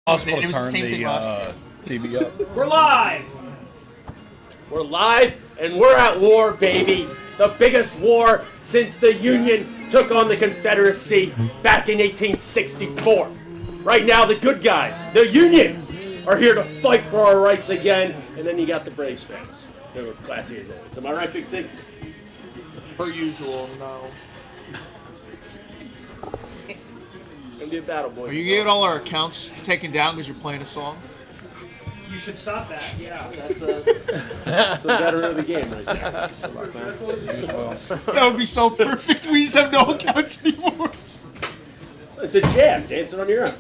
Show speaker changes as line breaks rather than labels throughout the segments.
Possible to turn the TV up.
We're live!
We're live and we're at war, baby. The biggest war since the Union took on the Confederacy back in 1864. Right now, the good guys, the Union, are here to fight for our rights again. And then you got the Braves fans. They were classy as always. Am I right, Big T?
Per usual, no.
It's gonna be a battle, boys.
Are you getting all our accounts taken down because you're playing a song?
You should stop that, yeah.
That's a veteran of the game right there.
That would be so perfect. We just have no accounts anymore.
It's a jam. Dancing on your own.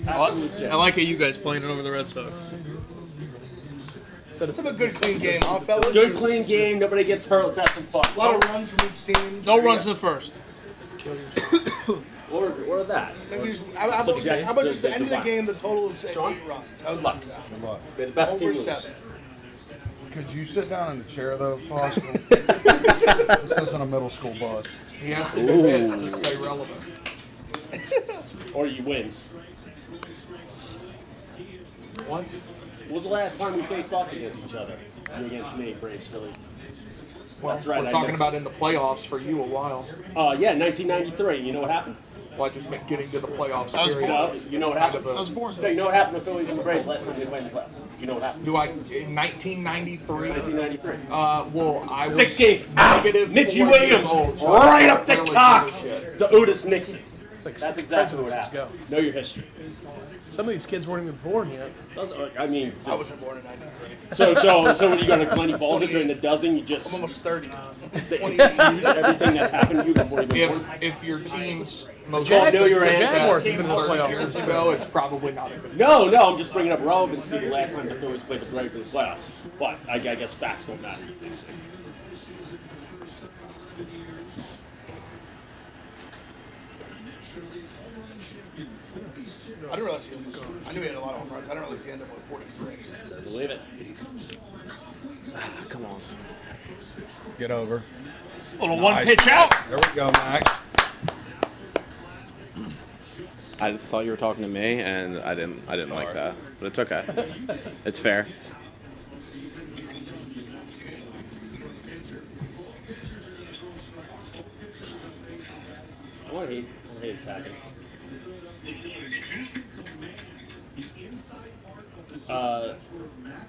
Absolute
I
jam.
like how you guys playing it over the Red Sox.
Let's have a good, clean game, huh, fellas?
Good, clean game. Nobody gets hurt. Let's have some fun.
A lot of runs from each team.
No runs in the first.
Or that.
How about just the end of the game, the total is 8 runs? How's that sound?
Good luck.
May the best team
Over
lose.
7.
Could you sit down in the chair, though, if possible? This isn't a middle school bus.
He has to do hits to stay relevant.
Or you win.
What?
When was the last time we faced off against each other? You against me, Braves, Phillies.
Well,
That's right.
we're talking about in the playoffs for you a while.
Yeah, 1993. You know what happened?
Well, I just meant getting to the playoffs.
You
period.
know, you know what happened?
I was born.
No, you know what happened to Phillies and the Braves last time they went in the playoffs? You know what happened?
Do I, in 1993?
1993.
Well, I was
6 games out.
negative
Mitchie
4
Williams,
years old, so
right
I
up the
don't really
cock
give a shit.
to Otis Nixon.
Like
That's
6
exactly what
presidencies
happened.
ago.
Know your history.
Some of these kids weren't even born yet.
I mean,
I wasn't born in 93.
so when you got a Glenny Balls during the dozen, you just
I'm almost 30.
excuse
20
everything that's happened to you before you were born.
If your team's most
know your answer.
Jaguars have been in the
30
playoffs
years
since
ago, it's probably not a good.
No, I'm just bringing up relevancy. The last time the Phillies played the Braves in the playoffs, but I guess facts don't matter.
I didn't realize I knew he had a lot of home runs. I didn't realize he ended up with 46.
Believe it. Come on.
Get over.
Little one pitch out.
There we go, Mac.
I thought you were talking to me, and I didn't like that, but it's okay. It's fair.
I want to hate attacking.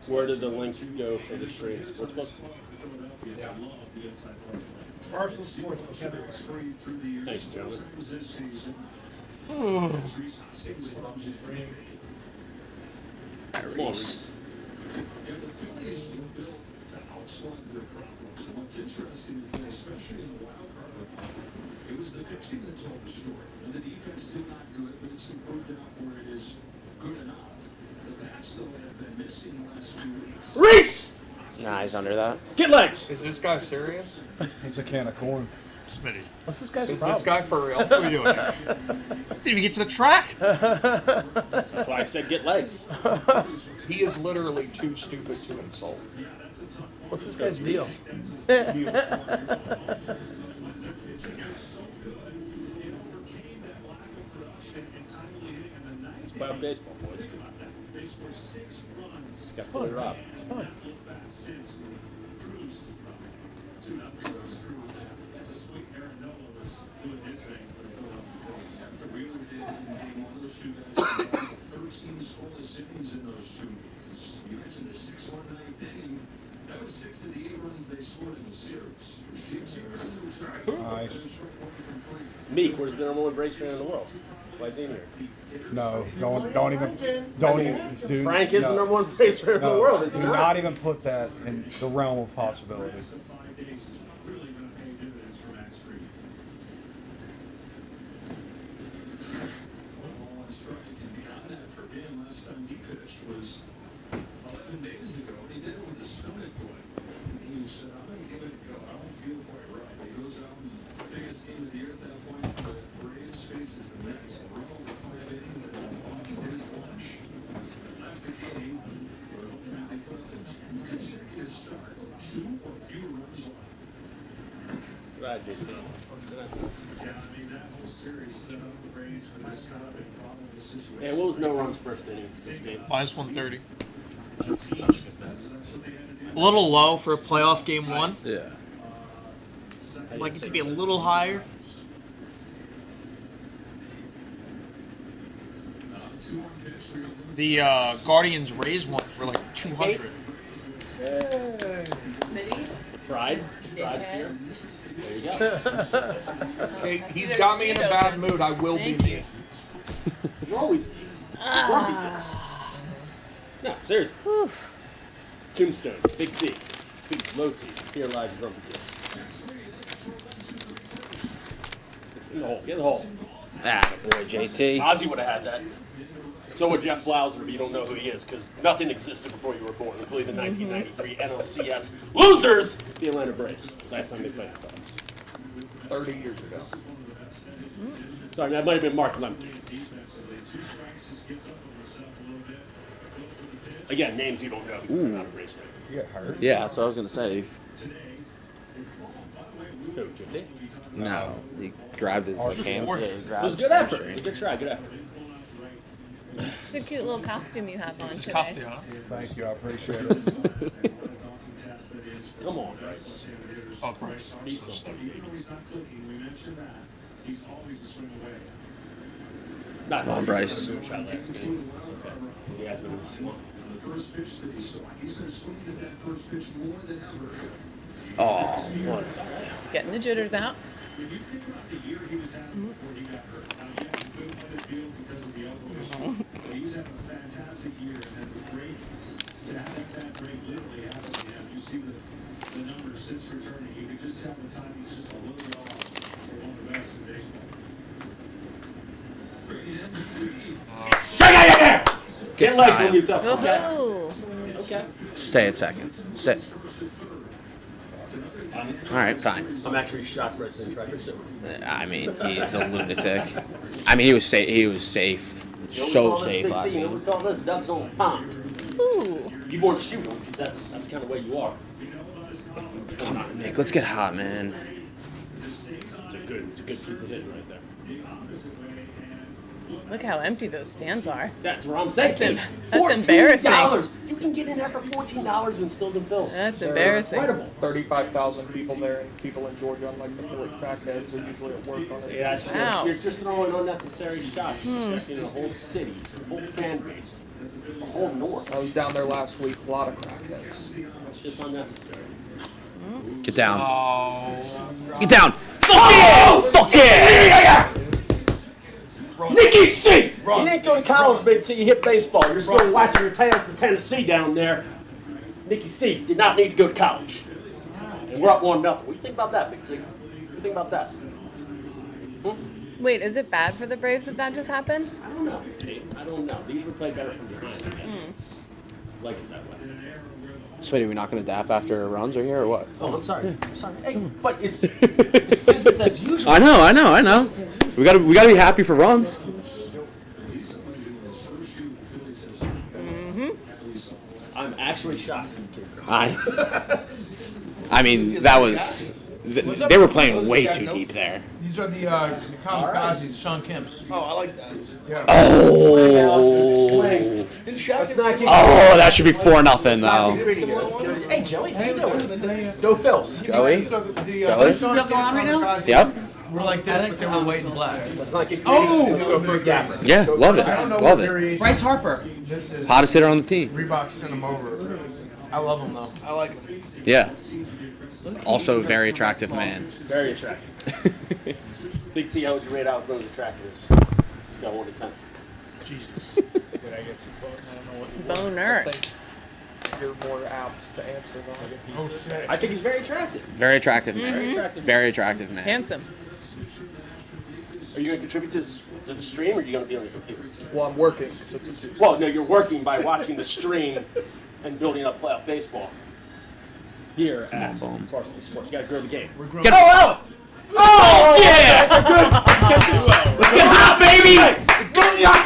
Where did the link go for the stream? Sportsbook?
Barstool Sports.
Thanks, gentlemen. Moss.
What's interesting is that especially in the wild card, it was the pitching that told the story. And the defense did not do it, but it's improved enough where it is good enough. The bats, though, have been missing the last 2 weeks.
Reese!
Nah, he's under that.
Get legs!
Is this guy serious?
He's a can of corn.
Smitty.
What's this guy's
Is
problem?
this guy for real? What are you doing here? Didn't even get to the track.
That's why I said get legs.
He is literally too stupid to insult.
What's this guy's deal?
It's playoff baseball, boys. Got to it up.
It's fun.
Nice.
Meek, where's the number one Braves fan in the world? Why is he in here?
No, don't even, dude.
Frank is
no,
the number one Braves fan in the
no,
world, is he
do
not?
not even put that in the realm of possibility.
Right, JT. Yeah, what was no runs first inning this game?
Minus 130. A little low for a playoff game 1.
Yeah.
I'd like it to be a little higher. The Guardians-Rays one were like 200.
Smitty?
Pride? Pride's here. There you go.
Hey, he's got me in a bad mood. I will be
Thank
me.
You're always grumpy kids. No, seriously. Tombstone, big T, low T. Here lies grumpy kids. In the hole, get in the hole.
Ah, boy, JT.
Ozzy would have had that. So would Jeff Blauser, but you don't know who he is because nothing existed before you were born, including the 1993 NLCS losers, the Atlanta Braves. Last time they played the Cubs.
30 years ago.
Sorry, that might have been Mark Lemke. Again, names you don't know. You're not a Braves fan.
You get hurt.
Yeah, that's what I was gonna say.
Who, JT?
No, he grabbed his hand. Yeah, he
It
grabbed
was a good
his
effort.
hamstring.
Good try, good effort.
It's a cute little costume you have on
It's
today.
Costello.
Thank you. I appreciate it.
Come on, Bryce.
Oh, Bryce.
Be something. Not
Come on, Bryce.
Try last game. It's okay. He has been in the slump.
Oh, what?
Getting the jitters out.
Get legs on you, tough. Okay.
Oh.
Okay.
Stay at second. Stay. All right, fine.
I'm actually shocked Bryce didn't try for silver.
I mean, he's a lunatic. I mean, he was safe. He was safe. So safe last
You know,
game.
we call this ducks on the pond.
Ooh.
You want to shoot them. That's kind of the way you are.
Come on, Nick. Let's get hot, man.
It's a good piece of hitting right there.
Look how empty those stands are.
That's what I'm saying.
That's embarrassing.
$14. You can get in there for $14 and stills and fills.
That's embarrassing.
Incredible.
35,000 people there, and people in Georgia, unlike the Philly crackheads, are usually at work on it.
Yeah,
Wow.
you're just throwing unnecessary shots. You're checking the whole city, the whole fan base, the whole north.
I was down there last week, a lot of crackheads.
It's just unnecessary.
Get down.
Oh.
Get down. Fuck yeah! Fuck yeah!
Nicky C! You didn't go to college, baby, until you hit baseball. You're still watching your tails to Tennessee down there. Nicky C did not need to go to college. And we're up 1-0. What do you think about that, Big T? What do you think about that?
Wait, is it bad for the Braves that just happened?
I don't know, Kate. I don't know. These were played better from behind, I guess. Like it that way.
So wait, are we not going to dap after runs are here or what?
Oh, I'm sorry. I'm sorry. Hey, but it's business as usual.
I know. We gotta be happy for runs.
I'm actually shocked.
I mean, that was. They were playing way too deep there.
These are the kamikazes, Sean Kemp's.
Oh, I like that.
Yeah.
Oh.
Didn't Shaq get
Oh, that should be 4-0 though.
Hey, Joey, how you doing? Go Phils.
Joey?
These are the
Joey?
Sean Kemp's kamikazes.
Yep.
We're like this, but they were white and black.
Let's not get creative. Let's go for a gapper.
Yeah, love it.
I don't know
Love
what
it.
variation.
Bryce Harper.
This is.
Hottest hitter on the team.
Reebok sent them over. I love them though.
I like him.
Yeah. Also a very attractive man.
Very attractive. Big T, how would you rate out those attractors? He's got 1 to 10.
Jesus. Did I get too close? I don't know what
Boner.
I think you're more apt to answer than
Oh shit.
I think he's very attractive.
Very attractive man.
Very attractive.
Very attractive man.
Handsome.
Are you going to contribute to the stream, or are you going to be on your computer?
Well, I'm working, so it's a Tuesday.
Well, no, you're working by watching the stream and building up playoff baseball. Here at
boom.
Barstool Sports. You got to grow the game.
Get Oh yeah! Let's get hot, baby!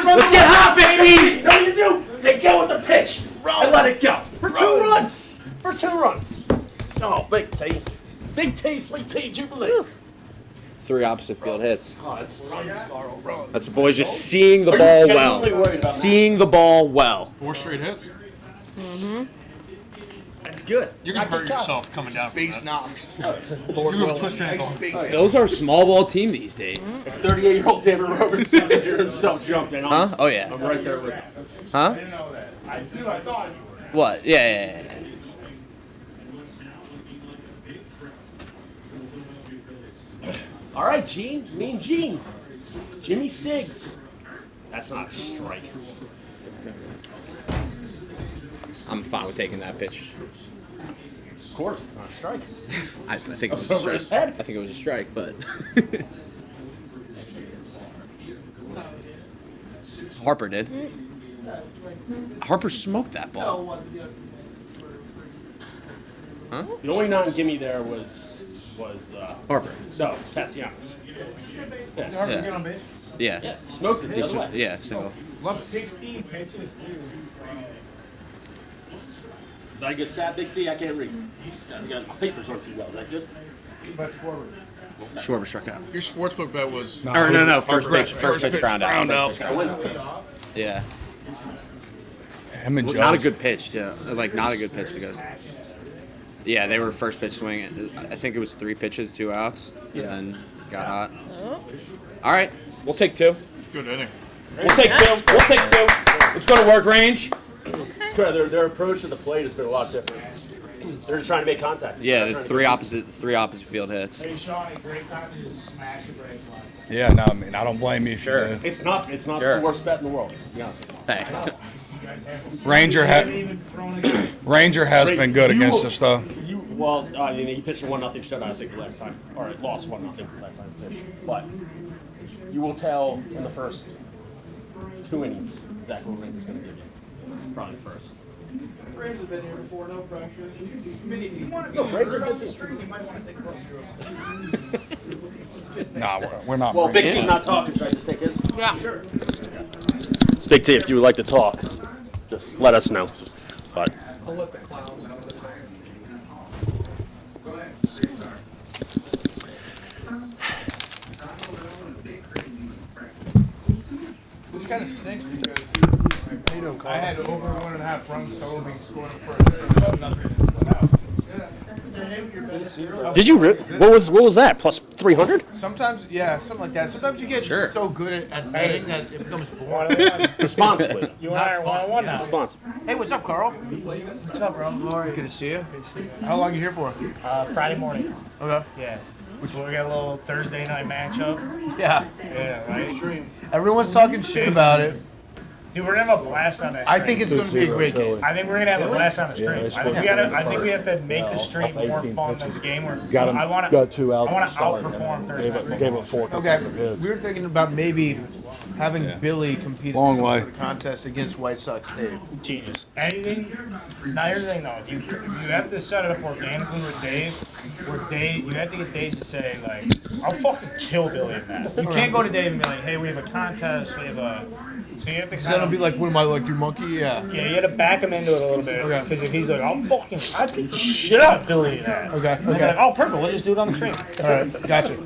Let's get hot, baby!
So you do. You go with the pitch and let it go for 2 runs. For 2 runs. Oh, Big T. Big T, Sweet T, Jubilee.
3 opposite field hits.
Oh, that's
That's the boys just seeing the ball well.
genuinely worried about that?
Seeing the ball well.
4 straight hits.
That's good.
You're gonna hurt yourself coming down from
Base
that.
knocks.
You're gonna twist your ankle.
Nice base
Those are small ball team these days.
38-year-old David Roberts substituted himself jumping.
Huh? Oh yeah.
I'm right there with him.
Huh? What? Yeah.
All right, Gene. Mean Gene. Jimmy Siggs. That's not a strike.
I'm fine with taking that pitch.
Of course, it's not a strike.
I think it was
Over
a
his
strike.
head.
I think it was a strike, but Harper did. Harper smoked that ball. Huh?
The only non-gimme there was
Harper.
no Castellanos. Yeah.
Harper get on base?
Yeah.
Yeah, smoked it the other way.
Yeah. So
Love
16 pitches, too.
Is that a good stat, Big T? I can't read. My papers aren't too well. Is that good?
But Schwarber.
Schwarber struck out.
Your sportsbook bet was.
Or no. First
Harper.
pitch. First pitch ground out. First pitch ground out. Yeah.
Him and
Not a
Josh.
good pitch too. Like not a good pitch to go. Yeah, they were first pitch swinging. I think it was 3 pitches, 2 outs, and then got hot. All right, we'll take 2.
Good inning.
We'll take 2. We'll take 2.
Let's go to work range.
Their approach to the plate has been a lot different. They're just trying to make contact.
Yeah,
They're
the
trying to
three opposite field hits.
Hey, Sean, a great time to just smash a break line.
Yeah, no, I mean, I don't blame you if
Sure.
you do.
It's not
Sure.
the worst bet in the world, to be honest with you.
Hey,
Ranger Ranger has been good against us, though.
You pitched a 1-0 shutout, I think, the last time, or it lost 1-0 the last time you pitched. But you will tell in the first 2 innings exactly what Ranger's going to give you. Probably the first.
Braves have been here before, no pressure. Smitty, if you want to be
No, Braves are
on
good
the
too.
stream, you might want to sit closer to
Nah, we're not.
Well, Big
bringing
T's
it.
not talking. Should I just take his?
Yeah.
Sure. Big T, if you would like to talk, just let us know. But
I'll let the clowns out of the time. This kind of stinks because I had over 1.5 runs total being scored in the first inning. Nothing to split out.
did you? What was that? Plus 300?
Sometimes, yeah, something like that. Sometimes you get so good at betting that it becomes boring.
Responsibly.
You and I are one-on-one now.
Responsibly.
Hey, what's up, Carl?
What's up, bro? How are you?
Good to see you. How long are you here for?
Friday morning.
Okay.
Yeah. So we got a little Thursday night matchup.
Yeah.
Yeah, right?
Extreme.
Everyone's talking shit about it.
Dude, we're gonna have a blast on that.
I think it's going to be a great game.
I think we're gonna have a blast on the stream. I think we have to make the stream more fun than the game. I want to
2 outs.
I want to outperform Thursday.
Gave up 4.
Okay, we were thinking about maybe having Billy compete in
Long
some
way.
sort of contest against White Sox Dave.
Genius. Anything. Now here's the thing though. If you have to set it up organically with Dave, you have to get Dave to say like, I'll fucking kill Billy in that. You can't go to Dave and be like, hey, we have a contest, we have a. So you have to
Then
kind
it'll
of
be like, what am I, like your monkey? Yeah.
Yeah, you got to back him into it a little bit.
Okay.
Because if he's like, I beat the shit out of Billy in that.
Okay,
And they're
okay.
like, oh, perfect. Let's just do it on the stream.
All right, gotcha.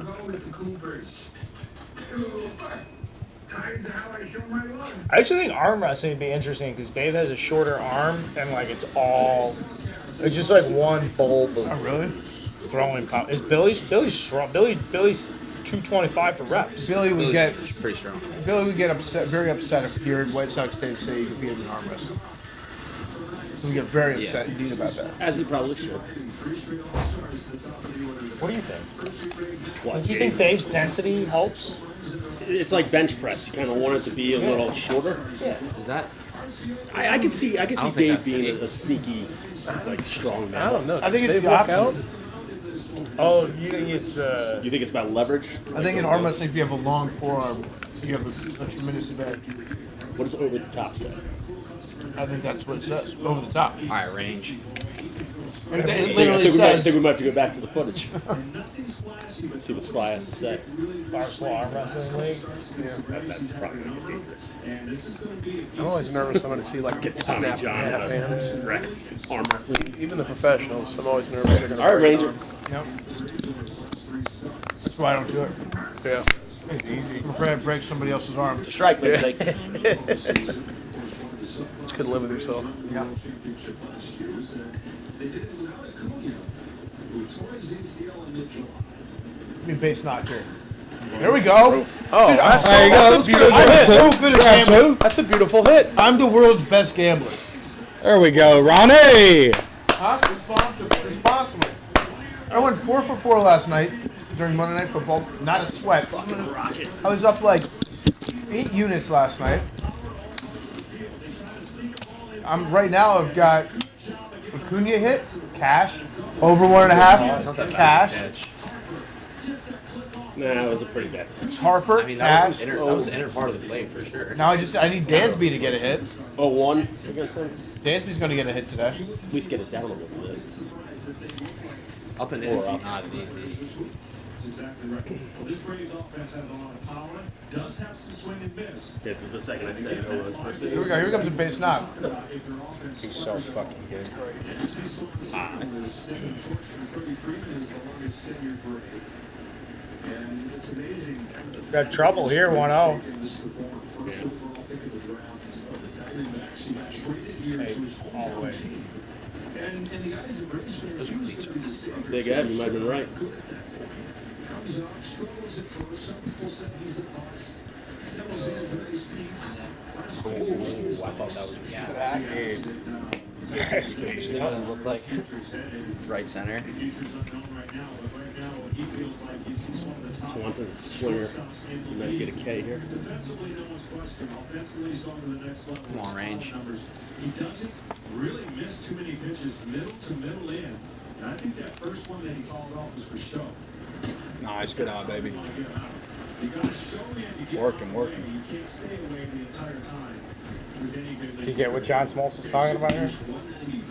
I actually think arm wrestling would be interesting because Dave has a shorter arm and like it's just like one bulb of
Oh, really?
throwing power. Is Billy's strong? Billy's 225 for reps.
Billy would get
It's pretty strong.
upset, very upset if he heard White Sox Dave say he competed in arm wrestling. He would get very upset indeed about that.
As he probably should.
What do you think?
What?
Do you think Dave's density helps?
It's like bench press. You kind of want it to be a little shorter.
Yeah.
Is that?
I could see
don't think
Dave
that's
being
the
a sneaky, like strong man.
I don't know.
I think
Does
it's
Dave
the
work out?
opposite.
Oh, you think it's
You think it's about leverage?
I think in arm wrestling, if you have a long forearm, you have a tremendous advantage.
What does over the top say?
I think that's what it says. Over the top.
All right, range.
And it
I
literally
think
says,
we might have to go back to the footage. Let's see what Sly has to say.
Barstool Arm Wrestling League.
That's probably going to get dangerous.
I'm always nervous I'm going to see like a
Get Tommy
snap
John
half
out
hand.
of arm wrestling.
Even the professionals, I'm always nervous they're going to
All right,
break
Ranger.
an arm.
Yep. That's why I don't do it.
Yeah.
It's easy.
I'm afraid I break somebody else's arm.
It's a strike, mistake.
Just couldn't live with yourself.
Yeah. Give me base knock here. There we go.
Oh,
Dude,
that's
There you go.
that's a beautiful
I'm
hit.
so good at gambling.
That's a beautiful hit.
I'm the world's best gambler.
There we go, Ronnie.
Huh? Responsibly. I went 4 for 4 last night during Monday Night Football. Not a sweat. I was up like 8 units last night. Right now. I've got Acuna hit, cash, over 1.5, cash.
Nah, it was a pretty bad.
Harper,
I mean, that was,
cash.
that was the inner part of the play for sure.
Now I need Dansby to get a hit.
0-1 against him.
Dansby's going to get a hit today.
At least get it down a little bit.
Up and in is not an easy.
Exactly right. Well, this Braves offense has a lot of power. Does have some swing and miss.
Yeah, for the second I said no runs first.
Here we go. Here comes a base knock.
He's so fucking good.
And it's amazing.
Got trouble here, 1-0. All the way.
And the guys that Braves fans usually
Big Ed, you might have been right.
comes up, struggles at first. Some people said he's the boss. Settles in as a nice piece.
Ooh, I thought that was
Yes,
It doesn't look like right center.
Swanson's a swinger. You nice get a K here.
Come on, range.
He doesn't really miss too many pitches, middle to middle in. And I think that first one that he called off was for show.
Nice, good eye, baby.
You got to show in to get
Working.
You can't stay away the entire time.
Do you get what John Smoltz is talking about here?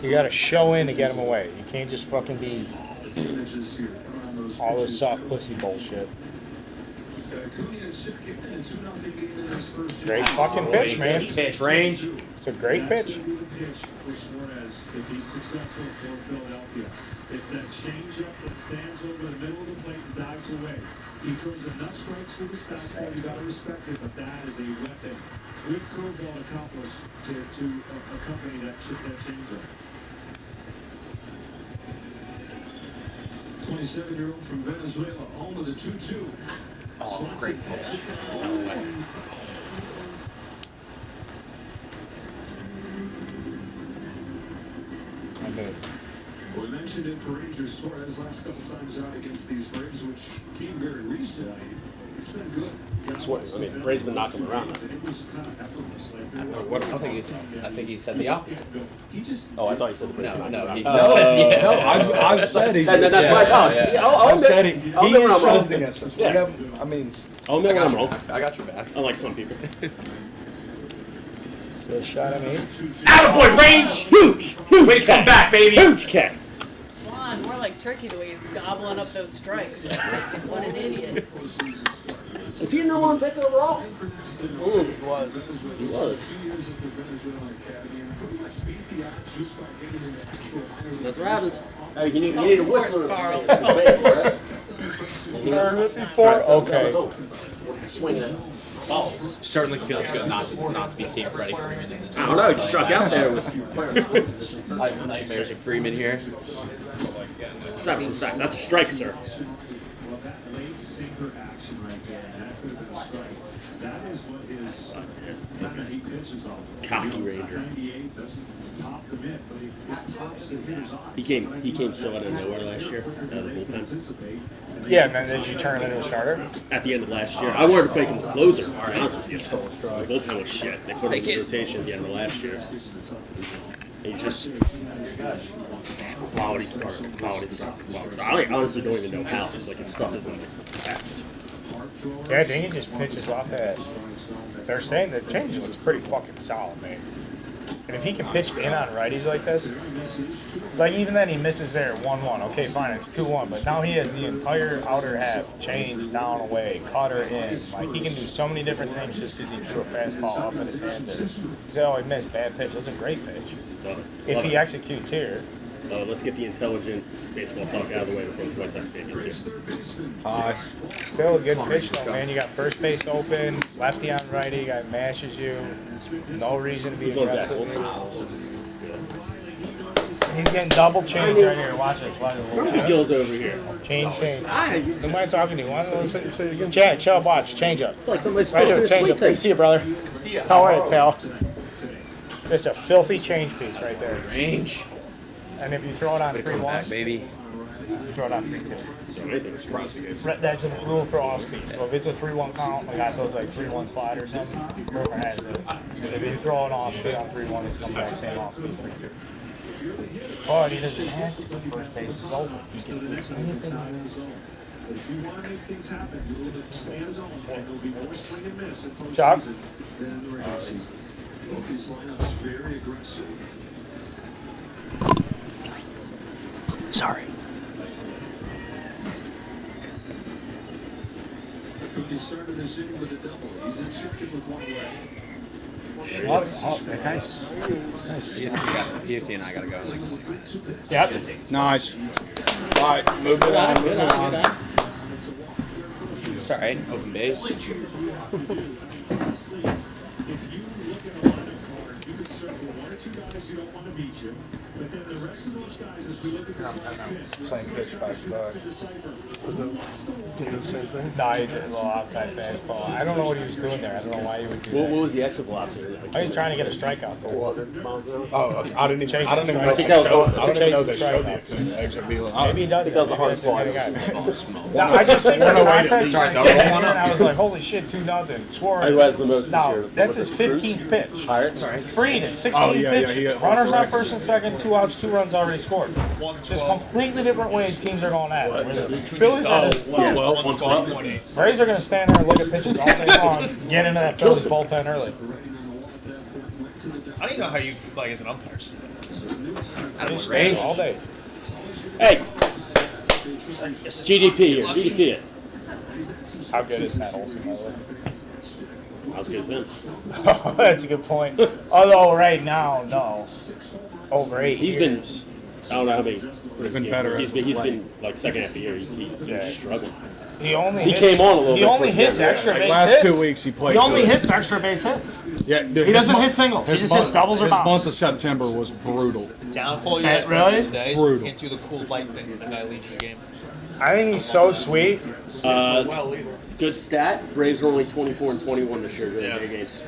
You got to show in to get him away. You can't just fucking be all this soft pussy bullshit. Great fucking pitch, man.
Pitch range.
It's a great pitch.
If he's successful for Philadelphia, it's that changeup that stands over the middle of the plate and dives away. He throws enough strikes with his fastball. You got to respect it, but that is a weapon. Good curveball accomplished to accompany that changeup. 27-year-old from Venezuela, home of the 2-2.
Oh, great pitch. No way.
I did.
We mentioned it for Rangers Suarez last couple times out against these Braves, which came very recently. It's been good.
That's what I mean. Braves been knocking him around.
It was kind of effortless.
I think he said the opposite.
He just
Oh, I thought you said the Braves.
No, he
No,
said
no, I've said he's.
That's my apology. I'll
I've
admit-
said he.
I'll
He
admit when
is
I'm wrong.
shoved against us. We
Yeah.
have, I mean,
I'll admit when I'm wrong.
I got your back.
Unlike some people.
So a shot at me.
Attaboy, range! Huge! Huge Way to come back, baby! Huge K!
Swan, more like Turkey the way he's gobbling up those strikes. What an idiot.
Is he the number 1 pick overall?
It was.
He was. That's what happens. Hey, you need a whistle.
Carl.
Heard it before? Okay.
Swinging it. Balls.
Certainly feels good not to be seeing Freddie Freeman in this.
I don't know, he struck out there with
I have nightmares of Freeman here.
snaps and facts. That's a strike, sir.
Well, that late sinker action right there, that could have been a strike. That is what his kind of he pitches off.
Cocky Ranger.
98 doesn't pop the mid, but it pops the hitters off.
He came so out of nowhere last year, out of the bullpen.
Yeah, and then did you turn him into a starter?
At the end of last year. I wanted to make him a closer, to be honest with you. The bullpen was shit. They put him in rotation at the end of last year. He's just quality starter. I honestly don't even know how. It's like his stuff isn't the best.
Yeah, I think he just pitches off that. They're saying the change looks pretty fucking solid, man. And if he can pitch in on righties like this, like even then he misses there 1-1. Okay, fine, it's 2-1. But now he has the entire outer half changed down away, cutter in. Like he can do so many different things just because he threw a fastball up in his hands there. He said, "Oh, he missed, bad pitch." That's a great pitch. If he executes here.
Let's get the intelligent baseball talk out of the way before the White Sox game gets here.
Still a good pitch though, man. You got first base open, lefty on righty, guy mashes you. No reason to be aggressive. He's getting double change right here. Watch it.
He goes over here.
Change. Who am I talking to? Say it again. Chad, chill, watch. Change up.
It's like somebody's
Right
supposed
here,
to
change up.
sweet
See you, brother. How are you, pal? It's a filthy change piece right there.
Range.
And if you throw it on
Way to come
3-1,
back, baby.
throw it on 3-2. That's a rule for off speed. So if it's a 3-1 count, like I throws like 3-1 slide or something, whoever has it. But if you throw it off speed on 3-1, it's coming back same off speed 3-2. Oh, and he doesn't have to. The first base is open. He can do anything.
If you want to make things happen, you'll expand zone, and there'll be more swing and miss in
Chuck?
postseason than in the regular season. Both these lineups very aggressive.
Sorry.
He started this inning with a double. He's in second with one away.
That guy's nice.
PFT and I gotta go in like 20 minutes.
Yep.
Nice. All right, move it on. Move it on.
It's all right. Open base.
If you look at a lineup card, you can circle one or two guys who don't want to beat you. But then the rest of those guys, as we look at this next pitch,
Same pitch back to back.
Was it getting the same thing?
No, he did a little outside fastball. I don't know what he was doing there. I don't know why he would do
What
that.
was the exit velocity?
I was trying to get a strikeout for
400 miles an hour?
Oh, okay. I didn't even know.
I think that was
I don't even know they showed the exit velo.
Maybe he does.
I think that was the hardest
one.
one.
No, I just think the
No, wait,
context.
sorry,
Sorry,
don't roll one up.
and I was like, holy shit, 2-0. Suarez.
Who has the most this year?
No, that's his
Was it Cruz?
15th pitch.
Pirates?
Freed at 16
Oh, yeah,
pitches.
yeah,
Runners on
correct.
first and second, 2 outs, 2 runs already scored. Just completely different way teams are going at it. The Phillies are
Yeah, 112.
Braves are going to stand there and look at pitches all day long, get into that Phillies bullpen early.
I don't even know how you, like, as an umpire.
Out
Just
of
stand
range.
there all day.
Hey! GDP here. GDP it.
How good is Matt Olson, by the way?
How's good as him?
That's a good point. Although right now, no. Over 8
He's
years.
been, I don't know how many.
He's been better
He's
as
been,
of
he's
late.
been like second half of the year. He
Yeah.
was struggling.
He only
He
hits,
came on a little
He
bit
only
towards the
hits
end.
extra
Like
base
last
hits.
2 weeks he played
He only
good.
hits extra base hits.
Yeah, dude,
He
his
doesn't
month-
hit singles. He
his
just
month-
hits doubles or
His
bombs.
month of September was brutal.
Downfall you
Hey,
guys
really?
today.
Brutal.
Can't do the cool light thing when the guy leaves the game.
I think he's so sweet.
Good stat. Braves are only 24 and 21 this year during
Yeah.
day games.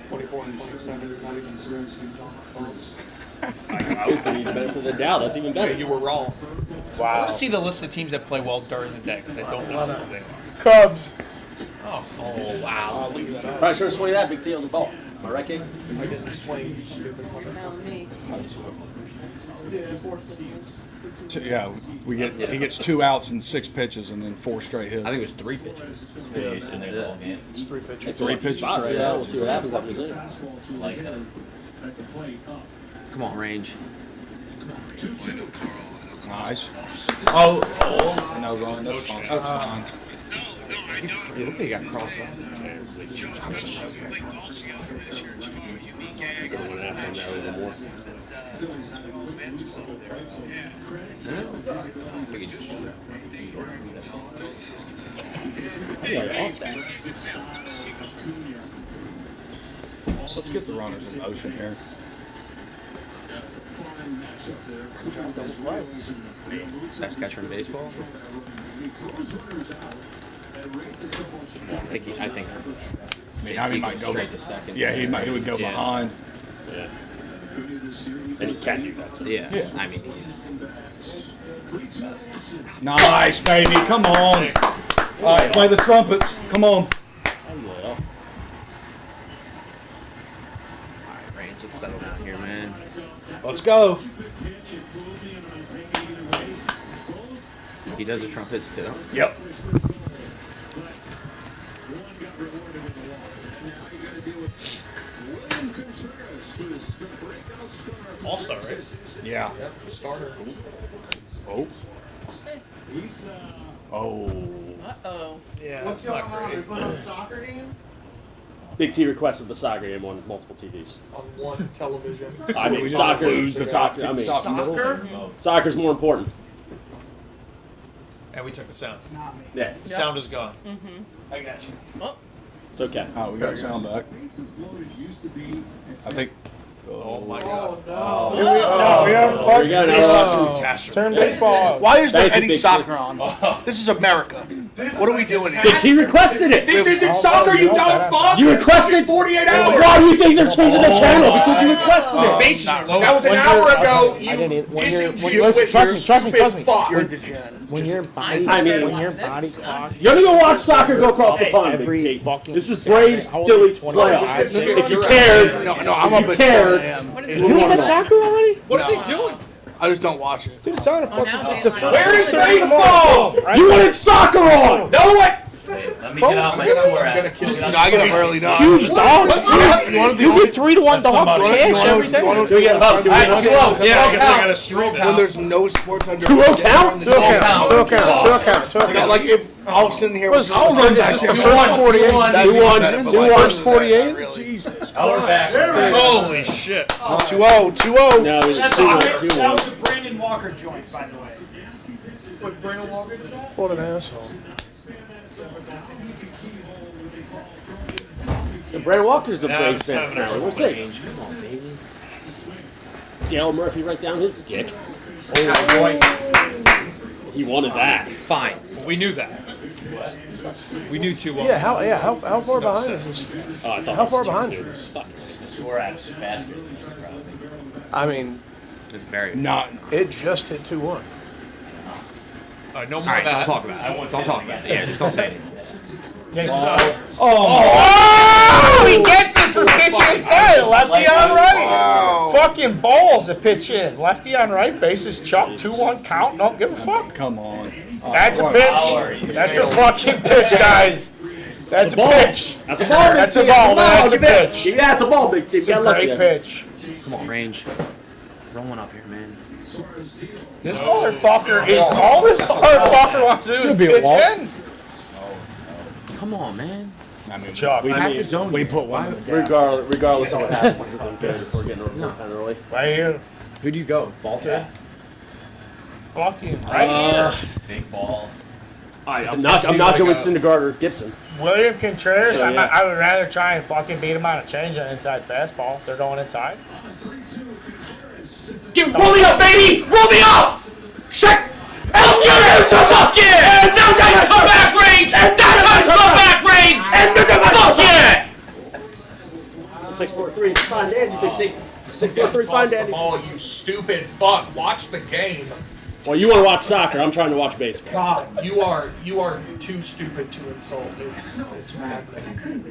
24 and 27. Not even
I was going to need the benefit of the doubt. That's even better.
You were wrong. I
Wow.
want to see the list of teams that play well during the day because I don't know who they are.
Cubs.
Oh,
Wow.
I'll leave that out.
Probably should have swung that big T on the ball. Am I right, King?
I didn't swing stupid one.
Tell me.
Yeah, he gets 2 outs and 6 pitches and then 4 straight hits.
I think it was 3 pitches.
It's 3 pitches.
It's a
3
lucky
pitches.
spot right now. We'll see what happens after this inning.
Like that. Come on, range.
Nice. Oh, no run. That's fine. That's fine.
You look like you got crossed off.
I want to have that a little more.
I think he just.
Yeah, off that.
Let's get the runners in motion here.
Best catcher in baseball. I think.
I mean,
he
he might
goes
go
straight to second.
Yeah, he would go
Yeah.
behind.
Yeah. And he can do that too.
Yeah.
Yeah.
I mean, he's.
Nice, baby. Come on. All right, play the trumpets. Come on.
All right, range. Let's settle down here, man.
Let's go.
He does the trumpets too.
Yep.
All-star, right?
Yeah.
Yep, starter.
Oh. Oh.
Uh-oh.
Yeah,
What's
that's
going
not
on? We
great.
put on a soccer game?
Big T requested the soccer game on multiple TVs.
On one television.
I mean,
We just
soccer.
lose the top
I mean,
Soccer?
soccer's more important.
And we took the sound.
Yeah,
The sound is gone.
I got you.
Oh,
it's okay.
Oh, we got sound back. I think.
Oh my god.
Oh,
No, we haven't
We
fucking
got
Catastrophe.
turn baseball off.
Why is there
Thank you,
any
Big
soccer on? This is America. What are we doing here?
Big T requested it.
This isn't soccer, you dumb fuck!
You requested
48 hours!
Why do you think they're changing the channel? Because you requested it.
Bases are low.
That was an hour ago, you
Listen, trust me.
You're a degenerate.
When your body,
I mean,
when your body clock,
You want to go watch soccer? Go across the pond, Big
every
T.
fucking
This is
Saturday,
Braves,
I will
Phillies
be 20
playoffs.
Shit,
If you
you're
cared,
No, I'm up
you
at
cared.
7 a.m.
What is
in
it?
the
you
morning.
at soccer already?
What are they doing?
I just don't watch it.
Dude, it's on a
Oh,
fucking.
now
It's a
Jalen.
Where is baseball?
You wanted soccer on.
No one!
Let me get out my score app.
No, I get up early. No,
Huge dogs.
You want the
You
only
get 3-1 dogs cash every day.
do
we get votes? Do we get votes?
Yeah, I guess I gotta stream it.
when there's no sports under
2-0 count?
2 account.
Like if I'll sit in here with
I'll run
back there.
the first 48.
That'd be better, but like,
First 48.
really.
Jesus.
Oh, we're back.
Holy shit.
2-0, 2-0.
No, it's
That
2-1.
was the Brandon Walker joint, by the way.
What, Brandon Walker did that?
What an asshole.
And Brandon Walker's a
Yeah,
Braves
I'm
fan.
7-0.
Apparently. We'll see. Dale Murphy right down his dick. He wanted that.
Fine.
We knew that. We knew 2-1.
Yeah, how far behind is this?
Oh, I thought
How
that
far
was
behind
2-2.
is this?
Fuck.
The score app's faster than this, probably.
I mean,
It's very.
Not.
it just hit 2-1.
All right, no more
All right,
of that.
don't talk about it. Don't talk about it. Yeah, just don't say anything.
Oh, he gets it for pitching inside. Lefty on right.
Wow.
Fucking balls to pitch in. Lefty on right, bases chuck, 2-1 count. Don't give a fuck.
Come on.
That's a
Power.
pitch. That's a fucking pitch, guys. That's a pitch.
That's a ball.
That's a ball. That's a pitch.
Yeah, that's a ball, Big T.
It's a great pitch.
Come on, range. Throw one up here, man.
This motherfucker is all this motherfucker wants to do is
Should be a
pitch
walk.
in.
Come on, man.
I mean,
Chuck.
Attack the zone.
we put one.
Regardless of what happens, this isn't good if we're getting over the pen early.
Right here.
Who do you go? Falter?
Fucking right here.
Big ball.
I'm not going Syndergaard or Gibson.
William Contreras,
So, yeah.
I would rather try and fucking beat him on a change than inside fastball. They're going inside.
Roll me up, baby! Roll me up! Shit! El Junior's up, yeah! And that's how you come back range! And that's how you come back range! And fuck yeah! It's a 6-4-3. Fine Dandy, Big T. 6-4-3, fine Dandy.
Oh, you stupid fuck. Watch the game.
Well, you want to watch soccer. I'm trying to watch baseball.
God, you are too stupid to insult. It's maddening.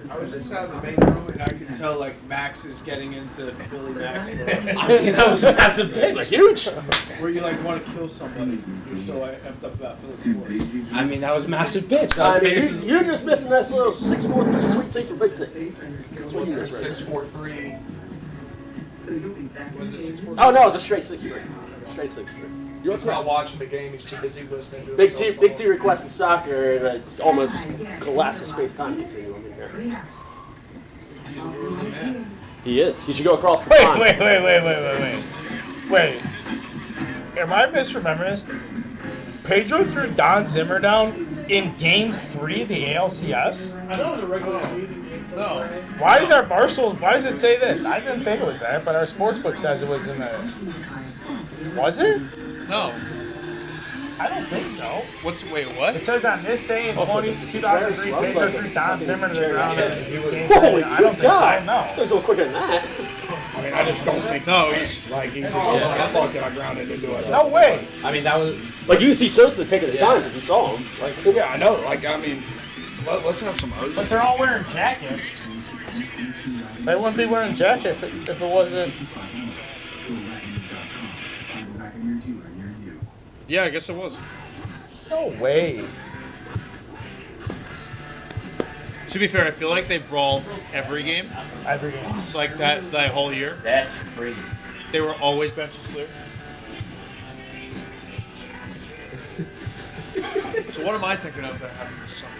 I was just out of the main room and I could tell like Max is getting into Billy Max mode,
I mean, that was a massive pitch. Like, huge.
where you like want to kill somebody. So I amped up about Phillies Sports.
I mean, that was a massive pitch.
I mean, you're just missing that little 6-4-3 sweet tea for Big T. That's what you missed right
6-4-3.
Was it 6-4?
Oh, no, it's a straight 6-3. Straight 6-3. You're
He's not watching the game. He's too busy listening to
Big
himself.
T requested soccer and almost collapsed the space-time continuum in here. He is. He should go across the pond.
Wait. Am I misremembering this? Pedro threw Don Zimmer down in Game 3 of the ALCS?
I know it was a regular season game.
No. Why does our Barstool, why does it say this? I didn't think it was that, but our sportsbook says it was in the... Was it?
No.
I don't think so.
Wait, what?
It says on this day in
Also,
2003, Pedro threw Don Zimmer to the ground.
Holy
I don't think so,
God.
no.
That was a little quicker than that.
I mean, I just don't think.
No,
Like he just I thought that I grounded into it.
No way.
I mean, that was.
Like, you see Sosa taking his time because he saw him. Like,
Yeah, I know. Like, I mean, let's have some urgency.
But they're all wearing jackets. They wouldn't be wearing jackets if it wasn't...
yeah, I guess it was.
No way.
To be fair, I feel like they brawled every game.
Every game.
It's like that whole year.
That's crazy.
They were always benches clear. So what am I thinking of that happened this summer?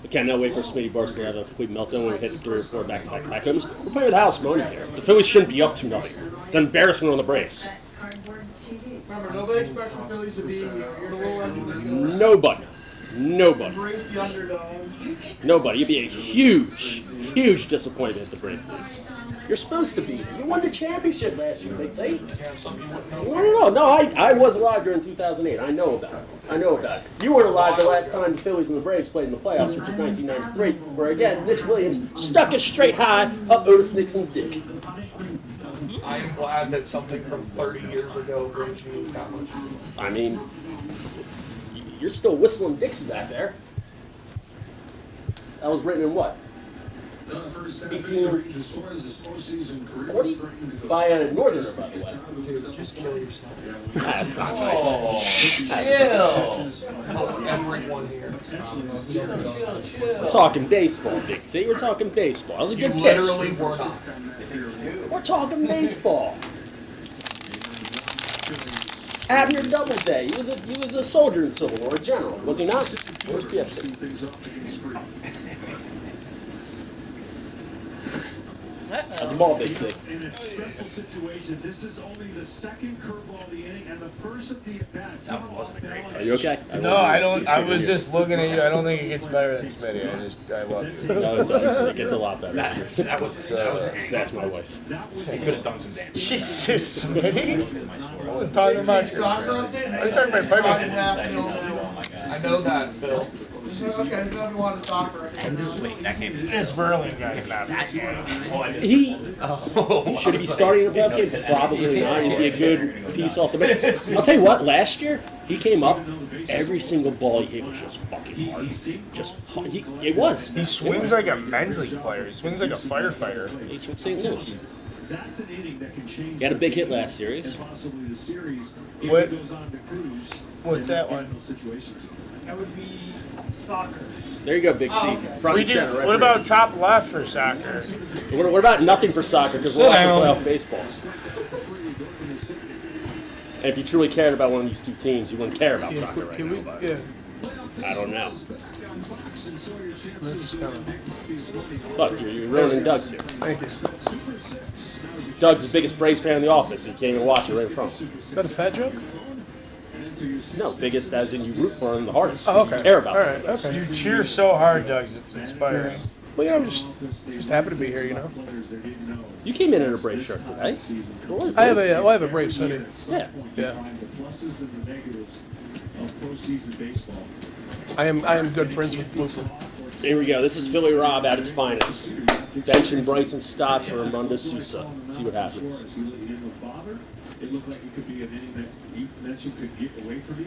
I cannot wait for Smitty Barstool to have a complete meltdown when we hit 3 or 4 back-to-back homes. We're playing with House Money here. The Phillies shouldn't be up 2-0. It's an embarrassment on the Braves.
Remember, nobody expects the Phillies to be the little end.
Nobody.
Embrace the underdog.
Nobody. You'd be a huge disappointment if the Braves lose. You're supposed to be. You won the championship last year, they say. No, I was alive during 2008. I know about it. You weren't alive the last time the Phillies and the Braves played in the playoffs, which was 1993, where again, Mitch Williams stuck it straight high up Otis Nixon's dick.
I am glad that something from 30 years ago brings you that much.
I mean, you're still whistling Dixie back there. That was written in what? 1840? By a northerner, by the way.
Dude, just kill yourself.
That's not nice.
Chill. Everyone here.
We're talking baseball, Big T. We're talking baseball. That was a good pitch.
Literally were not.
We're talking baseball. Abner Doubleday. He was a soldier in the Civil War, a general, was he not? Where's PFC? That's a ball, Big T.
In a stressful situation, this is only the second curveball of the inning and the first of the at-bats. That wasn't a great.
Are you okay?
No, I don't. I was just looking at you. I don't think it gets better than Smitty. I love you.
No, it does. It gets a lot better.
That was
That's my wife.
He could have done some damage.
Jesus, Smitty. I'm talking about your.
Soccer update?
I'm talking about
Soccer
playing.
half,
Oh my
I
god.
know that, Phil.
Okay, then we want to soccer.
Wait, that game is.
This Verlin guy's not.
Should he be starting in the playoff games? Probably not. Is he a good piece off the bench? I'll tell you what. Last year he came up. Every single ball he hit was just fucking hard. Just hard. It was.
He swings like a men's league player. He swings like a firefighter.
He's from St. Louis.
That's an inning that can change.
He had a big hit last series.
Possibly the series. If
What?
it goes on to cruise.
What's that one?
Situations.
That would be soccer.
There you go, Big T. Front
We
and
did.
center. Right
What
there.
about top left for soccer?
What about nothing for soccer? Because we're
down.
watching playoff baseball. And if you truly cared about one of these two teams, you wouldn't care about soccer right now. But I don't know.
This is kind of.
Look, you're ruining Doug's here.
Thank you.
Doug's the biggest Braves fan in the office. He can't even watch it right in front of him.
Is that a fat joke?
No, biggest as in you root for him the hardest.
Oh, okay.
You care about
All
him.
right. Okay.
You cheer so hard, Doug. It's inspiring.
Yeah. Well, yeah, I'm just happy to be here. You know.
You came in a Braves shirt today.
I have a Braves hoodie.
Yeah.
Yeah. I am good friends with Blooper.
Here we go. This is Philly Rob at its finest. Benching Bryson Stott for Armando Sousa. Let's see what happens.
It looked like it could be an inning that you could get away from you.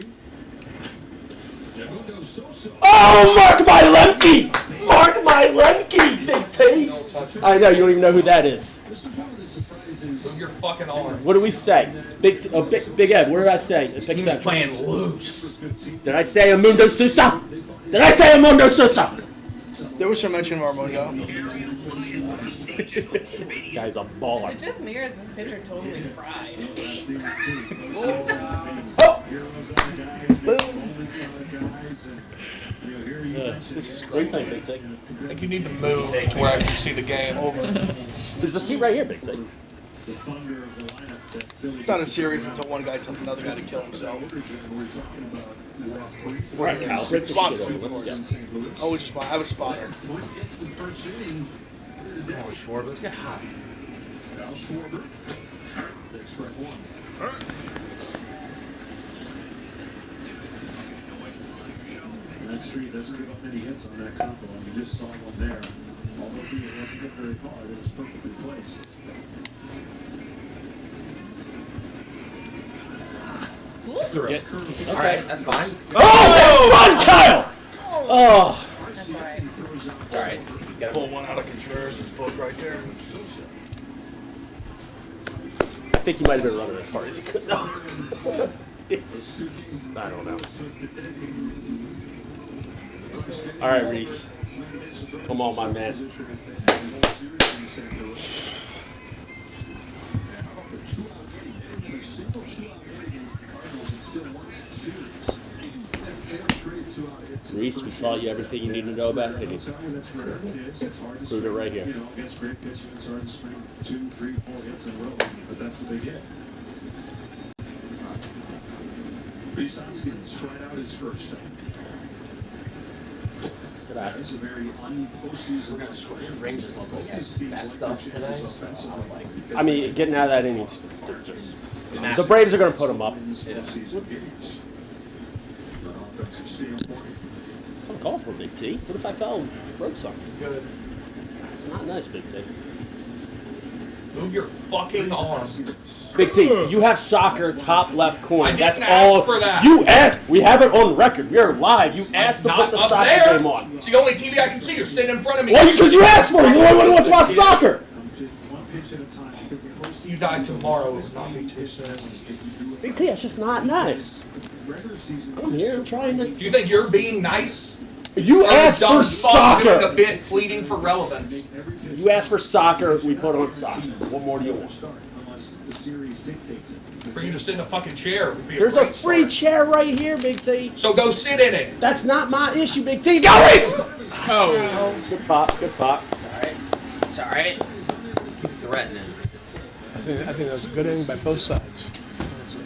Oh, Mark my Lemke! Mark my Lemke, Big T! I know, you don't even know who that is.
You're fucking arm.
What do we say? Big Ed, what did I say?
Team's playing loose.
Did I say Armando Sousa? Did I say Armando Sousa?
There was some mention of Armando.
Guy's a
Is
baller.
it just me or is this pitcher totally fried?
This is
What do you
great.
think, Big T?
I think you need to move to where I can see the game.
There's a seat right here, Big T.
It's not a series until one guy tells another guy to kill himself.
All right, Kyle, break the shit over. Let's go.
Oh, it's just I have a spotter.
Oh, Schwarber, let's get hot.
That street doesn't give up many hits on that combo, and you just saw one there. Although it wasn't hit very hard, it was perfectly placed.
All right, that's fine.
Oh, run, Kyle! Oh.
That's alright.
It's all right.
Pull one out of Contreras' book right there.
think he might have been running as hard as he could. No. I don't know. All right, Reese. Come on, my man. Reese, we taught you everything you need to know about hitting. Prove it right here.
Against great pitching, it's hard to swing 2, 3, 4 hits in a row, but that's what they get. Reese Hoskins tried out his first time. That's a very unpostseason.
We're gonna score. Your Rangers look like that stuff today. So I'm like,
I mean, getting out of that innings, they're just. The Braves are going to put them up.
Yeah.
It's uncalled for, Big T. What if I fell and broke something?
Good.
It's not nice, Big T.
Move your fucking arm.
Big T, you have soccer top left corner.
I didn't
That's
ask
all.
for that.
You asked. We have it on record. We're live. You asked to put the
up
soccer
there.
game on.
It's the only TV I can see. You're sitting in front of me.
Well, because you asked for it. You're the only one who wants to watch soccer.
You die tomorrow. It's not be too soon.
Big T, that's just not nice. I'm here. I'm trying to.
Do you think you're being nice?
You asked for
Doing a
soccer.
bit pleading for relevance.
You asked for soccer. We put on soccer. What more do you want?
For you to sit in a fucking chair would be
There's a
great
free
start.
chair right here, Big T.
So go sit in it.
That's not my issue, Big T. Go, Reese!
Oh.
Good pop. Good pop.
it's all right. Keep threatening.
I think that was a good inning by both sides.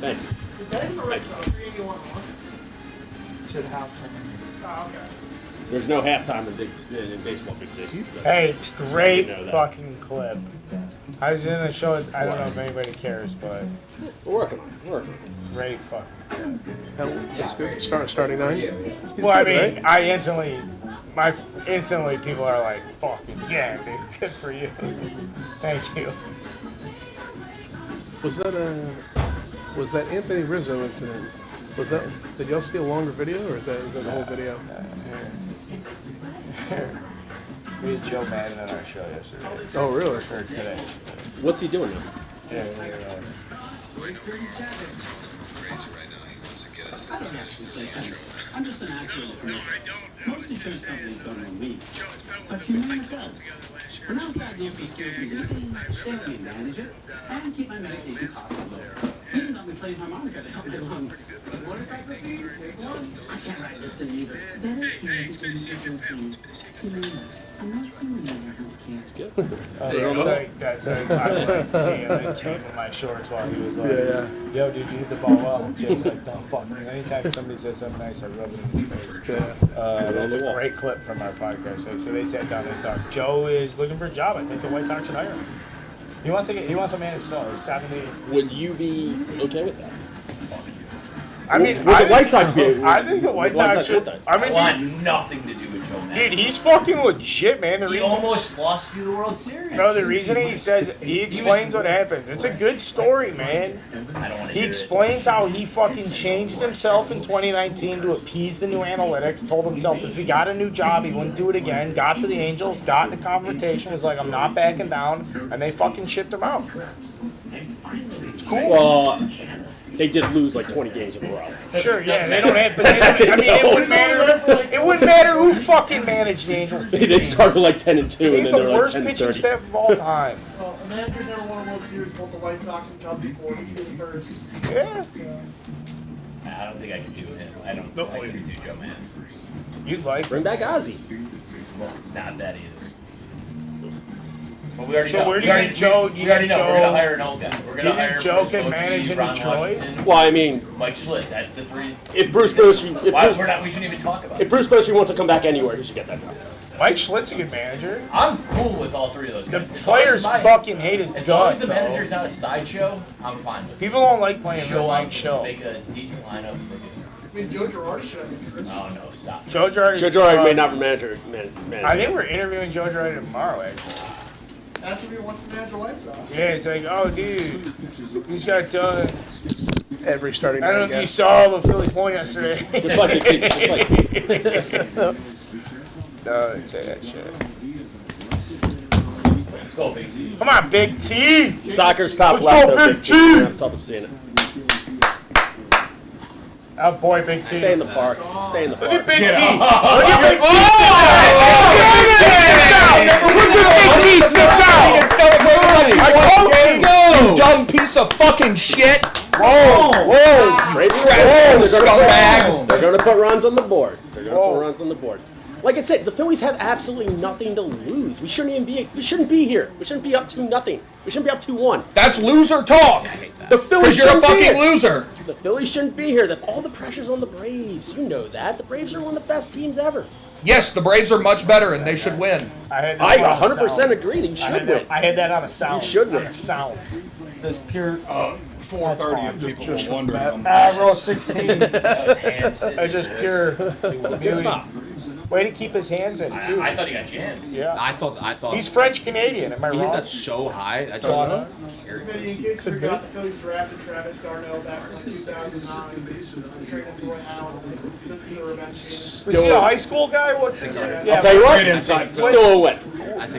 Thank you.
Is that even the right side? 381 on?
Should halftime.
Oh, okay.
There's no halftime in baseball, Big T.
Hey, great
You know that.
fucking clip. I was in the show. I don't know if anybody cares, but
We're working on it. We're working on it.
great fucking clip.
That's good. Starting 9. He's
Well, I
good,
mean,
right?
instantly people are like, fucking yeah, dude, good for you. Thank you.
Was that Anthony Rizzo incident? Did y'all see a longer video, or is that the whole video?
We had Joe Madden on our show yesterday.
Oh, really?
Or today.
What's he doing now?
Yeah.
I don't actually play tennis. I'm just an actual commercial. Most insurance companies don't know me, but Humana does. When I was diagnosed with COPD, they let me manage it and keep my medication costs low. Even let me play harmonica to help my lungs. What if I proceed? I can't write this thing either. Better care between different things. Humana. American healthcare.
It's good.
That's like I came in my shorts while he was like, yo, dude, you hit the ball well. Jay's like, don't fuck me. Anytime somebody says something nice, I rub it in his face. That's a great clip from our podcast. So they sat down and talked. Joe is looking for a job. I think the White Sox should hire him. He wants to manage still. He's 70.
Would you be okay with that?
I mean,
would the White Sox be?
I think the White Sox should.
I want nothing to do with Joe Madden.
Dude, he's fucking legit, man.
He almost lost you the World Series.
No, the reasoning he explains what happens. It's a good story, man.
I don't want to
He explains how he fucking changed himself in 2019 to appease the new analytics, told himself if he got a new job, he wouldn't do it again, got to the Angels, got in a confrontation, was like, I'm not backing down, and they fucking shipped him out. It's cool.
Well, they did lose like 20 games in a row.
Sure, yeah, they don't have, but it wouldn't matter. It wouldn't matter who fucking managed the Angels.
They started like 10-2, and then
the
they're like
worst
10-30.
pitching staff of all time.
Well, a manager never won a World Series, both the White Sox and Cubs before. He was first.
Yeah.
I don't think I can do him. I can do Joe Madden.
You'd like
bring back Ozzy.
Not that either. Well, we already
So
know.
where do you think Joe?
We already know. We're gonna hire an old guy. We're gonna hire
Joe
Bruce
can
Bochy,
manage in
Ron
Detroit?
Washington,
Well, I mean,
Mike Schlitt. That's the three.
if Bruce Bochy,
We shouldn't even talk about
if
it.
Bruce Bochy wants to come back anywhere, he should get that job.
Mike Schlitt's a good manager.
I'm cool with all three of those
The
guys.
players fucking hate his
As long as
guts.
the manager's not a sideshow, I'm fine with it.
People don't like playing
Show
Mike
up,
Show.
make a decent lineup.
I mean, Joe Girardi should have been first.
Oh no, stop.
Joe
Girardi may not be manager.
I think we're interviewing Joe Girardi tomorrow, actually.
Ask him if he wants to manage the White Sox.
Yeah, it's like, oh, dude, he's got done.
Every starting.
I don't know if you saw the Phillies won yesterday.
Deflected.
No, say that shit.
Let's go, Big T.
Come on, Big T.
Soccer's top
Let's
left.
go,
though,
Big T.
I'm on top of seeing it.
Oh boy, Big T.
Stay in the park. Stay in the park.
Look at Big T.
Yeah.
Look at Big T. Sit down. Big T, sit down.
I told you, you dumb piece of fucking shit.
Whoa! Brady
Whoa,
scumbag. They're going to put runs on the board. They're going to put runs on the board. Like I said, the Phillies have absolutely nothing to lose. We shouldn't even be. We shouldn't be here. We shouldn't be up 2-0. We shouldn't be up 2-1.
That's loser talk.
The Phillies
you're a
shouldn't be
fucking
here.
loser.
The Phillies shouldn't be here. All the pressure's on the Braves. You know that. The Braves are one of the best teams ever.
Yes, the Braves are much better and they should win.
I 100% agree that you should win.
I had that on a sound.
You should win.
On a sound. Just pure.
4:30 if people were wondering.
Row 16. It's just pure beauty. Way to keep his hands in too.
I thought he got jammed.
Yeah.
I thought
He's French Canadian. Am I
he
wrong?
hit that so high. That
Toronto?
Many kids forgot the Phillies drafted Travis Darnell back in 2009. Traded for Roy Allen. Since the revenge.
Was he a high school guy? What's his name?
I'll tell you what. Still a win.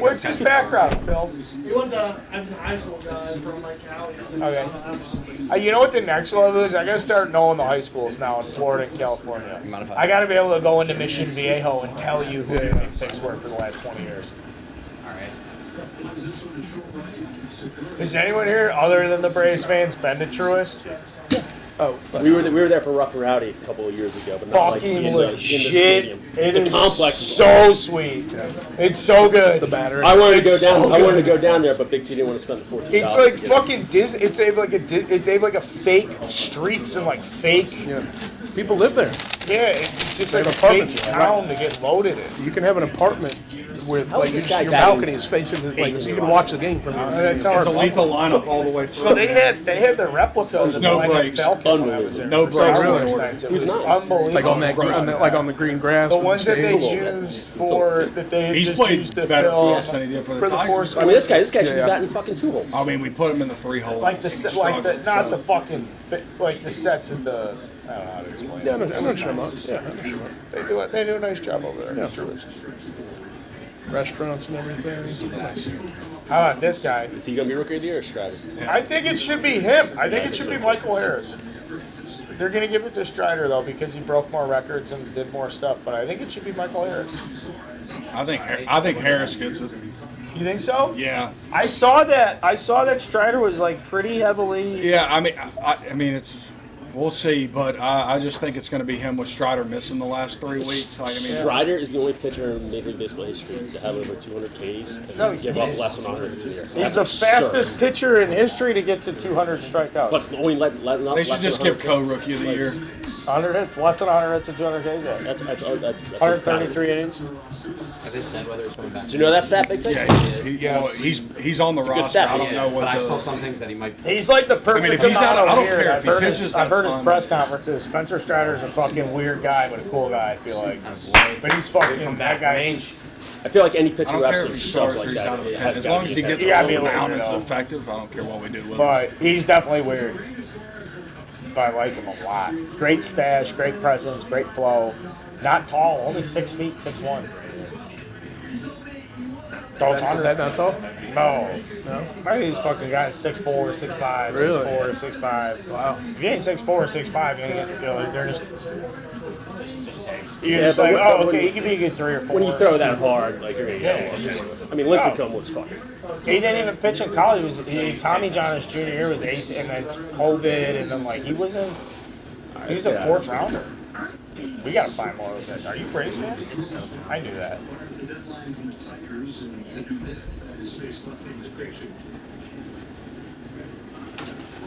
What's his background, Phil?
He went to I'm a high school guy from like Cali.
Okay. You know what the next level is? I gotta start knowing the high schools now in Florida and California. I gotta be able to go into Mission Viejo and tell you who the picks were for the last 20 years.
All right.
Is anyone here other than the Braves fans been to Truist?
Oh,
we were there for Rough and Rowdy a couple of years ago, but not like in the
legit.
stadium.
It
The
is
complex is
so sweet. It's so good.
The Banter.
I wanted to go
It's
down.
so
I wanted to
good.
go down there, but Big T didn't want to spend the $14.
It's like
to get
fucking Disney. It's they have like they have like a fake streets and like fake.
Yeah. People live there.
Yeah, it's just
They
like a
have
fake
apartments.
town to get loaded in.
You can have an apartment with
How
like
is this guy
your
batting
balcony is facing the, like so you can watch the game from your.
That's
It's
how
a lethal lineup all the way through.
So they had the replicas
There's
of
no
the
breaks.
Falcon when I was there.
No breaks.
They were
Really?
expensive. It
Who's
was
not?
unbelievable.
Like on the green grass.
The
with
ones that they
stage.
used for that they
He's
just
played
used to
better
fill
for us than he did for the
for
Tigers.
force.
I mean, this guy should be
Yeah.
batting fucking 2-hole.
I mean, we put him in the 3-hole.
like not the fucking like the sets in the. I don't know how to explain.
Yeah,
it.
I'm not sure about. Yeah, I'm not sure about.
They do a nice job over there.
Yeah.
Truist.
Restaurants and everything. It's nice.
How about this guy?
Is he gonna be rookie of the year or Strider?
I think it should be him. I think it should be Michael Harris. They're going to give it to Strider, though, because he broke more records and did more stuff. But I think it should be Michael Harris.
I think Harris gets it.
You think so?
Yeah.
I saw that Strider was like pretty heavily.
Yeah. I mean, it's. We'll see, but I just think it's going to be him with Strider missing the last 3 weeks. Like, I mean,
Strider is the only pitcher in Major League Baseball history to have over 200 Ks and give up less than 100 hits a year.
He's the fastest pitcher in history to get to 200 strikeouts.
But only let up
they should
less
just
than
give
100
Co Rookie of the Year.
100 hits, less than 100 hits and 200 Ks. Yeah.
That's
133 innings.
Have they said whether it's coming back?
Do you know that stat, Big Time?
Yeah, well, he's on the
a good
roster.
stat,
I don't know what
But I
the.
saw some things that he might.
He's like the perfect
I mean, if he's
amount
out, I
of
don't
weird.
care if he pitches,
I've heard
that's
his
fine.
press conferences. Spencer Strider's a fucking weird guy, but a cool guy. I feel like, but he's fucking that guy.
I feel like any
I
pitcher
don't
who
care if
absolutely
he
shoves
starts or
like
he's
that.
out of the
it
pen.
has
As
gotta
long as he
be
gets
You gotta
a
be a
little
little
down
bit
and
off.
effective, I don't care what we do with him.
But he's definitely weird. But I like him a lot. Great stash, great presence, great flow. Not tall, only 6 feet, 6'1".
Is that not tall?
No. I think these fucking guys 6'4", 6'5",
Really?
6'4", 6'5". Wow. If you ain't 6'4", 6'5", they're just. You're just like, oh, okay, he could be a good 3 or 4.
When you throw that hard, like you're gonna get
Yeah.
I mean, Lincecum was fucking.
He didn't even pitch in college. Tommy John his junior year was ace, and then COVID, and then like he was a 4th rounder. We gotta find more of those guys. Are you Braves fan? I knew that.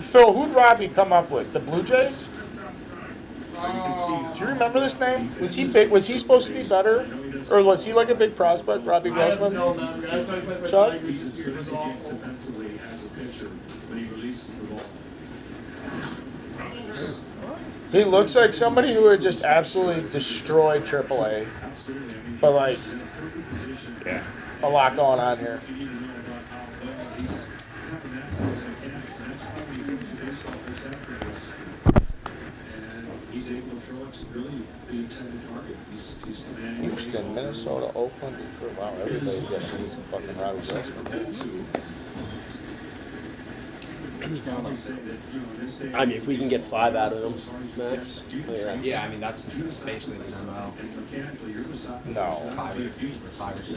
Phil, who'd Robbie come up with? The Blue Jays? Do you remember this name? Was he big? Was he supposed to be better, or was he like a big prospect, Robbie Grossman? Chuck? He looks like somebody who would just absolutely destroy AAA, but like, yeah, a lot going on here.
Houston, Minnesota, Oakland, Detroit. Wow, everybody's got a piece of fucking Robbie Grossman.
I mean, if we can get 5 out of them, Max.
Yeah, I mean that's basically the MO.
No.
5 or 6.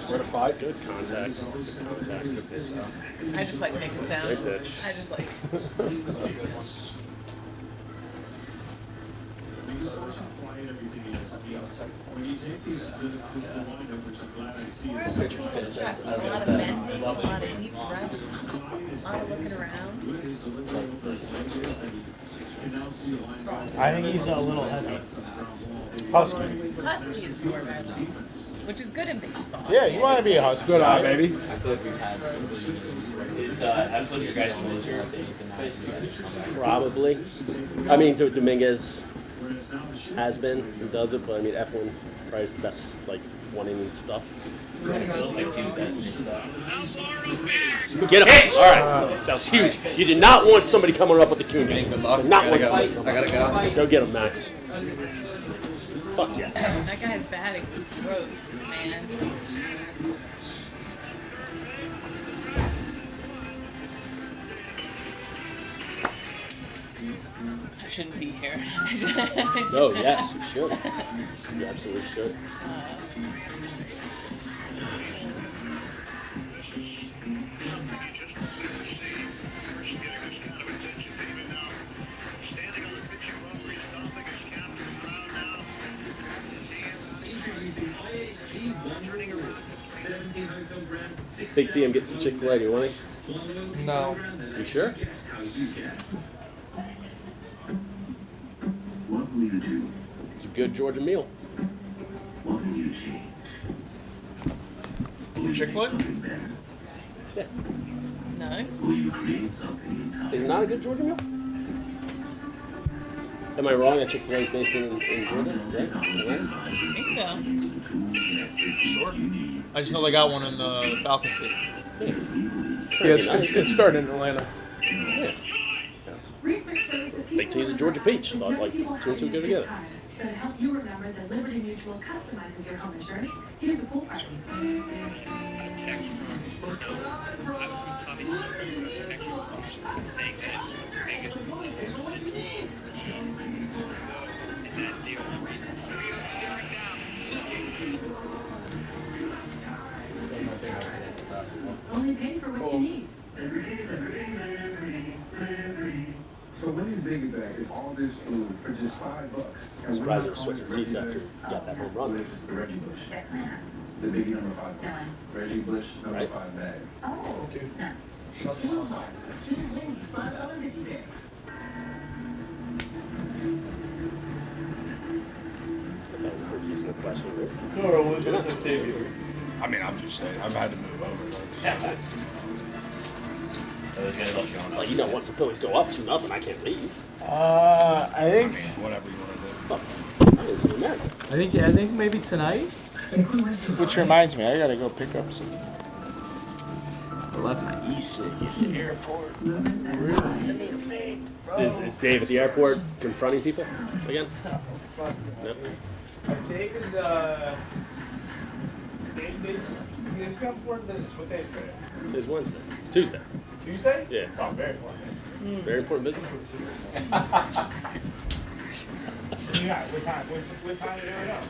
Where to fight?
Good contact. Contact. Good pitch, though.
I just like making sounds.
Great pitch.
I just like. Stress, a lot of bending, a lot of deep breaths, a lot of looking around.
I think he's a little heavy. Husky.
Husky is more guy though, which is good in baseball.
Yeah, you want to be a husky.
Good eye, baby.
I feel like we've had
Is absolutely your guys' closer at the 8th and 9th?
Probably. I mean, Dominguez has been and does it, but I mean, Eflin probably is the best, like, 1 inning stuff.
It feels like team best and stuff.
Get him! All right, that was huge. You did not want somebody coming up with the Cooney.
Good luck.
Not
I
want
gotta
somebody
go.
coming
I gotta go.
Go get him, Max. Fuck yes.
That guy's batting was gross, man. I shouldn't be here.
No, yes, you should. You absolutely should. Big T, I'm getting some Chick-fil-A. Do you want it?
No.
You sure?
What will you do?
It's a good Georgia meal.
What will you change?
Chick-fil-A?
Yeah.
Nice.
Will you create something?
Is it not a good Georgia meal? Am I wrong that Chick-fil-A is based in Georgia? Right?
I think so.
Sure. I just know they got one in the Falcon State.
Yeah, it's starting in Atlanta.
Yeah. Big T's a Georgia peach. Thought like 2 and 2 go together.
So to help you remember that Liberty Mutual customizes your home insurance, here's a pool party.
A text from Bruno. I was with Tommy Stokes who got a text from Boston saying that it was the biggest move since the and that the only reason we are staring down
Only pay for what you need.
So Winnie's Biggie Bag is all this food for just $5.
I'm surprised they were switching seats after you got that home run.
The Reggie Bush. The Biggie number 5 bag. Reggie Bush number 5 bag.
Oh.
That was a pretty easy question.
Carl, what's the savior?
I mean, I'm just saying, I've had to move over.
Those guys all showing up.
Like, you know, once the Phillies go up 2-0, I can't leave.
I think.
Whatever you want to do.
That is America.
I think maybe tonight. Which reminds me, I gotta go pick up some. I left my e-cig at the airport.
Is Dave at the airport confronting people again? No.
I think is Dave's got important business. What day is today?
Today's Wednesday. Tuesday.
Tuesday?
Yeah.
Oh, very important.
Very important business.
Yeah, what time? What time is it right now?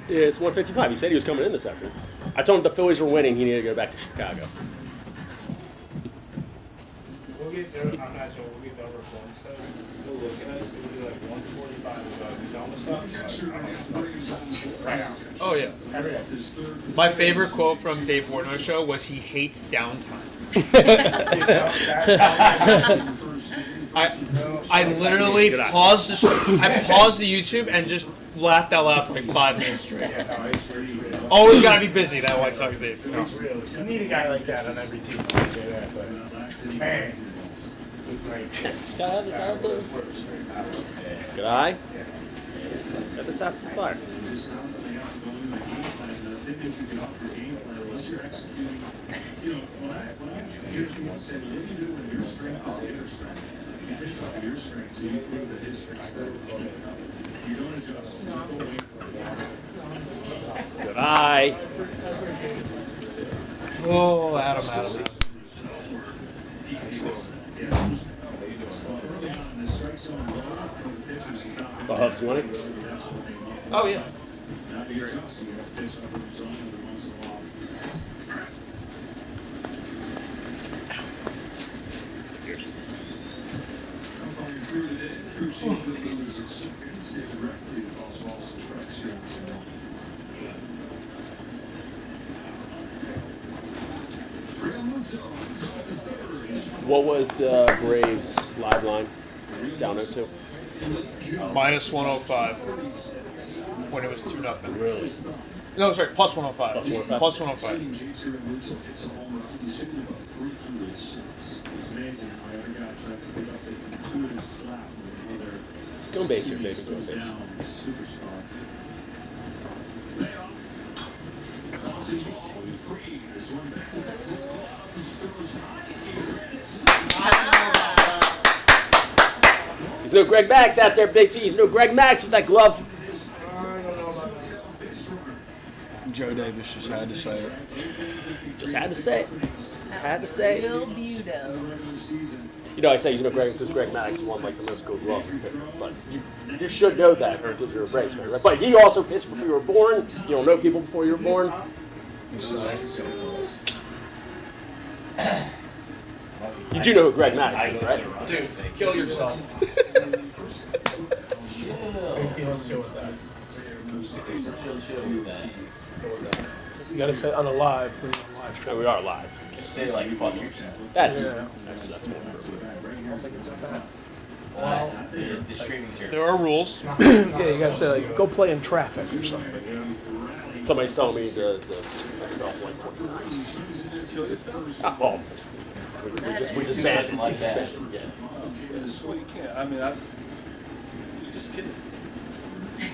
Yeah, it's 1:55. He said he was coming in this afternoon. I told him the Phillies were winning. He needed to go back to Chicago.
We'll get there. I'm not sure. We'll get the overflow stuff. We'll look at us. It'll be like 1:45. We'll be done with stuff. Right now.
Oh, yeah.
Every day.
My favorite quote from Dave Portnoy's show was he hates downtime. I literally paused the YouTube and just laughed out loud for like 5 minutes straight. Always gotta be busy, that White Sox Dave.
No, really. You need a guy like that on every team. I say that, but man, it's like
Good eye. At the top of the fire. Good eye.
Oh, Adam.
The Hubs winning.
Oh, yeah.
What was the Braves live line? Down 0-2.
Minus 105 when it was 2-0.
Really?
No, sorry, plus 105.
Plus 105.
Plus 105.
Stone base here, baby. Stone base. He's no Greg Max out there, Big T. He's no Greg Max with that glove.
Joe Davis just had to say it.
Just had to say it. Had to say it.
Real Budo.
You know, I say he's no Greg because Greg Max won like the most gold gloves. But you should know that because you're a Braves fan, right? But he also pitched before you were born. You don't know people before you were born. You do know who Greg Max is, right?
Dude, kill yourself.
You gotta say on a live when you're on live stream.
No, we are live.
Say like fuck yourself.
That's
Yeah.
that's more appropriate.
Well, the streaming service.
There are rules.
Yeah, you gotta say like, go play in traffic or something.
Somebody's telling me to myself like 20 times. Oh, we just banned it
like that.
Yeah.
Well, you can't. I mean, you're just kidding.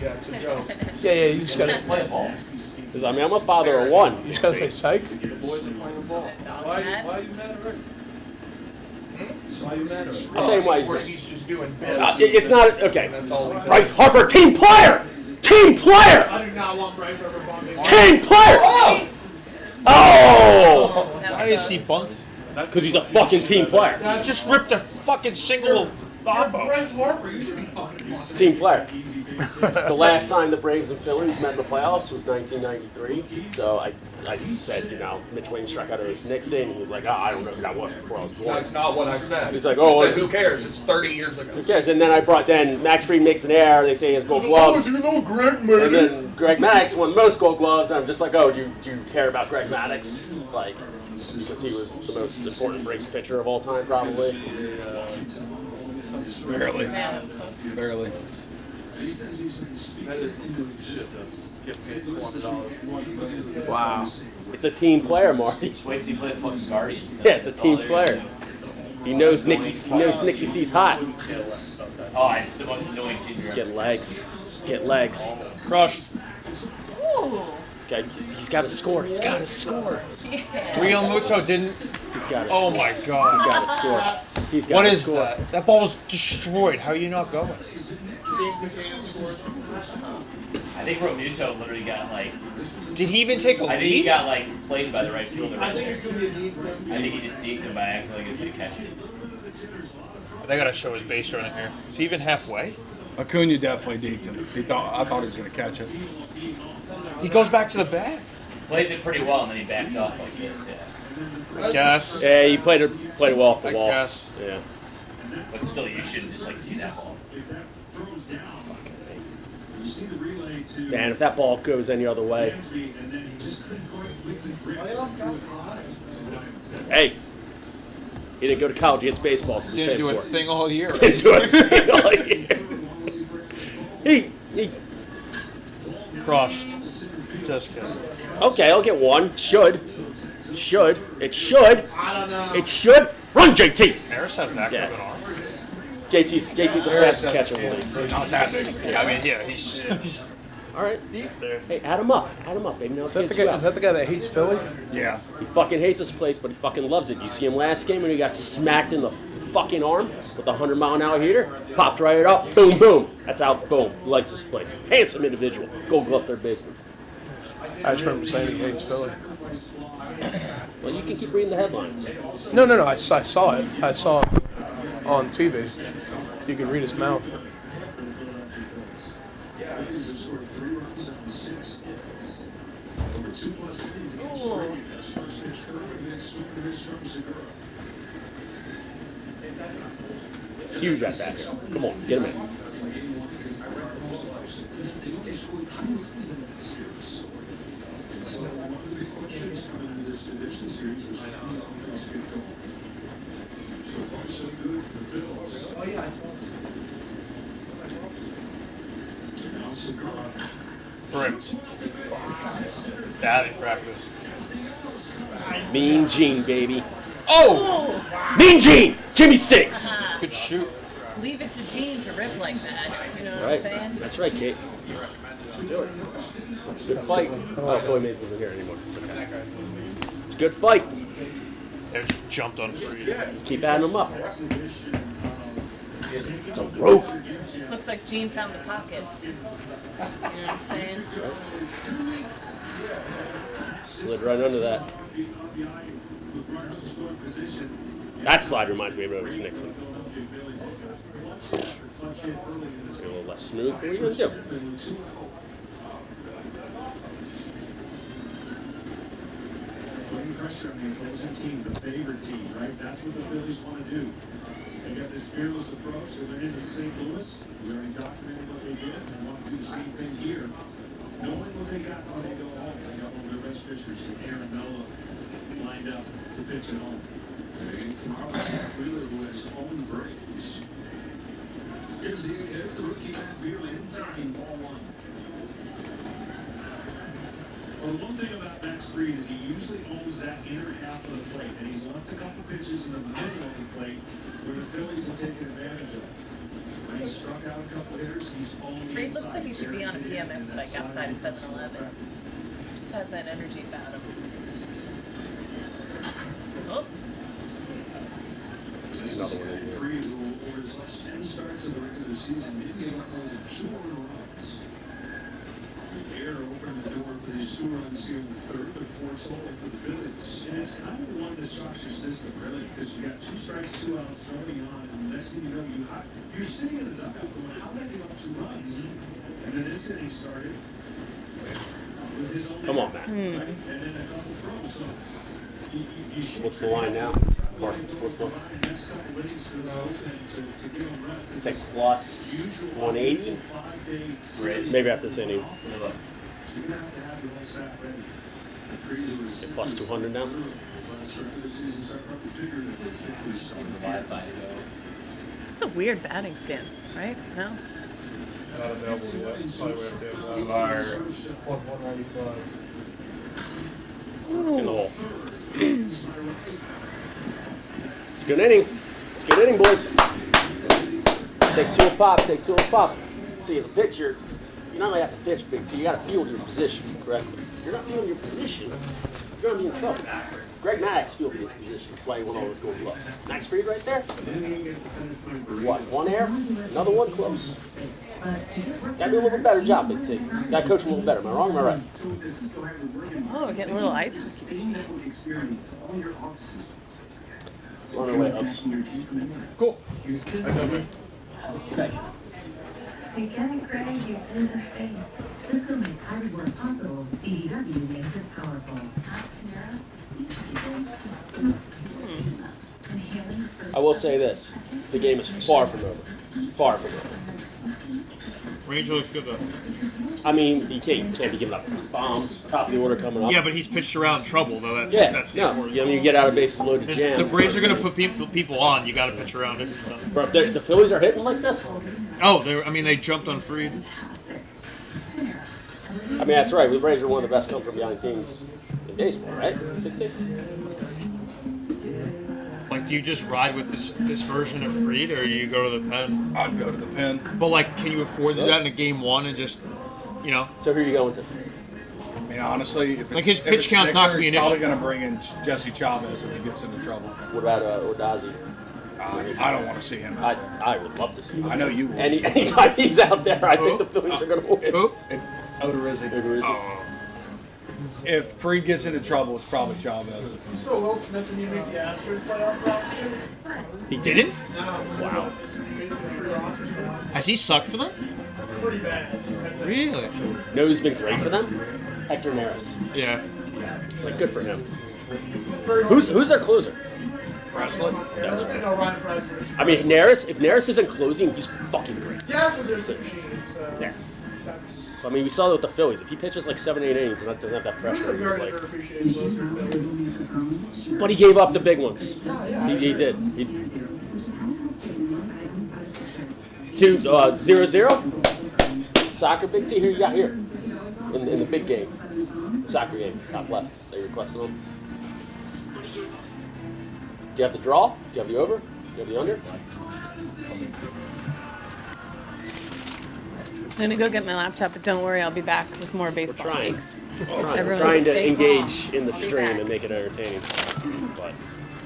Yeah, it's a joke. Yeah, you just gotta
play a ball.
Because I mean, I'm a father of one.
You just gotta say psych.
The boys are playing ball. Why are you mad at Rick? Why are you mad at Rick?
I'll tell you why
Or
he's.
he's just doing
It's not okay.
That's all he does.
Bryce Harper, team player, team player,
I do not want Bryce Harper bumping.
team player. Oh!
Why is he bunting?
Because he's a fucking team player.
Just ripped a fucking single Bobo.
Bryce Harper, you should be fucking bumping.
Team player. The last time the Braves and Phillies met in the playoffs was 1993. So I said, you know, Mitch Williams struck out Ace Nixon. And he was like, I don't know who that was before I was born.
That's not what I said.
He's like,
I said, who cares? It's 30 years ago.
Who cares? And then I brought Max Fried makes an error. They say he has gold gloves.
you know Greg
And then Greg Maddox won most gold gloves. And I'm just like, do you care about Greg Maddox? Like, because he was the most important Braves pitcher of all time, probably.
Barely.
Man, that was close.
Barely.
That is shit. Get paid $400.
Wow. It's a team player, Marty.
Just wait till you play the fucking Guardians.
Yeah, it's a team player. He knows Nicky C's hot.
Oh, it's the most annoying team you're
Get legs. Get legs.
Crushed.
Ooh.
Okay, he's got to score. He's got to score.
Real Muto didn't.
He's got to.
Oh my god.
He's got to score. He's got
What
to
is
score.
that? That ball was destroyed. How are you not going?
I think Romuto literally got like.
Did he even take a
I think he
lead?
got like played by the right fielder.
I think it could be a deep.
I think he just deked him by acting like he was gonna catch it.
They gotta show his base running here. Is he even halfway?
Acuna definitely deked him. I thought he was going to catch it.
He goes back to the bat.
Plays it pretty well and then he backs off like this. Yeah.
I guess.
Yeah, he played it well off the wall.
Guess.
Yeah.
But still, you shouldn't just like see that ball.
Man, if that ball goes any other way. Hey, he didn't go to college. He hits baseball. So
Didn't do a thing all year. Right?
Didn't do a thing all year. He
Crushed. Just kidding.
Okay, I'll get one. Should. It should.
I don't know.
It should. Run, JT.
Harris had back
Yeah.
of an arm.
JT's the fastest catcher in the league.
Not that big.
Yeah, I mean, yeah, he's
All right.
Deep there.
Hey, add him up. Add him up, baby. Now
Is that the guy that hates Philly?
Yeah.
He fucking hates this place, but he fucking loves it. You see him last game when he got smacked in the fucking arm with the 100-mile-an-hour heater? Popped right up. Boom, boom. That's how, boom. He likes this place. Handsome individual. Gold glove third baseman.
I just remember saying he hates Philly.
Well, you can keep reading the headlines.
No. I saw it. I saw it on TV. You can read his mouth.
Huge at bat. Come on, get him in.
Bricked. Batting practice.
Mean Gene, baby.
Oh!
Mean Gene! Jimmy 6!
Good shoot.
Leave it to Gene to rip like that. You know what
Right.
I'm saying?
That's right, Kate. Let's do it. Good fight. Oh, Philly Mays isn't here anymore. It's okay. It's a good fight.
They just jumped on free.
Let's keep adding them up. It's a rope.
Looks like Gene found the pocket. You know what I'm saying?
Slid right under that. That slide reminds me of Otis Nixon. It's a little less smooth. What are you going to do?
Putting pressure on the opposing team, the favorite team, right? That's what the Phillies want to do. They got this fearless approach. They went into St. Louis. We already documented what they did and want to do the same thing here. Knowing what they got when they go home. They got one of their best pitchers, Aaron Nola, lined up to pitch at home.
Against Marlins, Wheeler, who has owned Braves.
Here's the hit, the rookie Banter in ball one. Well, one thing about Max Fried is he usually owns that inner half of the plate, and he's left a couple pitches in the middle of the plate where the Phillies have taken advantage of. When he struck out a couple hitters, he's owned.
Fried looks like he should be on a BMX bike outside of 7-Eleven. Just has that energy about him. Oh.
Another one in here.
Fried, who over his last 10 starts of the regular season, did get up more than 2 runs. The air opened the door for these 2 runs here in the third, but 4 total for the Phillies. And it's kind of the one that shocks your system, really, because you got 2 strikes, 2 outs, nobody on, and the next thing you know, you're sitting in the dugout going, how did they give up 2 runs? And then this inning started with his own.
Come on, Matt.
And then a couple throws. So
What's the line now? Barstool Sports book. It's like plus 180. Maybe after this inning. Plus 200 now.
It's a weird batting stance, right? No?
Not available yet. Probably we have to have
You are
plus 195.
in the hole. It's a good inning. It's a good inning, boys. Take 2 a pop. Take 2 a pop. See, as a pitcher, you not only have to pitch, Big T, you got to field your position correctly. If you're not fielding your position, you're going to be in trouble. Greg Maddox fielded his position. That's why he won all those gold gloves. Max Fried right there. What, 1 air? Another 1 close. Got to do a little bit better job, Big T. Got to coach him a little better. Am I wrong or am I right?
Oh, we're getting a little ice hockey.
Run away, ups.
Cool.
Okay.
Again, Greg, you in the face. Cisco makes hybrid work possible. CDW makes it powerful.
I will say this. The game is far from over. Far from over.
Ranger looks good though.
I mean, you can't be giving up bombs. Top of the order coming up.
Yeah, but he's pitched around trouble though. That's the
no.
important.
I mean, you get out of bases loaded jam.
The Braves are going to put people on. You got to pitch around it.
Bro, if the Phillies are hitting like this.
Oh, they jumped on Fried.
I mean, that's right. The Braves are one of the best come from behind teams in baseball, right? Big team.
Like, do you just ride with this version of Fried, or you go to the pen?
I'd go to the pen.
But like, can you afford to do that in a game 1 and just You know.
So who are you going to?
I mean, honestly, if it's,
Like his
if
pitch
it's
count's not gonna be
Snickers,
an
probably
issue.
going to bring in Jesse Chavez if he gets into trouble.
What about Odazi?
I don't want to see him.
I would love to see him.
I know you would.
Anytime he's out there, I think the Phillies are going to win.
Odorizzi. If Fried gets into trouble, it's probably Chavez.
So Will Smith didn't even make the Astros playoff roster?
He didn't?
Wow.
Has he sucked for them?
Pretty bad.
Really?
No, who's been great for them? Hector Neris.
Yeah.
Like, good for him. Who's their closer?
Wrestling?
That's right.
No, Ryan Presley.
I mean, if Neris isn't closing, he's fucking great.
The Astros are a machine, so.
Yeah. I mean, we saw that with the Phillies. If he pitches like 7-8 innings and doesn't have that pressure, he's like. But he gave up the big ones. He did. 0-0. Soccer big T. Who you got here? In the big game, soccer game, top left. They requested them. Do you have the draw? Do you have the over? Do you have the under?
I'm gonna go get my laptop, but don't worry, I'll be back with more baseball takes.
We're trying to engage in the stream and make it entertaining. But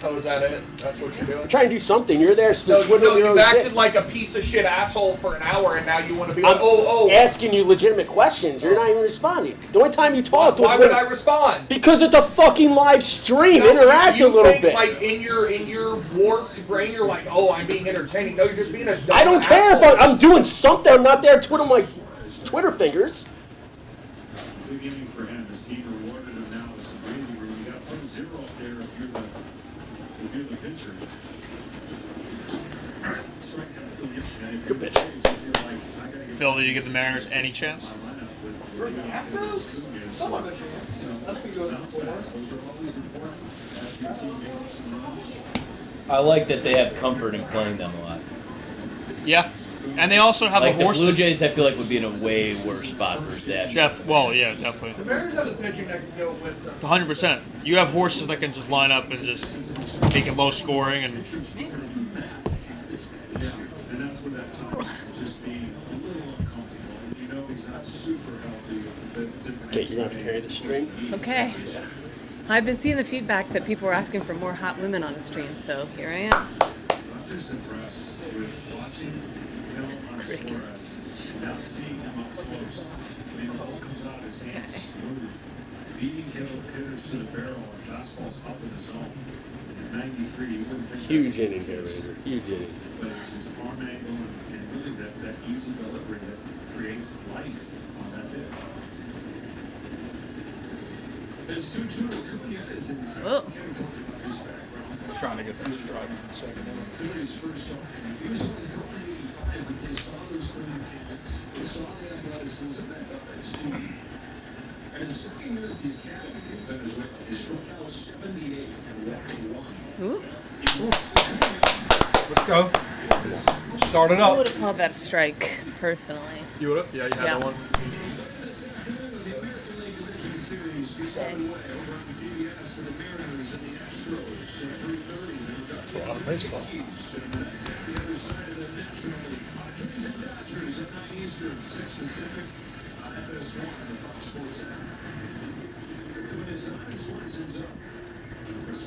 Oh, is that it? That's what you're doing?
I'm trying to do something. You're there.
No,
twiddling your
you've
own
acted
dick.
like a piece of shit asshole for an hour, and now you want to be like,
I'm asking you legitimate questions. You're not even responding. The only time you talked was
why would I respond?
Because it's a fucking live stream.
No,
Interact
you
a little
think,
bit.
Like in your warped brain, you're like, oh, I'm being entertaining. No, you're just being a dumb
I don't care if
asshole.
I'm doing something. I'm not there twiddling my Twitter fingers.
Beginning for him, the team rewarded him now with some breathing room. You got to put a 0 up there if you're the pitcher.
Good pitch.
Phil, do you give the Mariners any chance?
For the Astros? Some of a chance. I think he goes for
I like that they have comfort in playing them a lot.
Yeah. And they also have
Like
the horses.
Blue Jays, I feel like would be in a way worse spot versus the Astros.
Well, yeah, definitely.
The Mariners have the pitching that can go with them.
100%. You have horses that can just line up and just make it low scoring and.
And that's where that time just being a little uncomfortable. You know he's not super healthy.
Okay, you're going to have to carry the stream.
Okay. I've been seeing the feedback that people were asking for more hot women on the stream, so here I am.
I'm just impressed with watching film on
Crickets.
now seeing him up close. I mean, the ball comes out of his hands smooth. Beating hitters to the barrel and fastballs up in the zone. In 93, you wouldn't think
Huge
that.
inning here, Ranger. Huge inning.
But it's his arm angle and really that easy delivery that creates life on that hit. It's 2-2. Kubiak in the
Oh.
He's trying to get that strike in the second inning.
Phillies first off, he was only throwing 85, but they saw those swing mechanics. They saw the athleticism that felt that speed. And his second year at the academy in Venezuela, he struck out 78 and walked 1.
Ooh.
Let's go. Start it
I
up.
would have called that a strike, personally.
You would have? Yeah, you had that one.
That's a lot of baseball.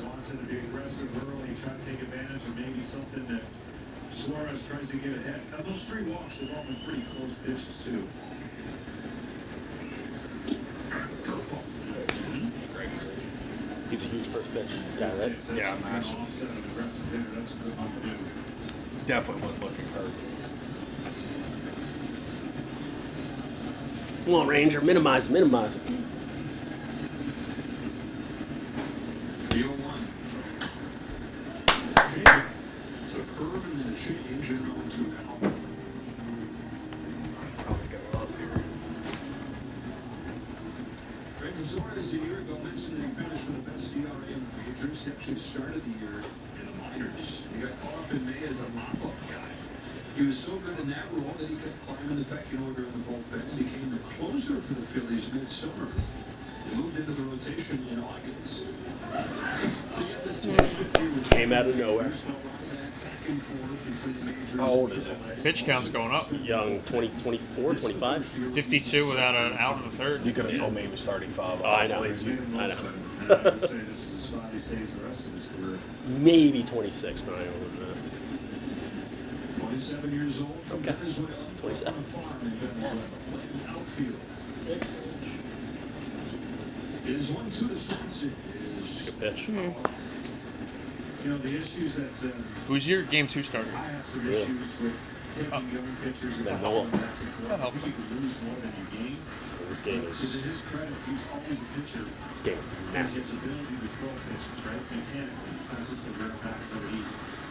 Swanson to be aggressive early, try to take advantage of maybe something that Suarez tries to get ahead. Now those 3 walks have all been pretty close pitches too.
He's a huge first pitch guy, right?
Yeah, massive.
Offset an aggressive hitter, that's a good one to do.
Definitely was looking curved.
Come on, Ranger. Minimize it. Minimize it.
3-0-1. It's a curve and then a change and 0-2 now.
Probably go up here.
Ranger Suarez a year ago mentioned that he finished with the best ERA in the majors. He actually started the year in the minors. He got caught up in May as a mop-up guy. He was so good in that role that he kept climbing the pecking order in the bullpen and became the closer for the Phillies midsummer. He moved into the rotation in August.
Came out of nowhere.
How old is it?
Pitch count's going up.
Young, 20, 24, 25.
52 without an out in the third.
You could have told me he was 35.
I know.
believe you.
I know. Maybe 26, but I don't know.
27 years old from
Okay.
Venezuela.
27.
Outfield. It is 1-2 to Swanson.
It's a good pitch.
You know, the issues that
Who's your game 2 starter?
I have some issues with taking young pitchers and
Then Noah.
That helps.
you can lose more than you gain.
This game
Because
is
to his credit, he's always a pitcher.
this game is
And
massive.
his ability to throw pitches, right? Mechanically. It's not just a rare fact that he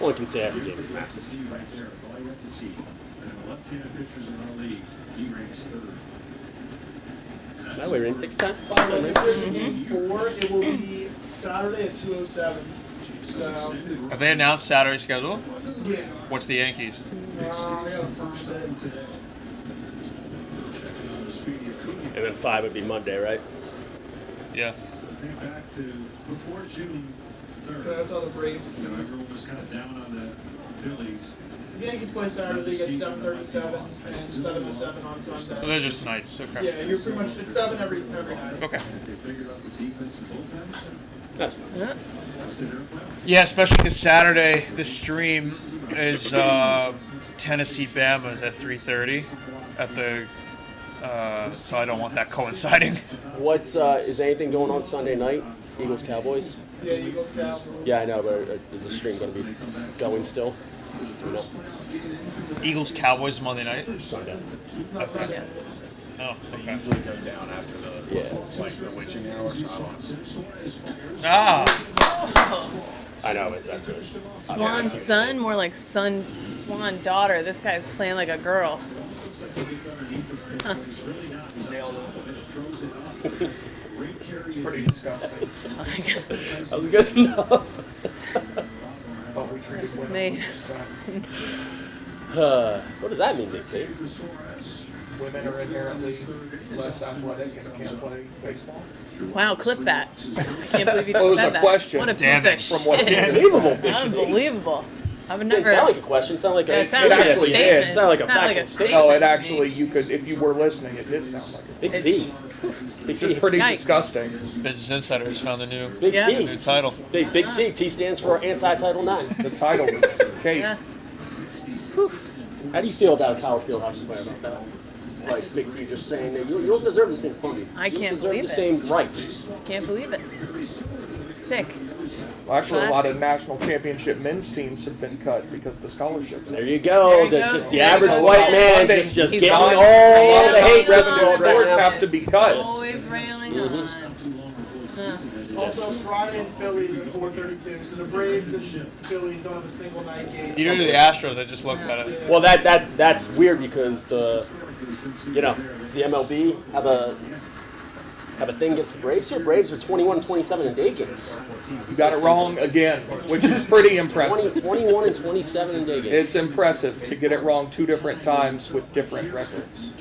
All I can say every game is massive.
see right there. All I got to see. And the left-handed pitchers in our league, he ranks third.
That way, Rain, take your time.
Game 4, it will be Saturday at 2:07. So,
Have they announced Saturday schedule?
yeah.
What's the Yankees?
I got a first set today.
And then 5 would be Monday, right?
Yeah.
Think back to before June 3rd.
That's on the Braves.
You know, everyone was kind of down on the Phillies.
The Yankees play Saturday at 7:37 and 7 to 7 on Sunday.
So they're just nights. Okay.
Yeah, you're pretty much it's 7 every night.
Okay.
They figured out the defense and bullpen.
That's nice.
Yeah, especially because Saturday the stream is Tennessee Bama's at 3:30 at the. So I don't want that coinciding.
What's is anything going on Sunday night? Eagles Cowboys.
Yeah, Eagles Cowboys.
Yeah, I know, but is the stream going to be going still? You know?
Eagles Cowboys Monday night.
Sunday.
Okay. Oh,
They
okay.
usually go down after the like the witching hours.
Ah.
I know that's it.
Swan son, more like son, swan daughter. This guy's playing like a girl. Huh.
It's pretty disgusting.
That was good enough.
But we treated
It's
women
me.
with respect.
What does that mean, Big T?
Women are inherently less athletic and can't play baseball.
Wow, clip that. I can't believe you
Well, it was
said
a
that.
question.
What a
Damn
piece
it.
of
From
shit.
what you just
Unbelievable.
Unbelievable. I would
Didn't
never.
sound like a question. Sounded like
Yeah,
a.
it sounded like a
actually
statement.
did.
Sounded like a
It sounded
factual statement.
No, it
to me.
actually, you could, if you were listening, it did sound like it.
Big
It's-
T. Big
It's just
T.
pretty
Yikes.
disgusting.
Business Insider has found the new
Big
Yeah.
T.
new title.
Big T. T stands for anti-Title IX.
The title is Kate.
Yeah. Whew.
How do you feel about Kyle Fieldhouse player about that? Like Big T just saying that you don't deserve this thing from me.
I
You
can't
deserve
believe
the
it.
same rights.
Can't believe it. It's sick.
Well, actually, a lot of national championship men's teams have been cut because of the scholarships.
There you go.
There you
The,
go.
just the
There's
average
a
white
lot.
man just
He's
getting
always-
all
Yeah,
the hate
yeah,
residue
yeah.
right
Sports
now.
have to be cut.
Always railing on. Huh.
Also, Friday and Phillies at 4:32. So the Braves and Phillies don't have a single night game.
You do the Astros. I just looked at it.
Well, that's weird because the does the MLB have a thing against the Braves here? Braves are 21-27 in day games.
You got it wrong again, which is pretty impressive.
21 and 27 in day games.
It's impressive to get it wrong 2 different times with different records.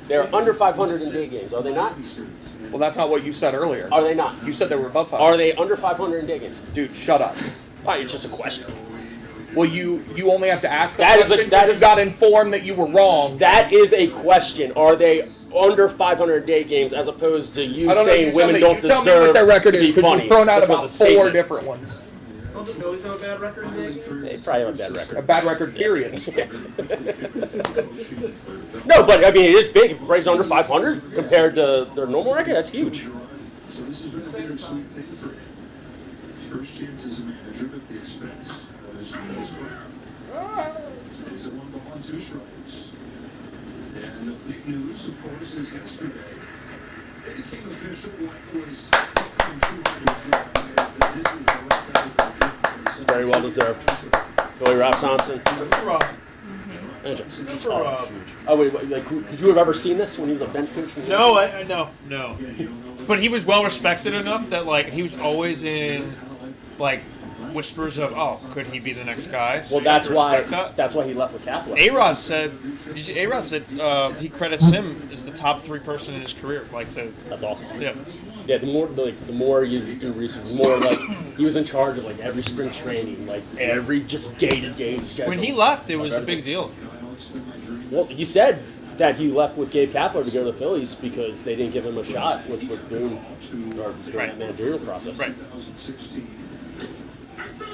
They're under 500 in day games, are they not?
Well, that's not what you said earlier.
Are they not?
You said they were above 500.
Are they under 500 in day games?
Dude, shut up.
Oh, it's just a question.
Well, you only have to ask
That is a-
question
that
because
is-
you got informed that you were wrong.
That is a question. Are they under 500 day games as opposed to you
I don't know.
saying
You tell
women
me,
don't
you tell
deserve
me what their record
to be
is because
funny?
you've thrown out
which was
about
a
4
statement.
different ones.
Well, the Phillies have a bad record in day games.
They probably have a bad record.
A bad record, period.
No, but I mean, it is big. If Braves under 500 compared to their normal record, that's huge.
So this is really bittersweet thing for him. First chance as a manager at the expense of his friend. So he's at 1 ball and 2 strikes. And the big news, of course, is yesterday. It became official what was this is the left eye for Jim.
Very well deserved. Philly Rob Thompson. Andrew. Oh wait, like, could you have ever seen this when he was a bench coach?
No, no. But he was well respected enough that like he was always in like whispers of, oh, could he be the next guy? So
Well,
you have
that's
to
why.
respect that.
That's why he left with Kaplan.
A-Rod said he credits him as the top 3 person in his career. Like to.
That's awesome.
Yeah.
Yeah, the more you do research, the more like he was in charge of like every spring training, like every just day-to-day schedule.
When he left, it was a big deal.
Well, he said that he left with Gabe Kapler to go to the Phillies because they didn't give him a shot with Boone or during that managerial process.
Right.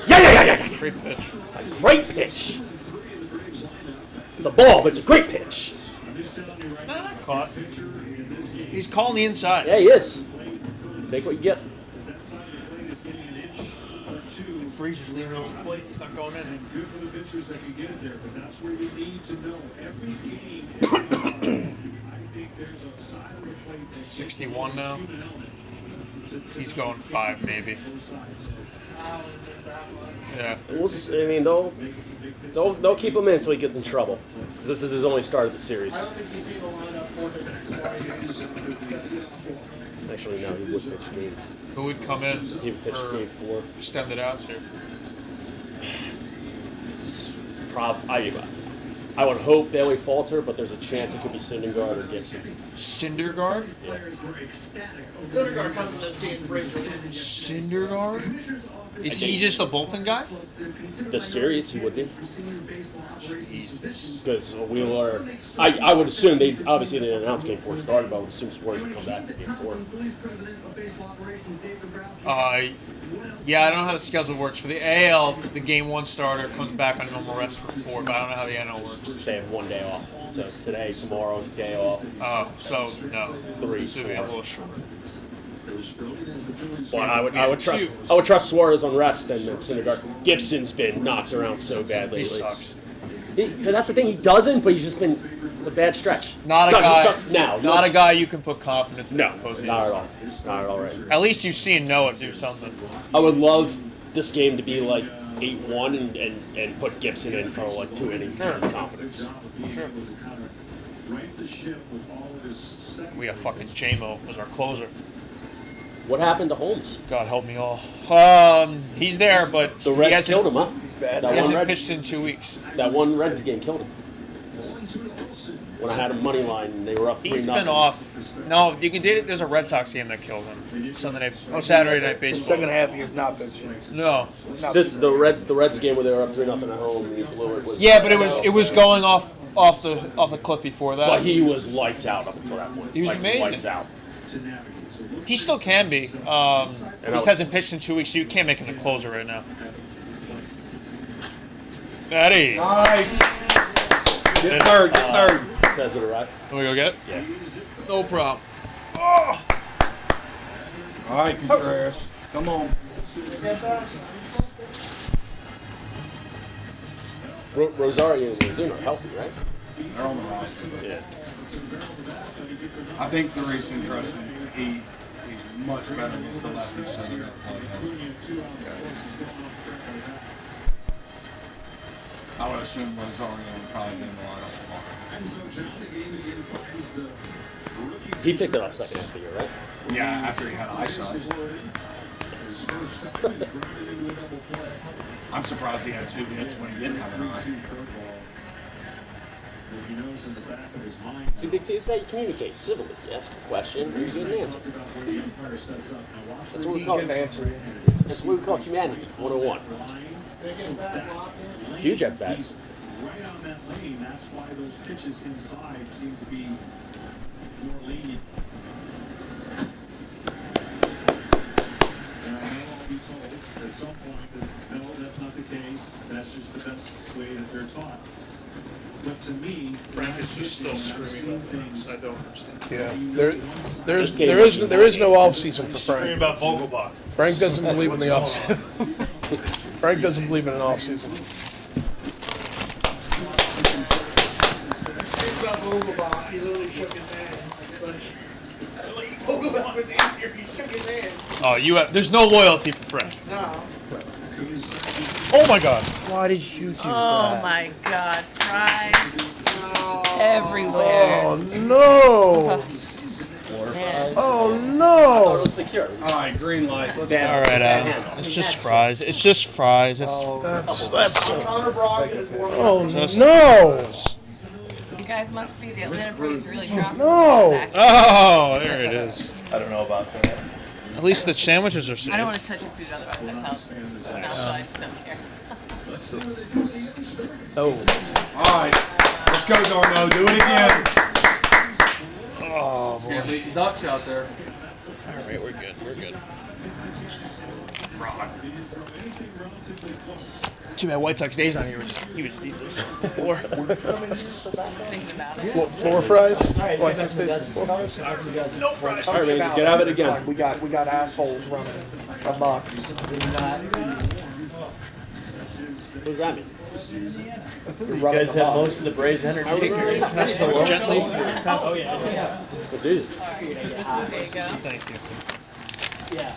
Yeah.
Great pitch.
It's a great pitch. It's a ball, but it's a great pitch.
Not caught. He's calling the inside.
Yeah, he is. Take what you get.
Freezer's leaving on the plate. He's not going in.
Good for the pitchers that can get it there, but that's where you need to know every game. I think there's a side of the plate that
61 now. He's going 5 maybe. Yeah.
I mean, they'll keep him in until he gets in trouble. Because this is his only start of the series. Actually, no, he would pitch game.
Who would come in?
He would pitch game 4.
Extended outs here.
It's I would hope Bailey Falter, but there's a chance it could be Syndergaard or Gibson.
Syndergaard?
Yeah.
Syndergaard comes in this game and breaks it.
Syndergaard? Is he just a bullpen guy?
The series, he would be.
Jesus.
Because Wheeler, I would assume they obviously didn't announce game 4 started, but I would assume Spurs would come back to game 4.
Yeah, I don't know how the schedule works. For the AL, the game 1 starter comes back on normal rest for 4, but I don't know how the NL works.
They have 1 day off. So today, tomorrow, day off.
Oh, so no.
3,
So it'd be a little short.
But I would trust Suarez on rest than Syndergaard. Gibson's been knocked around so bad lately.
He sucks.
That's the thing, he doesn't, but he's just been. It's a bad stretch.
Not a guy.
He sucks now.
Not a guy you can put confidence in.
No, not at all. Not at all. Right.
At least you've seen Noah do something.
I would love this game to be like 8-1 and put Gibson in for like 2 innings to his confidence.
Sure. We got fucking J-Mo as our closer.
What happened to Holmes?
God help me all. He's there, but
the Reds killed him, huh?
He's bad.
He hasn't pitched in 2 weeks.
That one Reds game killed him. When I had a money line, and they were up 3-0.
He's been off. No, you can date it. There's a Red Sox game that killed him. Saturday night baseball.
The second half, he has not been.
No.
The Reds game where they were up 3-0 at home, and he blew it.
Yeah, but it was going off the clip before that.
But he was lights out up until that point.
He was amazing.
Lights out.
He still can be. He just hasn't pitched in 2 weeks, so you can't make him the closer right now. Eddie.
Nice. Get third.
Says it arrived.
Can we go get it?
Yeah.
No problem.
Oh. All right, Contreras. Come on.
Rosario and Ozuna are healthy, right?
They're on the roster.
Yeah.
I think the reason, trust me, he's much better against the lefties, so they're going to play him. I would assume Rosario would probably be in the lineup tomorrow.
He picked it up second half of the year, right?
Yeah, after he had eyesight. I'm surprised he had 2 hits when he didn't have an eye.
See, Big T, it's how you communicate civilly. You ask a question, you get an answer. That's what we call That's what we call humanity 101. Huge at bat.
Right on that lane, that's why those pitches inside seem to be more lenient. And I know I'll be told at some point that no, that's not the case. That's just the best way that they're taught. But to me,
Frank is just still screaming about things I don't understand.
Yeah, there is no off season for Frank.
Screaming about Vogelbach.
Frank doesn't believe in the off season. Frank doesn't believe in an off season.
About Vogelbach, he literally shook his hand. But Vogelbach was in here, he shook his hand.
Oh, there's no loyalty for Frank.
No.
Oh my God! Why did you do that?
Oh my God, fries everywhere.
Oh no!
Man.
Oh no!
It was secure.
All right, green light. Let's
All right, it's just fries. It's just fries. It's
That's.
Connor Brogdon is warming up.
Oh
Just
no!
You guys must be the Atlanta Braves really dropping
No.
back.
Oh, there it is.
I don't know about that.
At least the sandwiches are safe.
I don't want to touch your food, otherwise I help. So I just don't care.
Oh.
All right. Let's go, Darno. Do it again.
Oh, boy.
Can't leave the ducks out there.
All right, we're good. We're good. Too bad White Sox Dave's on here. He would just eat this. Or
Floor fries? White Sox Days? Floor fries?
no fries.
All right, Ranger, get out of it again.
We got assholes running amok.
What does that mean?
You guys have most of the Braves energy.
Pass the low. Gently.
Oh, yeah.
Oh, Jesus.
There you go.
Thank you.
Yeah.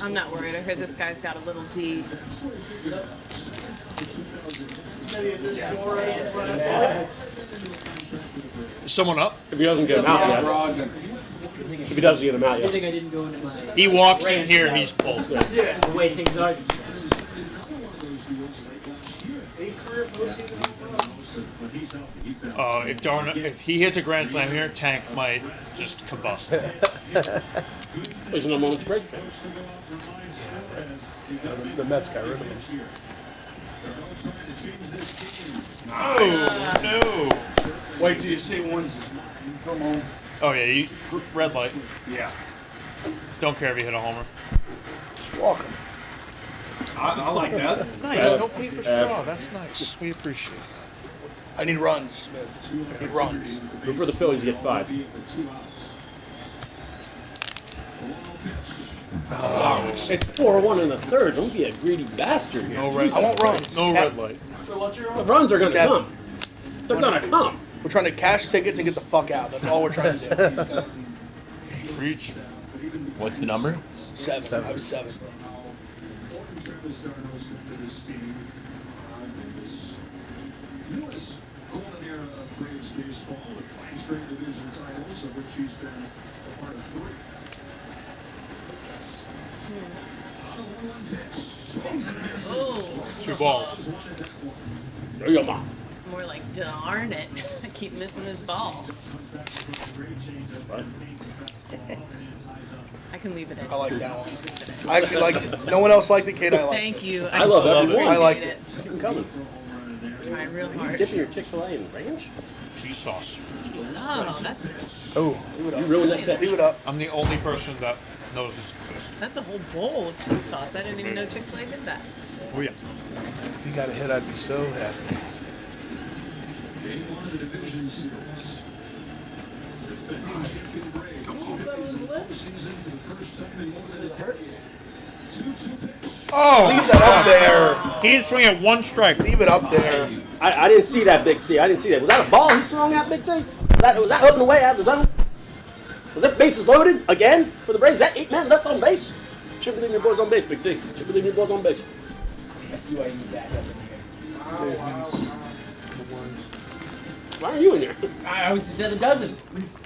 I'm not worried. I heard this guy's got a little D.
Is someone up?
If he doesn't get him out yet. If he doesn't get him out
I
yet.
think I didn't go into my.
He walks in here, he's pulled.
Yeah. The way things are.
If he hits a grand slam here, Tank might just combust.
There's no moment's break for him.
No, the Mets got rid of him.
Oh, no.
Wait till you see one. Come on.
Oh, yeah, red light.
Yeah.
Don't care if you hit a homer.
Just walk him.
I like that.
Nice. Don't pay for straw. That's nice. We appreciate it.
I need runs, Smith. I need runs.
Look for the Phillies to get 5.
Oh.
It's 4-1 in the third. Don't be a greedy bastard here.
No red
I want runs.
No red light.
The runs are going to come. They're going to come.
We're trying to cash tickets and get the fuck out. That's all we're trying to do.
Reach.
What's the number?
7. I was 7.
Newest golden era of Braves baseball with 5 straight division titles, of which he's been a part of 3. On a 1-1 pitch.
Oh,
2 balls.
There you go, Mom.
more like darn it. I keep missing this ball. I can leave it in.
I like that one. I actually like it. No one else liked it, Kate. I like it.
Thank you.
I love every one.
I liked it.
Keep them coming.
Trying real
Are you
hard.
dipping your Chick-fil-A in ranch?
Cheese sauce.
Oh, that's
Oh,
Leave it up.
You ruined that pitch.
Leave it up.
I'm the only person that knows this exists.
that's a whole bowl of cheese sauce. I didn't even know Chick-fil-A did that.
Oh, yeah.
if you got a hit, I'd be so happy.
Game 1 of the division series. Defending champion Braves. Season for the first time in more than a decade. 2-2 pitch.
Oh!
Leave that up there.
He didn't swing at 1 strike.
Leave it up there.
I didn't see that, Big T. I didn't see that. Was that a ball he swung at, Big T? Was that up and away out of the zone? Was that bases loaded again for the Braves? Is that 8 men left on base? Should be leaving your boys on base, Big T. Should be leaving your boys on base.
I see why you need back up in here.
Why are you in here?
I was just at a dozen.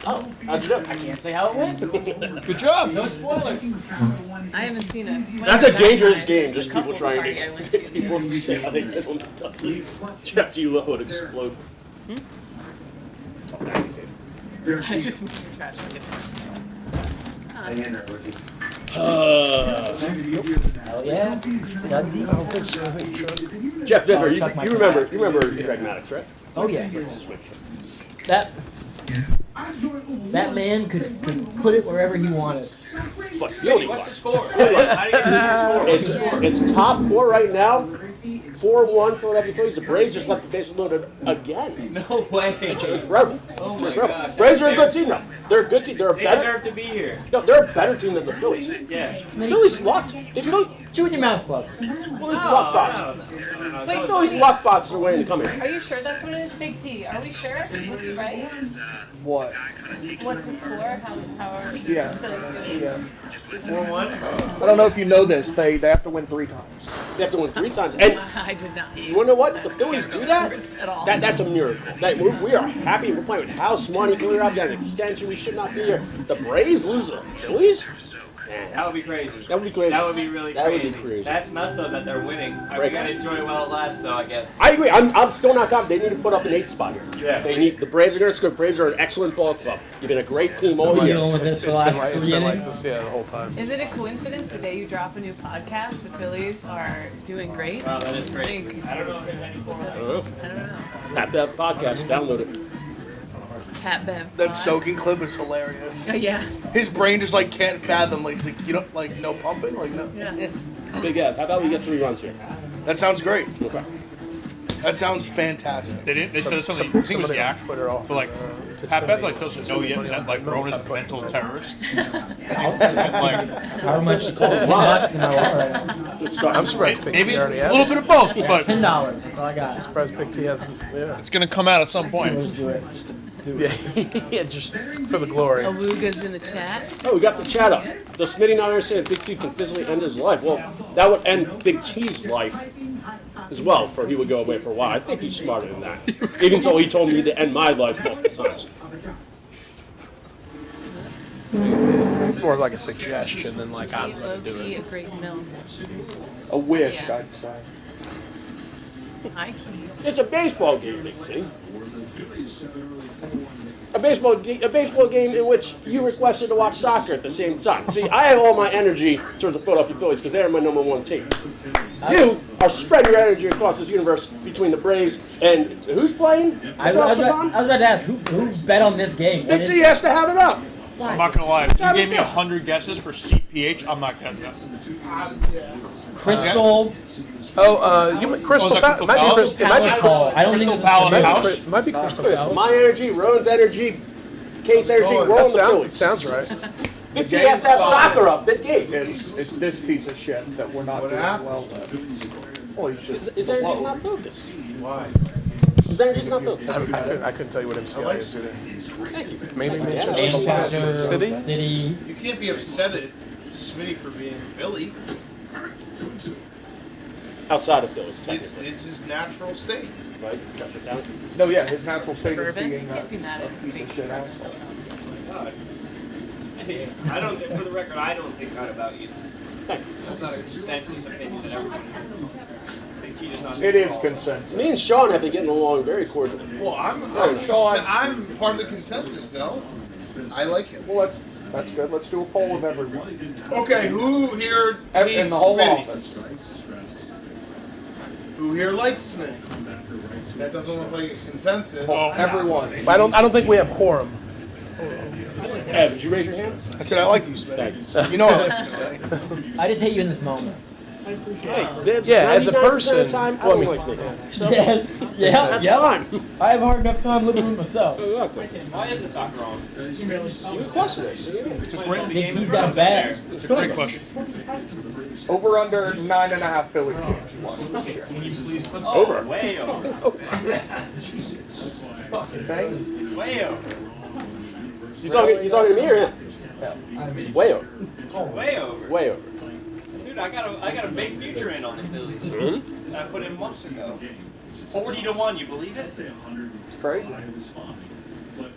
Oh, how'd you do?
I can't say how it went.
Good job.
No spoilers.
I haven't seen a swing
That's a
that
dangerous
nice.
game,
There's
just
a
people
couples
trying
party I
to
went
get people to say how they get on the dozen. Jeff, you would explode.
I just moved your trash. I guess.
Hell yeah. Dudsy.
I don't think so. I think
Jeff Denver,
Chuck my
you remember Greg Maddox, right?
Oh yeah. That man could put it wherever he wanted.
But fielding
What's the
wise.
score?
It's top 4 right now. 4-1 Philadelphia Phillies. The Braves just left the bases loaded again.
No way.
It's incredible.
Oh
It's
my
incredible.
gosh.
Braves are a good team now. They're a good team. They're a
They
better.
deserve to be here.
No, they're a better team than the Phillies.
Yes.
Phillies locked. Did you know
Chew with your mouth closed.
Phillies luck box.
Wait,
Phillies luck box are waiting to come here.
Are you sure that's what it is? Big T. Are we sure? Was he right?
What?
What's the score? How are
Yeah.
Phillies doing?
Yeah.
4-1.
I don't know if you know this. They have to win 3 times.
They have to win 3 times. And
I did not.
you wanna know what? The Phillies do that?
At all.
That's a miracle. We are happy. We're playing with house money. Clear up that extension. We should not be here. The Braves lose to the Phillies? Man,
That would be crazy.
that would be crazy.
That would be really
That
crazy.
would be crazy.
That's nuts though that they're winning. We
Right.
gotta enjoy it while it lasts though, I guess.
I agree. I'm still not confident. They need to put up an 8th spot here.
Yeah.
They need. The Braves are going to score. Braves are an excellent ball club. You've been a great team all
We're
year.
dealing with this for the
It's
last
been like
3 innings.
this, yeah, the whole time.
Is it a coincidence the day you drop a new podcast, the Phillies are doing great?
Wow, that is great.
Like,
I don't know if there's any correlation.
I
I don't know.
Have to have podcast. Download it.
Pat Bev.
That
pod.
soaking clip is hilarious.
Oh, yeah.
His brain just like can't fathom. Like, he's like, you don't like no pumping. Like no.
Yeah.
Big F. How about we get 3 runs here?
That sounds great.
Okay.
That sounds fantastic.
They said something. I think it was
Somebody on
Yak.
Twitter
But like, Pat Bev like doesn't know yet that like Rona's a mental terrorist. Like,
How much you call it? $10 in my wallet right now.
I'm surprised Big
maybe
T
a
already has
little
it.
bit of both,
Yeah,
but
$10. That's all I got.
I'm surprised Big T hasn't. Yeah.
it's gonna come out at some point.
Let's do it. Do
Yeah,
it.
yeah, just for the glory.
Awooga's in the chat.
Oh, we got the chat up. Does Smitty not understand that Big T can physically end his life? Well, that would end Big T's life as well, for he would go away for a while. I think he's smarter than that. Even though he told me to end my life multiple times.
It's more like a suggestion than like I'm
Low
going to do
key,
it.
a great milk.
A wish,
Yeah.
I'd say.
High key.
It's a baseball game, Big T. A baseball game in which you requested to watch soccer at the same time. See, I have all my energy towards the Philadelphia Phillies because they're my #1 team. You are spreading your energy across this universe between the Braves and who's playing
I
across
was
the pond?
about to ask, who bet on this game? What
Big
is
T
it?
has to have it up.
I'm not gonna lie. If you gave me 100 guesses for CPH, I'm not getting that.
Crystal
Crystal
that Crystal
Might be
Palace?
Crystal. It might be
Hall. I don't think
Crystal
this is
Palace
familiar.
House.
It might be Crystal
It's
Palace.
my energy, Rowan's energy, Kate's energy, we're on the Phillies.
Sounds right.
Big T has to have soccer up, big game.
It's this piece of shit that we're not doing well with. Well, you should.
His energy's not focused.
Why?
His energy's not focused.
I couldn't tell you what MCI is either.
Thank you.
Mainly
Manchester
City.
City.
You can't be upset at Smitty for being Philly.
Outside of Phillies,
It's
technically.
his natural state.
Right? Chester County.
No, yeah, his natural state is
Bourbon?
being
Can't be mad
a
at
piece of shit asshole.
I don't. For the record, I don't think that about you. That's not a consensus opinion that everyone. Big T does not.
It is consensus.
Me and Sean have been getting along very cordially.
Well, I'm part of the consensus, though. I like him.
Well, that's good. Let's do a poll of everyone.
Okay, who here
In
hates
the whole
Smitty?
office.
Who here likes Smitty? That doesn't look like a consensus.
Well, everyone.
I don't think we have quorum.
Ed, did you raise your hand?
I said I like you, Smitty. You know I like you, Smitty.
I just hate you in this moment.
Hey, Vibs,
Yeah, as a
99% of
person.
the time, I
Well,
don't
I
like me.
Yeah,
That's fine.
I have a hard enough time living with myself.
Why is the soccer on?
You requested it.
It's a great,
Big T's got a bag.
it's a great question.
Over under 9.5 Phillies games you watched this year.
Oh,
Over.
Way over.
Fucking thing.
Way over.
You talking to me or him? Way over.
Way over.
Way over.
Dude, I got a big future in on the Phillies.
Mhm.
That I put in months ago. 40-1, you believe it?
It's crazy.
But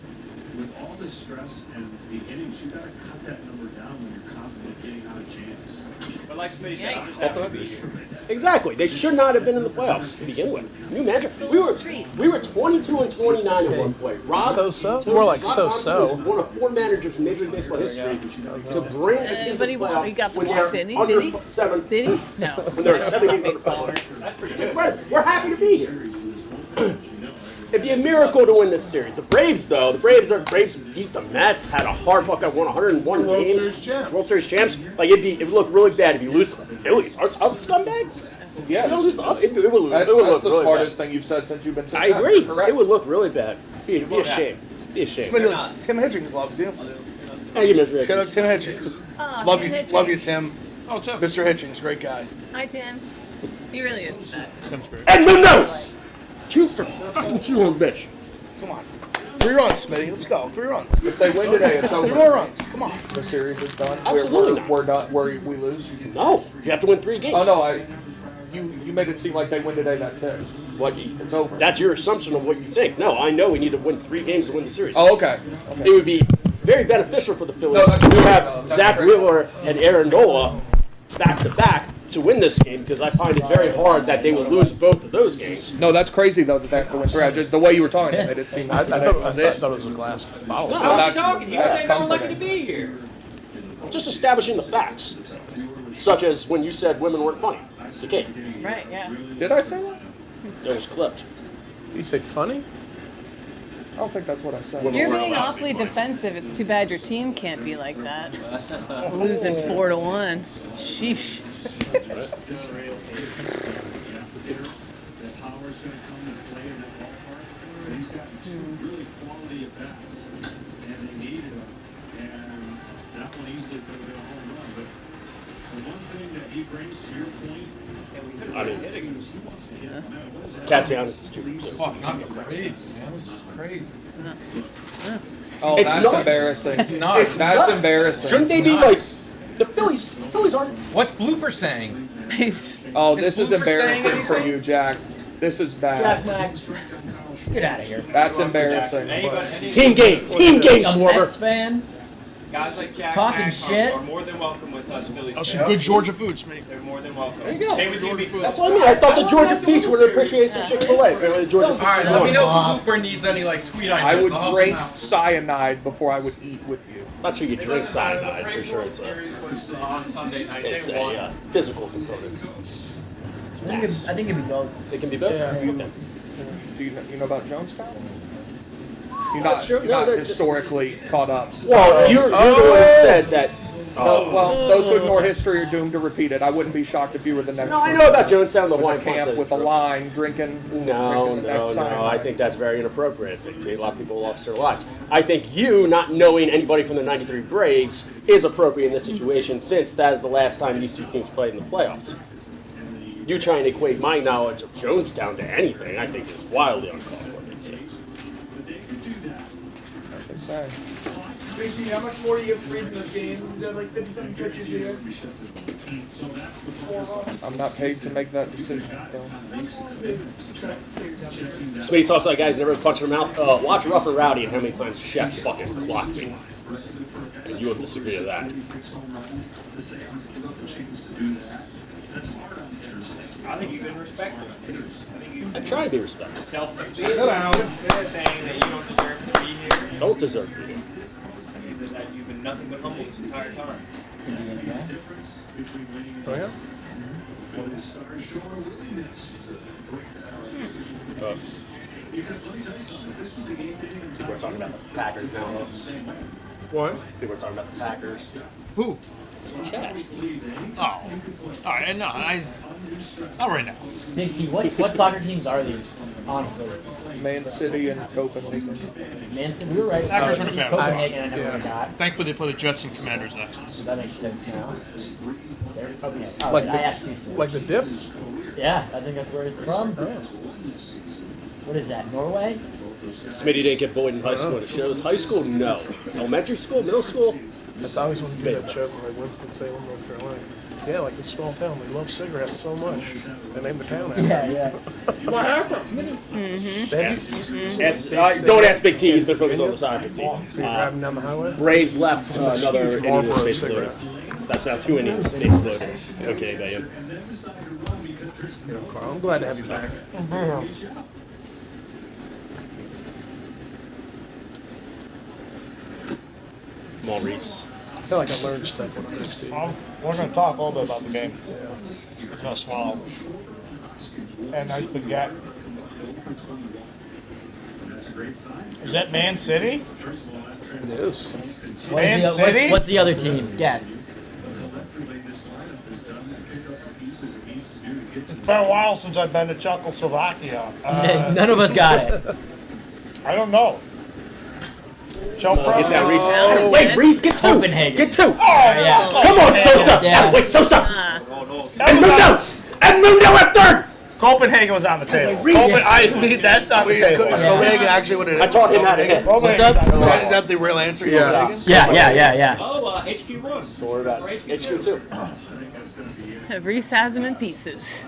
with all the stress and the innings, you gotta cut that number down when you're constantly getting out of jams.
But like Smitty said, I'm just
That's
happy to
what-
be here.
Exactly. They should not have been in the playoffs to begin with. New manager. We were 22-29 at one point. Rob
So-so? More like
Rob
so-so.
Thompson was one of 4 managers in Major League Baseball history to bring a team to
But
the
he
playoffs
got
when
blocked,
they're
didn't he?
under
Did he?
7.
Did he? No.
When they're 7 games into the playoffs.
That's pretty good.
We're happy to be here. It'd be a miracle to win this series. The Braves, though, the Braves beat the Mets, had a hard fuck up, won 101
World
games.
Series champs.
World Series champs. Like it would look really bad if you lose to the Phillies. Us scumbags.
Yes.
You don't lose to us. It would look
That's
really
the smartest
bad.
thing you've said since you've been
I
sitting down.
agree.
Correct.
It would look really bad. Be a shame. Be a shame.
Smitty, Tim Hedges loves you.
Thank you, Mr.
Shout out Tim Hedges.
Oh,
Love
Tim
you,
Hedges.
love you, Tim.
Oh, Tim.
Mr. Hitchings, great guy.
Hi, Tim. He really is the best.
Tim's great.
Edmundo! Shoot for fucking shoot on bitch.
Come on. 3 runs, Smitty. Let's go. 3 runs.
If they win today, it's over.
3 more runs. Come on.
The series is done.
Absolutely not.
We're done. We lose.
No, you have to win 3 games.
Oh no, you made it seem like they win today. That's it.
What?
It's over.
That's your assumption of what you think. No, I know we need to win 3 games to win the series.
Oh, okay.
It would be very beneficial for the Phillies
No, that's
to
great,
have
though. That's
Zach
great.
Wheeler and Aaron Nola back to back to win this game because I find it very hard that they will lose both of those games.
No, that's crazy though that they have to win 3. Just the way you were talking, it made it seem like
I thought it was a glass bottle.
No,
How are you talking? You were saying they were lucky to be here.
Just establishing the facts, such as when you said women weren't funny. It's okay.
Right, yeah.
Did I say that?
It was clipped.
Did you say funny?
I don't think that's what I said.
You're being awfully defensive. It's too bad your team can't be like that. Losing 4-1. Sheesh.
I mean, Castellanos is too.
Fuck, not the Braves, man. This is crazy.
Oh,
It's
that's
nuts.
embarrassing.
It's nuts.
That's
nuts.
embarrassing.
Shouldn't they be like the Phillies? The Phillies aren't.
What's Blooper saying?
Oh, this is
Blooper
embarrassing
saying
for you, Jack. This is
Jack
bad.
Max, get out of here.
That's embarrassing.
Team game,
A
Schwarber.
Mets fan?
Guys like Jack
Talking
Mack
shit?
are more than welcome with us Phillies.
Oh, some good Georgia foods, mate.
They're more than welcome.
There you go.
Same with you, Big
That's what I mean. I thought the Georgia Peach would appreciate some Chick-fil-A. Apparently, the Georgia
All
Peach.
right,
is
let me
going.
know if Blooper needs any like tweet
I
ideas.
would
I'll help
drink
him out.
cyanide before I would eat with you.
Not sure you drink cyanide. For sure, it's a,
Series was on Sunday night.
it's
They won.
a physical component.
I think it'd be both.
They can be both.
Yeah.
Okay.
Do you know about Jonestown? You're
That's true.
not
No, they're
historically caught up.
Well, you're the one who said that.
Well, those who ignore history are doomed to repeat it. I wouldn't be shocked if you were the next.
No, I know about Jonestown, the
with
wine
a camp with a line, drinking.
No,
drinking the next
I
cyanide.
think that's very inappropriate. Big T. A lot of people lost their lives. I think you not knowing anybody from the '93 Braves is appropriate in this situation, since that is the last time these two teams played in the playoffs. You trying to equate my knowledge of Jonestown to anything, I think is wildly uncalled for. Big T.
Sorry.
Big T, how much more do you have freed in this game? Is that like 50-something pitches here?
I'm not paid to make that decision. So.
Smitty talks like guys never punch in the mouth. Watch Rough and Rowdy and how many times Chef fucking clocked me. And you will disagree with that.
I think you've been respectful. I think you've
I'm trying to be respectful.
self-defeated, saying that you don't deserve to be here.
Don't deserve to be here.
That you've been nothing but humble this entire time.
Oh, yeah?
We're talking about the Packers now.
What?
People are talking about the Packers.
Who?
Chad.
Oh. All right, no, not right now.
Big T, what soccer teams are these, honestly?
Man City and Copenhagen.
Man City, we were right.
Packers were the best.
Copenhagen, I never forgot.
Thankfully, they play the Jets and Commanders next.
So that makes sense now. Okay. Oh,
Like
I asked too soon.
Like the dip?
Yeah, I think that's where it's from.
Oh.
What is that, Norway?
Smitty didn't get bullied in high school. It shows high school, no. Elementary school, middle school.
That's I always wanted to do that joke like Winston-Salem, North Carolina. Yeah, like this small town, they love cigarettes so much. They named the town after
Yeah,
it.
yeah.
What happened?
Mm-hmm.
Don't ask Big T. He's been focused on the side of Big T.
So you're driving down the highway?
Braves left another
Huge
inning with
Marlboro
base loaded.
cigarette.
That's now 2 innings base loaded. Okay, Bayam.
You know, Carl, I'm glad to have you back.
Maurice.
I feel like I learned stuff when I mixed Steve.
We're going to talk a little bit about the game.
Yeah.
We're going to swallow. And nice baguette. Is that Man City?
It is.
Man City?
What's the other team? Guess.
It's been a while since I've been to Czechoslovakia.
None of us got it.
I don't know. Joe
Get that, Reese.
Oh,
Wait, Reese, get 2.
Copenhagen.
Get 2.
Oh, yeah.
Come on, Sosa.
Yeah.
Wait, Sosa.
Edmundo!
Edmundo at third.
Copenhagen was on the table. That's on the
Is
table.
Copenhagen actually what it is?
I taught him how to hit.
What's up?
Is that the real answer?
Yeah.
Copenhagen?
Oh, HQ1.
Don't worry about it. HQ2.
Reese has him in pieces.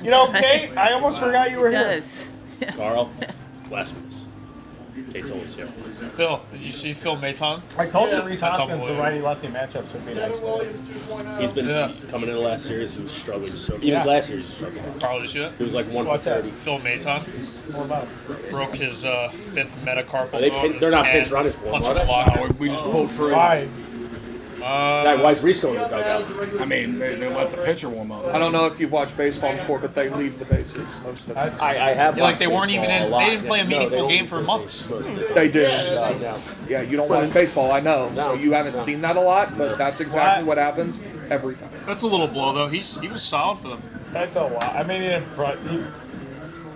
You know, Kate, I almost forgot you were here.
Does.
Carl, blasphemous. Kate's always here.
Phil, did you see Phil Maton?
I told you Reese
That's
Hoskins, the
unbelievable.
righty-lefty matchups would be nice.
He's been coming in the last series. He was struggling so. Even last series, he was struggling.
Carl, did you see that?
He was like 1 for
What's that?
30.
Phil Maton
What about it?
broke his fifth metacarpal bone.
They're not
and
pinch runners for him,
punched
are they?
a block.
We just pulled through.
Why?
Why is Reese going to the dugout?
I mean, they let the pitcher warm up.
I don't know if you've watched baseball before, but they leave the bases most of the time.
I have.
Yeah, like
watched
they weren't even
baseball
in.
a lot.
They didn't play a
No,
meaningful
they
game for months.
They do.
No.
Yeah, you don't watch baseball, I know. So you haven't seen that a lot, but that's exactly what happens every time.
That's a little blow though. He was solid for them.
That's a lot. I mean, he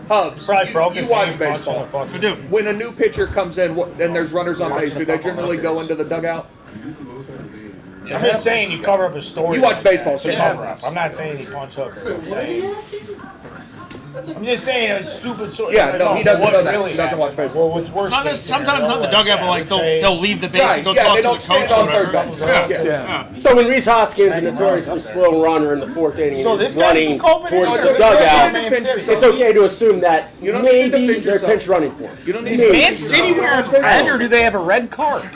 Hubs,
probably broke
you
his
watch
hand punching
baseball.
a fucking-
I do.
When a new pitcher comes in and there's runners on base, do they generally go into the dugout?
I'm just saying you cover up a story.
You watch
like
baseball,
that.
so
To
yeah.
cover up. I'm not saying he punched up. I'm just saying a stupid story.
Yeah, no, he doesn't
what
know that.
really
He doesn't watch
happened?
baseball.
Well, what's worse?
Not
case
sometimes not the
scenario,
dugout, but like they'll leave the base
Right,
and go
yeah,
talk
they
to the
don't stand
coach or
on third
whatever.
base.
Yeah.
So when Reese Hoskins, a notoriously slow runner in the 4th inning,
So
is
this guy's
running
from Copenhagen?
towards
No,
the
this guy's
dugout,
from Man City.
it's okay to assume that
You don't need to
maybe
defend
they're
yourself.
pinch running for him.
You don't need
Is
to
Man City wearing red, or do they have a red card?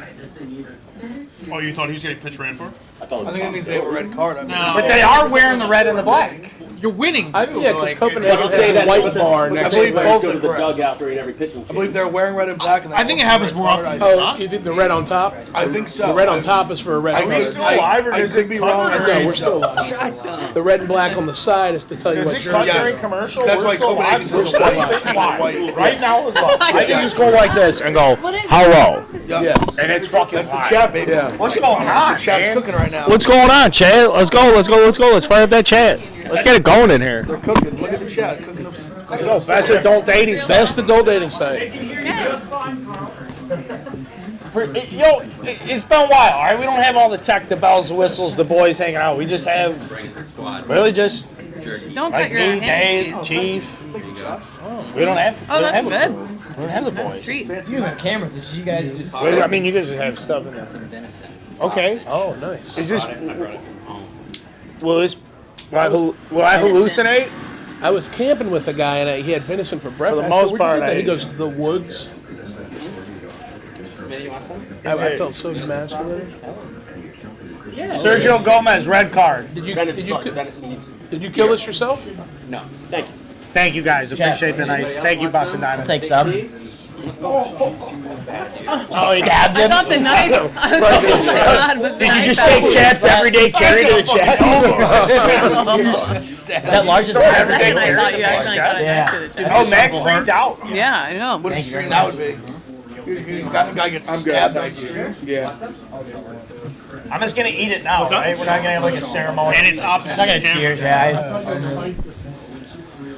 Oh, you thought he was getting pitch ran for?
I think it means they have a red card. I mean,
No.
But they are wearing the red and the black.
You're winning.
Yeah, because Copenhagen
I'm
has
saying
a
that
white bar
I
next
believe
to
players
it.
go to the dugout during every pitching
I believe
change.
they're wearing red and black. And
I think it happens more often than
Oh,
not.
you think the red on top? I think so. The red on top is for a red
Are
card.
we still alive, or
I
does
could
it
be
cut
wrong.
during-
No, we're still alive. The red and black on the side is to tell you what
Does it
shirt.
cut during commercial?
That's
We're
why
still
Copenhagen's
alive.
is
We're
white.
still alive.
White.
Right now is live. I can
Yeah.
just go like this and go, hello.
Yeah.
And it's fucking
That's the
live.
chat, baby. Yeah.
What's going on,
The chat's
man?
cooking right now.
What's going on, Chad? Let's go. Let's fire up that chat. Let's get it going in here.
They're cooking. Look at the chat. Cooking up.
Yo, best adult dating site.
Best adult dating site.
Yo, it's been a while, all right? We don't have all the tech, the bells, the whistles, the boys hanging out. We just have really just
Don't
like
cut your
me,
hand.
Dave, Chief. We don't have.
Oh,
we don't
that's
have
good.
We don't have the boys.
Treat.
You have cameras. It's you guys just.
Wait, I mean, you guys just have stuff in there. Okay.
Oh, nice.
Is this? Will I hallucinate?
I was camping with a guy and he had venison for breakfast.
For the most
I said, "Where'd you
part,
get that?"
I
He
ate.
goes, "The woods." I felt so masculine.
Sergio Gomez, red card.
Did you kill this yourself?
No. Thank you.
Thank you guys. Appreciate the nice. Thank you, Boston Diamond.
Take some.
Oh, he
stabbed
I
him.
got the knife. I was like, oh my God, was the
Did you
knife
just
out?
take Chad's everyday carry to the chest?
Is that large as
For a
that?
second, I thought you actually got a knife to the chest.
Oh, Max freaked out.
Yeah, I know.
What a stream that would be. That guy gets stabbed on stream.
Yeah.
I'm just gonna eat it now, right? We're not gonna have like a ceremony.
And it's opposite.
I got tears, guys.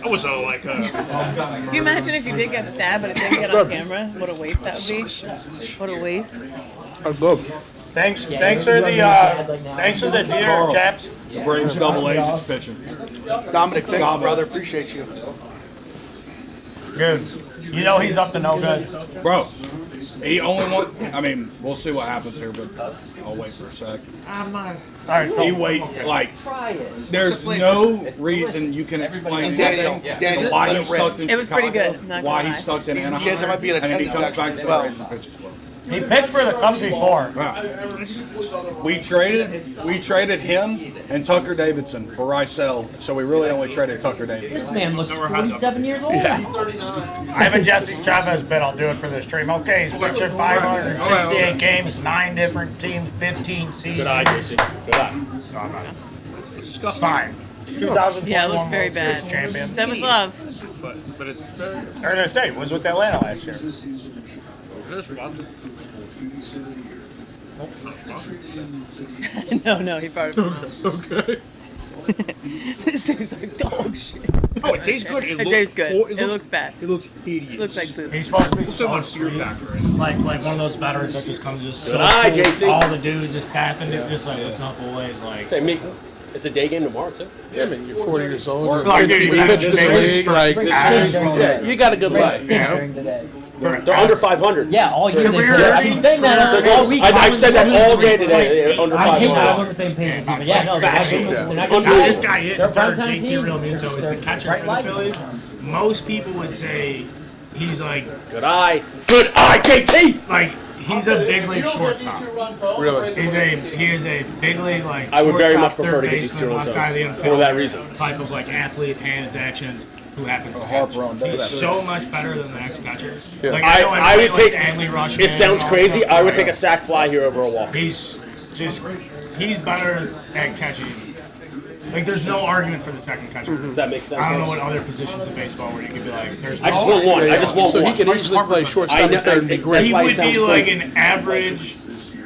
I was like,
Can you imagine if you did get stabbed but it didn't get on camera? What a waste that would be. What a waste.
Oh, good.
Thanks for the dinner, chaps.
The Braves double agents pitching.
Dominic, thank you, brother. Appreciate you.
Good. You know he's up to no good.
Bro, he only want. I mean, we'll see what happens here, but I'll wait for a sec.
All right,
He wait like. There's no reason you can explain
Daniel,
anything. Why he sucked in
It was pretty
Chicago,
good, not gonna
why he
lie.
sucked in
Decent
Anaheim,
chance there might be an
and then he
attendance
comes back to
actually
the
as
Braves and pitches well.
He pitched for the Cubs before.
We traded him and Tucker Davidson for Rysel, so we really only traded Tucker
This
Davidson.
man looks 47 years old.
I have a Jesse Chavez bid. I'll do it for this stream. Okay, he's pitching 568 games, 9 different teams, 15 seasons.
Good eye, Jesse. Good eye.
it's disgusting.
Fine. 2021
Yeah, it looks very
World Series
bad.
champion.
Said with love.
But it's
Ernest State was with Atlanta last year.
it's fun.
No, he brought it from home.
Okay.
This tastes like dog shit.
Oh, it tastes good.
It tastes good. It looks bad.
It looks hideous.
It looks like poop.
He's supposed to be
so much fear
sweet.
factor.
Like one of those veterans that just comes just so
Good eye,
cool.
JT.
All the dudes just tapping it, just like what's up, always like.
Say me. It's a day game tomorrow too.
Yeah, man, you're 40 years old.
Or,
You're
like,
pitch-
dude,
you
you
pitch
just
in the
make
league,
it
like,
for-
yeah, you got a good life. You know?
During the day.
They're under 500.
Yeah, all year.
Career
I've been saying that all week.
I said that all day today. They're under
I hate that. I'm
500.
on the same page as you. But yeah, no, they're not
Fashion.
good. They're not
Now,
good.
this guy hit
They're a prime-time
JT
team.
Realmuto is the catcher
Bright
for the
lights.
Phillies. Most people would say he's like
Good eye, JT.
like he's a big league shortstop.
Really?
He is a big league like
I would very much
shortstop,
prefer
third
to get these
baseman
two on
outside the
top
infield
for that reason.
type of like athlete, hands, actions. Who happens to
Harper
catch.
on that.
He's so much better than the next catcher.
Yeah.
Like,
I
know
would
everybody
take.
likes Adley Rushman
It sounds
and all
crazy.
stuff,
I would
but
take a sack fly here over a walk.
He's just he's better at catching. Like there's no argument for the second catcher.
Does that make sense?
I don't know what other positions in baseball where you could be like, there's.
I just
no
want one.
Yeah,
I just want
so
one.
he can easily play shortstop and third and be great.
He
why it
would
sounds
be like
crazy.
an average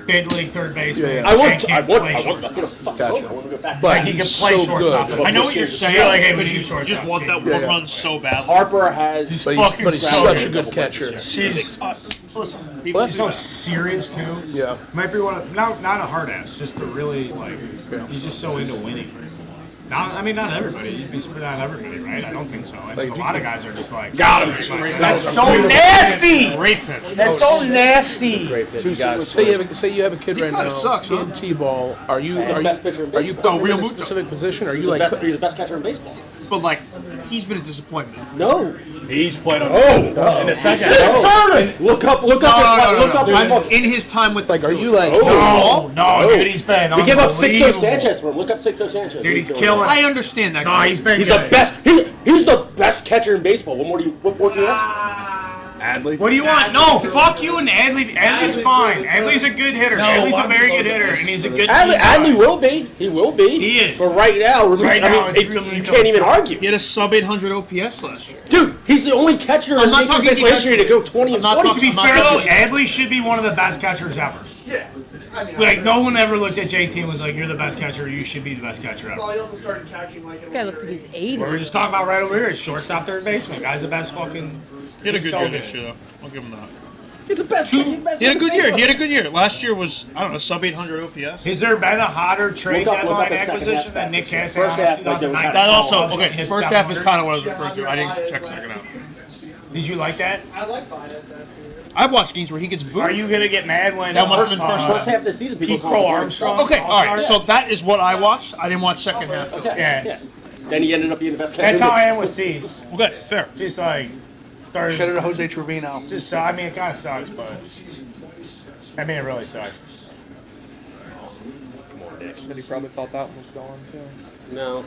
big league third baseman.
Yeah, yeah.
I want.
and
I'm gonna fuck
Gotcha.
over. I want to go back.
But
Like he can
he's
play
so
shortstop.
good.
I know what you're saying.
You're like, hey,
but
we
you
do shortstop.
just want that
Yeah,
one
yeah.
run so bad.
Harper has.
But
fucking
he's
so
such a
good.
good catcher.
She's listen.
Well,
He's so serious too.
Yeah.
Might be one of not a hard ass, just a really like.
Yeah.
He's just so into winning. Not everybody. You'd be not everybody, right? I don't think so. I
Like,
think
if
a
you-
lot of guys are just like.
Got him.
Like,
That's so nasty.
Great pitch.
That's so nasty.
Great pitch.
So,
You guys.
say you have a kid right
kinda
now
sucks, huh?
in T-ball. Are you
best pitcher in
are you
baseball.
putting him in a
Realmuto.
specific position? Or are
He's
you
the
like
best. He's the best catcher in baseball.
But like, he's been a disappointment.
No.
He's played on.
In the second.
Look up. Look
No.
up.
I'm in his time with
like? Are you like?
No, dude, he's been.
We give up Sixto
unbelievable.
Sanchez for him. Look up Sixto Sanchez.
Dude, he's killing.
I understand that.
No,
guy.
he's been.
He's
good.
the best. He's the best catcher in baseball. What more do you? What more do you ask?
Adley.
What do you want? No, fuck you and Adley. Adley's fine. Adley's a good hitter. Adley's a very good hitter, and he's a good.
Adley will be. He will be.
He is.
But right now,
Right
I
now,
mean,
it's really
you can't even argue.
He had a sub 800 OPS last year.
Dude, he's the only catcher
I'm
in
not
Major
talking
League Baseball history to go 20 and
I'm not
20.
To be
I'm not
fair though,
talking-
Adley should be one of the best catchers ever.
Yeah. I mean,
Like no one ever looked at JT and was like, "You're the best catcher. You should be the best catcher ever."
well, he also started catching like.
This guy looks like he's 80.
What we were just talking about right over here is shortstop, third baseman. Guy's the best fucking.
He had a
he's
good
so
year
good.
this year, though. I'll give him that.
He's the best. He's the best.
He had a good year. He had a good year. Last year was, I don't know, sub 800 OPS.
Has there been a hotter trade
Look up
deadline
his second
acquisition
half
than Nick
stats.
Cassidy?
First half, like, they were
That also, okay, first half is kind of what I was referring to. I didn't check second half.
Did you like that?
I like Bias.
I've watched games where he gets booed.
Are you gonna get mad when
That must have been first
half of the season. People
Pete
call
Crow
him
Armstrong?
Okay, all right. So
All-Star?
that is what I watched. I didn't watch second half.
Okay.
Yeah.
Then he ended up being the best catcher.
That's how I am with Cease.
Okay, fair.
Just like third.
Shout out to Jose Trevino.
Just I mean, it kind of sucks, but I mean, it really sucks.
But he probably thought that one was gone too.
No.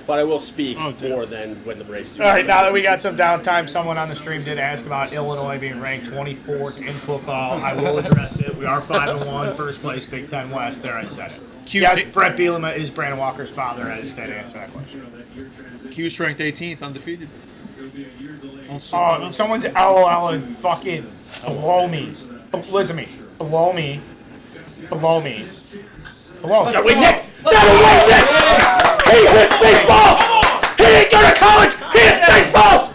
But I will speak more than when the Braves do.
All right, now that we got some downtime, someone on the stream did ask about Illinois being ranked 24th in football. I will address it. We are 5-1, first place, Big Ten West. There, I said it. Yes, Brett Bielema is Brandon Walker's father. I just had to answer that question.
Q's ranked 18th, undefeated.
Oh, someone's LOL and fucking below me. Listen to me. Below me. Below me. Below.
That way, Nick! That way, Nick! He hit baseballs! He didn't go to college! He hit baseballs!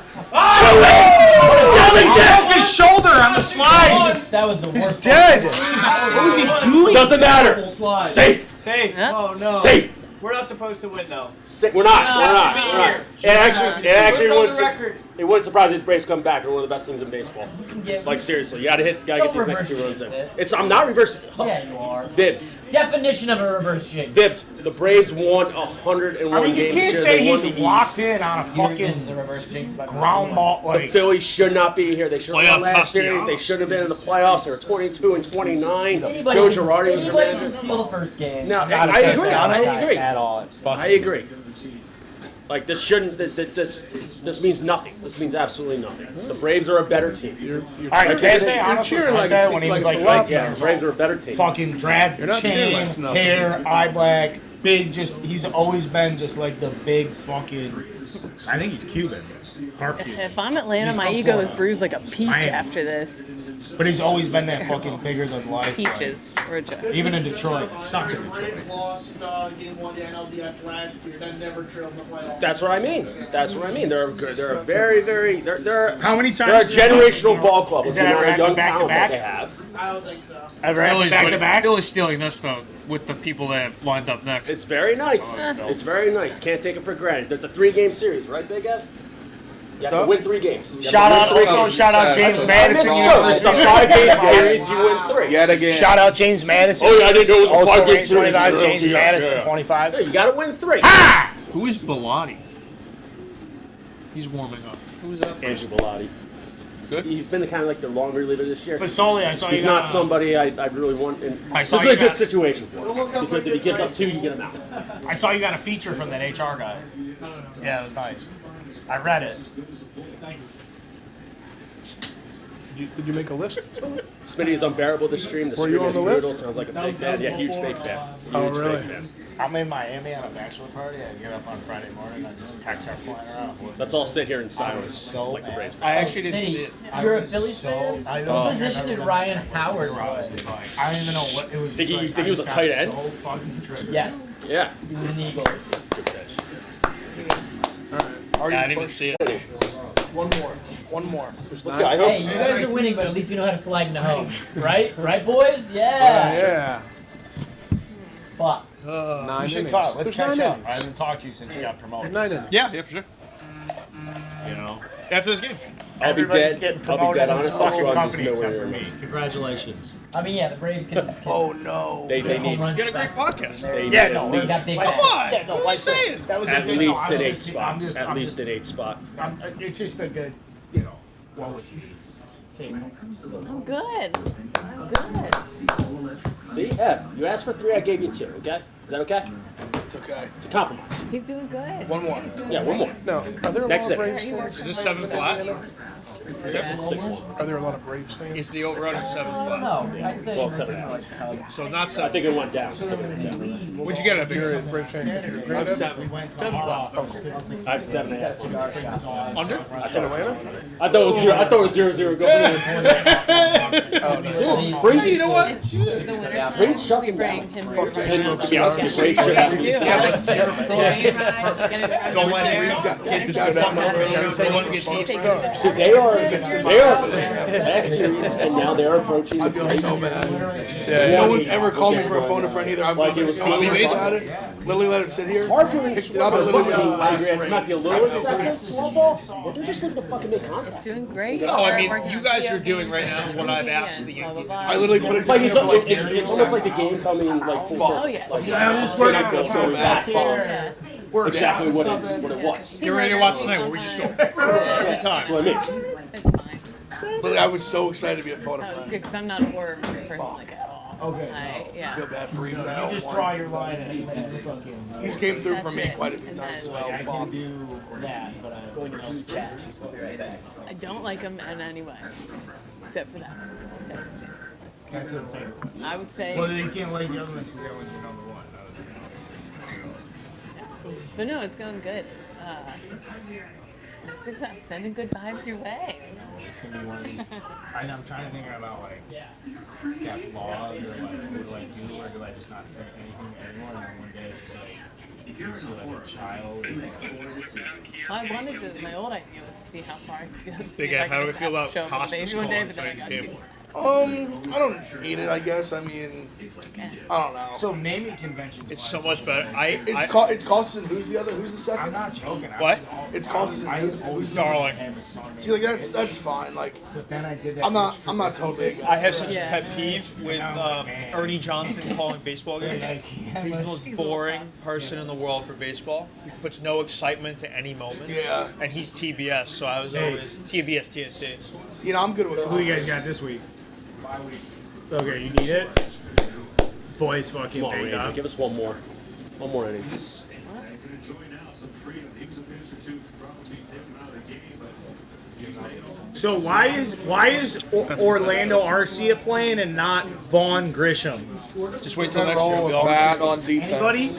Broke his shoulder on the slide.
That was the worst.
He's dead.
What was he doing?
Doesn't matter. Safe.
Safe. Oh no.
Safe.
We're not supposed to win though.
We're not. We're not. It actually
Put it on
wouldn't.
the record.
It wouldn't surprise me if the Braves come back. They're one of the best teams in baseball.
Yeah.
Like seriously, you gotta get
Don't
these next 2
reverse
runs in.
jinx it.
It's. I'm not reversing.
Yeah, you are.
Vibs.
Definition of a reverse jinx.
Vibs. The Braves won 101
I mean, you
games.
can't
this
say
year. They won
he's
the
locked
East.
in on a
This is a
fucking
reverse jinx.
ground ball.
The
Like,
Phillies should not be here. They should have won
Playoff
last series.
Castellanos.
They should have been in the playoffs. They were 22 and 29.
Anybody
Joe
can-
Girardi was their
anybody can
manager.
steal the first game.
No,
Not
I
a
agree.
touchdown
I agree.
at all.
I agree. Like this shouldn't. This means nothing. This means absolutely nothing. The Braves are a better team.
You're
all right,
you're
Cassidy honestly
cheering
was
like
that
it's
when he was
like
like
it's a lot
right
Yeah,
there.
the Braves are a better team.
Fucking drab
You're not cheering like it's
chain,
nothing.
hair, eye black, big. Just he's always been just like the big fucking I think he's Cuban. Part Cuban.
If I'm Atlanta,
He's
my
from
ego
Florida.
is bruised like a peach
Miami.
after this.
But he's always been that fucking bigger than life.
Peaches, Georgia.
Even in Detroit, it sucked in Detroit.
They've lost game 1 to NLDS last year, then never trailed in the playoffs.
That's what I mean. That's what I mean. They're a very, very. They're
How many times?
They're a generational ball club.
Is
With the
that ever
amount of young
happened
talent that
back-to-back?
they have.
I don't think so.
Ever happened back to back?
Philly's stealing this though with the people that have lined up next.
It's very nice. It's very nice. Can't take it for granted. There's a 3-game series, right, Big Ev? You have to win 3 games.
Shout out James Madison.
It's a 5-game series. You win 3.
Yet again.
Shout out James Madison.
Oh yeah, I didn't know it was a
Also
5-game
ranked
series.
25. James
Yeah,
Madison,
yeah.
25.
Yeah, you got to win 3.
Who is Bellotti? He's warming up.
Who's that?
Andrew Bellotti.
Good.
He's been the kind of like the long reliever this year.
Fasoli, I saw you
He's
got
not somebody I really want. And
I
this
saw
is
you
a good
got-
situation for him because if he gives up 2, you get him out.
I saw you got a feature from that HR guy. Yeah, it was nice. I read it.
Did you make a list?
Smitty is unbearable this stream. The
Were
stream
you on
is
the
brutal.
list?
Sounds like a fake fan. Yeah, huge fake fan.
Oh,
Huge
really?
fake fan.
I'm in Miami on a bachelor party. I get up on Friday morning. I just text her flying around.
Let's all sit here in
I was
silence
so
like the Braves
mad.
fans.
I actually didn't see it.
You're a Phillies fan?
I
What
don't
position did Ryan Howard play?
I don't even know what it was.
Think
just
he-
like,
think he was
I
a
just
tight
got
end?
So fucking triggered.
Yes.
Yeah.
He was an Eagle.
That's a good pitch.
Already
I didn't even see it.
One more.
Let's go. I hope.
Hey, you guys are winning, but at least we know how to slide into home. Right? Right, boys? Yeah.
Yeah.
Fuck.
9
We should
innings.
talk. Let's
There's
catch
9
up.
innings.
I haven't talked to you since you got promoted.
9 innings.
Yeah, for sure.
You know,
After this game.
I'll be
Everybody's
dead.
getting
I'll be
promoted
dead
in
honest.
the
Fox
fucking
runs is
company except
nowhere
for
near
me.
Congratulations. I mean, yeah, the Braves can
Oh no.
They
home
need
runs
Get a great
fast.
podcast.
they
Yeah,
need
no,
at
They
least
got big
Come
bats.
on.
Yeah, no,
What are you
like
saying?
that was a
at
good,
least
no,
an
I
8
was just-
spot.
I'm just,
At
I'm
least
just,
an 8 spot.
it's just a good, you know, what was he?
I'm good. I'm good.
See, Ev, you asked for 3, I gave you 2. Okay, is that okay?
It's okay.
It's a compromise.
He's doing good.
One more.
He's doing
Yeah, one more.
No. Are there a
Next
lot of
set.
Braves fans?
Is this 7 flat?
Are there a lot of Braves fans?
Is the over-under 7
I don't
flat?
know. I'd say
Well,
this
7
is
and a
like Cubs.
So not
I
7.
think it went down.
What'd you get at Big?
You're a Braves fan.
I have 7.
I have 7.5.
Under?
In Atlanta?
I thought it was 0. I thought it was 0-0. Go
Oh, no.
Free.
You know what?
The winner
Free shuts
we
him
bring
down.
him
Fuck
here.
that smoke
To be honest with you, Brady should have.
Don't let him
Dude, they are last series, and now they're approaching.
I feel so bad.
Yeah,
No one's ever called me for a phone a friend either. I've
Like it was
literally
baseball.
about it. Literally let it sit here.
Harper
Picked it up and literally was the
I
last
agree. It might be a little excessive slow ball, but they're just looking to fucking make
It's
contact.
doing great.
No, I mean,
Working
you
on
guys are
POV,
doing right now what I've asked the
blah, blah,
Yankees.
blah.
I literally put it
Like
together for like
it's almost like the game coming like full
Oh,
circle.
yeah.
Like,
Yeah,
it's
just
so
working
I feel
on
so
the
that
Yeah.
exactly what it was.
Get ready to watch tonight where we just go every time.
That's what I mean.
It's fine.
Literally, I was so excited to be a phone a
That was
friend.
good because I'm not a horror movie person like at all.
Okay.
Yeah.
I feel bad for Reeves. I
You
don't
just
want
draw your line and fucking.
He's came through for
That's
me
it.
quite a few times as well.
I
Fuck.
can do that, but I'm going to else chat.
I don't like him in any way, except for that. Texas Chainsaw.
That's a thing.
I would say.
Well, you can't like the other ones because that one's your number one. Other than else.
But no, it's going good. I think I'm sending good vibes your way.
It's gonna be one of these. I'm trying to think about like that blog or like what do I do or do I just not say anything to anyone and then one day it's just like you see like a child.
Well, I wanted to. My old idea was to see how far I could go. See
Big
if I
Ed, how
could
do we
just
feel
have
about
show up with a
Costas
baby one day,
calling
but then I
tonight's
got
game?
too.
I don't hate it. I guess. I mean, I don't know.
So naming conventions.
It's so much better.
It's Costas and who's the other? Who's the second?
I'm not joking.
What?
It's Costas and who's
Darling.
See, like that's fine. Like,
But then I did that.
I'm not totally against
I have
it.
such a pet peeve with Ernie Johnson calling baseball games. He's the most boring person in the world for baseball. He puts no excitement to any moment.
Yeah.
And he's TBS, so I was always TBS, TST.
You know, I'm good with
Who you guys
Costas.
got this week? Okay, you need it. Boys fucking
Come on,
banged
Randy,
up.
give us one more inning.
So why is Orlando Arcia playing and not Vaughn Grisham?
Just wait till next year.
Bad on defense.
Anybody?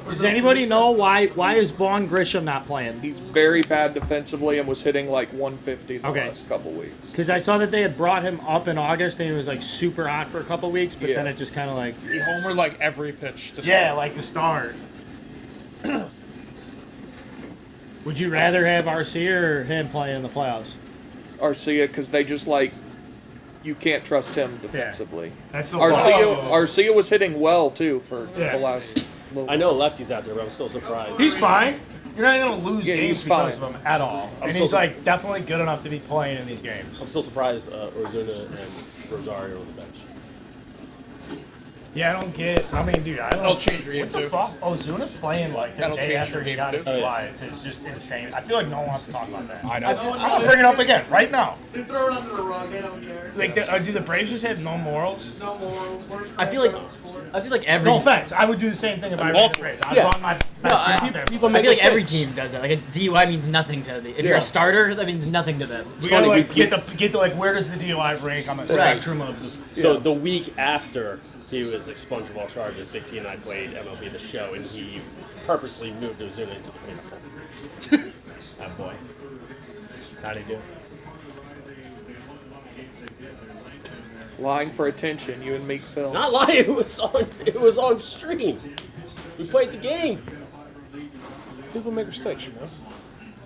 Does anybody know why is Vaughn Grisham not playing?
He's very bad defensively and was hitting like 150 the
Okay.
last couple weeks.
Because I saw that they had brought him up in August and he was like super hot for a couple weeks, but then it just kind of like
He homered like every pitch. To
yeah,
start.
like to start. Would you rather have Arcia or him play in the playoffs?
Arcia, because they just like you can't trust him defensively.
That's the
Arcia was hitting well too for
Yeah.
the last.
I know lefty's out there, but I'm still surprised.
He's fine. You're not going to lose
Yeah,
games
he's
because
fine.
of him at all.
I'm
And
still
he's like definitely good enough to be playing in these games.
I'm still surprised Ozuna and Rosario on the bench.
Yeah, I don't get. I mean, dude, I don't.
That'll change your game,
What the
too.
fuck? Ozuna's playing like the
That'll
day
change
after
your
he
game,
got
too.
his
Oh, yeah.
DUI. It's just insane. I feel like no one wants to talk about that.
I know.
I'm gonna bring it up again right now.
They throw it under the rug. They don't care.
Like, do the Braves just have no morals?
No morals. Worst
I feel like every.
No offense. I would do the same thing if I were the Braves. I'd
Yeah.
run my best
No,
friend out there.
I feel like every team does that. Like a DUI means nothing to the. If you're a starter, that means nothing to them.
We gotta like get the like where does the DUI rank on the spectrum of the.
So the week after he was expunged from all charges, Big T and I played MLB The Show, and he purposely moved Ozuna into the cleanup hole. That boy. How'd he do?
Lying for attention, you and Meek Phil.
Not lying. It was on stream. We played the game.
People make mistakes, you know.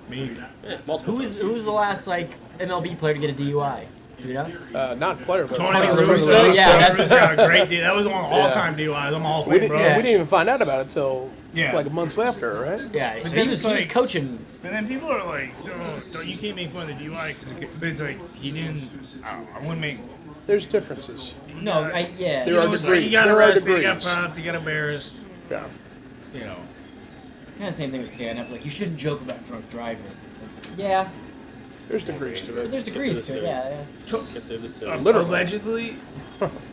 Me.
Yeah, multiple
Who
times.
was the last like MLB player to get a DUI? Do you know?
Not player, but
Tony
La
Russo.
Russa, yeah, that's
a great dude. That was one of all-time DUIs. I'm all
we didn't,
bro.
we didn't even find out about it until
Yeah.
like months after, right?
Yeah,
But
so
then
he was
it's like-
coaching.
And then people are like, "No, don't you can't make fun of the DUI," but it's like he didn't. I wouldn't make.
There's differences.
No, yeah.
There are
It's like,
degrees.
you got
There are
arrested, you got
degrees.
popped, you got embarrassed.
Yeah.
You know.
It's kind of the same thing with stand up. Like you shouldn't joke about drunk driving. It's like, yeah,
There's degrees to
but
it.
there's degrees to it. Yeah.
Get through the city.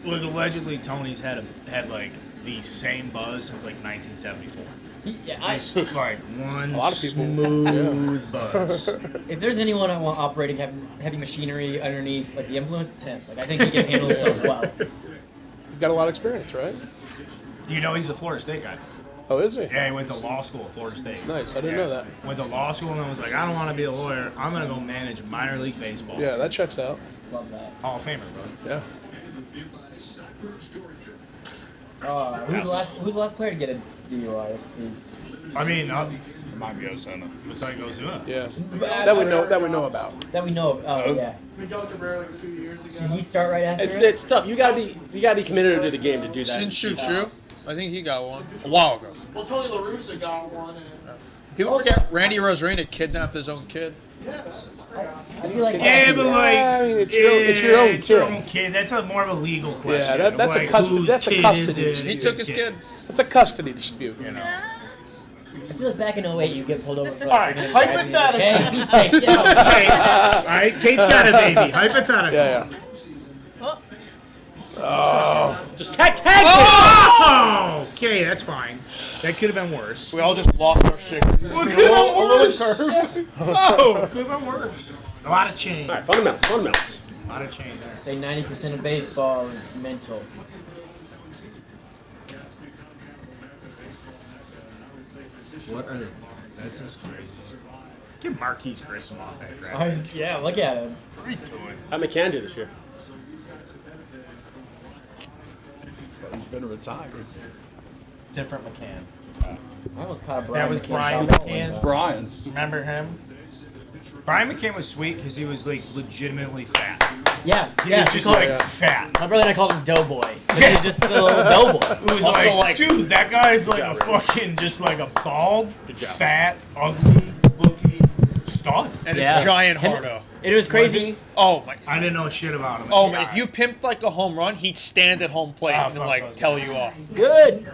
Allegedly, Tony's had like the same buzz since like 1974.
Yeah,
It's like one
A lot of people-
smooth buzz.
If there's anyone I want operating heavy machinery underneath like the influence, it's him. Like I think he can handle himself well.
He's got a lot of experience, right?
You know he's a Florida State guy.
Oh, is he?
Yeah, he went to law school at Florida State.
Nice. I didn't know that.
Went to law school and then was like, I don't want to be a lawyer. I'm gonna go manage minor league baseball.
Yeah, that checks out.
Love that.
Hall of Famer, bro.
Yeah.
Who's the last player to get a DUI? Let's see.
I mean, it might be Ozuna. Looks like Ozuna.
Yeah. That we know. That we know about.
That we know of. Oh yeah.
Miguel Cabrera like 2 years ago.
Did he start right after it?
It's tough. You gotta be committed to the game to do that.
Since I think he got one a while ago.
Well, Tony La Russa got one. And
People forget Randy Rosarena kidnapped his own kid.
yeah,
I feel like
Yeah, but like,
I mean, it's your own
it's your
kid.
own kid. That's more of a legal question.
Yeah, that's
like,
a custody.
whose
That's a
kid
custody
is it?
dispute.
He took his kid.
That's a custody dispute.
You know.
I feel like back in 08 you get pulled over for
All right, hypothetical.
Hey, be safe. Get out.
Okay. All right, Kate's got a baby. Hypothetical.
Yeah, yeah. Oh.
Just tag.
Oh! Okay, that's fine. That could have been worse.
We all just lost our shit.
Well, it could have been worse. Oh, could have been worse. A lot of change.
All right, fundamentals.
A lot of change.
I say 90% of baseball is mental.
What are they? That's just crazy. Get Marquise Grissom off that draft.
Yeah, look at him.
What are you doing?
How McCann do this year?
He's been retired.
Different McCann.
I almost caught a Brian
That was
McCann
Brian
shot
McCann.
one.
Brian.
Remember him? Brian McCann was sweet because he was like legitimately fat.
Yeah,
He
yeah.
was just like fat.
My brother and I called him Doughboy. He was just a little doughboy.
It was
Also,
like, dude, that guy's like a fucking, just like a bald, fat, ugly looking stud.
And
Yeah.
a giant
Him-
hardo.
It was crazy.
Oh my.
I didn't know shit about him.
Oh, man, if you pimped like a home run, he'd stand at home plate and
fuck
like
those
tell
guys.
you off.
Good.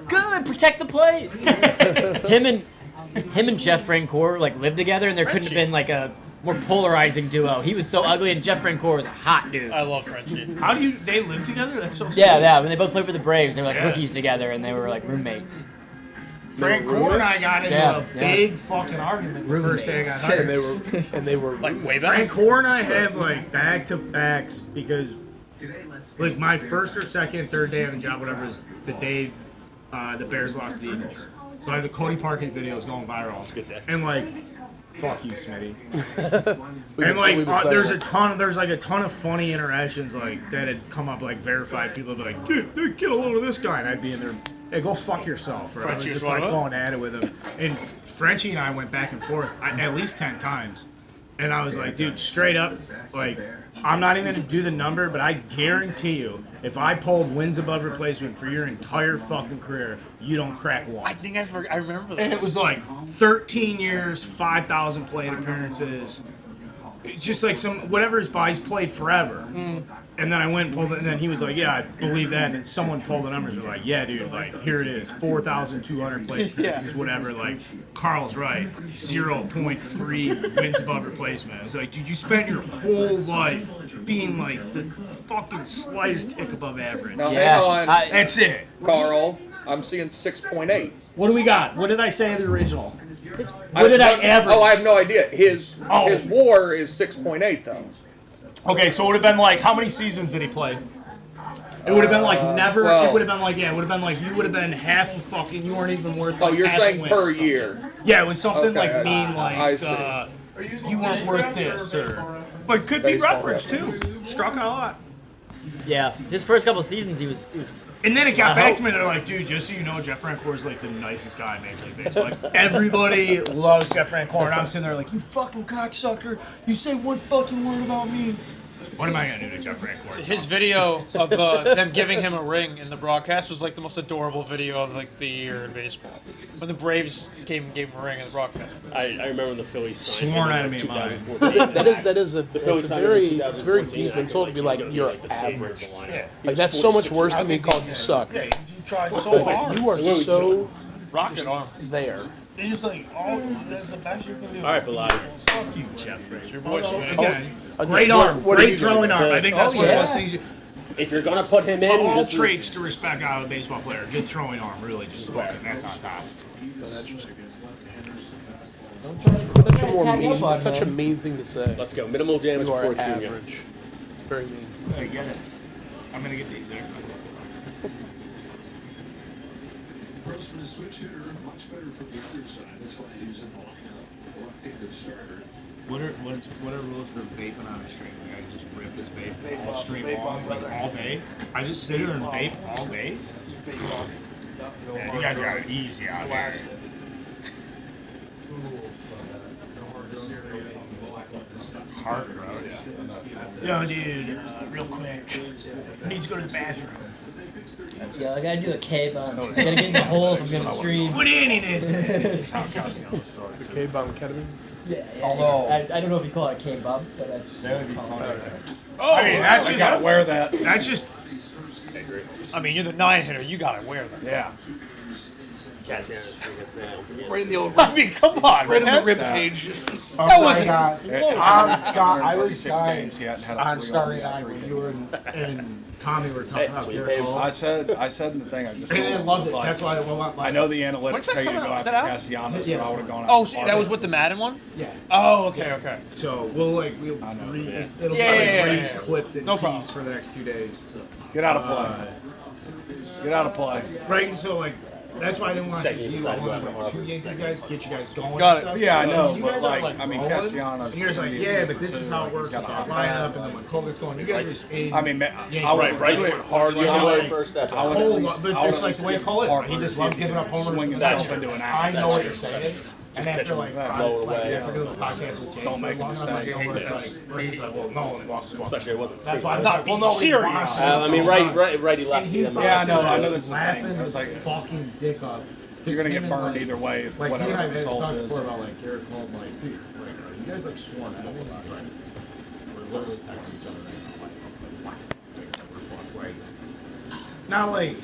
Protect the plate. him and Jeff Francoeur like lived together, and there couldn't have been like a more polarizing duo. He was so ugly, and Jeff Francoeur was a hot dude.
I love Frenchie.
How do they live together? That's so sweet.
Yeah. When they both played for the Braves, they were like
Yeah.
rookies together, and they were like roommates.
Frank Core and I got into
Yeah,
a
yeah.
big fucking argument the first day I got hired.
And they were
Like way back.
Frank Core and I have like back-to-backs because like my first or second, third day on the job, whatever, is the day the Bears lost to the Eagles. So I have the Cody Parkey videos going viral. And like, fuck you, Smitty. And like, there's like a ton of funny interactions like that had come up, like verified people would be like, get a load of this guy, and I'd be in there, hey, go fuck yourself. Or I was just like going at it with him. And Frenchie and I went back and forth at least 10 times. And I was like, dude, straight up, like, I'm not even going to do the number, but I guarantee you, if I pulled wins above replacement for your entire fucking career, you don't crack one.
I think I remember that.
And it was like 13 years, 5,000 plate appearances. It's just like whatever his body's played forever. And then I went and pulled it, and then he was like, yeah, I believe that. And then someone pulled the numbers and were like, yeah, dude, like, here it is, 4,200 plate appearances, whatever. Like, Carl's right, 0.3 wins above replacement. It's like, dude, you spent your whole life being like the fucking slightest tick above average.
Now, hang on.
That's it.
Carl, I'm seeing 6.8.
What do we got? What did I say in the original? What did I average?
Oh, I have no idea. His WAR is 6.8 though.
Okay, so it would have been like, how many seasons did he play? It would have been like never. It would have been like, yeah, it would have been like you would have been half a fucking. You weren't even worth.
Oh, you're
half
saying
a win.
per year?
Yeah, it was something
Okay,
like mean,
I
like
see.
you weren't worth this, or but could be referenced too. Struck out a lot.
Yeah, his first couple seasons he was.
And then it got back to me. They're like, dude, just so you know, Jeff Francoeur is like the nicest guy in Major League Baseball. Like, everybody loves Jeff Francoeur, and I'm sitting there like, you fucking cocksucker. You say one fucking word about me. What am I gonna do to Jeff Francoeur?
His video of them giving him a ring in the broadcast was like the most adorable video of like the year in baseball. When the Braves came and gave him a ring in the broadcast.
I remember when the Phillies signed
Sworn
him
at me
in
of mine.
2014.
That is a very deep insult to be like, you're average. Like, that's so much worse than being called you suck.
Yeah, you tried so hard.
You are so
rocket arm
there.
It's just like, that's the best you can do.
All right, Bilal.
Fuck you, Jeff Francoeur.
Your boy,
Again, great arm, great throwing arm. I think that's one of the best things you...
If you're gonna put him in,
all
this
traits
is...
to respect out of a baseball player. Good throwing arm, really. Just fucking, that's on top.
Such a mean thing to say.
Let's go. Minimal damage
You are
before
average. It's very mean.
I get it. I'm gonna get these there.
Grossman, a switch hitter, much better from the other side. That's why he's in the lineup. Left-handed starter.
What are rules for vaping on a stream? Like, I just rip this vape all
up,
stream
vape
long,
up,
like
brother.
all day. I just sit here and vape all day. Yeah, you guys got it easy out there. Hard road. Yo, dude, real quick. I need to go to the bathroom.
Yeah, I gotta do a K-bomb. I gotta get in the hole if I'm gonna stream.
What inning is it?
It's the K-bomb ketamine.
Yeah,
Although-
I don't know if you call it a K-bomb, but that's
That would be fun.
Oh,
I mean, that's
I
just
gotta wear that.
That's just.
I mean, you're the 9-hitter. You gotta wear them.
Yeah.
Right in the old.
I mean, come on,
Right in
man.
the rib cage. Just.
That wasn't.
I was dying
He hadn't had a
on
three
Starry
on
Night when you were and Tommy were talking about Garrett Cole.
I said in the thing I just.
And I loved it.
like,
That's why I went.
I know the
When's
analytics
that
tell you to
come
go
out? Is
after
that out?
Castellanos,
Yeah.
but I would have gone.
Oh,
after
that was with the Madden one?
Yeah.
Oh, okay, okay.
So we'll like it'll
Yeah,
be
yeah.
clipped and
No
teased
problem.
for the next 2 days.
Get out of play. Get out of play.
Right. So like. That's why I didn't want to
Second, you
do
decided to go
I
after
wanted to
Harvard.
Get you guys going.
Got
and
it.
stuff.
Yeah, I know,
You
but
guys
like,
are,
I mean,
rolling,
Castellanos.
and you're just like, yeah, but this is how it works with that lineup, and then when Cole gets going, you guys just.
I mean,
Yeah,
would
Bryce went hard the other way first step.
I would
Cole,
at least,
but
I would
it's
at
like
least
the way
give
Cole is.
Harper
He just
see
loves
if
giving up homers.
swing
and
himself
stuff.
into an
I
act.
know what you're saying. And after like
blow away.
after doing the podcast with Jason,
Don't make a
long enough,
mistake.
He's like, well, no one walks the
Especially it wasn't.
That's
free.
why I'm
Not
like,
being
well, no,
serious.
I mean, righty,
And
lefty.
he's
I mean,
Yeah, I know
like,
that's the thing.
laughing
I was like,
his fucking dick up.
you're gonna get
Him and,
burned
like-
either way if
Like,
whatever
he and I
the
had
result
talked
is.
before about like Garrett Cole, like, dude, like, are you guys like sworn enemies? He's like, we're literally texting each other right now. Like, what? Like, now, like,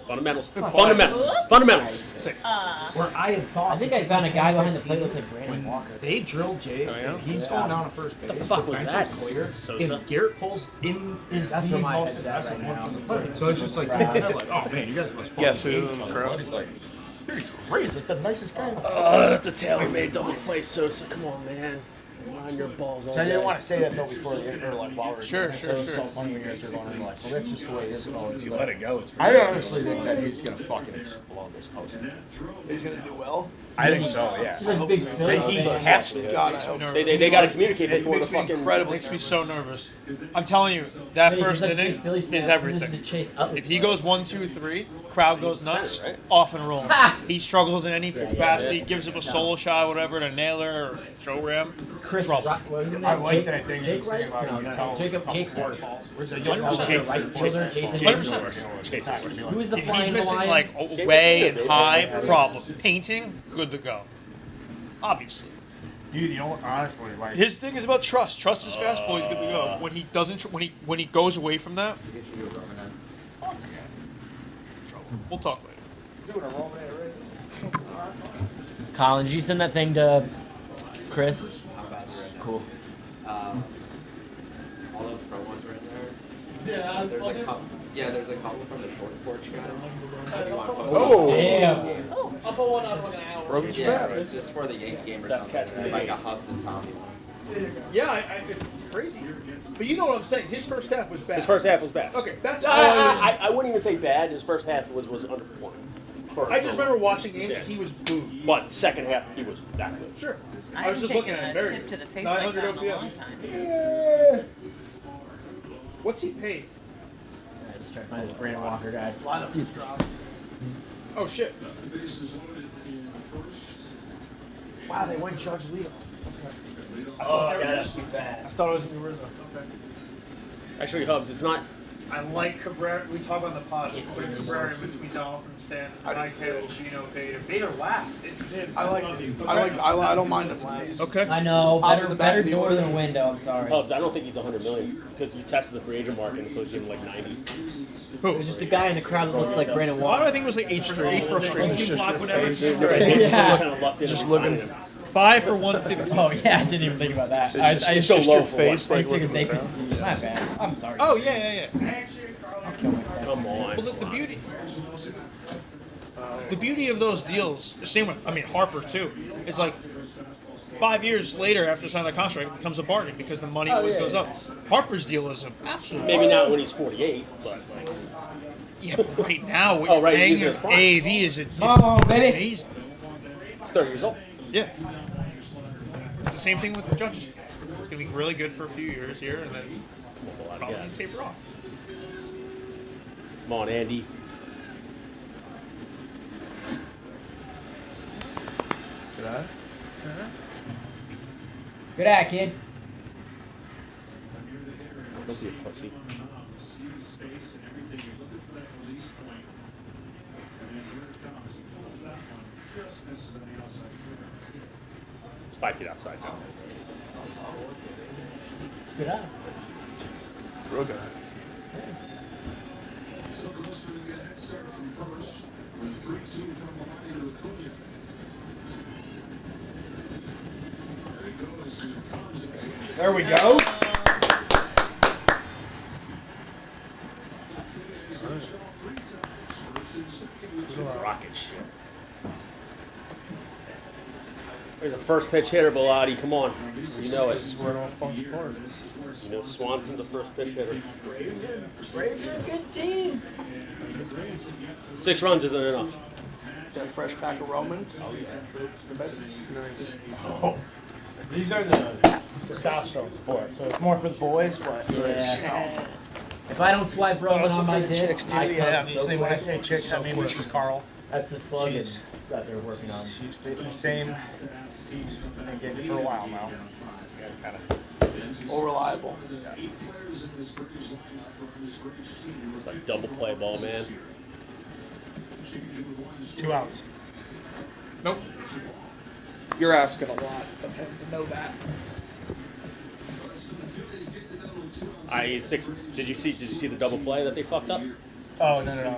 Fundamentals.
where I had thought.
I think I found a guy behind the plate that looks like Brandon Walker.
They drilled Jay, and he's going down to first base.
The fuck was
bench
that?
is clear,
Sosa?
and Garrett Cole's in is
That's
the
where my
most
head's at
successful
right
one
now.
from the plate. So it's just like, they're like, oh man, you guys must fucking
Yes,
hate
it
each
is,
other.
bro.
He's like, dude, he's great. He's like the nicest guy in the world.
Oh, that's a tailor-made double play, Sosa. Come on, man. Mind your balls all
So I didn't
day.
want to say that though before the or like while we're
Sure,
doing it.
sure,
So it's
sure.
so funny when you guys are going like, well, that's just the way it is and all this
If you
stuff.
let it go, it's
I
free.
honestly think that he's gonna fucking explode this post.
He's gonna do well.
I think so, yeah.
He's like a big
But
Phillies
he
fan.
has to.
God, I hope so.
They got to communicate before the
makes me
fucking.
incredibly
Makes me so nervous. I'm telling you, that
He's
first
like a big
inning
Phillies
is
fan, position
everything.
to chase Utley.
If he goes 1, 2, 3, crowd goes nuts,
Center, right?
off and rolling. He struggles in any capacity,
yeah.
gives him a solo shot, whatever, to nailer or throw ram.
Chris,
Trouble.
what was his name?
I like
Jake-
that thing.
Jake
you were saying
Wright?
about
No,
you
no,
tell
Jacob.
a couple
Jake
quarter
Wright.
balls. Where's that?
Jacob
Right fielder, Jason
Jason.
Jason. Who was the
If
flying
he's missing
Hawaiian?
like away and high, problem. Painting, good to go. Obviously.
Dude, you know, honestly, like
His thing is about trust. Trust his fastball. He's good to go. When he doesn't, when he goes away from that, we'll talk later.
Colin, did you send that thing to Chris?
I'm about to right now.
Cool.
All those promos are in there.
Yeah,
There's a couple from the short porch guys. If you want to post
Oh.
Damn.
I'll put one out in like an hour.
Broken
Yeah,
strap.
it's just for the Yankee game or
Best
something.
catch of the
Like
day.
a Hubs and Tommy one.
Yeah, it's crazy. But you know what I'm saying. His first half was bad.
His first half was bad.
Okay, that's all I
I wouldn't even say bad. His first half was underperforming.
I just remember watching games and he was booed.
But second half, he was that good.
Sure.
I
was
haven't
just looking
taken
at
a
him. Very
tip to the face
900
like that in a
OPS.
long time.
Yeah. What's he paid?
I just trying to find this Brandon Walker guy.
Lineup just dropped.
Oh shit.
wow, they went Judge Leo.
Oh, I got up too
I
fast.
thought it was Rizzo. Okay.
Actually, Hubs, it's not.
I like Cabrera. We talk on the pod.
It's
Put Cabrera in between Donaldson, Stan, Nightale, Chino, Bader. Bader last. Interesting.
I don't mind if last.
Okay.
I know.
Up in
Better,
the back
better
of the
door
order.
than window. I'm sorry.
Hubs, I don't think he's 100 million because he tested the free agent market and the Phillies gave him like 90.
There's just a guy in the crowd that looks like Brandon
Why do
Walker.
I think it was like 8 for 8 for a straight?
It's just your face.
Yeah.
Kind of lucked in
Just
on
looking-
signing him.
5 for 150.
Oh yeah, I didn't even think about that.
It's
I
just
just
your
low for
face,
I
like
just figured
looking
they
at
couldn't
the
see. My bad. I'm sorry.
Oh yeah.
I'll kill myself.
Come on.
Well, the beauty. The beauty of those deals, same with, I mean, Harper too, is like 5 years later after signing the contract, it becomes a bargain because the money always goes up. Harper's deal is an absolute.
Maybe not when he's 48, but like.
Yeah, but right now, what
Oh,
you're
right,
paying
he's in
your
his prime.
AAV is
Come on, baby.
amazing.
He's 30 years old.
Yeah. It's the same thing with the Judges. It's going to be really good for a few years here, and then probably taper off.
Come on, Andy.
Did I?
Good eye, kid.
Don't be a pussy. It's 5 feet outside now.
Good eye.
Real good.
So goes to get a head start from first with 3-2 from behind to Acuna. There he goes. He comes again.
There we go.
Rocket ship. There's a first pitch hitter, Bilotti. Come on. You know it.
Where it all falls apart.
You know Swanson's a first pitch hitter.
Braves are a good team.
6 runs isn't enough.
Got a fresh pack of Romans. The message.
Nice.
Oh. These are the testosterone support, so it's more for the boys, but
Yeah. If I don't swipe Roman on my dick,
chicks too.
I
Yeah,
come
obviously
so
when I
quick.
say chicks, I mean Mrs. Carl.
That's the slogan
She's-
that they're working on.
She's the same. She's been getting it for a while now. Kind of.
All reliable.
It's like double play ball, man.
2 outs.
Nope. You're asking a lot of him to know that.
Six. Did you see the double play that they fucked up?
Oh no.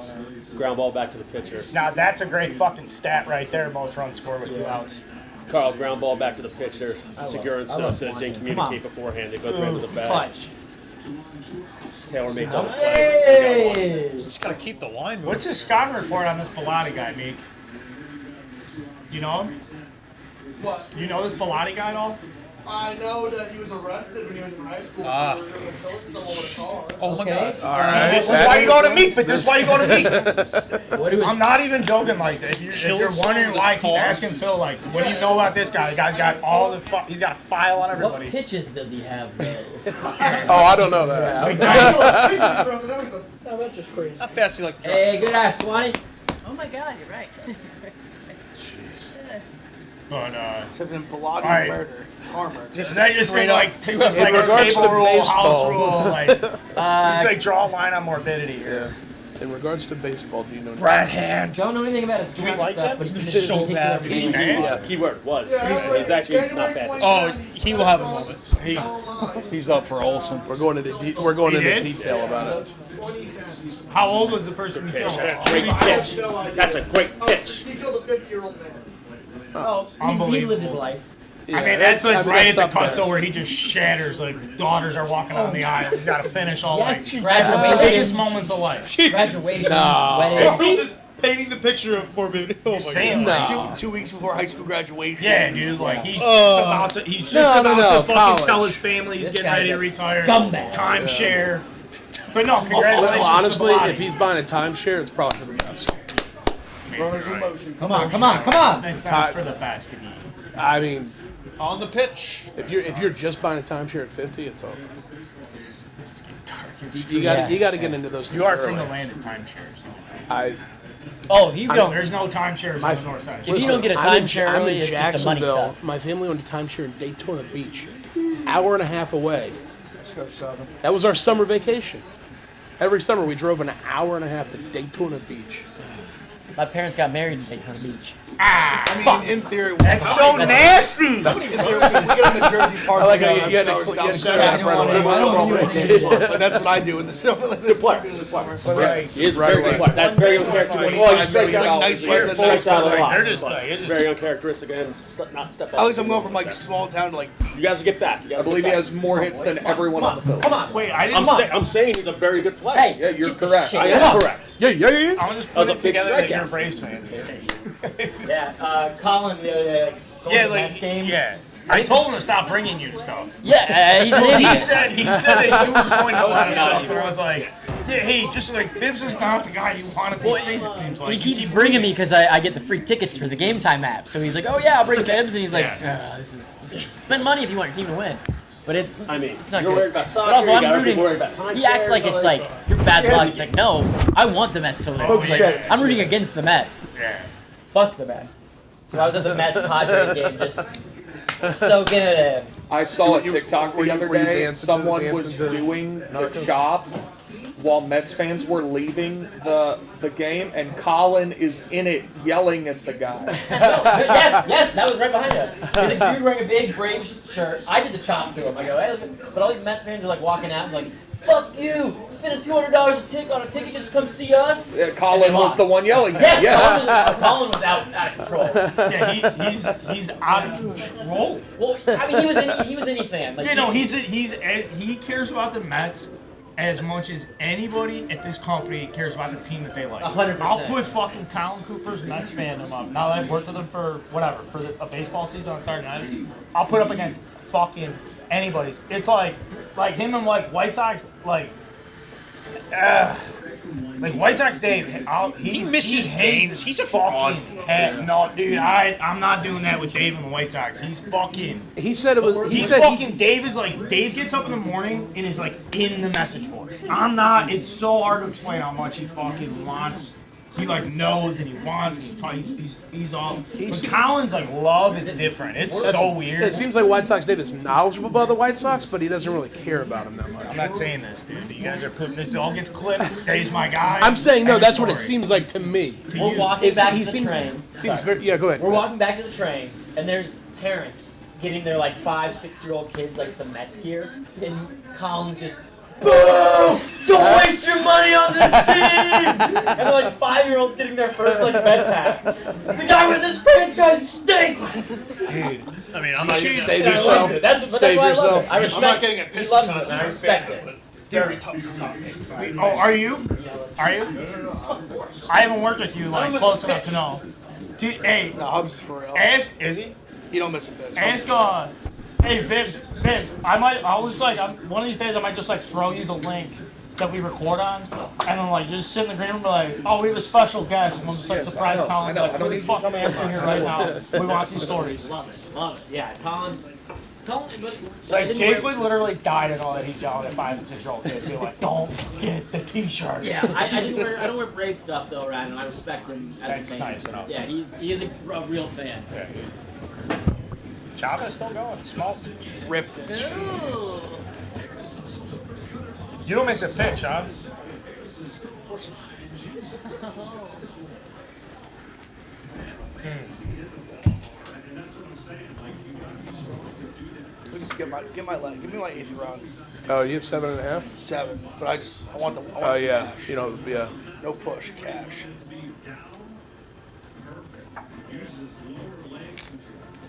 Ground ball back to the pitcher.
Now that's a great fucking stat right there. Most runs scored with 2 outs.
Carl, ground ball back to the pitcher. Segura and
I love
Sosa
Swanson.
didn't
Come on.
communicate beforehand. They both ran to the bat.
Clutch.
Taylor made double play.
Hey!
Just got to keep the line moving.
What's his scouting report on this Bilotti guy, Meek? You know him?
What?
You know this Bilotti guy at all?
I know that he was arrested when he was in high school
Ah.
for killing someone with a car.
Oh my
Okay.
God.
All right.
This is why you go to meet, but this is why you go to meet.
What do
I'm not even joking like that. If you're
Killed
wondering
someone
why I
with
keep
a car?
asking Phil, like, what do you know about this guy? The guy's got all the he's got a file on
What
everybody.
pitches does he have, though?
Oh, I don't know that.
Oh, that's just crazy.
How fast you like to
Hey, good ass, Swanee.
Oh my God, you're right.
But
Except in Bellagio
Alright.
murder. Car murder.
just that just
Straight
seemed
up.
like just
In
like a
regards
table
to
rule, house
baseball.
rule, like just like draw a line on morbidity here.
Yeah. In regards to baseball, do you know?
Right hand.
Don't know anything about his
we
drink
like
stuff,
that?
but he can
He's
just
so bad.
Yeah.
Keyword was.
Yeah,
He's actually not bad.
Oh, he will have a moment.
He's up for Olsen.
We're going into
He did?
detail about it.
How old was the person who killed him?
Great pitch. That's a great pitch.
He killed a 50-year-old man.
Oh, he
Unbelievable.
lived his life.
Yeah,
I mean, that's like right at the
not bad.
cusp where he just shatters. Like daughters are walking down the aisle. He's got to finish all
Yes,
like
graduations.
the biggest moments of life.
Graduations,
No.
weddings.
Just painting the picture of morbidity. Oh my
Saying,
God.
like,
2 weeks before high school graduation.
yeah, dude. Like he's just
Oh.
about to. He's just
No,
about
no,
to fucking
college.
tell his family he's
This
getting ready to
guy's a
retire.
scumbag.
Timeshare. But no, congratulations.
Well, honestly,
to Bellotti.
if he's buying a timeshare, it's probably for the best.
Come on, come on, come on.
It's not for the best to be.
I mean,
On the pitch.
if you're just buying a timeshare at 50, it's over.
This is getting dark.
You got to get into those things.
You are from
early.
the land of timeshares.
I
Oh, if you don't,
There's no timeshares
My-
on the north side.
if you don't get a timeshare
I'm
early,
in
it's just a money
Jacksonville.
suck.
My family owned a timeshare in Daytona Beach, hour and a half away. That was our summer vacation. Every summer we drove an hour and a half to Daytona Beach.
My parents got married in Daytona Beach.
I mean, in theory,
That's so nasty.
in theory, we get on the Jersey Park.
I like how
on
you had
our
to
south
you
side.
had to
I don't see anything.
So that's what I do in the summer.
Good player. He is a very good player. That's very uncharacteristic. Well, he's straight
He's like
out.
nice
He's
player,
straight out of the
Like,
line.
they're just like, it's
It's
just
very uncharacteristic and not step up.
At least I'm going from like small town to like.
You guys will get back. You guys
I believe he has more hits than everyone on the field.
Come on.
Wait, I didn't.
I'm saying he's a very good player.
Hey,
Yeah,
let's
you're
get this
correct.
shit
I
going.
am correct.
Yeah.
I'll just
That
put
was a
it
big
together that
strikeout.
you're a Braves fan.
Yeah, Colin the other day, like, going
Yeah,
to the
like
Mets game.
yeah. I told him to stop bringing you stuff.
Yeah, he's an
Well,
idiot.
he said that you were pointing a lot of stuff, and I was like, yeah, hey, just like Fibs is not the guy you wanted these things. It seems like
He keeps bringing me because I get the free tickets for the Game Time app. So he's like, oh yeah, I'll bring Fibs, and he's like, this is spend money if you want your team to win. But it's not
you're
good.
worried about soccer,
But also,
you
I'm
gotta be
rooting.
worried about time
He acts like
shares,
it's
like-
like you're bad luck. It's like no, I want the Mets to lose.
Oh,
It's like,
yeah.
I'm rooting against the Mets.
Yeah.
Fuck the Mets. So I was at the Mets Padres game, just soaking it in.
I saw a TikTok the other
were you
day.
dancing to-
Someone was
dancing to-
doing the chop while Mets fans were leaving the game, and Colin is in it yelling at the guy.
Yes, that was right behind us. There's a dude wearing a big Braves shirt. I did the chop to him. I go, hey, listen. But all these Mets fans are like walking out and like, fuck you, spending $200 on a ticket just to come see us.
Colin
And they
was
lost.
the one yelling.
Yes,
Yeah.
Colin was out of control.
Yeah, he's out of control.
Well, I mean, he was any fan. Like,
You know, he cares about the Mets as much as anybody at this company cares about the team that they like.
100%.
I'll put fucking Colin Cooper's Mets fandom up. Now that I've worked with him for whatever, for a baseball season on Saturday night, I'll put up against fucking anybody's. It's like him and like White Sox, like White Sox Dave. He
misses games. He's a fraud.
No, dude, I'm not doing that with Dave and the White Sox. He's fucking.
He said it was. He
He's
said
fucking. Dave is like. Dave gets up in the morning and is like in the message board. I'm not. It's so hard to explain how much he fucking wants. He like knows and he wants. And he's all. But Colin's like love is different. It's so weird.
It seems like White Sox Dave is knowledgeable about the White Sox, but he doesn't really care about them that much.
I'm not saying this, dude. You guys are putting this. It all gets clipped. Dave's my guy.
I'm saying no.
End
That's what it
story.
seems like to me.
We're walking
It's-
back
he
to the
seems-
train.
Seems
Sorry.
very. Yeah, go ahead.
We're walking back to the train, and there's parents getting their like 5-6-year-old kids like some Mets gear, and Colin's just, boo! Don't waste your money on this team! And they're like 5-year-olds getting their first like Mets hat. It's like, God, this franchise stinks!
Dude,
I mean, I'm not
Save
gonna
save
And I
yourself.
loved it. That's
Save
why I love
yourself.
it. I respect
I'm not getting a
He
pissed
loves
off
it, and I respect it.
very tough topic.
Oh, are you? Are you? I haven't worked with you like close enough to know. Dude, hey,
No, Hubs is for real.
ask. Is he?
You don't miss a pitch.
Ask Hey, Vibs, one of these days I might just like throw you the link that we record on, and I'm like, you just sit in the green room and be like, oh, we have a special guest, and I'm just like, surprise Colin, like, put this fucking ass in here right now. We want these stories.
Love it. Yeah, Colin, but
Like, Jake would literally die to know that he's yelling at 5 and 6-year-old kids, be like, don't get the t-shirt.
Yeah, I don't wear Brave stuff though, Ryan, and I respect him as
That's
a fan.
nice enough.
Yeah, he is a real fan.
Yeah, Chavez still going. Small.
Ripped it.
You don't miss a pitch, huh?
Let me just give me my 8th round.
Oh, you have 7.5?
7, but I want the.
Oh yeah,
cash.
you know, yeah.
No push, cash.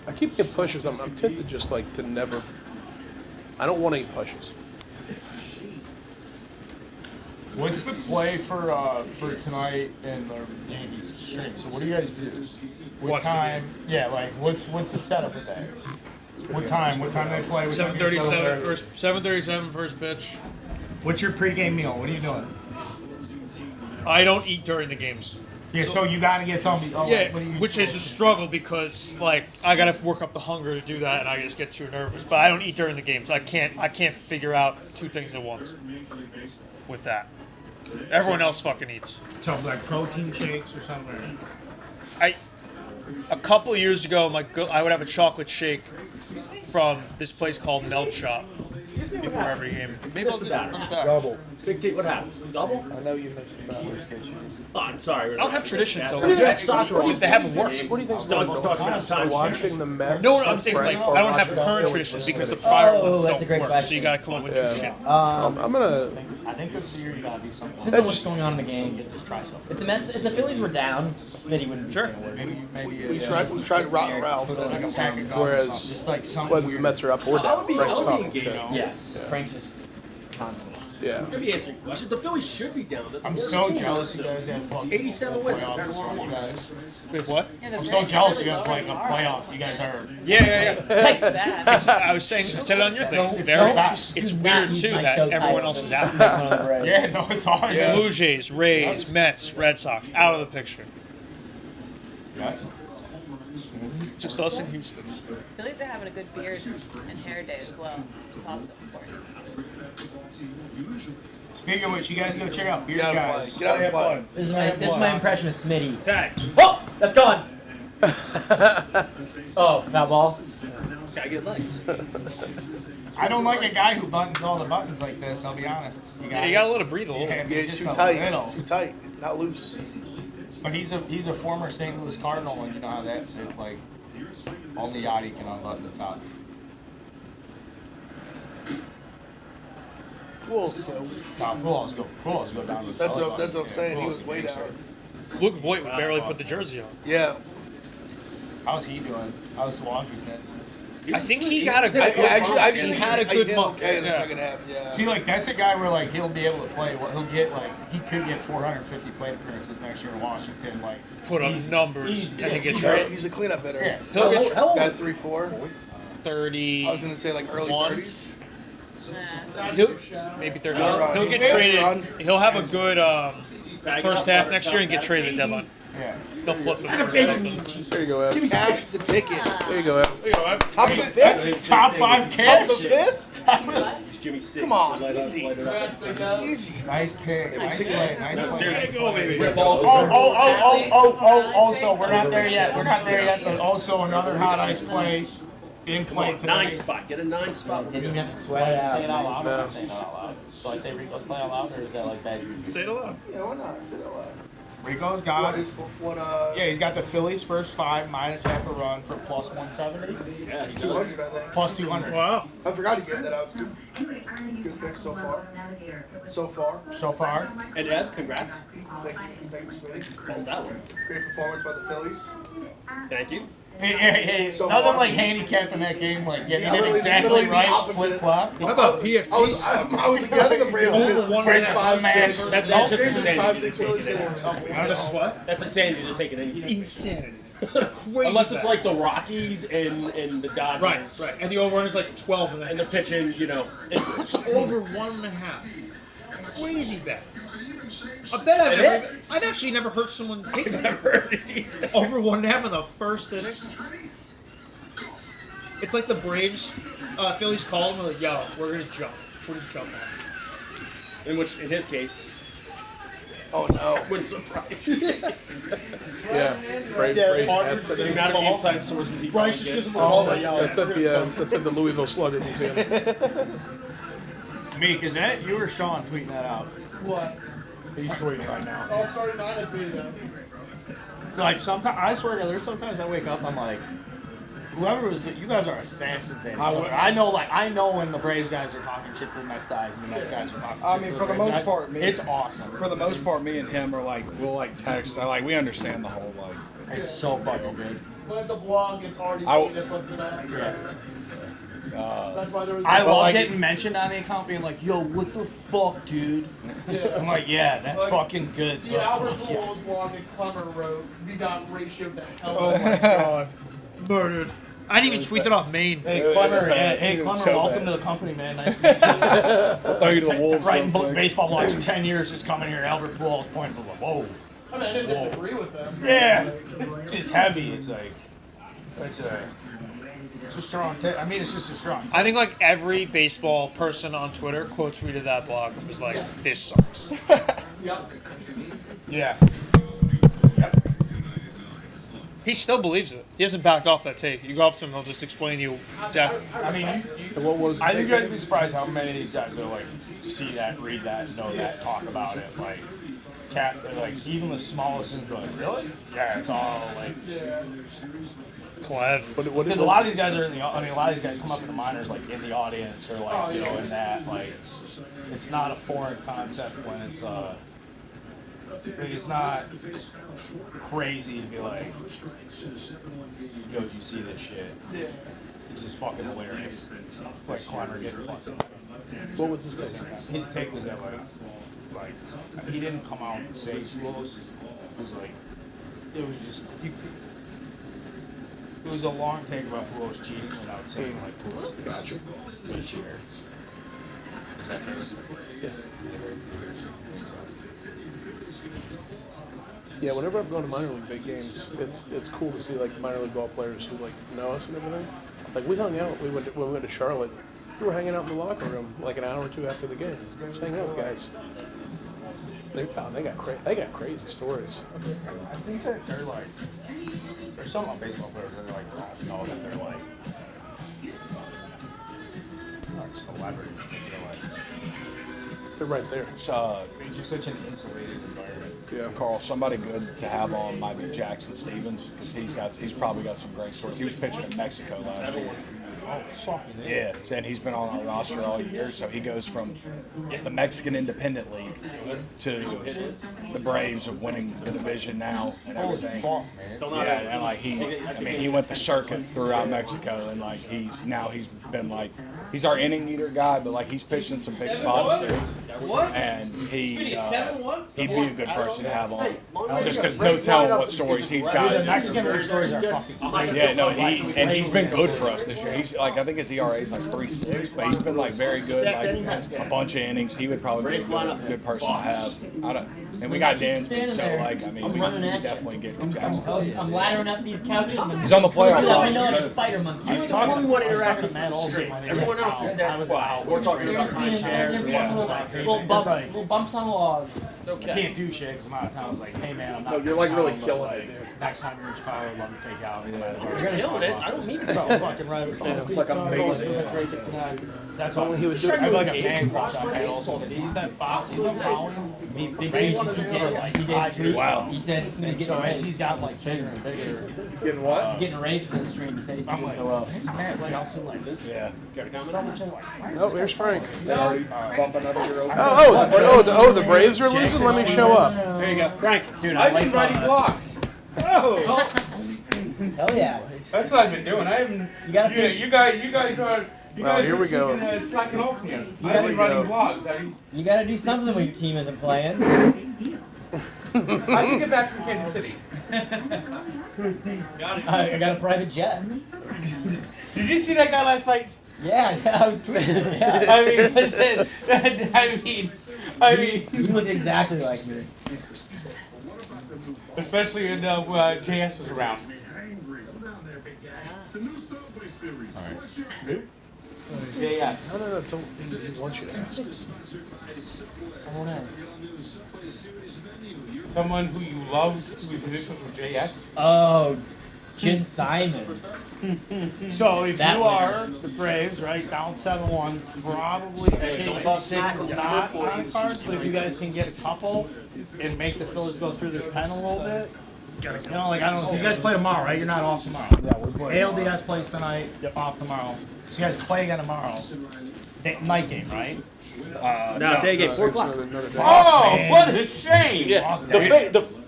I keep getting pushes. I'm tempted just like to never. I don't want any pushes.
What's the play for tonight in the Yankees stream? So what do you guys do? What time? Yeah, like what's the setup of that? What time? What time they play?
7:37 first pitch.
What's your pregame meal? What are you doing?
I don't eat during the games.
Yeah, so you got to get something. Oh,
Yeah,
what do you
which is a struggle because like I gotta work up the hunger to do that, and I just get too nervous. But I don't eat during the games. I can't figure out 2 things at once with that. Everyone else fucking eats.
So like protein shakes or something.
A couple years ago, I would have a chocolate shake from this place called Melt Shop before every game. Maybe I'll do that.
Double.
Big T, what happened? Double?
I know you mentioned about this.
Oh, I'm sorry.
I don't have traditions though.
You have soccer on.
They haven't worked.
What do you think's
Don't
going
talk about
on?
time.
Watching the Mets.
No, I'm saying like I don't have current traditions because the prior ones
that's a
don't
great
work.
question.
So you gotta come up with new shit.
I'm gonna.
I think this year you got to do something.
Depends on what's going on in the game. Just try something. If the Phillies were down, Smitty wouldn't be saying a word.
Maybe
We tried route Ralph.
put like a pack of gum or
Whereas
something, just like something
whether the
weird.
Mets are up or down, Frank's talking shit.
Yes, Frank's just constant.
Yeah.
I'm gonna be answering questions. The Phillies should be down. They're the
I'm
worst
so
team.
jealous you guys have fucking
87 wins.
playoffs
Better
this
than
year,
one.
you guys.
Wait, what?
I'm so jealous you guys playing a playoff. You guys are.
Yeah.
Like that.
I was saying, I said it on your thing.
It's
It's weird too that everyone else is out.
Yeah, no, it's hard.
Yeah.
Blue Jays, Rays, Mets, Red Sox, out of the picture. Just us in Houston.
Phillies are having a good beard and hair day as well. It's also important.
Speaking of which, you guys go check out Beard
Get out of
Guys.
play. Get out of play.
This is my impression of Smitty.
Tag.
Oh, that's gone. Oh, foul ball.
This guy get legs.
I don't like a guy who buttons all the buttons like this, I'll be honest.
You gotta let it breathe a little.
Yeah,
Yeah,
just
it's too
a
tight.
little.
It's too tight. Not loose.
But he's a former St. Louis Cardinal, and you know how that like only Yachty can unbutton the top.
Cool. So
Pujols go down to the
that's
belly
what
button.
I'm saying. He
Pujols
was way
big,
down.
sir.
Luke Voigt would barely put the jersey on.
Yeah.
How's he doing? How's Washington?
I think he got a good.
Actually,
he had a good month.
Okay, in the
Yeah.
second half. Yeah.
See, like that's a guy where like he'll be able to play. What he'll get he could get 450 plate appearances next year in Washington. Like
Put up numbers and then get
He's
traded.
a cleanup hitter.
Yeah.
He'll get
Got 3-4.
30.
I was gonna say like early 30s.
He'll, maybe 30. He'll get traded. He'll have a good first half next year and get traded at deadline.
Yeah.
They'll flip him.
There you go, Ev.
Cash the ticket.
There you go, Ev.
Top of the
That's
fifth.
a top 5 kid.
Top of the fifth.
Jimmy Six.
Come on,
Light up,
easy.
light it up.
Easy.
Nice pick. Nice play. Nice play.
Seriously, go, baby.
Oh, also, we're not there yet. But also another hot ice play in play today.
9 spot. Get a 9 spot.
Didn't even have to sweat it out.
Say it out loud.
No.
I'm saying it out loud. So I say Rico's play out loud, or is that like bad juju?
Say it aloud.
Yeah, why not? Say it aloud.
Rico's got.
Yeah,
he's got the Phillies first 5 minus half a run for plus 170.
Yeah, he
200,
does.
I think.
Plus 200.
Wow.
I forgot to get that out. It's good. Good pick so far.
So far.
And Ev, congrats.
Thank you, Smitty.
Called that one.
Great performance by the Phillies.
Thank you.
Hey,
So
nothing
far.
like handicapping that game, like getting
Yeah,
it exactly
literally the
right,
opposite.
flip flop.
How about PFTs?
I was against the Braves.
Braves smash.
That's just
Braves
insanity.
5-6 Phillies hit.
That's what? That's insanity to take it any.
Insanity. Crazy
Unless it's
bet.
like the Rockies and the Dodgers.
Right. And the over is like 12
And the pitching,
over 1.5. Crazy bet. A bet I've actually never heard someone take that. Over 1.5 in the first inning. It's like the Braves, Phillies call them and like, yo, we're gonna jump. We're gonna jump on.
In his case.
Oh no!
Wouldn't surprise.
Yeah, Braves. That's
the amount of inside sources he
Bryce
probably gets.
That's at the Louisville Slugger Museum.
Meek, is that you or Sean tweeting that out?
What?
He's tweeting right now.
Oh, sorry, mine. I tweeted them.
Like sometimes, I swear to God, there's sometimes I wake up, I'm like, whoever was, you guys are assassins. I know when the Braves guys are talking shit to the Mets guys and the Mets guys are talking
I
shit
mean,
to
for the
Braves
most
guys.
part,
It's awesome.
For the most part, me and him are like, we'll like text. We understand the whole like.
It's so fucking good.
When it's a blog, it's already
I-
tweeted once an hour. That's why there was.
I love getting mentioned on the account, being like, "Yo, what the fuck, dude?"
Yeah.
I'm like, "Yeah, that's
Like,
fucking good."
The Albert Pujols blog that Clemmer wrote, we got ratioed the hell.
Oh my god. Murdered. I didn't even tweet that off Maine.
Hey, Clemmer, welcome to the company, man. Nice to meet you.
Throw you to the wolves.
Writing baseball blogs 10 years, just coming here. Albert Pujols pointing, like, whoa.
I mean, I didn't disagree with them.
Yeah, just heavy. It's like, it's a strong take. I mean, it's just a strong.
I think like every baseball person on Twitter quote tweeted that blog and was like, "This sucks."
Yep.
Yeah.
He still believes it. He hasn't backed off that take. You go up to him, he'll just explain to you exactly.
I mean,
what was?
I think you'd be surprised how many of these guys will like see that, read that, know that, talk about it. Like, like even the smallest things, like, really? Yeah, it's all like.
Clev.
Because a lot of these guys are in the. I mean, a lot of these guys come up in the minors, like in the audience, or like in that. Like, it's not a foreign concept when it's it's not crazy to be like, yo, did you see this shit?
Yeah.
It's just fucking hilarious. Like Clemmer getting fucked.
What was his take?
His take was that like he didn't come out and say Pujols. It was like, it was just it was a long take about Pujols cheating without saying like Pujols is a cheater. Is that fair?
Yeah. Yeah, whenever I'm going to minor league big games, it's cool to see like minor league ball players who like know us and everything. Like we hung out. When we went to Charlotte, we were hanging out in the locker room like an hour or two after the game. Just hanging out with guys. They got crazy stories.
I think that they're like, there's some baseball players that are like don't know that they're like celebrities.
They're right there.
It's
just such an insulated environment.
Yeah, Carl. Somebody good to have on might be Jackson Stevens because he's probably got some great stories. He was pitching in Mexico last year.
Oh, fucking
Yeah, and he's been on our roster all year, so he goes from the Mexican Independent League to the Braves of winning the division now and everything. Yeah, and like he went the circuit throughout Mexico, and like he's been like he's our inning eater guy, but like he's pitching some big spots too. And he'd be a good person to have on, just because no telling what stories he's got.
The Mexican stories are fucking crazy.
Yeah, no, he's been good for us this year. He's like, I think his ERA is like 3.6, but he's been like very good, like a bunch of innings. He would probably be a good person to have. And we got Dansby, so like, I mean, we definitely get Jackson.
I'm laddering up these couches.
He's on the playoff
Let me
roster.
know like a spider monkey.
I was talking
we want interactive
Matt
stream.
Olson.
Everyone else is
I was out.
We're talking about timeshares.
Little bumps on the log.
It's okay. I can't do shit because I'm out of town. I was like, hey man, I'm not.
No, you're like really killing
like,
it, dude.
Next time you're in Chicago, I'd love to take you out.
You're killing it. I don't mean to.
Fucking right.
It's like amazing.
That's
Only he would do
I
it.
have like a man crush on Matt Olson. He's been following me.
Big changes he did tweet.
Wow.
He said he's getting
So
a
as
raise.
he's got like bigger and bigger.
He's getting what?
He's getting a raise for the stream. He said he's been doing so well.
Matt, like also like
Yeah.
Oh, there's Frank.
Already bumping up your open.
The Braves are losing. Let me show up.
There you go, Frank.
Dude,
I've been writing blocks. Oh,
Hell yeah.
that's what I've been doing. I haven't. You guys are.
Here we go.
Been, slacking off me.
You
I've been writing blogs.
You gotta do something when your team isn't playing.
How'd you get back from Kansas City?
I got a private jet.
Did you see that guy last night?
Yeah, I was tweeting. Yeah.
I mean,
you look exactly like me.
Especially when JS was around. JS.
No, don't. He wants you to ask.
Oh, nice.
Someone who you loved, whose initials were JS?
Oh, Jim Simons.
So if
That
you winner. are the Braves, right, down 7-1, probably Chasing 6 is not on the cards, but if you guys can get a couple and make the Phillies go through their pen a little bit, you know, like, I don't know, you guys play tomorrow, right? You're not off tomorrow. Yeah, we're playing. ALDS plays tonight, off tomorrow. So you guys play again tomorrow. Night game, right?
No, day game, 4 o'clock.
Oh,
what a shame!
Yeah,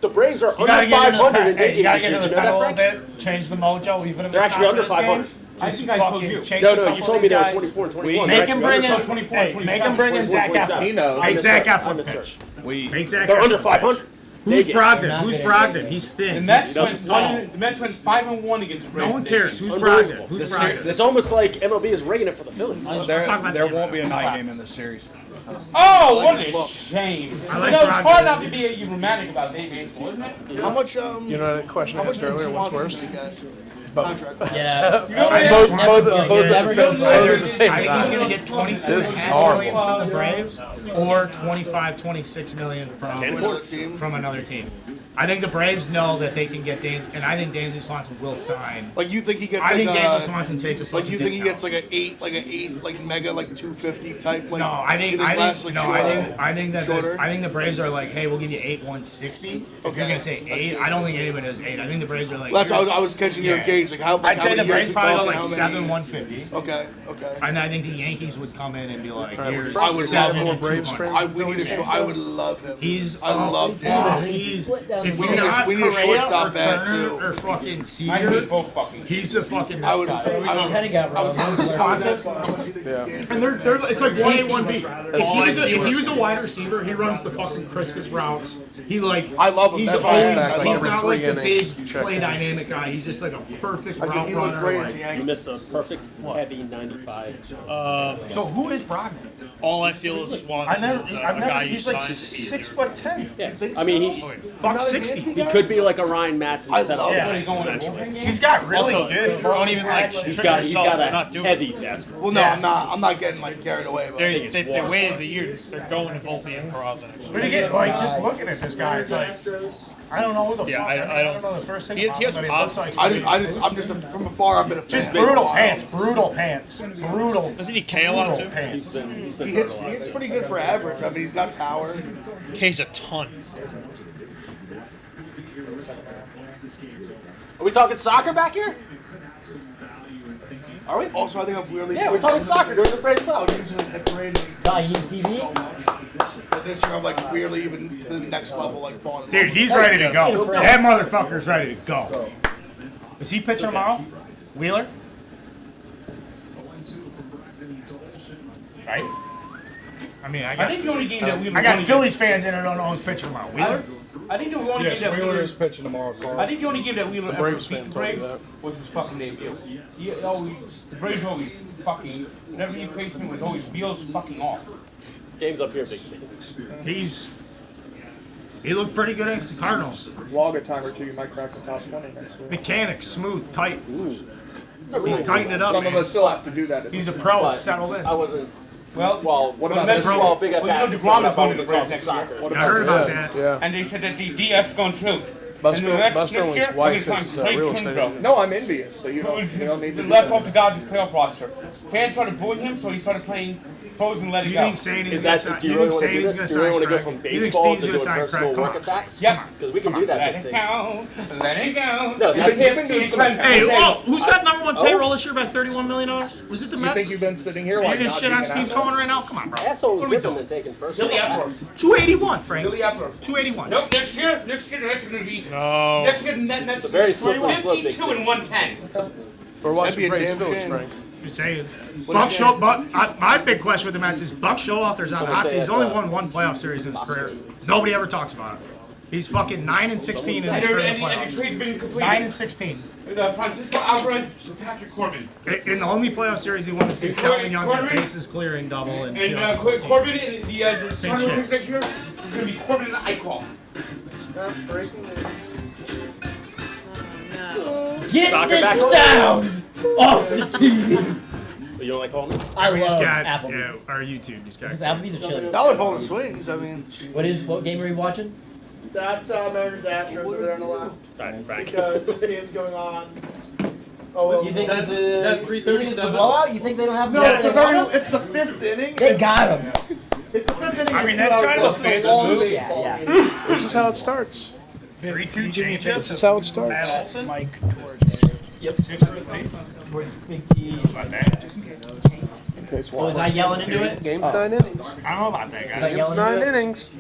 the Braves are
You
under
gotta get into the
500
pen.
in day
You gotta
games
get
this
into
year.
the
Do you know
pen a
that,
little
Frank?
bit, change the mojo, leave it in the
They're actually
top
under
of this
500.
game.
I
Just
think I told
fucking
you.
chase
No,
a
no,
couple
you
of
told me
these
they were
guys.
24 and 21.
Make
They're
him
actually
bring in
under
24,
hey, make him bring in
24,
Zach
27.
Eflin.
He knows.
Make Zach
I
Eflin
misheard.
pitch. Make Zach
They're
Eflin
under
pitch.
500.
Who's
Day
Brogdon?
games.
Who's Brogdon? He's thin.
The Mets
He's
went
small.
the Mets went 5-1 against the Braves.
No one cares. Who's
Unbelievable.
Brogdon? Who's
This
Brogdon?
year- It's almost like MLB is rigging it for the Phillies.
There won't be a night game in this series.
Oh, what a shame!
I like
You know, it's hard
Brogdon.
not to be romantic about day baseball, isn't it?
How much?
You know that question I
How much
asked earlier? What's worse?
Contract.
Yeah.
Both at the same
I think he's
time.
going to get 22
This is
million
horrible.
from the Braves or 25, 26 million from another team. I think the Braves know that they can get Dansby, and I think Dansby Swanson will sign.
Like you think he gets?
I think
like
Dansby Swanson takes a
Like
fucking
you think he
discount.
gets like an eight, like mega, like 250 type? Like
No, I think
you less, like, shorter?
I think that
shorter?
I think the Braves are like, hey, we'll give you 8-160. If you're gonna say 8, I don't think anybody does 8. I think the Braves are like.
Well, that's what
here's-
I was catching your gauge. Like how?
I'd
how
say
many
the Braves
years we
probably go
talking,
like
how many-
7-150.
Okay.
And I think the Yankees would come in and be like,
Alright,
here's
I would
7
more
and
Braves
200.
fans.
We need a short. I would love him. I love
fuck,
him.
he's if
We
we
need a
got Correa
shortstop
or
bat,
Turner
too.
or fucking
I
Seager,
hate both fucking.
he's the fucking
I
next
would.
guy.
I was
Swanson.
Yeah.
And they're it's like 1A, 1B.
All I
If
see
he was a wide receiver, he runs the fucking crispest routes. He like
I love him.
He's
That's why I
always
asked, like,
he's
every
not like
3
the
innings,
big
check
play
in.
dynamic guy. He's just like a perfect
I said
route
he looked
runner.
great as a
Like,
Yankee.
You missed a perfect heavy 95.
so who is Brogdon?
All I feel is Swanson is a
I've
guy
never.
you
He's like
signed.
6'10".
Yeah, I mean he
$160.
he could be like a Ryan Matson set up.
Yeah. He's got really
Also,
good.
don't even like
He's
trick
got
yourself
a
not doing
heavy
it.
fastball.
Well, no, I'm not getting like carried away. But
If they waited the year, they're going to Volpe and Peraza next
But
year.
again, like just looking at this guy, it's like I don't know who the
Yeah,
fuck.
I don't-
know the first thing
he
about
has
him, but he
pops.
looks like
I'm just from afar. I've been a fan.
just
for a
brutal
while.
pants, brutal.
Doesn't he K a lot
brutal
too?
pants.
He hits pretty good for average. I mean, he's got power.
K's a ton.
Are we talking soccer back here? Are we?
Also, I think I'm weirdly.
Yeah, we're talking soccer during the break.
I was using the parade
TV?
so much. But this year, I'm like weirdly even to the next level, like falling. in
Dude,
love
he's
with
ready to go.
Hey,
That motherfucker's ready to go. Is he pitching tomorrow? Wheeler? Right? I mean,
I think the only game that we
I got Phillies fans in there don't know who's pitching tomorrow. Wheeler?
I think the only
Yes,
game that
Wheeler is pitching tomorrow, Carl.
I think the only game that Wheeler ever
Braves
beat
fan
the
told me
Braves
that.
was his fucking debut. The Braves always fucking, whenever he faced him was always wheels fucking off.
Game's up here, big T.
He looked pretty good against the Cardinals.
Log a time or two, you might crack the top 20 next week.
Mechanics, smooth, tight.
Really
He's tightened it up.
Some
man.
of us still have to do that.
He's a pro,
But
settled in.
I wasn't.
Well,
What about
Mets
this?
pro-
Well, big at
well,
bat.
you know DeGrom is going to the
I
Braves
wasn't
next
talking
year.
soccer. What
I heard
about
about that.
Yeah.
And they said that the DF's going too.
Buster
And the
Buster
next
Owings'
year,
wife
I mean,
is
Frank
real
Twinbrook.
estate.
No, I'm envious that you don't need to do
left
that.
off the Dodgers playoff roster. Fans started booing him, so he started playing pros and let it
You
go.
think Sandy's
Is
gonna
that?
sign?
Do you
You
really
think
want to do
Sandy's
this?
gonna
Do you really
sign
want to go
Craig?
from
You think
baseball
Steve's
to
gonna
doing
sign
personal
Craig? Come
work
on.
attacks?
Yep.
Because we can do that.
Let
big
it
T.
go. Let it go.
No,
That's
you've
it.
been doing
Hey,
some.
who's got number one
Oh.
payroll this year by $31 million? Was it the
You
Mets?
think you've been sitting here
You're
like
gonna
not
shit
being
on
an
Steve
asshole?
Cohen right now? Come on, bro.
Asshole
What
is
are we
different
doing?
than taking personal
Billy
attacks.
Epler.
281, Frank.
Billy Epler.
281.
Nope, next year the Nets are going to be.
No.
Next year the Nets
a very slippery slope,
52
big
and 110.
We're
That'd
watching
be a
Braves
damn
Phillies,
shame.
Frank.
Just saying.
What
Buck
is
Show, my big question with the Mets is Buck Showalter's on the
Someone
hot
say
seat. He's
that's
only
a
won one playoff series in his career. Nobody ever talks about it. He's fucking 9-16 in his
And
string
the
playoffs.
trade's been completed.
9-16.
Francisco Alvarez to Patrick Corbin.
In the only playoff series he won was against Calvin Young,
Corbin?
bases clearing double, and
Corbin in the
Big
Toronto
shit.
next year is going to be Corbin and Eichhoff.
That's breaking news.
Get
Soccer
this
back.
sound off the TV.
You don't like calling it?
I
We just
love
got
Applebee's.
our YouTube just got.
Is this Applebee's or Chili's?
Dollar Bowl and swings. I mean,
What game are you watching?
That's Mariners-Astros over there on the left.
Frank.
Because this game's going on. Oh, well,
You think
that's-
this is
that
you think it's the blowout? You think they don't have
No,
Yes.
it's the fifth inning.
They got him.
It's the fifth inning.
I mean,
It's
that's
2
kind of
hours
a
left. It's
fantasy
long
move.
baseball
Yeah,
game.
This is how it starts.
3-2 changes.
This is how it starts.
Matt Olson. Mike towards.
Yep.
6 for the faith.
Towards Big T's.
About that.
Oh, was I yelling into it?
Game's 9 innings.
I don't know about that,
Was I
guy.
Game's
yelling
9
into it?
innings.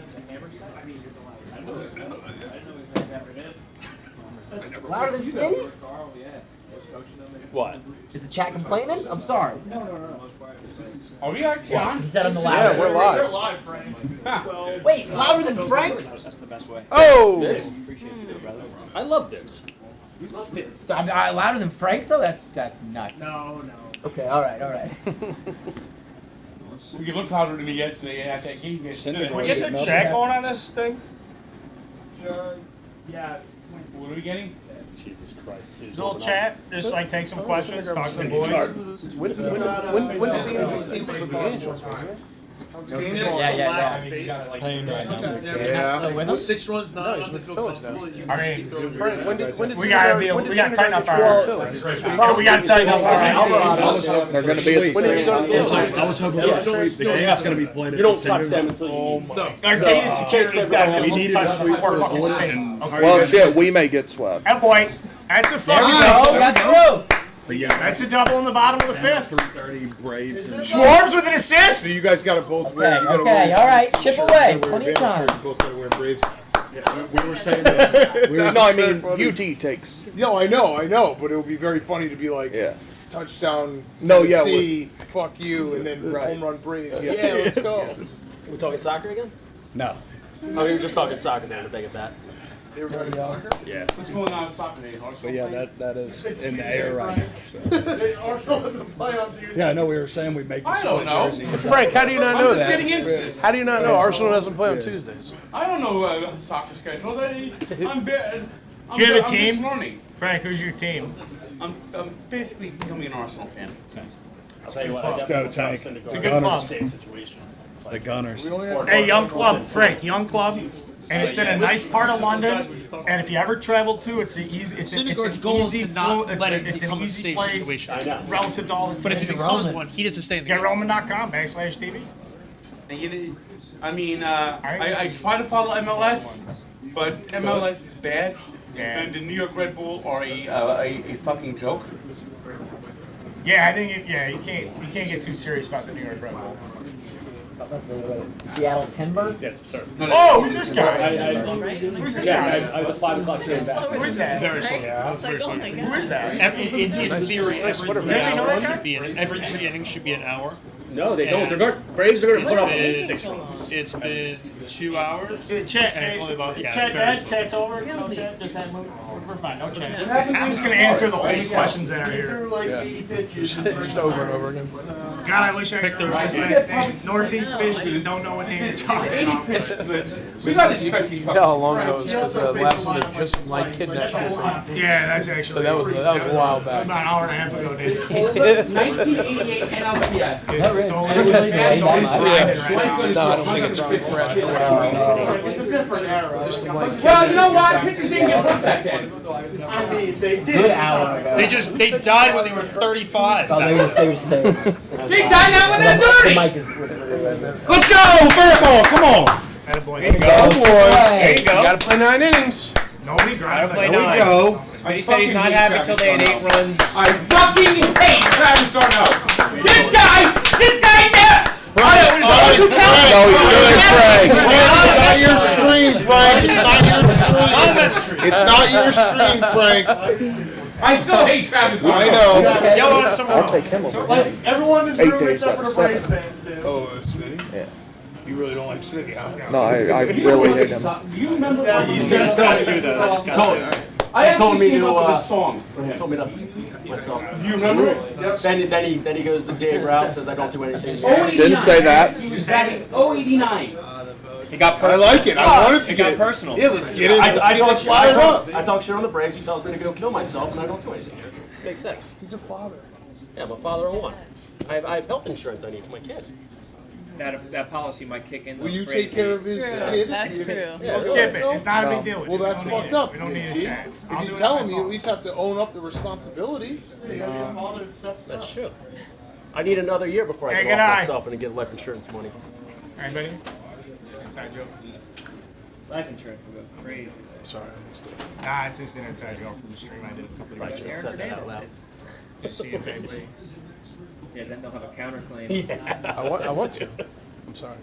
Louder than Smitty?
What?
Is the chat complaining? I'm sorry.
Are we actually on?
He said I'm the
Yeah,
loudest.
we're live.
They're live, Frank.
Wait, louder than Frank?
That's the best way.
Oh!
I love Vips.
So I'm louder than Frank though? That's nuts.
No.
Okay, all right.
We looked louder than me yesterday at that game.
Can we get the chat going on this thing?
Yeah.
What are we getting?
Jesus Christ.
Little chat, just like take some questions, talk to the boys.
When did the Angels team for the Angels, wasn't it?
Yeah.
Playing right now.
yeah.
So with him?
6 runs
No, he's with the Phillies now.
I mean,
When did
we gotta tighten up our. We gotta tighten up our.
They're going to be.
When did he go to the Phillies?
I was hoping the game's going to be played at
You don't
the
touch
City.
them until you.
Our data security's gotta be
We needed a sweep for a bullet, and
Well, shit, we may get swept.
That boy, that's a
There we
fucking.
go. Got through.
but yeah,
That's a double in the bottom of the fifth.
3:30 Braves. And
Schwartz with an assist.
So you guys got to both wear. You gotta
Okay,
wear
all right.
Braves
Chip
shirts,
away.
you gotta wear
Plenty of
Bama
time.
shirts, You both got to wear Braves hats.
we were saying that. We were
No, I mean, UT takes.
No, I know, but it would be very funny to be like,
Yeah.
touchdown,
No, yeah,
Tennessee, fuck you, and then home run Braves. Yeah, let's go.
We talking soccer again?
No.
Oh, we were just talking soccer now, to think of that.
They were talking soccer?
Yeah.
What's going on with soccer days?
But yeah, that is in the air right now. So.
Arsenal doesn't play on Tuesday.
Yeah, I know we were saying we make the
I don't
split
know.
jersey.
Frank, how do you not know
I'm just getting
that?
into this.
How do you not know Arsenal doesn't play on Tuesdays?
I don't know soccer schedules. I'm bad.
Do you have a
I'm
team?
just learning.
Frank, who's your team?
I'm basically becoming an Arsenal fan.
I'll tell you what.
Let's go, Tank.
It's a good club.
Safe situation.
The Gunners.
Hey, young club, Frank, young club, and it's in a nice part of London. And if you ever travel to, it's an easy, it's an easy, it's an easy place relative to all the.
But if he becomes one, he doesn't stay in the
Get
game.
Roman.com/TV.
And I mean, I try to follow MLS, but MLS is bad. And the New York Red Bull are a fucking joke.
Yeah, I think you can't get too serious about the New York Red Bull.
Seattle Timber?
That's absurd.
Oh, who's this guy?
Who's
this guy?
I have a 5 o'clock train back.
Who is that?
Very slow.
It's very slow. Who is that?
In theory, every
Nice.
3 innings should be an hour.
No, they don't. Braves are going to put up at least 6 runs.
It's been 2 hours.
Chat,
and it's only about
chat's over. No chat, just that move. We're fine. No chat. I'm just gonna answer the only questions that are
He
here.
threw like 80 pitches.
Just over and over again.
God, I wish I could remember his last name. Northeast Fish, you don't know what name it's talking about.
We got this
You can tell how long ago it was because the last one had just like kidnapped me.
Yeah, that's actually.
So that was a while back.
About an hour and a half ago, dude.
1988 NLCS.
No, I don't think it's too fresh.
It's a different era.
Well, you know what? Pitchers didn't get hurt back then.
I mean, they did.
Good hour ago.
They died when they were 35.
Oh, they were just saying.
They died now when they're 30.
The mic is.
Let's go! Fair come on!
Attaboy.
There you go.
Oh, boy.
There
you go.
You gotta play 9 innings.
Nobody grinds.
play
Here we
9.
go.
Smitty said he's not happy until they had 8 runs.
I fucking hate Travis Darno. This guy there.
Frank,
No, you're good, Frank.
It's not your stream, Frank. It's not your stream. It's not your stream, Frank.
I still hate Travis Darno.
I know.
Yell at someone
I'll
else.
take him over.
Like everyone in this
8
room
days
except for
out
the
of
Braves
7.
fans do.
Oh, Smitty?
Yeah.
You really don't like Smitty, huh?
No, I really hate him.
Do you remember what
He's gonna sell too, though.
He told me to
song for him.
told me to myself.
Do you remember it?
Then he goes the Dave route, says I don't do anything.
Didn't say that.
He was batting 089.
It got
I
personal.
like it. I wanted to
It
get
got personal.
Yeah, let's get it.
I
Let's
talk
get
shit.
it fired up.
I talk shit on the Braves. He tells me to go kill myself, and I don't do anything. Makes sense.
He's a father.
Yeah, I'm a father of one. I have health insurance I need for my kid.
That policy might kick in.
Will you take care of his kid?
That's true.
We'll skip it. It's not a big deal.
Well, that's fucked up.
We don't need
See?
a chat.
If you tell him, you at least have to own up the responsibility.
That's true. I need another year before I
Hey,
can
good
off
eye.
myself and get life insurance money.
Anybody? Inside joke.
Life insurance will go crazy.
Sorry, I missed it.
Nah, it's just an inside joke from the stream I did a couple of
Right,
years
should
ago.
have said that out loud.
Just see if anybody.
Yeah, then they'll have a counterclaim.
Yeah.
I want to. I'm sorry.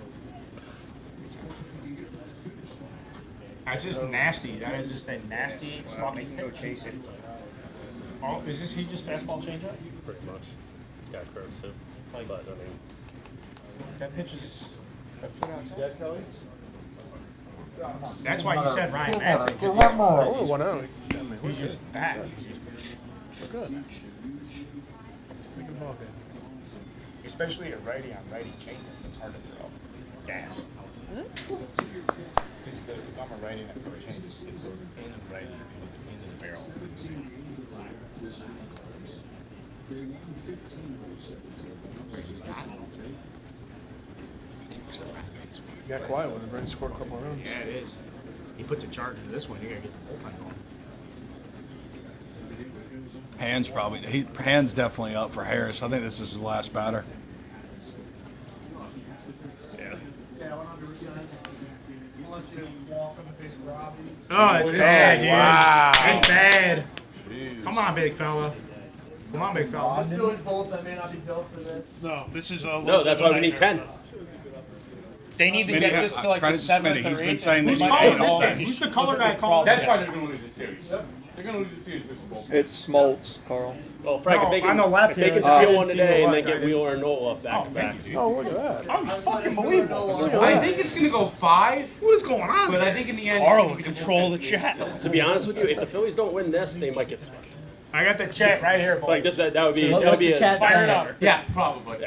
That's just nasty. That is just a nasty fucking
Go chase it.
Oh, is this he just fastball changeup?
Pretty much. This guy curves too. But I mean,
That pitch is. That's why you said Ryan Madsen.
Oh, 1 out.
He's just bad.
We're good. It's a big ball game.
Especially a righty on righty changeup. It's hard to throw. Gas. Because I'm a righty and I throw a change. It goes in the right. It goes into the barrel.
You got quiet with it. Brady scored a couple of runs.
Yeah, it is. He puts a charge into this one. You gotta get the bullpen going.
Hands definitely up for Harris. I think this is his last batter.
yeah.
Oh, it's bad, dude.
Wow.
That's bad.
Jeez.
Come on, big fella. Come on, big fella.
Phillies bullpen may not be built for this.
No, this is a
No, that's why we need 10.
They need to
Smitty
get
has-
this to like the
credit to
7th
Smitty.
or
He's been
8th.
saying
Who's
they need
calling
8
this
all
game?
day.
Who's the color guy calling
That's
this
why
game?
they're going to lose the series. They're going to lose the series, Mr. Bull.
It's Smoltz, Carl.
Well, Frank,
No,
if they
on
can,
the left
if they
here,
can
I
steal
didn't
one
see
today
who
and
it
then
was.
get Wheeler and Nola up back
Oh,
to
thank
back.
you, dude.
Oh, look at that.
I'm fucking believable.
I think it's going to go 5,
What is going on?
but I think in the end.
Carl will control the chat.
To be honest with you, if the Phillies don't win this, they might get swept.
I got the chat right here, boys.
Like this, that would be
What's
that would be
the
a
chat
Fire it
saying?
up.
Yeah, probably.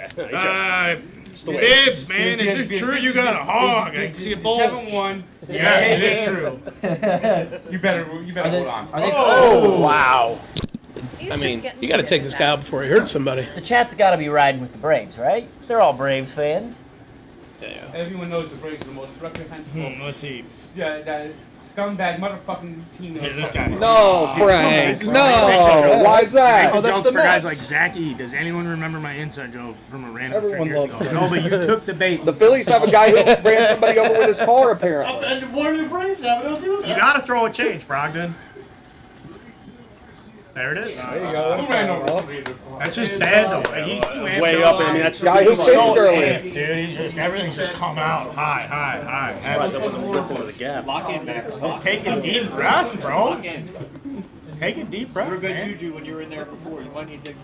It's the way.
Bibs, man, is it true you got a hog? I can see a bull.
7-1.
Yes, it is true.
You better hold on.
Are they
Oh, wow.
He's
I
just
mean,
getting
you got to take this guy out before he hurts somebody.
The chat's got to be riding with the Braves, right? They're all Braves fans.
Everyone knows the Braves are the most reprehensible.
Let's see.
That scumbag motherfucking team.
Here, this guy.
No, Frank. No. Why is that?
Oh, that's
the
for guys
Mets.
like Zachy. Does anyone remember my inside joke from a random
Everyone
years
loves
ago?
that.
No, but you took the bait.
The Phillies have a guy who ran somebody over with his car, apparently.
And what do the Braves have? I don't see what
You gotta throw a change, Brogdon. There it is.
There you go.
Who ran over somebody?
That's just bad though. Like, he's too amped
Way up. I mean, that's
Guy who
so
pitched
so
early.
amped, dude. He's just everything's just come out high.
Surprised that wasn't ripped into the gap.
Lock in, Max.
Just take a deep breath, bro.
Lock in.
Take a deep breath,
You were good
man.
juju when you were in there before. You might need to.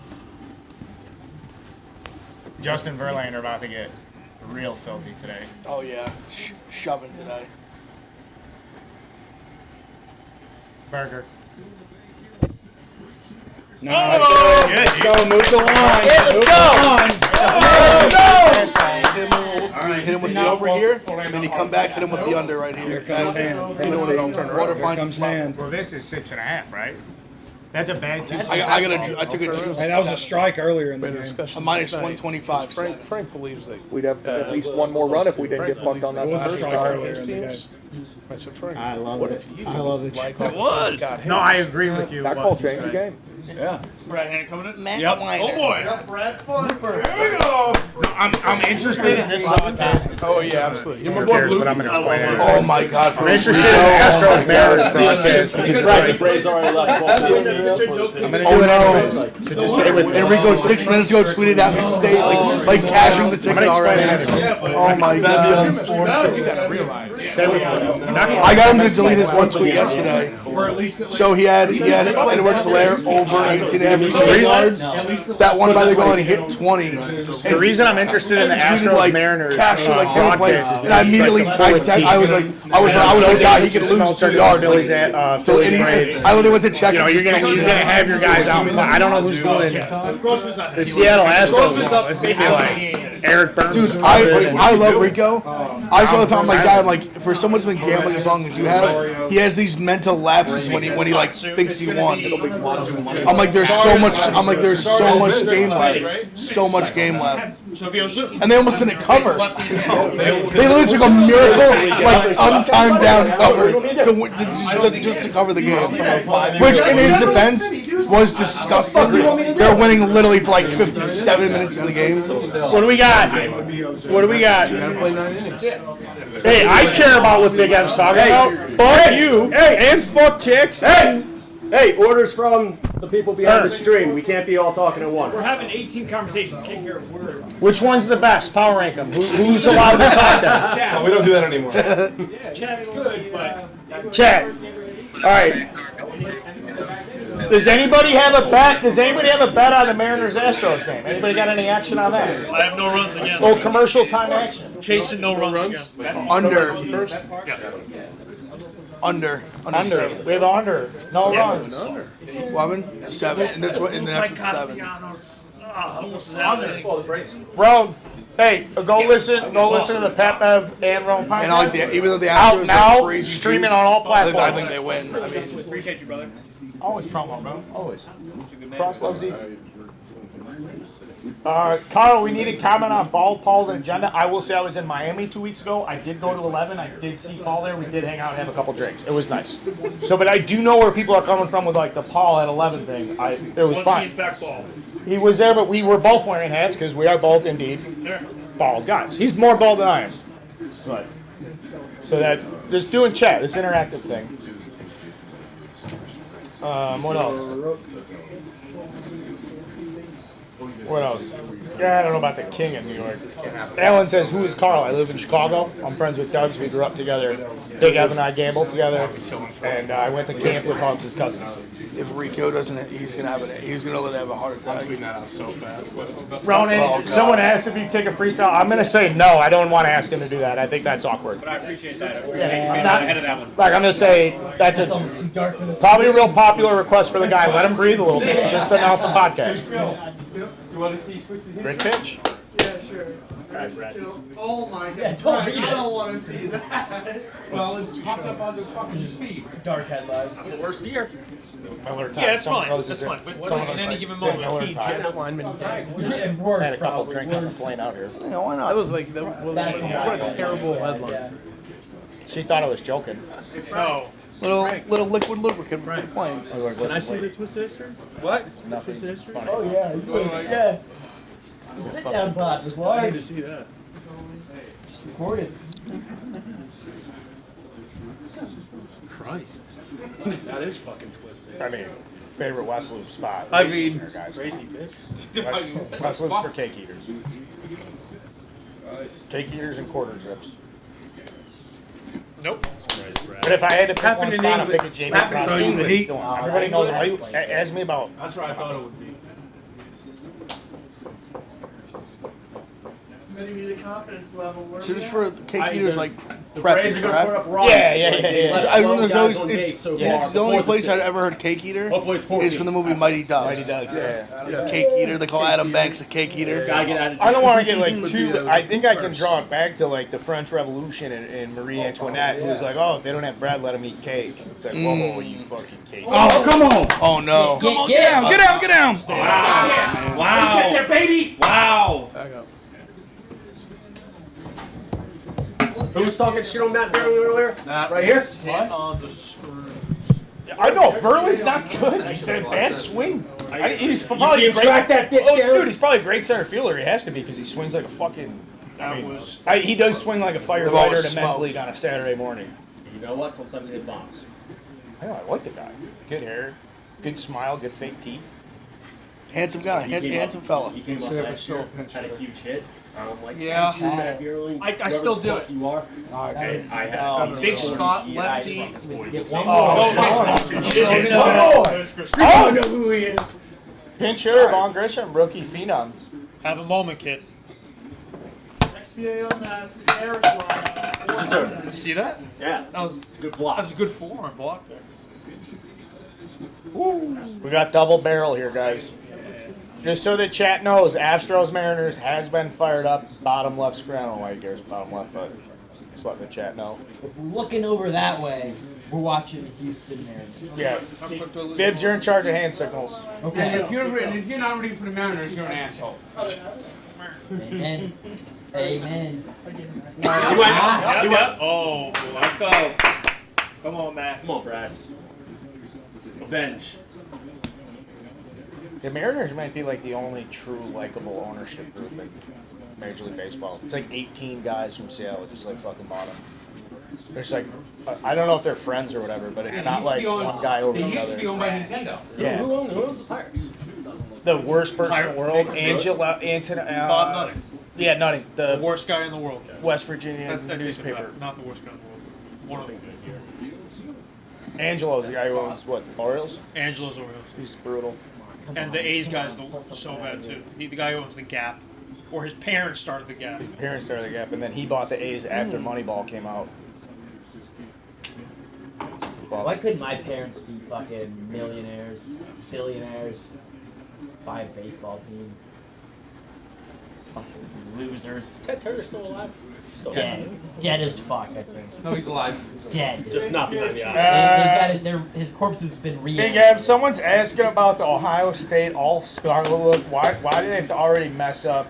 Justin Verlander about to get real filthy today.
Oh, yeah. Shoving today.
Burger.
No,
Good,
let's
dude.
go. Move the line.
Yeah, let's
Move
go.
the line.
Hit him with the over here, then he come back, hit him with the under right here.
Here comes hand.
You know what it don't turn around. Water
Here
finds
comes
the spot.
hand.
Well, this is 6.5, right? That's a bad two.
I took a juice.
Hey, that was a strike earlier in the game.
A minus 125.
Frank believes that.
We'd have at least one more run if we didn't get fucked on that
It was a
first
strike
time.
earlier in the game.
I said, Frank,
I love
what
it.
if you
I love it.
like
It
was.
No, I agree with you.
That call changed the game.
Yeah.
Brad Hand coming in.
Yep.
Oh boy.
Brad Foot.
Here we go. I'm interested in this podcast.
Oh, yeah, absolutely.
Who cares, but I'm going to explain it.
Oh my God!
I'm interested in the Astros Mariners broadcast because
He's right. The Braves already left.
Oh no! Enrico 6 minutes ago tweeted out his state like cashing the ticket already. Oh my God!
You got to realize.
I got him to delete his one tweet yesterday. So he had Edward Soler over 18.5 yards. That one by the goal and he hit 20.
The reason I'm interested watching the
tweeted
Astros
like
Mariners
Cash like him play,
broadcast.
and I immediately I was like, God, he could lose 2 yards.
Phillies, Phillies Braves.
I literally went to check.
You know, you're gonna have your guys out. I don't know who's doing the Seattle Astros. This is like Eric Burns.
Dude, I love Rico. I saw the time like guy. I'm like, for someone who's been gambling as long as you have, he has these mental lapses when he like thinks he won. I'm like, there's so much game left, so much game left, and they almost didn't cover. They literally took a miracle, like untimed down cover just to cover the game, which in his defense was disgusting. They're winning literally for like 57 minutes of the game.
What do we got? What do we got? Hey, I care about what Big M's talking about. Fuck you. Hey, and fuck chicks.
Hey, orders from the people behind the stream. We can't be all talking at once.
We're having 18 conversations. Can't hear a word. Which one's the best? Power rank them. Who's allowed to talk then?
No, we don't do that anymore.
Chat's good, but chat. All right. Does anybody have a bet? Does anybody have a bet on the Mariners-Astros game? Anybody got any action on that?
I have no runs again.
Little commercial time action.
Chasing no runs again.
Under. Under.
We have under. No runs.
11, 7, and this one, and the next one's 7.
Bro, hey, go listen to the Pat Bev and Rome podcast.
And I like even though the
out
Astros
now,
are crazy
streaming
juice,
on all platforms.
I think they win. I mean,
appreciate you, brother. Always promo, bro. Always. Cross loves easy. Carl, we need a comment on Paul's agenda. I will say I was in Miami 2 weeks ago. I did go to 11. I did see Paul there. We did hang out and have a couple drinks. It was nice. So, but I do know where people are coming from with like the Paul at 11 thing. It was fine.
He in fact bald?
He was there, but we were both wearing hats because we are both indeed bald guys. He's more bald than I am. But so that just doing chat, this interactive thing. What else? What else? Yeah, I don't know about the king of New York. Alan says, who is Carl? I live in Chicago. I'm friends with Doug, so we grew up together. Big Ev and I gambled together. And I went to camp with Hobbs' cousins.
if Rico doesn't, he's gonna let have a heart attack.
I'm tweeting that out so fast.
Ronan, someone asked if you take a freestyle. I'm gonna say no. I don't want to ask him to do that. I think that's awkward.
But I appreciate that.
Yeah,
I'm not ahead of that one.
Like I'm gonna say that's probably a real popular request for the guy. Let him breathe a little bit. Just announce a podcast.
You want to see Twisted
Great pitch.
Yeah, sure. Oh my god. Frank, I don't want to see that.
Well, it's popped up on the fucking feed.
Dark headline.
The worst year.
Yeah, it's fine. That's fine. But at any given moment,
He Jets lineman dead.
I had a couple drinks on the plane out here.
Yeah, why not? That was like what a terrible headline.
She thought I was joking.
No.
Little liquid lubricant for the plane.
Can I see the Twisted History?
What?
Twisted History?
Oh yeah. Yeah. Sit down, Pops. Why?
I need to see that.
Just record it.
Christ. That is fucking twisted.
I mean, favorite West Loop spot.
I mean,
guys.
crazy bitch.
West Loop's for cake eaters. Cake eaters and quarter zips.
Nope.
But if I had to pick one spot, I'm picking Jamie Crosby.
English.
Everybody knows him. Why you ask me about?
That's what I thought it would be.
Maybe need a confidence level.
So just for cake eaters, like
Braves are
prepping,
gonna put up
correct?
runs.
Yeah.
I remember there's always
Guys on base
it's
so
yeah,
far.
'cause the only
Before
place
the
I'd ever heard cake eater
Hopefully it's 14.
is from the movie Mighty Ducks.
Mighty Ducks, yeah.
Cake eater. They call Adam Banks a cake eater.
Gotta get out of
I don't want to get like
Would
too.
be the
I think I can draw it back to like the French Revolution and Marie Antoinette, who was like, "Oh, if they don't have bread, let them eat cake." It's like, "Whoa, you fucking cake!"
Oh, come on! Oh no!
Come on, get down!
Get down!
Wow. Wow. Get there, baby. Wow.
Back up.
Who was talking shit on Matt Barry earlier? Right here?
on the screws.
I know Verley's not good. He's a bad swing. He's probably
him track that bitch
Oh,
down?
dude, he's probably a great center fielder. He has to be because he swings like a fucking. He does swing like a firefighter
always
in a men's
smoked.
league on a Saturday morning.
You know what? Sometimes they hit bombs.
I know. I like the guy. Good hair, good smile, good fake teeth.
Handsome guy, handsome fella.
He came up last year, had a huge hit. I'm like,
Yeah.
thank you, Matt Barely.
I still do it.
You are. Okay. I have
Big spot, lefty.
I know who he is.
Pinch hitter, Von Grisham, rookie phenom.
Have a moment, kid.
XBA on that Harris line.
See that?
Yeah.
That was
good block.
That was a good forearm block there.
We got double barrel here, guys. Just so the chat knows, Astros Mariners has been fired up. Bottom left screen. I don't know why you cares bottom left, but just letting the chat know.
If we're looking over that way, we're watching the Houston Mariners.
Yeah. Bibbs, you're in charge of hand signals.
And if you're not ready for the Mariners, you're an asshole.
Amen. Amen.
He went.
Oh,
Let's go. Come on, Matt.
Come on, Brad. Avenge.
The Mariners might be like the only true likable ownership group in Major League Baseball. It's like 18 guys from Seattle just like fucking bought them. There's like, I don't know if they're friends or whatever, but it's not like one guy over the other.
They used to be owned by Nintendo.
Yeah.
Who owns the Pirates?
The worst person in the world,
Bob Nutting.
Yeah, Nutting. The
worst guy in the world.
West Virginia
That's that
newspaper.
Not the worst guy in the world. One of them.
Angelo's the guy who owns what? Orioles?
Angelo's Orioles.
He's brutal.
And the A's guy's so bad too. The guy who owns the Gap, or his parents started the Gap.
His parents started the Gap, and then he bought the A's after Moneyball came out.
Why couldn't my parents be fucking millionaires, billionaires, buy a baseball team? Fucking losers.
Is Ted Turner still alive? Still
Dead.
alive.
Dead as fuck, I think.
No, he's alive.
Dead.
Just not behind the eyes.
They got it. His corpse has been
Big
reanimated.
Ab, someone's asking about the Ohio State all-scarlet look. Why do they have to already mess up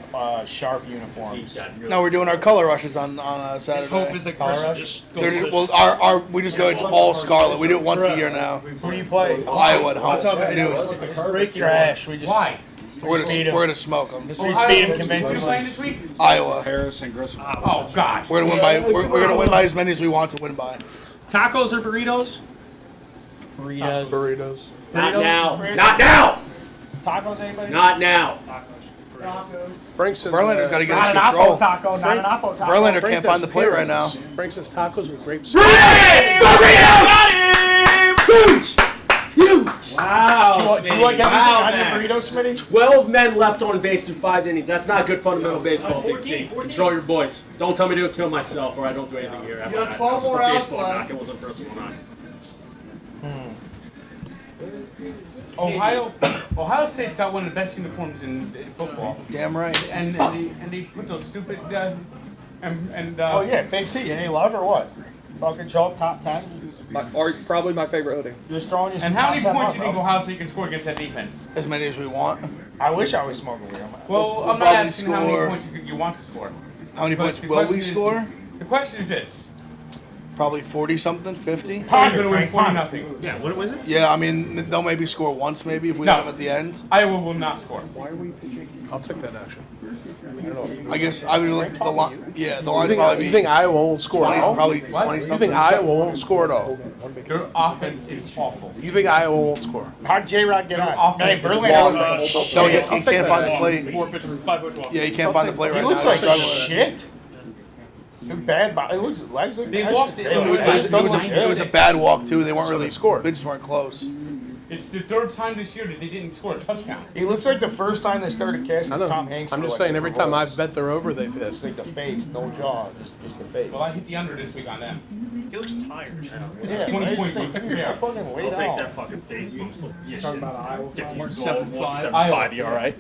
sharp uniforms?
No, we're doing our color rushes on Saturday.
His hope is that
Color
Chris
rush?
just
They're-
goes.
well, we just go. It's all scarlet. We do it once a year now.
Who do you play?
Iowa at home. Noon.
Trash. We just
Why?
We're gonna smoke them.
Just beat them
Who's
convincingly.
playing this week?
Iowa.
Harris and Grissom.
Oh, gosh.
We're gonna win by. We're gonna win by as many as we want to win by.
Tacos or burritos?
Burritos.
Burritos.
Not now. Not now.
Tacos, anybody?
Not now.
Frank says Verlander's got to get
Not
his
an
control.
apple taco. Not an apple taco.
Verlander can't find the plate right now.
Frank says tacos with grapes.
Huge! Huge! Wow.
Do you like everything on your burrito, Smitty?
12 men left on base in 5 innings. That's not good fundamental baseball, Big T. Control your voice. Don't tell me to kill myself or I don't do anything here.
You got 12 more outs left.
It wasn't personal, not.
Ohio State's got one of the best uniforms in football.
Damn right.
And they put those stupid
Oh yeah, Big T. Any love or what? Fucking Chalk top 10.
Or probably my favorite hoodie.
Just throwing you some
And how
top
many
10
points
love,
do you think
bro.
Ohio State can score against that defense?
As many as we want.
I wish I was smoking weed.
Well, I'm not
probably
asking how many
score-
points you want to score.
How many points
The
will
question
we
is-
score?
The question is this.
Probably 40 something, 50.
So you're going to win 40-0.
Yeah, what was it?
Yeah, I mean they'll maybe score once maybe if we
No.
let them at the end.
Iowa will not score.
Why are we pitching?
I'll take that action.
I guess I would look at the line. Yeah, the
You
line
think,
probably.
you think Iowa won't score at all?
Probably
What?
20
You
something.
think Iowa won't score at all?
Their offense is awful.
You think Iowa won't sure.
How'd J-Rod get
Their
on?
offense
Hey,
is
Verlander looks
No,
like
he
shit.
can't find the plate.
5-pitch walk.
Yeah, he can't find the plate
He
right
looks
now.
like
He's struggling.
shit. Bad body. It looks legs look.
They
I
lost
should
it.
say
It
that.
was-
It was a bad walk too. They weren't really
scored.
They just weren't close.
It's the third time this year that they didn't score a touchdown.
He looks like the first time they started casting
I know.
Tom Hanks.
I'm
for
just
like
saying, every time I've bet they're over, they've hit.
It's like the face, no jaw, just the face.
Well, I hit the under this week on them.
He looks tired.
Yeah,
20
I
points.
just think,
Yeah.
fucking wait
I'll take
out.
that fucking face bumps. Yeah,
Talking about Iowa.
1.75 ERA.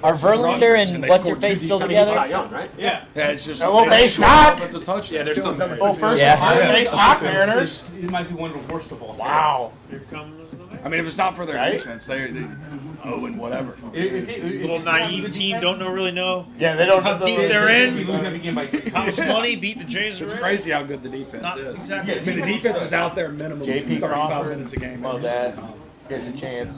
Are Verlander and what's her face still together?
Cy Young, right?
Yeah.
Yeah, it's just
Hello, base knock.
It's a touchdown.
Yeah, they're still coming.
Oh, first
Yeah.
Ohio base knock, Mariners.
It might be one of the worst of all time.
Wow.
Here comes another.
I mean, if it's not for their
Right?
defense, they and whatever.
Little naive team, don't really know
Yeah, they don't
how
have the
deep they're
You
in.
lose every game by 3.
How much money beat the Jays
It's
already?
crazy how good the defense
Not
is.
exactly.
I mean, the defense is out there minimum
JP
35
Crawford.
minutes a game.
Love that. Gets a chance.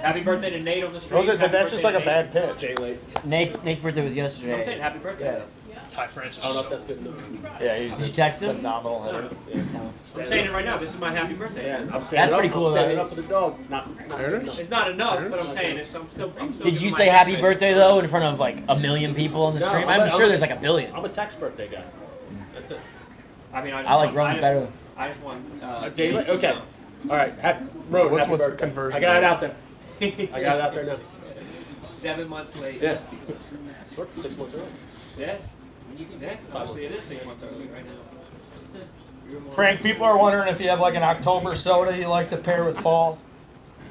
Happy birthday to Nate on the street.
Those are,
Happy
that's just
birthday
like a
to
bad pitch.
Jay Lath.
Nate's birthday was
Nate. I'm saying
yesterday.
happy birthday.
Ty Francis.
I don't know if that's good enough.
Yeah, he's
Did you text him?
phenomenal hitter.
I'm saying it right now. This is my happy birthday.
Yeah, I'm standing
That's
up.
pretty cool,
I'm standing
though.
up for the dog. Not
It's not enough, but I'm saying it's. I'm still
Did you
giving
say
my
happy birthday though in front of like a million people on the
No,
stream?
I'm
I'm
a-
sure there's like a billion.
I'm a text birthday guy. That's it.
I mean,
I like Roman better.
I just want.
Daily? Okay. All right. Road,
What's
happy
the
birthday.
conversion
I got it
rate?
out there. I got it out there now.
7 months late.
Yeah. 6 months early.
Yeah. Yeah, obviously it is 6 months early right now.
Frank, people are wondering if you have like an October soda you like to pair with fall.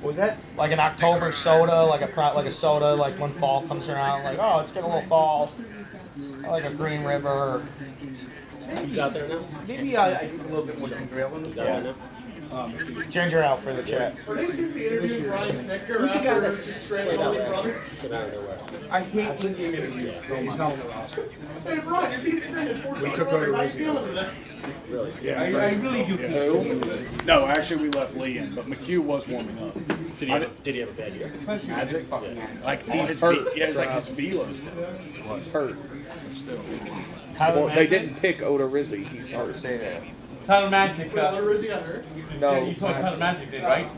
What was that?
Like an October soda, like a soda, like when fall comes around, like, oh, it's getting a little fall. Like a Green River.
Who's out there now?
Maybe I do a little bit more ginger ale in this.
Yeah.
Ginger ale for the chat.
Who's
Who's the guy that's just straight out there?
I hate Indian interviews.
He's not on the roster.
Hey, bro, if he's screaming 14
We took
runners,
over
how you
Rizzo.
feeling today?
Really?
Yeah, I really do.
No, actually, we left Lee in, but McHugh was warming up.
Did he have a bad year?
Magic? Like,
He's hurt.
His velo's
He's hurt.
still.
Well, they didn't pick Oda Rizzi. He's hurt.
Say that.
Tyler Magic.
Rizzi got hurt?
No.
You saw Tyler Magic did, right?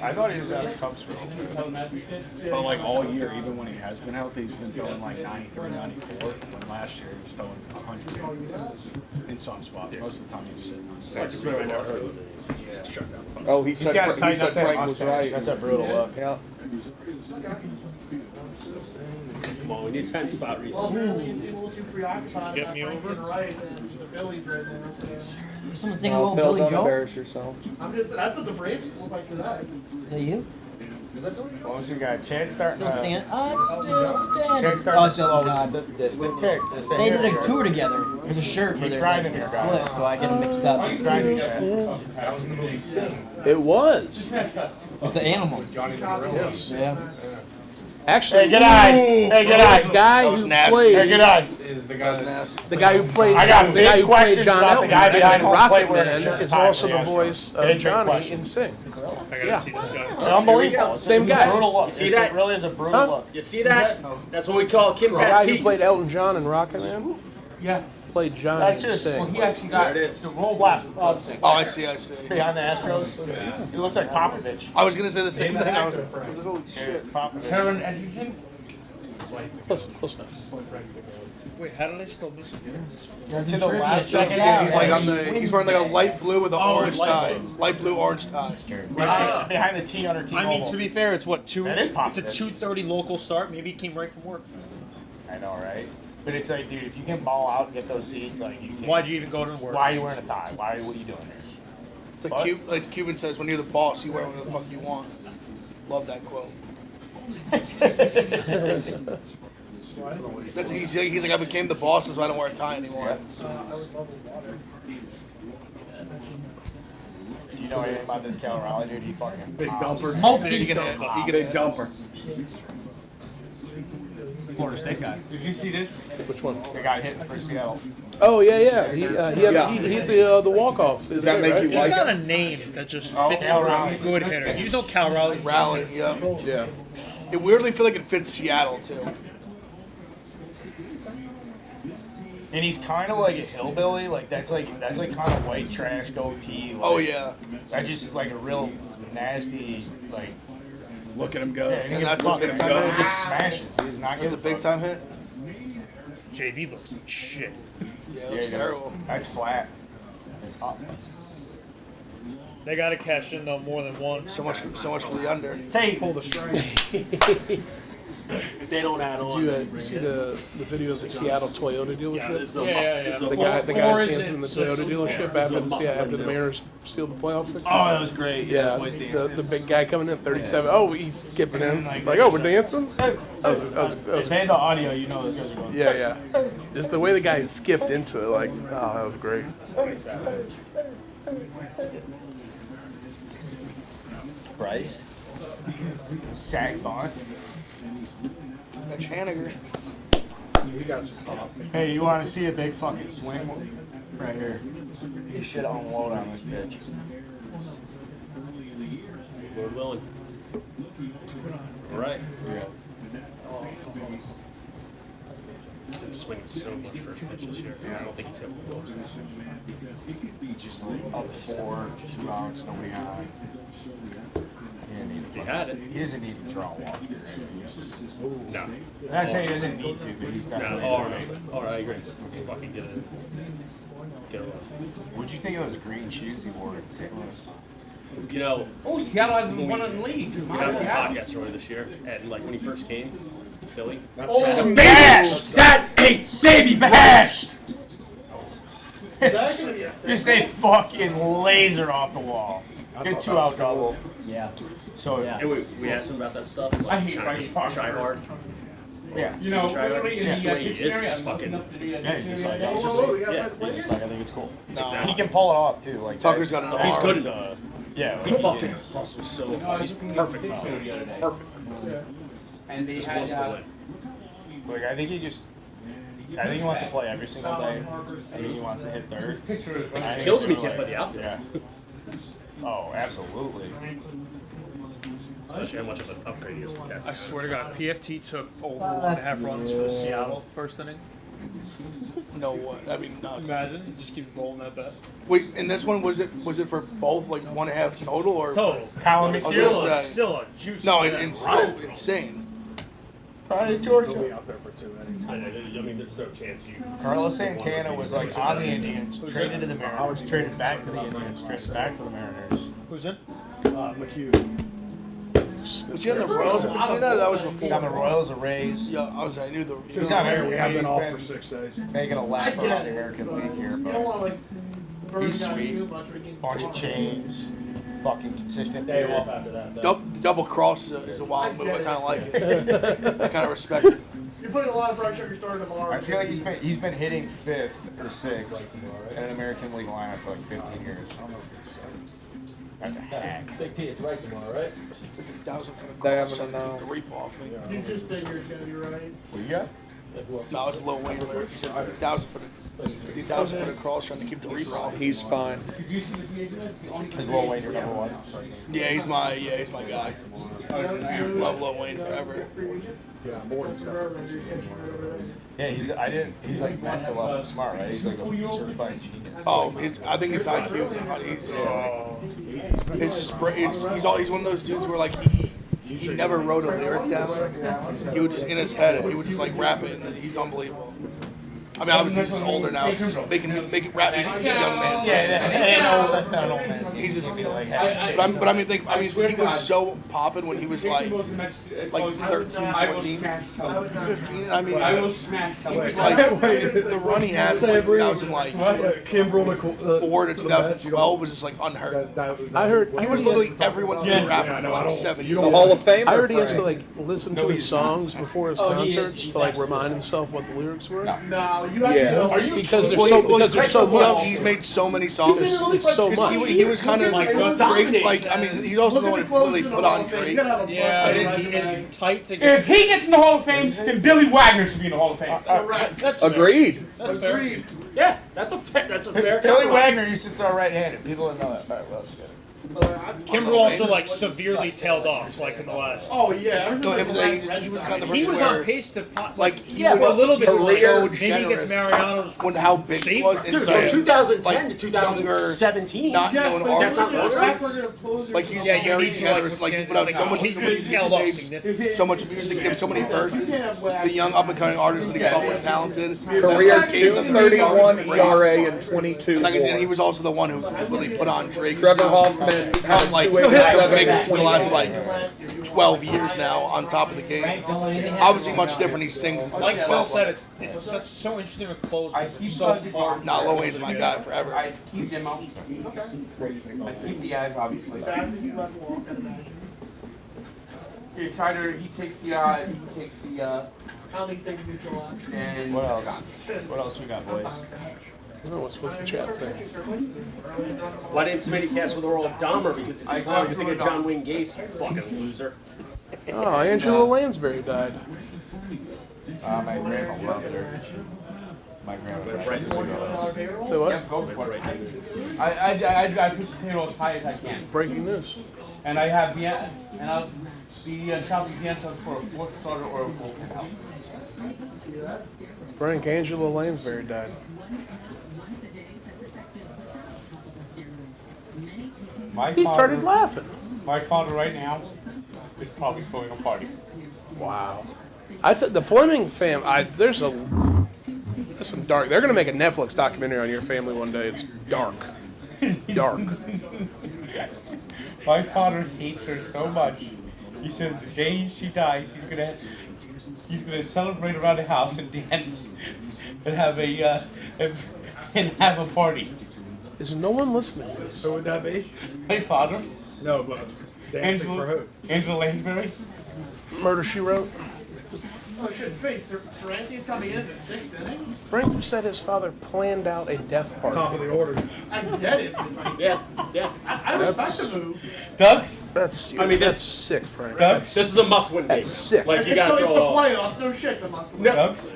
I thought he was out of Cubs for
Tyler Magic did.
But like all year, even when he has been healthy, he's been throwing like 93, 94. When last year he was throwing 100 in some spots. Most of the time he's sitting.
I just remember I never heard of it. Shut down.
Oh, he
He's
said,
got to
he
tighten
said
up that
Frank was
mustache.
right.
That's a brutal look.
Yeah.
Come on, we need 10 spot Reese.
Well, apparently he's a little too preoccupied.
Get me
about
over?
getting right than the Phillies right now. So.
Someone sing a
Oh,
little
Phil,
Billy
don't
Joel.
embarrass yourself.
I'm just, that's what the Braves look like today.
Is that you?
As long as we got Chad starting.
Still standing. I'm still standing.
Chad starting
Oh,
to slow.
God.
This the tick. This the
They
hair
did a
shirt.
tour together. There's a shirt where
Keep
there's like
grinding
a
here,
split,
guys.
so I get them mixed up.
Keep grinding, Chad.
That was in the movie Sing.
It was.
With the animals.
Johnny the Gorilla.
Yes.
Yeah.
Actually,
Hey, good eye. Hey, good eye.
the guy who
Hey,
played
good eye.
Is the guy that's
the guy who played
I got
the
big
guy who played
questions
John
about the
Elton
guy behind
in
home plate
Rocket
wearing a
Man
shirt
is
tie
also
for
the
the
voice
Astros.
of
Big
Johnny
question.
in Sing.
I gotta
Yeah.
see this guy.
Unbelievable.
Same
It's a
guy.
brutal look.
You see
It
that?
really is a brutal
Huh?
look.
You see that? That's what we call Kim
The guy who
Baptiste.
played Elton John in Rocket Man
Yeah.
played Johnny
That's
in
just-
Well,
Sing.
he actually got
There it is.
the role
Left.
Oh, I see.
Behind the Astros. He looks like Popovich.
I was gonna say the same thing. I was like, holy shit.
Popovich.
Taron Edgerton.
Close enough.
Wait, how did I still miss it?
To the left.
Check it out.
He's like on the. He's wearing like a light blue with an orange
light
tie. Light blue orange tie.
Behind the T under T.
I mean, to be fair, it's what,
That is
it's a
popular.
2:30 local start. Maybe he came right from work.
I know, right? But it's like, dude, if you can ball out and get those seats, like, you can't.
Why'd you even go to work?
Why are you wearing a tie? What are you doing there?
It's like Cuban says, when you're the boss, you wear whatever the fuck you want. Love that quote. He's like, I became the boss, so I don't wear a tie anymore.
Do you know anything about this Cal Raleigh, dude? He fucking
Big dumper.
Smoke
He get a dumper.
Florida State guy.
Did you see this?
Which one?
The guy hit for Seattle.
Oh yeah. He hit the walk off.
Does that make you
He's
like
got
him?
a name that just
Oh,
fits
Cal
for a
Raleigh.
good hitter. You just know Cal Raleigh.
Rally, yeah. It weirdly feel like it fits Seattle too.
And he's kind of like a hillbilly. Like that's like kind of white trash goatee. Like,
Oh yeah.
That just like a real nasty like.
Look at him go.
Yeah,
And
he
that's a big time
He
hit.
just smashes. He's not
That's a
giving
big time hit.
JV looks like shit.
Yeah,
Yeah,
it looks
he does.
terrible.
That's flat. It's up.
They got to cash in though more than one.
So much for the under.
Take.
Pull the string.
If they don't add on.
Did you see the video of the Seattle Toyota dealership?
Yeah.
The guy's dancing in the Toyota dealership after the Mariners sealed the playoff victory.
Oh, that was great.
Yeah, the big guy coming in 37. Oh, he's skipping in. Like, oh, we're dancing.
If they had the audio, you know those guys are going.
Yeah. Just the way the guy skipped into it, like, oh, that was great.
Bryce. Sack Bond.
Mitch Haniger.
He got some pop.
Hey, you want to see a big fucking swing? Right here. You should unload on this bitch.
Lord willing. All right.
Yeah.
He's been swinging so much first pitch this year. I don't think he's hit one.
Just like up 4, 2 outs, nobody on.
He had it.
He doesn't need to draw walks.
No.
I'm not saying he doesn't need to, but he's definitely.
No. All right, I agree. Fucking get it. Get it.
What'd you think of those green shoes he wore in St. Louis?
You know,
Oh, Seattle hasn't won in the league.
we had a podcast earlier this year, and like when he first came to Philly,
Smash that 8 baby bashed. Just a fucking laser off the wall. Good 2-out double.
Yeah.
So
And we asked him about that stuff.
I hate
Kinda
Bryce Harper.
Try hard.
Yeah.
You know,
Try hard.
literally in
Just
the
the way he is,
dictionary,
just
I'm
fucking.
looking up the
Yeah, he's just like,
dictionary.
he's just like, I think it's cool.
No.
He can pull it off too. Like
Tucker's
that's-
got an
He's
arm.
good enough.
Yeah.
He fucking hustles so hard. He's perfect. Perfect.
And they
Just
had,
wants to win.
Like I think he wants to play every single day. I think he wants to hit third.
Like, he kills him, he can't play the outfield.
Yeah. Oh, absolutely.
Especially how much of an upgrade he is from Cats.
I swear to God, PFT took over 1.5 runs for the Seattle first inning.
No way. That'd be nuts.
Imagine, he just keeps rolling that bat.
Wait, and this one was it for both like 1.5 total or?
Total.
Colin
I was
McHugh.
gonna say-
Still a juice.
No,
man.
it's still insane.
Probably Georgia.
He'll be out there for 2 innings.
I mean, there's no chance you.
Carlos Santana was like on the Indians, traded to the Mariners, traded back to the Indians, traded back to the Mariners.
Who's in?
McHugh.
Was he on the Royals? That was before.
He's on the Royals, the Rays.
Yeah, I knew the.
He's on every.
We have been off
he's
for 6 days.
making a lap around the American League here,
You don't want
but
to like.
he's sweet. Bunch of chains, fucking consistent.
Day
dude.
off after that. though.
Double cross is a wild move. I kind of like it. I kind of respect it.
You're putting a lot of pressure on your starting tomorrow.
I feel like he's been hitting 5th or 6th in an American League lineup for like 15 years. That's a hack.
Big T, it's right tomorrow, right?
50,000 for the
They
cross.
haven't
Trying to
announced.
keep the reap off me.
You just figure it's gonna be right.
What you got?
No, it's Lil Wayne. He said 50,000 for the 50,000 for the cross, trying to keep the reap off.
He's fine.
Did you see the free agent list? The only
Is Lil Wayne your number one?
Yeah, he's my guy. Love Lil Wayne forever.
Yeah, more than stuff.
Yeah, he's like mental level smart, right? He's like a certified genius.
Oh, I think his IQ is on. It's just he's one of those dudes where like he never wrote a lyric down. He would just in his head and he would just like rap it, and he's unbelievable. I mean, obviously he's just older now. He's just making rap music as a young man.
Yeah, that's not an old man's game.
He's just.
Like,
But I mean, he was so popping when he was like 13, 14, 15. I mean,
I will smash
he was like the run he had from like 2004 to 2012 was just like unheard. I heard he was literally everyone's favorite rapper for like 7 years.
The Hall of Fame.
I I heard heard he has to like listen to his songs before his concerts to like remind himself what the lyrics were.
No, you have
Yeah.
to know.
Are you because there's so much. He's made so many songs. It's so much. He was kind of Drake. Like I mean, he's also the one who really put on Drake.
Yeah, it's tight to get.
If he gets in the Hall of Fame, then Billy Wagner should be in the Hall of Fame.
That's
Agreed.
That's fair.
Yeah, that's a fair.
Billy Wagner used to throw right-handed. People didn't know that. All right, what else you got?
Kimbrel also like severely tailed off like in the last.
Oh yeah.
No, he was kind of
He was on pace to
like
for a little bit.
so
Maybe he gets
generous.
Mariano's.
When how big he was,
Dude,
and
from 2010
like,
to 2017.
not knowing
that's not
artists. Like he's
Yeah, you
very
need to, like,
generous. Like he
withstand
put out so much
he tailed off
music,
significantly.
so much music, gives so many verses. The young up and coming artists that he thought were talented.
Career
gave them
231 ERA and 22.
Like I said, he was also the one who really put on Drake.
Trevor Hoffman
Become like the biggest for the last like 12 years now on top of the game. Obviously much different. He sings and
Like
stuff.
Phil said, it's so interesting with close. So hard.
Not Lil Wayne's my guy forever.
I keep them out. I keep the eyes, obviously. It's either he takes the
I don't think they can neutralize.
and
What else? What else we got, boys?
No, what's the chat say?
Why didn't Smitty cast with Earl Dahmer? Because he's inclined to think of John Wayne Gacy, you fucking loser.
Oh, Angela Lansbury died.
My grandma loved her. My grandma.
So what?
go for it. I push the table as high as I can.
Breaking news.
And I have I'll be chopping vientos for a fourth starter or a bullpen help.
Frank Angela Lansbury died. He started laughing.
My father right now is probably throwing a party.
Wow. The Fleming there's some dark. They're gonna make a Netflix documentary on your family one day. It's dark. Dark.
My father hates her so much. He says the day she dies, he's gonna He's gonna celebrate around the house and dance and have a party.
Is no one listening?
Who would that be?
My father.
No, but dancing for who?
Angela Lansbury.
Murder, She Wrote.
Oh shit! Saranti's coming in the 6th inning.
Frank said his father planned out a death party.
Top of the order. I get it.
Yeah.
I respect the move.
Ducks.
That's sick, Frank.
This is a must-win game.
That's sick.
Like you gotta
It's
throw
the
all.
playoffs. No shit, it's a must win.
Ducks.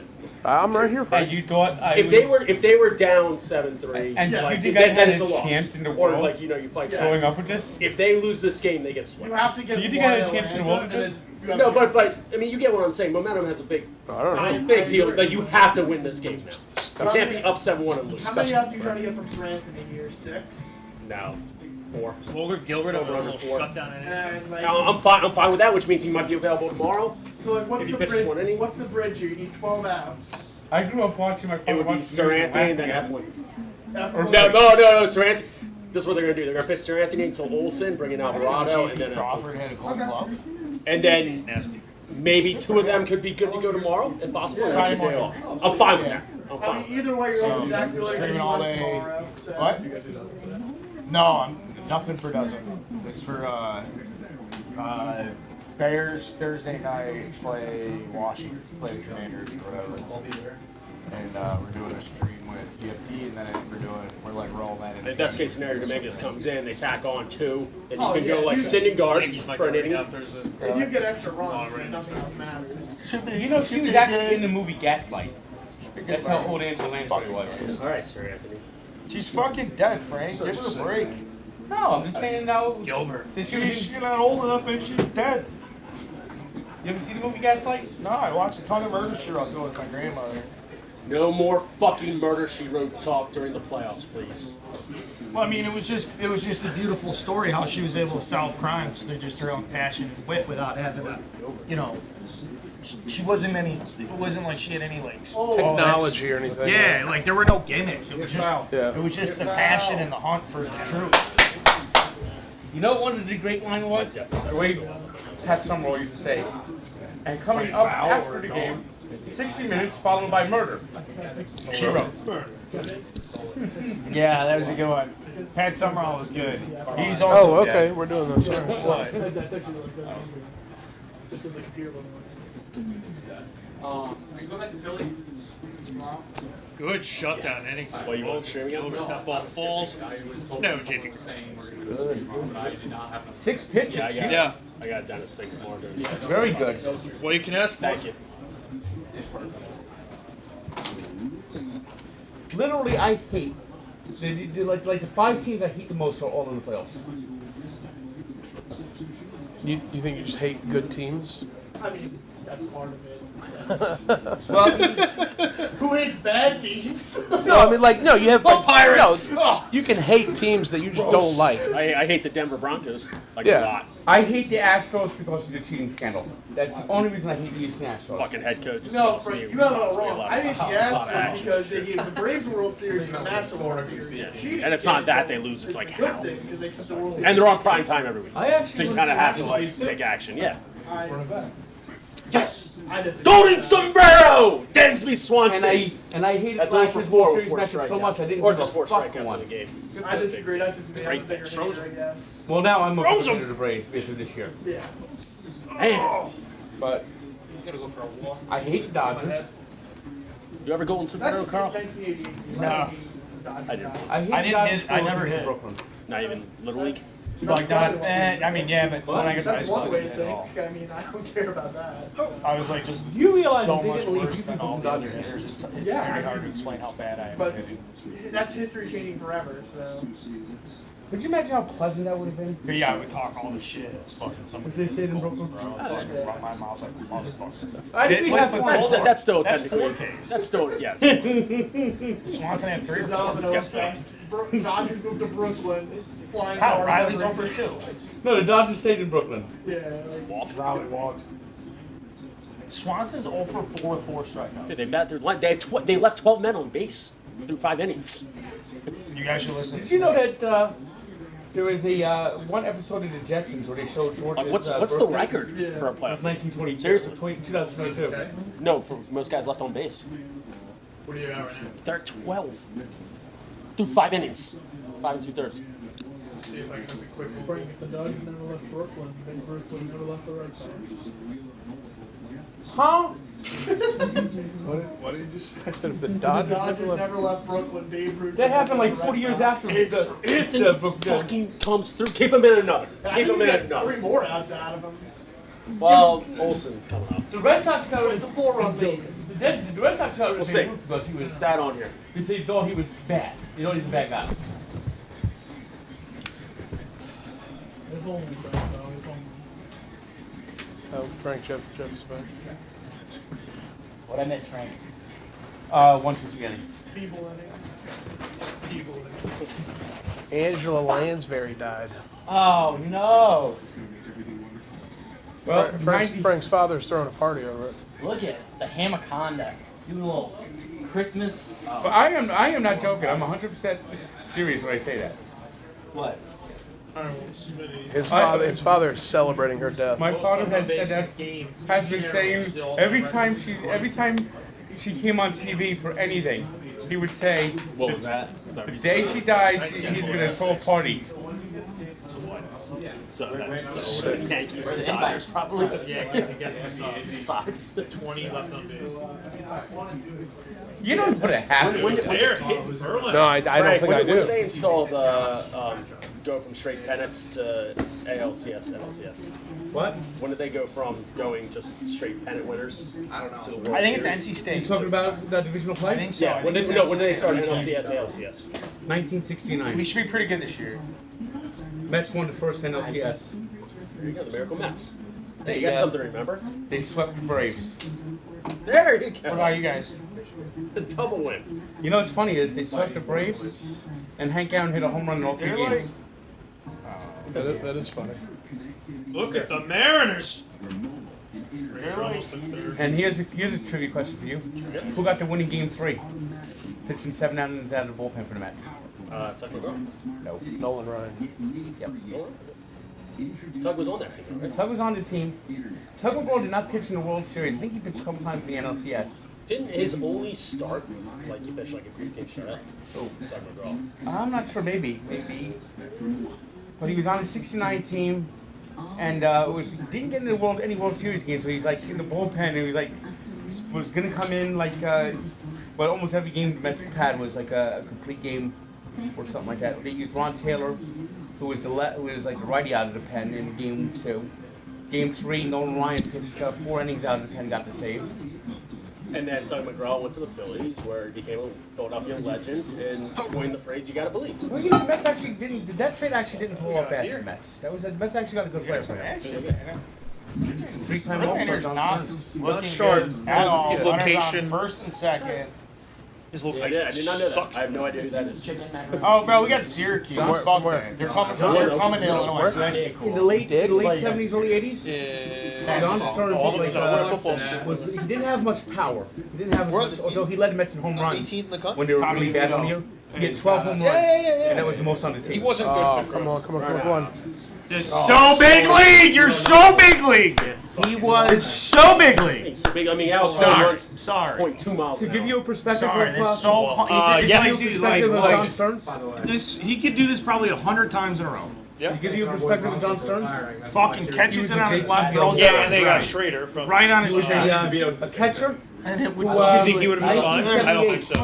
I'm right here, Frank.
You thought
If they were down 7-3,
and
like,
you think
then
I had
it's
a
a loss.
chance in the
Or
world?
like you fight
Going up with this?
If they lose this game, they get swept.
You have to get.
Do you think I had a chance in the world with this?
No, but I mean, you get what I'm saying. Momentum has a big deal. Like you have to win this game now. You can't be up 7-1 and lose.
How many outs are you trying to get from Saranthi in year 6?
No, 4.
Sloger Gilbert over
Over
a little
4.
shutdown in it.
And like,
I'm fine with that, which means he might be available tomorrow.
so like, what's
if he
the
pitches one inning.
bridge? What's the bridge here? You need 12 outs.
I grew up watching my father.
It would be
watch
Saranthi and then
Eflin.
Eflin. No, Saranthi. This is what they're gonna do. They're gonna pitch Saranthi until Olsen, bring in Alvarado, and then
Crawford had a gold glove.
and then maybe 2 of them could be good to go tomorrow, if possible. And then get a day off. I'm fine with that. I'm
I
fine.
mean, either way, you're
So,
going to Zach Wheeler
streaming
and
all
Mike
day.
tomorrow. So.
What? No, I'm nothing for dozen. It's for Bears Thursday night play Washington, play the Commanders or whatever. And we're doing a stream with PFT, and then we're like rolling that in.
The best case scenario, Dominguez comes in, they tack on 2, and you
Oh,
can
yeah,
go like
you-
sit and guard for an inning.
If you get extra runs, then nothing else matters.
You know, she was actually in the movie Gaslight. That's how old Angela Lansbury was.
All right, Sir Anthony.
She's fucking dead, Frank. Give her a break.
No, I'm just saying now.
Gilbert.
She's
not old enough and she's dead.
You ever see the movie Gaslight?
No, I watched a ton of Murder, She Wrote with my grandmother.
No more fucking Murder, She Wrote talk during the playoffs, please.
Well, I mean, it was just a beautiful story how she was able to solve crimes through just her own passion and wit without having to, she wasn't it wasn't like she had any like
Technology or anything.
Yeah, like there were no gimmicks. It was just the passion and the hunt for the truth.
You know what one of the great line was? The way Pat Summerall used to say, and coming up after the game, 60 minutes followed by murder. She wrote.
Yeah, that was a good one. Pat Summerall was good. He's also
Oh, okay,
dead.
we're doing this. All right.
What?
You go back to Philly tomorrow?
Good shutdown inning.
Well, you won't stream again?
That ball falls. No, JP.
6 pitches.
Yeah.
I got Dennis thing tomorrow. Dude.
Very good.
Well, you can ask.
Thank you.
Literally, I hate like the 5 teams I hate the most are all in the playoffs.
You think you just hate good teams?
I mean, that's part of it.
Well,
Who hates bad teams?
No, I mean, you have like
Pirates.
No, you can hate teams that you just don't like.
I hate the Denver Broncos a lot.
I hate the Astros because of the cheating scandal. That's the only reason I hate the Houston Astros.
Fucking head coach.
No, Frank, you have it all wrong. I hate the Astros because they gave the Braves World Series and the Mets the World Series. Cheating
And it's not
scandal
that they lose, it's like
is a good
how.
thing because they keep the World Series.
And they're on prime time every week.
I actually
So you kind of have to like take action. Yeah. Yes.
I disagree.
Golden sombrero, Dansby Swanson.
And I hated
That's
last
only
year's
for 4
World
with
Series
4
matchup so much I didn't
Or
give
just
a
4
fuck
strikeouts
one.
in the game.
I disagree. That's just me. I'm a
Great
bigger
pitch.
hater, I guess.
Well, now I'm a fan of the Braves basically this year.
Yeah.
Man.
But I hate the Dodgers.
You ever golden sombrero,
That's
Carl?
1988.
No.
I didn't.
I hate
I
the
didn't
Dodgers
hit. I
for
never
losing to
hit.
Brooklyn.
Not even Little League?
Like that. I mean, yeah, but when I got to high
That's
school,
one
I
way
didn't
to
hit at all.
think. I mean, I don't care about that.
I was like just
You realize
so
that they
much
didn't leave
worse
you
than
people
all
from
the other
Dodgers.
hitters. It's
Yeah.
very hard to explain how bad I am
But
at hitting.
that's history changing forever, so.
Could you imagine how pleasant that would have been?
But yeah, I would talk all the shit. Fucking somebody.
If they stayed in Brooklyn?
Fucking run my mouth like a motherfucker.
I think we have fun.
That's still
That's
technically.
4Ks.
That's still, yeah.
Swanson had 3 or 4.
Domino
got
effect. Dodgers moved to Brooklyn. Flying
How?
cars
Riley's
over
over 2.
No, the Dodgers stayed in Brooklyn.
Yeah, like.
Riley walked. Swanson's 0 for 4 with 4 strikeouts.
Dude, they left 12 men on base through 5 innings.
You guys should listen.
Did you know that There was a one episode of the Jetsons where they showed George's.
Like, what's the
birthday.
record for a playoff?
1922.
Seriously,
2022.
No, for most guys left on base.
What are you at right now?
They're at 12 through 5 innings, 5 2/3.
See if I can do a quick one. If the Dodgers never left Brooklyn, then Brooklyn never left the Red Sox.
Huh?
What did you just say? I said if the Dodgers
never left Brooklyn, Babe Ruth.
That happened like 40 years after
It's
the
fucking comes through. Keep him in another. Keep him in another.
3 more outs out of him.
Well, Olsen coming up.
The Red Sox got
It's a 4-run lead.
The Red Sox got
We'll see.
because he was
Sad on here.
They say thought he was bad. You know he's a bad guy.
If only, Frank, though. If only.
Oh, Frank Jeff's back.
What I miss, Frank?
One true spaghetti.
People in it. People in it.
Angela Lansbury died.
Oh no!
Well,
Frank's father's throwing a party over it.
Look at the Hamaconda. Doing a little Christmas.
But I am not joking. I'm 100% serious when I say that.
What?
His father is celebrating her death.
My father has said that, has been saying every time she came on TV for anything, he would say,
What was that?
the day she dies, he's going to throw a party.
So
Yankees or the Dodgers, probably.
Yeah, because he gets the
Sox.
20 left on base.
You know what happened?
They're hitting Verlander.
No, I don't think I
When
do.
did they install the go from straight pennants to ALCS, NLCS?
What?
When did they go from going just straight pennant winners? I don't know. To the World
I think it's
Series?
NC State.
You talking about the divisional play?
I think so.
Yeah. When did they start NLCS, ALCS?
1969.
We should be pretty good this year.
Mets won the first NLCS.
There you go, the Miracle Mets. Hey, you got something to remember?
They swept the Braves.
There you go.
What about you guys?
The double win.
You know what's funny is they swept the Braves, and Hank Aaron hit a home run in all 3 games.
That is funny.
Look at the Mariners.
And here's a trivia question for you. Who got the winning game 3? Pitching 7 innings out of the bullpen for the Mets.
Tug McGraw.
No.
Nolan Ryan.
Yep.
Tug was on that team, right?
Tug was on the team. Tug McGraw did not pitch in the World Series. I think he pitched a couple times in the NLCS.
Didn't his only start like he pitched like a 3-game shutout? Oh, Tug McGraw.
I'm not sure, maybe. But he was on the 69 team, and didn't get into any World Series games. So he's like in the bullpen, and he was gonna come in like, but almost every game the Mets had was like a complete game or something like that. They used Ron Taylor, who was like the righty out of the pen in game 2. Game 3, Nolan Ryan pitched 4 innings out of the pen, got the save.
And then Tug McGraw went to the Phillies, where he became a Philadelphia legend and coined the phrase "You gotta believe."
Well, you know, the Mets actually didn't. That trade actually didn't pull off bad for the Mets. The Mets actually got a good player for him. 3-time
Verlander's
All-Star.
not looking good at all. His location, first and second.
His location. Yeah, I did not know that. I have no idea who that is.
Oh, bro, we got Syracuse. Fuck that. They're coming to Illinois. So that's
In the late 70s, early 80s, John Stearns was he didn't have much power. He didn't have much, although he led the Mets in home runs when they were really bad on you. He had 12 home runs, and that was the most on the team.
He wasn't good for come on.
You're so big league. You're so big league.
He was.
It's so big league.
So big. I mean, out
Sorry.
0.2 miles.
To give you a perspective
Sorry,
of
that's so.
John
Yes.
Stearns.
This he could do this probably 100 times in a row.
To give you a perspective of John Stearns,
Fucking catches it on his left.
Yeah, and they got Schrader from
right on
he
his
was
chest.
a catcher.
You think he would have been fine? I don't think so.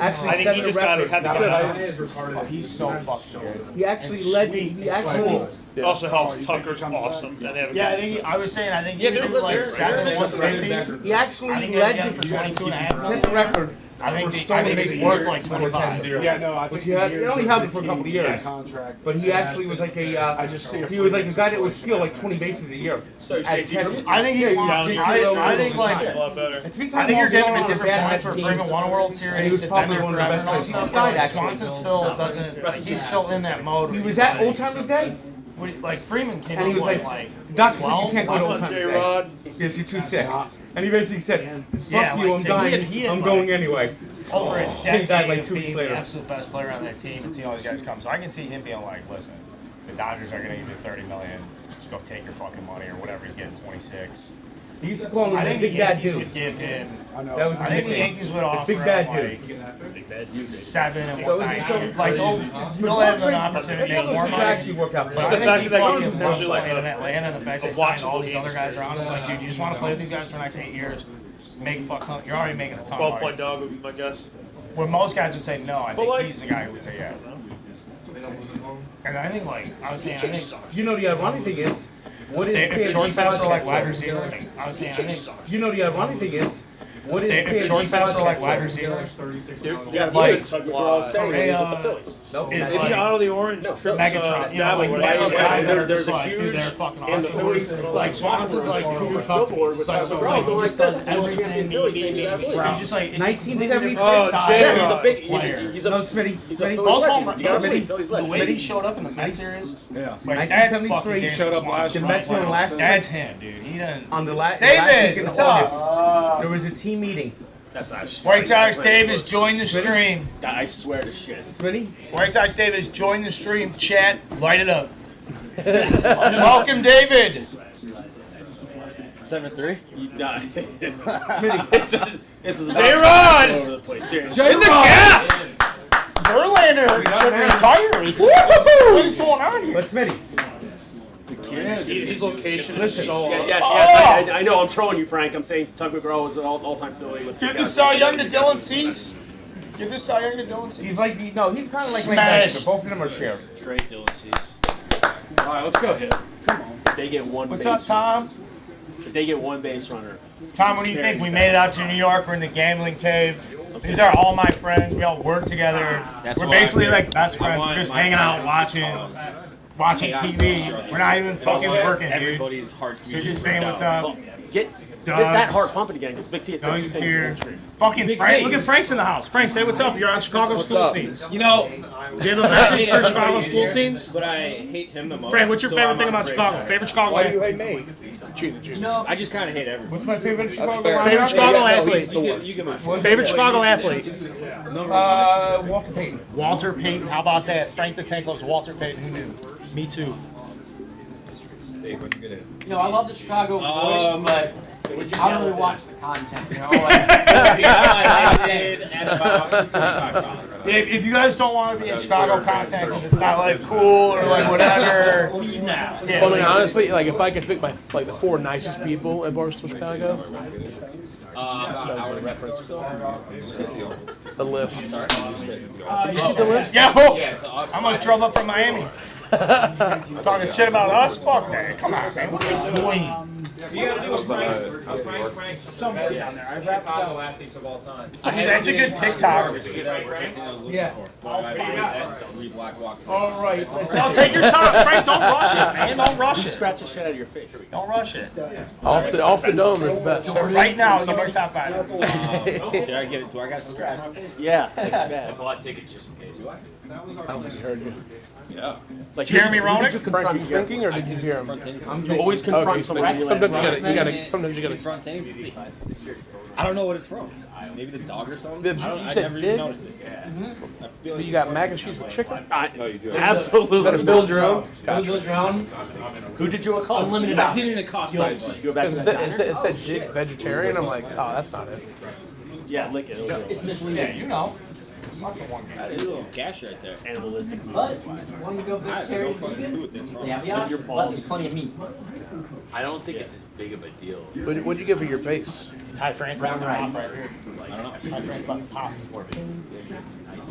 Actually,
I think he just got to have this
He's so fucking good.
He actually led. He actually.
Also helps. Tucker's awesome. And they have a
Yeah, I think I was saying. I think
Yeah,
he
they're
was like
listeners.
7-150.
He actually
I think
led
he got it for 22 and a half.
set the record.
I think
for
it's
worth
like 25.
Yeah, no, I
But
think
he only held it for a couple of years.
contract.
But he actually was like a.
I just see
he was like a guy that would steal like 20 bases a year.
So
As
JT
catcher.
I think he.
Yeah,
I think like.
a lot better.
I think
I think you're giving him different points for bringing one World Series.
And he was probably one of the best players. He just died, actually.
Swanson still doesn't. Like, he's still in that mode.
He was at Old Timers Day,
Like Freeman came
and he
up
was
with
like, Doctor said you
12.
can't go to Old Timers
J-Rod.
Day because you're too sick. And he basically said, fuck
Yeah,
you,
like,
I'm
so
dying,
he had
I'm
like-
going anyway.
over a
He died
decade
like
of
2 weeks
being
later.
the absolute best player on that team and seeing all these guys come. So I can see him being like, listen,
the Dodgers are gonna give you $30 million. Just go take your fucking money or whatever. He's getting 26.
He used to call him
I
the
think
big
the
bad
Yankees
dude.
would give him.
That was
I think the
nickname.
Yankees would offer
Big bad
him
dude.
like 7 and
So
whatnot.
is it so-
Like they'll have an opportunity to make more money.
actually work out.
But
Just
I
the
think
fact
he
that
fucking
goes
loves
into, like,
playing in Atlanta, and the fact
a
they signed all
watchable
these
game
other guys around. It's like, dude, you just want to play with these guys for the next 8 years. Make fuck ton. You're already making a ton of
12-point
money.
dog would be my guess.
Where most guys would say no, I
But,
think
like-
he's the guy who would say yeah. And I think I was saying, I think
You know the ironic thing is, what is
if
KFC
shortstops are like
podcast?
wide receivers, I was saying, I think
You know the ironic thing is, what is
if
KFC
shortstops are like
podcast?
wide receivers,
You got to
like,
keep Tug McGraw's saying
they,
he's with the Phillies.
is
If
like-
you out of the orange, trips,
Megatron, you know,
Dabble,
like
whatever.
those guys that are
There's
just
a
like, dude,
huge
they're fucking
in the
awesome.
Phillies.
Like Swanson's like Cooper
billboard with Tug McGraw going like this.
everything in
Phillies saying you gotta believe.
He's just like
1973
Oh,
Yeah, he's a
J-Rod.
big.
player.
He's a
No, Smitty.
he's a
Smitty.
Phillies
Most home
legend. You gotta
runs,
believe Phillies
the way
legend.
he showed up in the Met series,
Yeah.
like that's
1973
fucking
he
showed up last
The
year.
Mets won last
That's him, dude. He doesn't.
on the last
David,
week in
what's up?
August. There was a team meeting.
That's not.
White Sox Davis, join the stream.
I swear to shit.
Smitty?
White Sox Davis, join the stream. Chat, light it up. Welcome, David.
7-3.
Nah, this is
J-Rod!
all over the place. Seriously.
In the gap!
Verlander should retire. What is going on here?
But Smitty,
His location is
Listen.
so
Yes,
off.
yes, I know. I'm trolling you, Frank. I'm saying Tug McGraw was an all-time Philly. With
Give the Cy Young to Dylan Cease. Give the Cy Young to Dylan Cease.
he's like, no, he's kind of like
Smash.
Lane. Both of them are shared.
Trade Dylan Cease.
All right, let's go hit.
They get one.
What's
base
up, Tom?
They get one base runner.
Tom, what do you think? We made it out to New York. We're in the gambling cave. These are all my friends. We all work together.
That's
We're
what I
basically
did.
like best
I
friends.
want
We're just
my
hanging out,
friends.
watching TV. We're not even fucking working, dude.
Everybody's hearts
So just saying what's up.
Get that heart pumping again, because Big T is
Doug's
such a
here.
thing.
Fucking
Big
Frank.
T.
Look at Frank's in the house. Frank, say what's up. You're on Chicago school
up?
scenes.
You know,
Do you have a message for Chicago school scenes?
but I hate him the most.
Frank, what's your
so
favorite
I'm
thing
on
about
Frank's
Chicago?
side.
Favorite Chicago
Why do you
athlete?
hate me? Cheetah.
No, I just kind of hate everyone.
What's my favorite Chicago
fair.
lineup?
Favorite Chicago
Yeah, no,
athlete?
he's the worst.
You get my
Favorite Chicago athlete?
Walter Payton.
Walter Payton. How about that? Frank the Tank loves Walter Payton. Who knew? Me too.
Dave, when you get it.
You know, I love the Chicago boys, but I don't really watch the content. You know, like,
If you guys don't want to be in Chicago content because it's not like cool or like whatever, leave now. Yeah,
Well, I mean, honestly, like if I could pick my like the 4 nicest people at Barstool Chicago, that was a reference. The list. Did you see the list?
Yo, I almost drove up from Miami. Talking shit about us? Fuck that. Come on, man.
You gotta do a Frank. Somebody down there. I wrapped Chicago athletes of all time.
That's a good TikTok.
Yeah.
All right. No, take your time, Frank. Don't rush it, man. Don't rush it.
Scratch the shit out of your face.
Don't rush it.
Off the dome is the best.
Right now, give me top 5.
Did I get it? Do I got to scratch my face?
Yeah.
I bought tickets just in case.
I don't think he heard you.
Yeah.
Like
Jeremy
Frank, you
Roenick?
thinking, or did you hear him?
You always confront
Okay,
someone.
sometimes you gotta.
Front team. I don't know what it's from. Maybe the dog or something.
Did you-
I don't.
you
I
said
never
did?
even noticed it. I feel like
You got mac and cheese with chicken.
No, you do.
Absolutely.
Better build your own.
build your own.
Who did you call?
Unlimited
That
options.
didn't even cost much.
Go back to
It
that.
said vegetarian. I'm like, oh, that's not it.
Yeah, lick it.
It's misleading.
Yeah, you know.
That is a little gash right there.
Animalistic.
But when you go
I have no
vegetarian,
fucking clue
vegan,
what this from.
yeah,
With your
but
balls.
there's plenty of meat.
I don't think it's as big of a deal.
What'd you give for your base?
Ty France
Brown
on top
rice.
right here.
I don't know.
Ty France on top.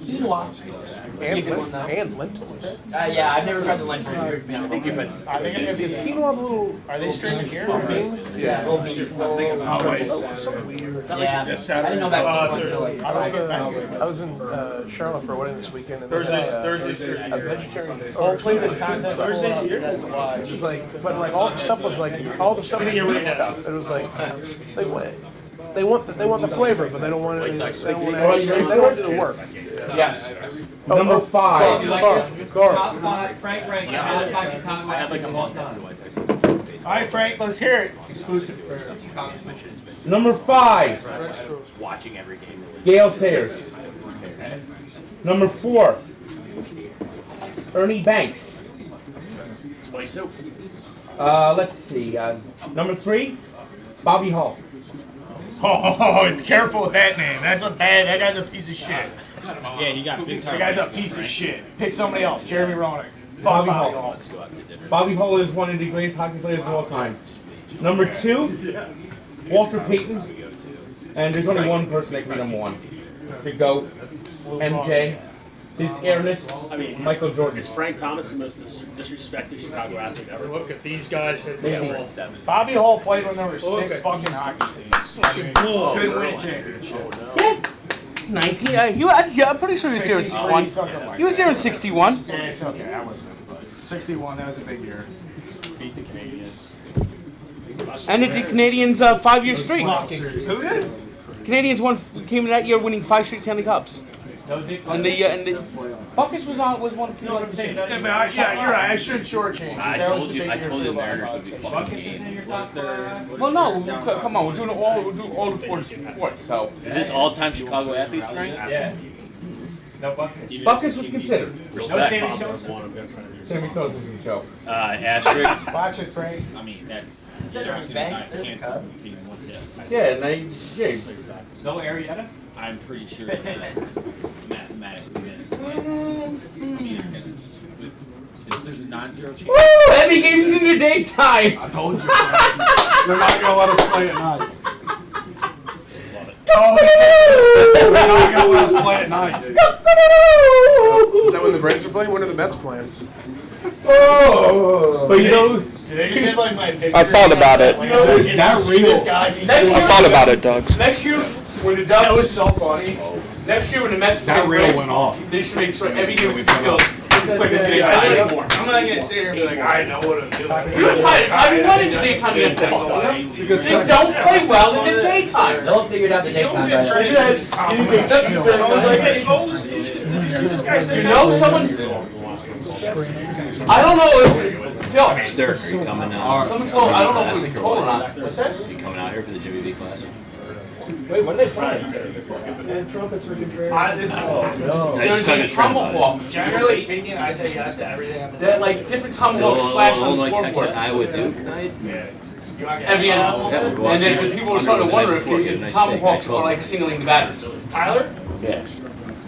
Quinoa.
And lentils.
Yeah, I've never tried the lentils here, to be honest.
I think it'd be.
Is quinoa the little?
Are they streaming here?
Beans?
Yeah, little beans.
Oh, wait.
Yeah, I didn't know about quinoa until like
I was in Charlotte for a wedding this weekend, and they had a vegetarian.
Oh, play this content.
Thursday's here. It was like, but like all the stuff was like all the stuff was meat stuff. It was like they want the flavor, but they don't want it. They don't want it. They want it to work.
Yes. Number 5.
top 5 Frank ranks top 5 Chicago.
I had like a month on White Sox.
All right, Frank, let's hear it.
Exclusive for Chicago Commission.
Number 5.
Watching every game.
Gale Sayers. Number 4. Ernie Banks.
22.
Let's see. Number 3, Bobby Hall.
Oh, careful with that name. That's a bad. That guy's a piece of shit.
Yeah, he got big time.
That guy's a piece of shit. Pick somebody else. Jeremy Roenick.
Bobby Hall. Bobby Hall is one of the greatest hockey players of all time. Number 2, Walter Payton. And there's only one person that can be number 1. The GOAT, MJ. His airness, Michael Jordan.
Is Frank Thomas the most disrespected Chicago athlete ever?
Look at these guys hit
Maybe.
the ball. Bobby Hall played when there were 6 fucking hockey teams. Couldn't win a championship.
Yeah. 19. I'm pretty sure he was there in 61. He was there in 61.
Yeah, it's okay. That wasn't as good. 61. That was a big year. Beat the Canadians.
And the Canadians 5 years straight.
Who did?
Canadians came that year winning 5 straight Stanley Cups. And the Buckets was one of the people like saying.
Yeah, you're right. I should shortchange.
I told you the Mariners would be fucking game.
Well, no, come on, we're doing all the sports. So
Is this all-time Chicago athletes, Frank?
Yeah. No Buckets.
Buckets was considered.
No Sammy Sosa.
Sammy Sosa was a joke.
Asterisks.
Watch it, Frank.
I mean, that's.
Is that Ernie Banks?
Yeah, and
No Arrieta?
I'm pretty sure that mathematically that's. I mean, because there's a non-zero chance.
Woo! Heavy games in the daytime.
I told you. They're not gonna let us play at night. They're not gonna let us play at night, dude.
Is that when the Braves are playing? When are the Mets playing?
Oh! But you know,
Did they just have like my picture?
I thought about it.
You know,
That's real.
This guy.
I thought about it, Doug.
Next year, when the Dubs,
That was so funny.
next year when the Mets
That
play
reel
Braves,
went off.
they should make sure every game is filled.
I'm not gonna sit here and be like, I know what I'm doing.
You're fine. I mean, not in the daytime against them.
It's a good
They
second.
don't play well in the daytime.
They'll figure it out in the daytime. By the way.
This guy said,
You know, someone. I don't know if it's Phil.
Sturk coming out.
Someone told. I don't know if it was Cole or not.
what's that?
You coming out here for the Jimmy V Classic?
Wait, when are they playing?
And trumpets are getting
This is
There's a tomahawk.
Generally speaking, I say yes to everything. I'm
That like different tomahawks flash on the
Texas,
scoreboard.
Iowa Duke night.
Every end. And then people were starting to wonder if the tomahawks were like signaling the batters.
Tyler?
Yeah.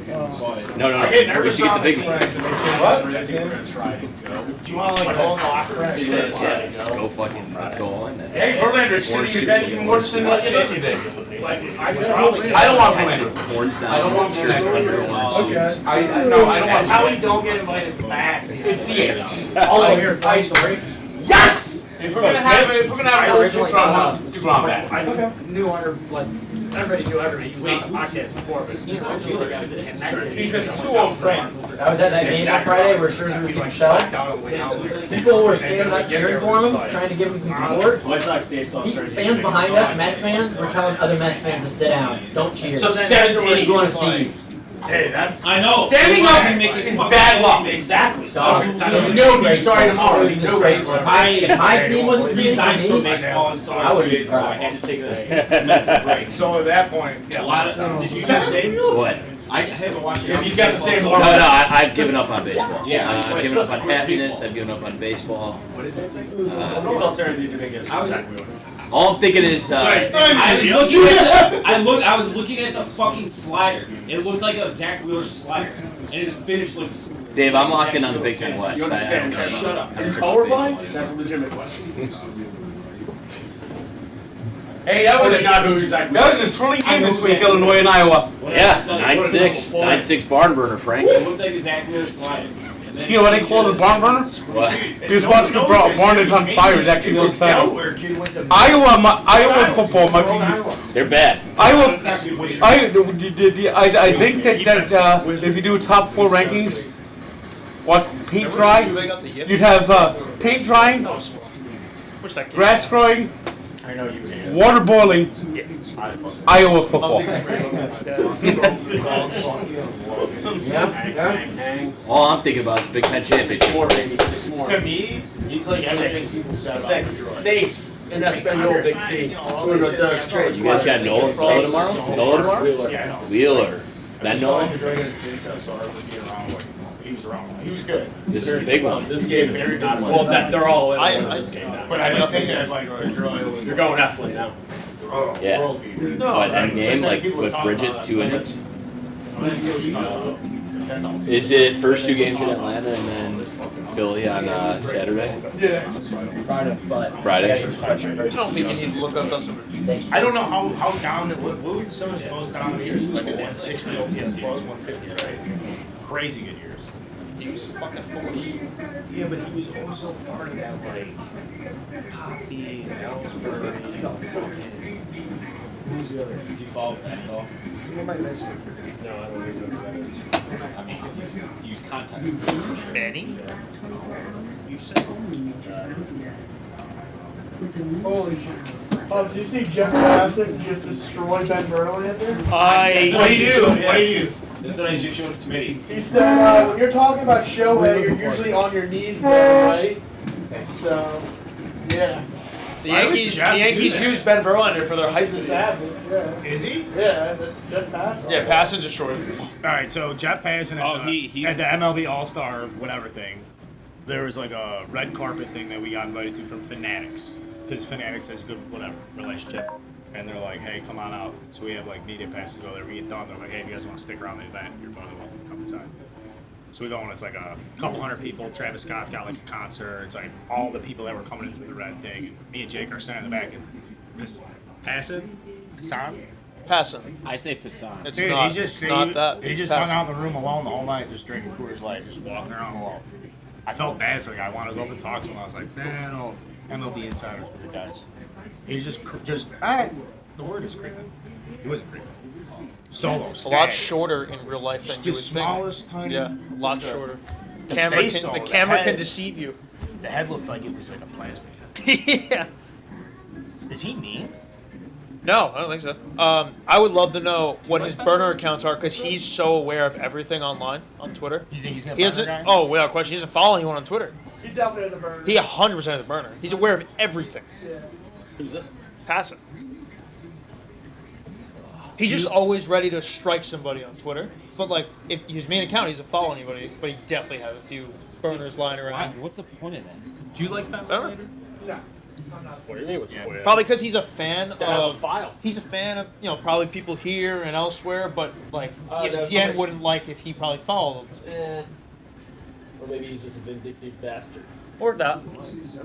No.
I get
We
nervous
should get the big
one.
one.
What? I think we're gonna try to go. Do you want to like go in the locker room?
Yeah, go fucking, let's go on.
Hey, Verlander's shitting your bed even worse than what it is you did.
Like,
I don't want
Texas,
Verlander.
horns down.
I don't want
Verlander.
I don't
That's how
want
we don't get invited back.
It's the age.
Oh, here, funny story.
Yes! If we're gonna have an old Dugron back.
I knew under like everybody knew everybody. He was on the podcast before, but he's the only guy that connected. He's just too old friend.
I was at that game on Friday where Scherzer was being shelled. People were standing up cheering for him, trying to give him some support. Fans behind us, Mets fans, were telling other Mets fans to sit down. Don't cheer.
So
Seventh inning, you want to see.
Hey, that's
I know.
Standing up is bad luck.
Exactly.
You know you're starting tomorrow.
If my team wasn't
resigned
speaking
from
to me,
baseball and so
I would be
so I had to take a mental break.
So at that point,
A lot of did you do the same?
What?
I haven't watched it.
If he's got the same
No,
one.
I've given up on baseball.
Yeah,
I've given up on happiness. I've given up on baseball. All I'm thinking is,
I was looking at the fucking slider. It looked like a Zach Wheeler slider, and his finish looks.
Dave, I'm locked in on the Big Ten West.
You understand?
I don't care
Shut
about
up.
it.
Are you colorblind? That's a legitimate question.
Hey, that was a thrilling game this week, Illinois and Iowa.
Yeah, 9-6. 9-6 barn burner, Frank.
It looks like a Zach Wheeler slider.
You know what they call it, barn burner?
What?
Just watching the barn that's on fire is actually so exciting. Iowa football might be.
They're bad.
I think that if you do top 4 rankings, what paint dry, you'd have paint drying, grass growing, water boiling, Iowa football.
All I'm thinking about is Big Ten championship.
To me, he's like
Sace in Espanol, big T.
You guys got Nola tomorrow? Nola tomorrow?
Yeah,
Wheeler. That Nola?
he was wrong. He was good.
This is a big one.
This game is
very
not.
good.
Well, that they're all in on this game now.
But I didn't think that like Israel was.
You're going Eflin now.
Oh,
Yeah.
world beater.
What, end game, like with Bridget, 2 innings? Is it first 2 games in Atlanta and then Philly on Saturday?
Yeah.
Friday.
I don't think you need to look up us.
I don't know how down it was. What were some of the most down years? Like a 160 OPS plus 150, right? Crazy good years.
He was fucking forced.
Yeah, but he was also part of that like Poppy and Ellsbury.
Who's the other? Did you follow that at all?
Who am I missing?
No, I don't even know who that is. I mean, use context.
Manny?
You said.
Holy shit. Oh, did you see Jeff Bassett just destroy Ben Verlander?
That's
What do you do? What do you do?
That's what I usually showing Smitty.
He said, when you're talking about Shohei, you're usually on your knees there, right? So, yeah.
The Yankees used Ben Verlander for their hype this
Savage, yeah.
Is he?
Yeah, that's Jeff Bassett.
Yeah, Passan destroyed him.
All right, so Jeff Passan at the MLB All-Star whatever thing, there was like a red carpet thing that we got invited to from Fanatics, because Fanatics has a good whatever relationship, and they're like, hey, come on out. So we have like media passes go there. We get done. They're like, hey, if you guys want to stick around the event, you're more than welcome to come inside. So we go and it's like a couple hundred people. Travis Scott's got like a concert. It's like all the people that were coming into the red thing. And me and Jake are standing in the back and this Passan.
I say Passan.
It's
Dude,
not.
he just,
it's not that.
He
It's
just hung
Passan.
out in the room alone the whole night, just drinking Coors Light, just walking around alone. I felt bad for the guy. I wanted to go up and talk to him. I was like, man, no, MLB insiders were the guys. He's just the word is creeping. He wasn't creeping. Solo.
A lot shorter in real life than you would
the smallest,
think.
tiny.
Yeah, a lot
just
shorter.
The
Camera
face,
can,
though,
the camera
head,
can deceive you.
The head looked like it was like a plastic head.
Yeah.
Is he mean?
No, I don't think so. I would love to know what his burner accounts are because he's so aware of everything online on Twitter.
You think he's gonna
He
burner
doesn't.
guy?
Oh, without question, he doesn't follow anyone on Twitter.
He definitely has a burner.
He 100% has a burner. He's aware of everything.
Yeah.
Who's this?
Passan. He's just always ready to strike somebody on Twitter. But like, if his main account, he doesn't follow anybody, but he definitely has a few burners lying around.
What's the point of that?
Do you like that?
No.
No.
What do you mean? What's the point?
Probably because he's a fan
To have a
of.
file.
He's a fan of probably people here and elsewhere, but like
no,
ESPN
somebody-
wouldn't like if he probably followed them.
Or maybe he's just a vindictive bastard.
Or that.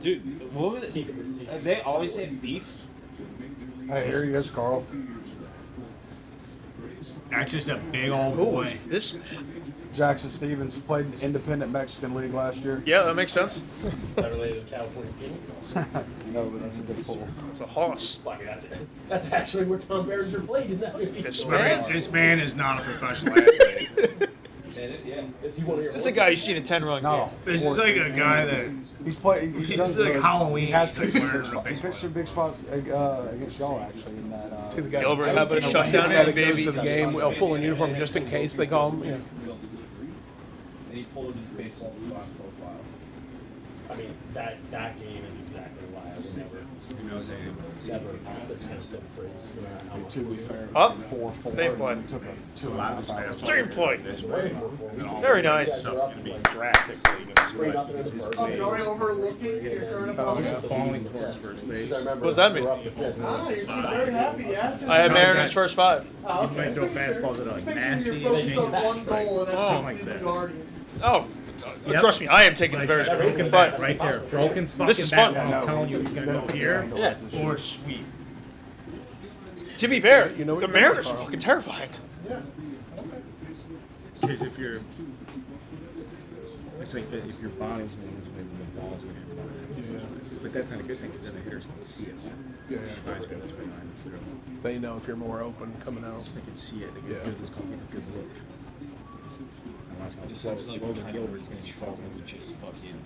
Dude, what was it?
Keeping receipts.
They always say beef.
Hey, here he is, Carl.
That's just a big old
Who
boy.
is this?
Jackson Stevens played in the Independent Mexican League last year.
Yeah, that makes sense.
Is that related to California King?
No, but that's a good pull.
It's a horse.
Well, I mean, that's actually where Tom Berenger played in that movie.
This
I
man.
mean, this man is not a professional athlete.
Yeah. Is he one of your?
This is a guy you've seen a 10-run game.
No.
This is like a guy that
He's played.
he's just like Halloween.
He has
He's like
pitched
wearing a
he
baseball.
pitched a big spot against y'all actually in that.
See the guy.
Gilbert having a
See the
shutdown
guy
in,
that goes
baby.
to the game full in uniform just in case they call him. Yeah.
And he pulled his baseball stock profile.
I mean, that game is exactly why I would never.
Who knows anything?
Never dismissed him for his.
To be fair,
Up.
4-4.
Stay play.
and took a 2.5 hours.
Stream play.
This was
Very nice.
Stuff's gonna be drastically
Straight up
gonna
into the first.
Oh, going overlooking your current opponent.
falling towards first base.
What does that mean?
Ah, you're very happy. You asked
I had Mariners first 5.
Oh,
You might throw fastballs that are like
Make sure
nasty
you're
and
focused on
change
one goal, and that's
Oh.
like
the
that.
Guardians.
Oh,
Yep.
trust me, I am taking it
Like
very
that broken
seriously.
bat
But
right there. Broken fucking
This is
bat
fun.
while I'm telling you he's gonna go here
Yeah.
or sweep.
to be fair,
You know what
the
you mean,
Mariners are
Carl.
fucking terrifying.
Yeah.
Because if you're, it's like that if your body's moving, maybe the ball's gonna hit.
Yeah.
But that's not a good thing because then the hitters can see it.
Yeah.
Eyes go this way, line through.
They know if you're more open coming out.
They can see it. They
Yeah.
can just call it a good look. And watch how
This sounds like
Logan
kind of
Gilbert's gonna be fucking
would just fucking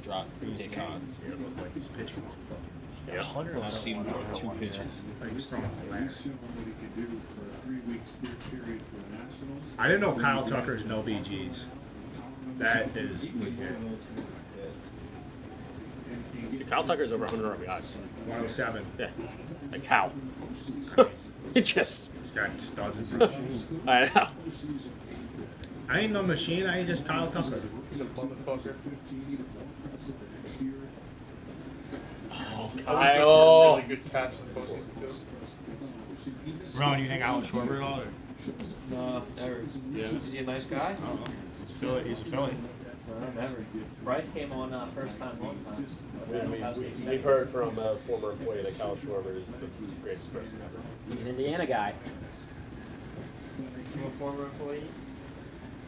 drop, take on.
Yeah, it looked like he's pitching fucking.
Yeah, I've seen him throw 2 pitches.
Like he's throwing flat. I didn't know Kyle Tucker's no BGs. That is legit.
Dude, Kyle Tucker's over 100 RBIs.
107.
Yeah. Like how? It just.
He's got studs and stuff.
I know.
I ain't no machine. I ain't just Kyle Tucker.
He's a motherfucker.
Oh,
Really
Kyle.
good catch in the postseason too.
Ron, you think Alex Schwarber at all? Or?
No, never.
Yeah.
Is he a nice guy?
I don't know. He's a Philly.
No, never. Bryce came on first time, long time.
We've heard from a former employee that Kyle Schwarber is the greatest person ever.
He's an Indiana guy.
From a former employee?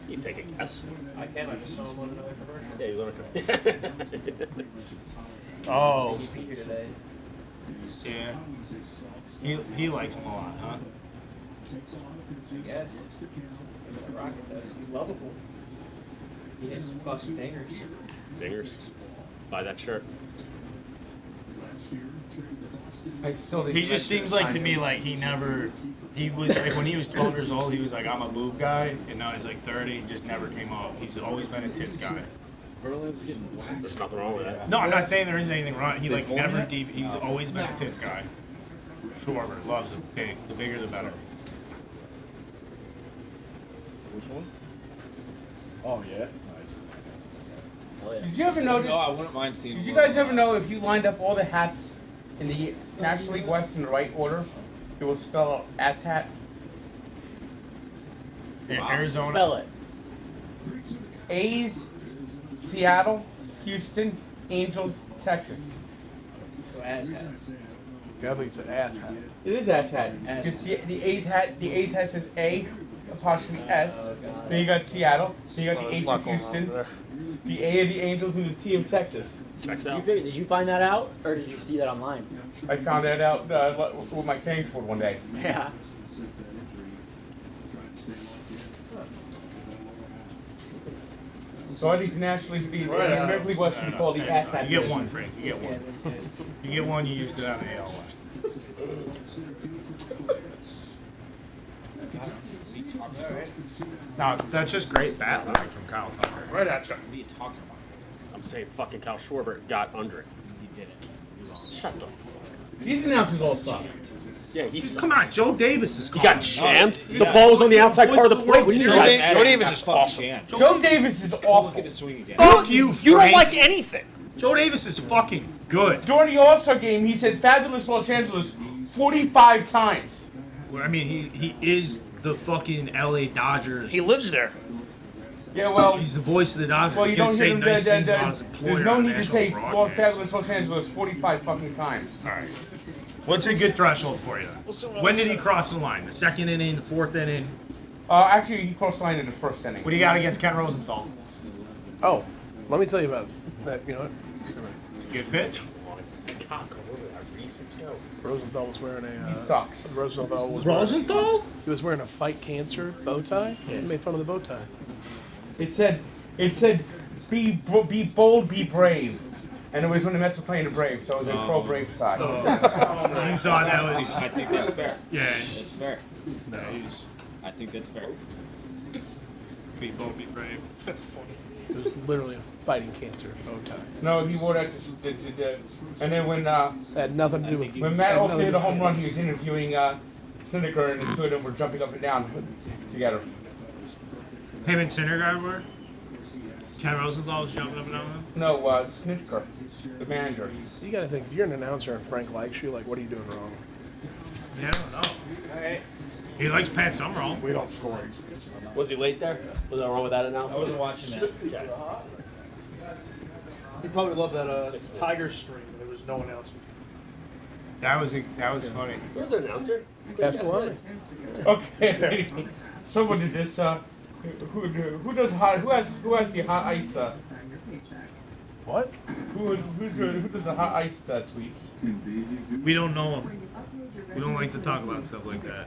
You take a guess.
I can't. I just saw him on another commercial.
Yeah, he's on a
Oh.
He'd be here today.
Yeah. He likes him a lot, huh?
I guess. Rocket does. He's lovable. He hits fucking dingers.
Dingers. Buy that shirt.
He just seems like to me like he was like when he was 12 years old, he was like, I'm a boob guy, and now he's like 30, he just never came out. He's always been a tits guy.
Verlin's getting whacked.
There's nothing wrong with that.
No, I'm not saying there isn't anything wrong. He like
They
never
pulled
deep. He's always been a tits guy. Schwarber loves it big. The bigger the better.
Which one? Oh yeah. Nice.
Did you ever notice?
No, I wouldn't mind seeing.
Did you guys ever know if you lined up all the hats in the National League West in the right order, it will spell out ass hat?
Arizona.
Spell it.
A's, Seattle, Houston, Angels, Texas.
So ass hat.
Yeah, I think it's an ass hat.
It is ass hat. Because the A's hat says A apostrophe S. Then you got Seattle. Then you got the H of Houston, the A of the Angels, and the T of Texas.
Did you find that out, or did you see that online?
I found that out with my sandwich board one day.
Yeah.
So I think nationally, the American League West should be called the ass hat.
You get one, Frank. You get one. You get one. You used it on the AL West. No, that's just great bat luck from Kyle Tucker.
Right at you.
What are you talking about?
I'm saying fucking Kyle Schwarber got under it.
He did it.
Shut the fuck up.
These announcers all suck.
Yeah, he's.
Come on, Joe Davis is.
He got jammed. The ball's on the outside part of the plate. What do you mean?
Joe Davis is
awesome.
Joe Davis is awful.
Look at the swing again.
Fuck you,
You don't
Frank.
like anything.
Joe Davis is fucking good.
During the All-Star game, he said fabulous Los Angeles 45 times.
Well, I mean, he is the fucking LA Dodgers.
He lives there.
Yeah, well,
He's the voice of the Dodgers.
well, you
He's gonna
don't
say
hear him.
nice things about his employer
There's no
on
need to
national
say
broadcast.
fabulous Los Angeles 45 fucking times.
All right. What's a good threshold for you? When did he cross the line? The second inning, the fourth inning?
Actually, he crossed the line in the first inning.
What do you got against Ken Rosenthal?
Oh, let me tell you about that. You know what?
It's a good pitch.
Cock over that recent snow.
Rosenthal was wearing a.
He sucks.
Rosenthal was
Rosenthal?
He was wearing a fight cancer bow tie. He made fun of the bow tie.
It said, be bold, be brave. And it was when the Mets were playing the Braves, so it was a pro-Brave side.
You thought that was...
I think that's fair.
Yeah.
It's fair.
No.
I think that's fair.
Be bold, be brave.
That's funny.
It was literally a fighting cancer bow tie.
No, he wore that. And then when
Had nothing to do with.
when Matt
had
Olson
nothing
hit
to
a
do
home
with
run, he was interviewing Snedeker, and the two of them were jumping up and down together.
Him and Syndergaard were? Ken Rosenthal was jumping up and down with him?
No, Snedeker, the manager.
You got to think if you're an announcer and Frank likes you, like, what are you doing wrong?
Yeah, I don't know. He likes Pat Summerall.
We don't score.
Was he late there? Was there wrong with that announcement?
I wasn't watching that.
Okay.
He probably loved that Tiger stream. There was no announcement.
That was funny.
Where's the announcer?
Castellani.
Okay. Someone did this. Who does hot? Who has the hot ice?
What?
Who does the hot ice tweets?
We don't know him. We don't like to talk about stuff like that.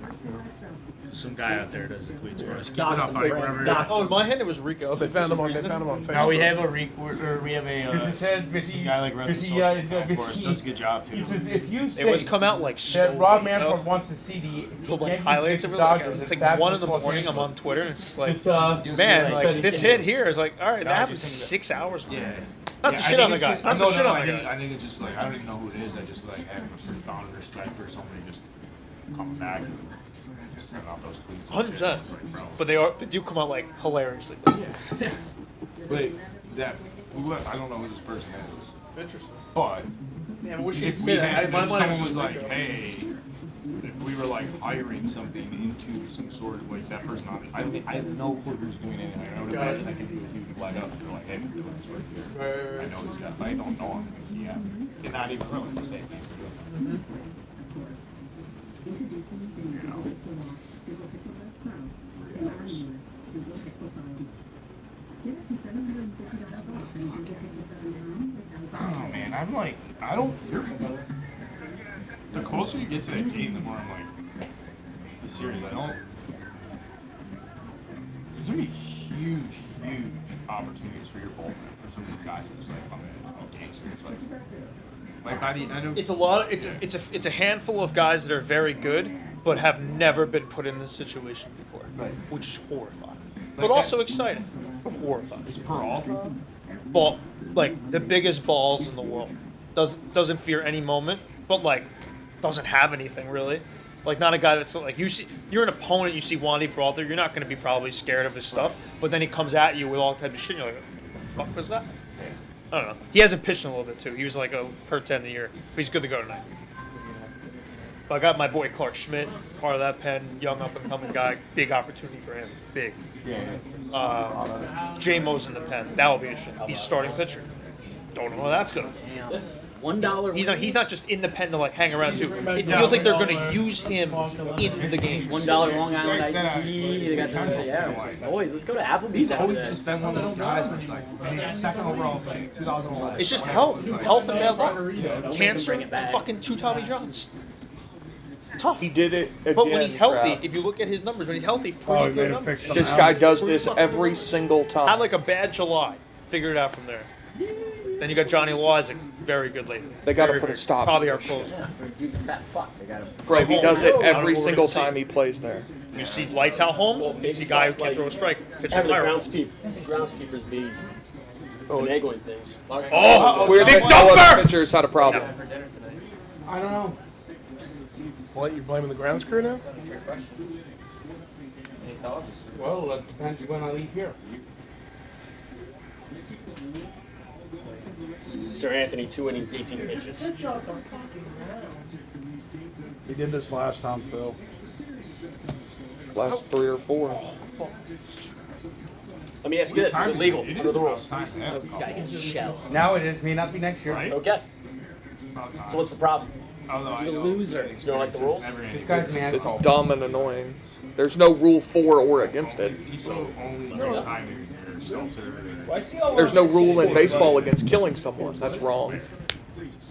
Some guy out there does the tweets for us. Keep it up, Mike, whatever.
Oh, in my head it was Rico.
They found him on Facebook.
Now we have a guy like runs the social account for us. Does a good job too.
He says if you
It was come out like so
that Rob
late,
Manfred
though.
wants to see the
like
Yankees
highlights
against
of it.
Dodgers
It's
at
like 1 in the
Los
morning. I'm on
Angeles.
Twitter, and it's just like,
It's,
man,
like,
like this hit here is like, all right, that happened
just
6 hours ago.
Yeah.
Not to shit on the guy. Not to shit on the guy.
I think it's just like I don't even know who it is. I just like have a profound respect for somebody just coming back.
send out those tweets.
100%. But they do come out like hilariously.
Yeah. But that, I don't know who this person is.
Interesting.
But
Yeah, but what she
if
said,
if someone was like, hey, if we were like hiring something into some sort of like that person, I have no clue who's doing anything. I would imagine that can do a huge leg up. They're like, hey, we're doing this right here. I know this guy, but I don't know him. Yeah, and not even really the same things we're doing.
Oh man, I'm like, I don't. The closer you get to that game, the more I'm like, the series. I don't. There's gonna be huge opportunities for your bullpen for some of these guys that just like come in and just gangsters. Like by the end of
It's a lot. It's a handful of guys that are very good, but have never been put in this situation before, which is horrifying. But also exciting. Horrifying.
Is Peralta?
Ball, like the biggest balls in the world. Doesn't fear any moment, but like doesn't have anything really. Like not a guy that's like you're an opponent. You see Wandy Peralta, you're not going to be probably scared of his stuff. But then he comes at you with all types of shit. And you're like, what the fuck was that? I don't know. He hasn't pitched in a little bit too. He was like hurt 10 of the year, but he's good to go tonight. But I got my boy Clark Schmidt, part of that pen, young up and coming guy. Big opportunity for him. Big. J-Mo's in the pen. That will be interesting. He's starting pitcher. Don't know how that's going.
Damn. $1.
He's not just in the pen to like hang around too. It feels like they're going to use him in the game.
$1 Long Island iced tea. They got some, boys, let's go to Applebee's.
He's always just been one of those guys when he's like, man, second overall pick, 2011.
It's just health and bad luck. Cancer, fucking 2 Tommy Johns. Tough.
He did it again.
But when he's healthy,
Kraft.
if you look at his numbers, when he's healthy, pretty good numbers.
This guy does this every single time.
Had like a bad July. Figured it out from there. Then you got Johnny Loizic, very good lately.
They got to
Very
put a
good.
stop.
Probably our closer.
Yeah, dude's a fat fuck. They got him.
Bro, he does it every single time he plays there.
You see lights out Holmes, you see a guy who can't throw a strike. Pitcher
Having the
fire.
groundskeepers be finagling things.
Oh, it's weird that no other pitchers had a problem.
I don't know.
What, you're blaming the grounds crew now?
Any thoughts? Well, it depends when I leave here.
Sir Anthony, 2 innings, 18 pitches.
He did this last time, Phil.
Last 3 or 4.
Let me ask you this: is it legal under the rules?
This guy gets shelled.
Now it is. May not be next year.
Okay. So what's the problem? He's a loser. You don't like the rules?
This guy's an asshole.
It's dumb and annoying. There's no rule for or against it. There's no rule in baseball against killing someone. That's wrong.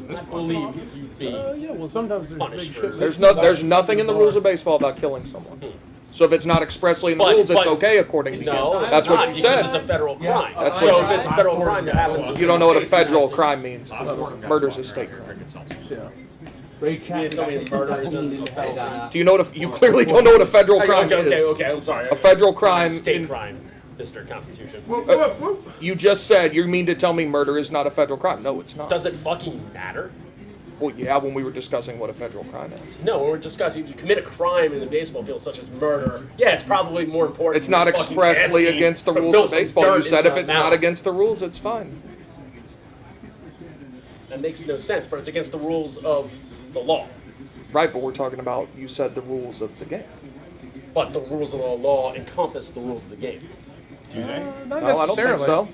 I believe you'd be
Yeah, well, sometimes there's
punished
big
for
shit.
There's nothing in the rules of baseball about killing someone. So if it's not expressly in the rules, it's okay according to you.
No,
That's what you
because
said.
it's a federal crime.
That's
so
what
if
you
it's a
said.
federal crime that happens,
You don't know what a federal crime means. Murder's a state crime.
Yeah.
You can't tell me murder isn't a federal crime.
Do you know what you clearly don't know what a federal crime is?
Okay, I'm sorry.
A federal crime
State crime, Mr. Constitution.
You just said you mean to tell me murder is not a federal crime? No, it's not.
Does it fucking matter?
Well, yeah, when we were discussing what a federal crime is.
No, when we're discussing you commit a crime in the baseball field such as murder, yeah, it's probably more important.
It's not
than fucking
expressly
asking
against the
for
rules
Phil
of
some
baseball.
dirt
You said
into
if it's
the
not
mouth.
against the rules, it's fine.
That makes no sense, but it's against the rules of the law.
Right, but we're talking about, you said the rules of the game.
But the rules of the law encompass the rules of the game.
Do they?
Not
No, I don't think so.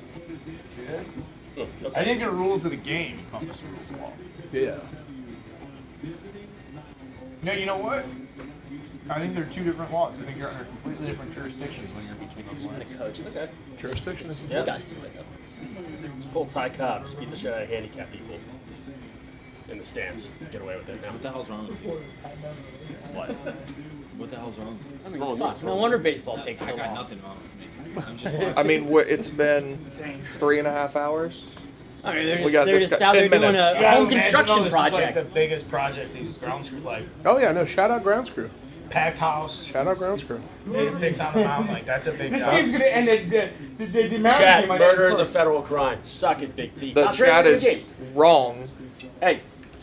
I think the rules of the game encompass the rules of law.
Yeah.
No, you know what? I think they're 2 different laws. I think you're under completely different jurisdictions when you're between those lines.
Okay.
Jurisdiction is
Yeah. Let's pull Ty Cobb, just beat the shit out of handicap people in the stands. Get away with it now.
What the hell's wrong with you?
What?
What the hell's wrong with you?
What's wrong with me?
Fuck, no wonder baseball takes so
I got
long.
nothing wrong with me. I'm just watching.
I mean, it's been 3.5 hours.
I mean, they're
We
just,
got
they're
this
just
guy-
out there
10
doing
minutes.
a home
imagine
construction
this
project.
Is like the biggest project these ground crew, like
Oh yeah, no. Shout out grounds crew.
packed house.
Shout out grounds crew.
They fix on the mountain, like that's a big
This
job.
game's gonna end at the Mariners
Chat,
game might
murder
end
is a
first.
federal crime. Suck it, Big T.
The
Not trade
chat
for the
is
game.
wrong.
Hey,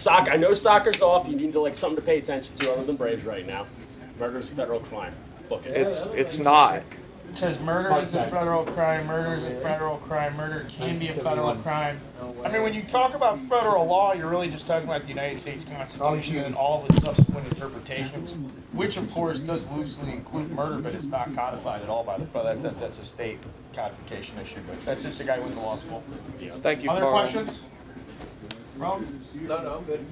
I know soccer's off. You need to like something to pay attention to other than Braves right now. Murder's a federal crime. Book it.
It's not.
It says murder is a federal crime, murder is a federal crime, murder can be a federal crime. I mean, when you talk about federal law, you're really just talking about the United States Constitution and all of its subsequent interpretations, which of course does loosely include murder, but it's not codified at all by the federal. That's a state codification issue, but that's just a guy who went to law school.
Thank you,
Other
Carl.
questions? Ron?
No, I'm good.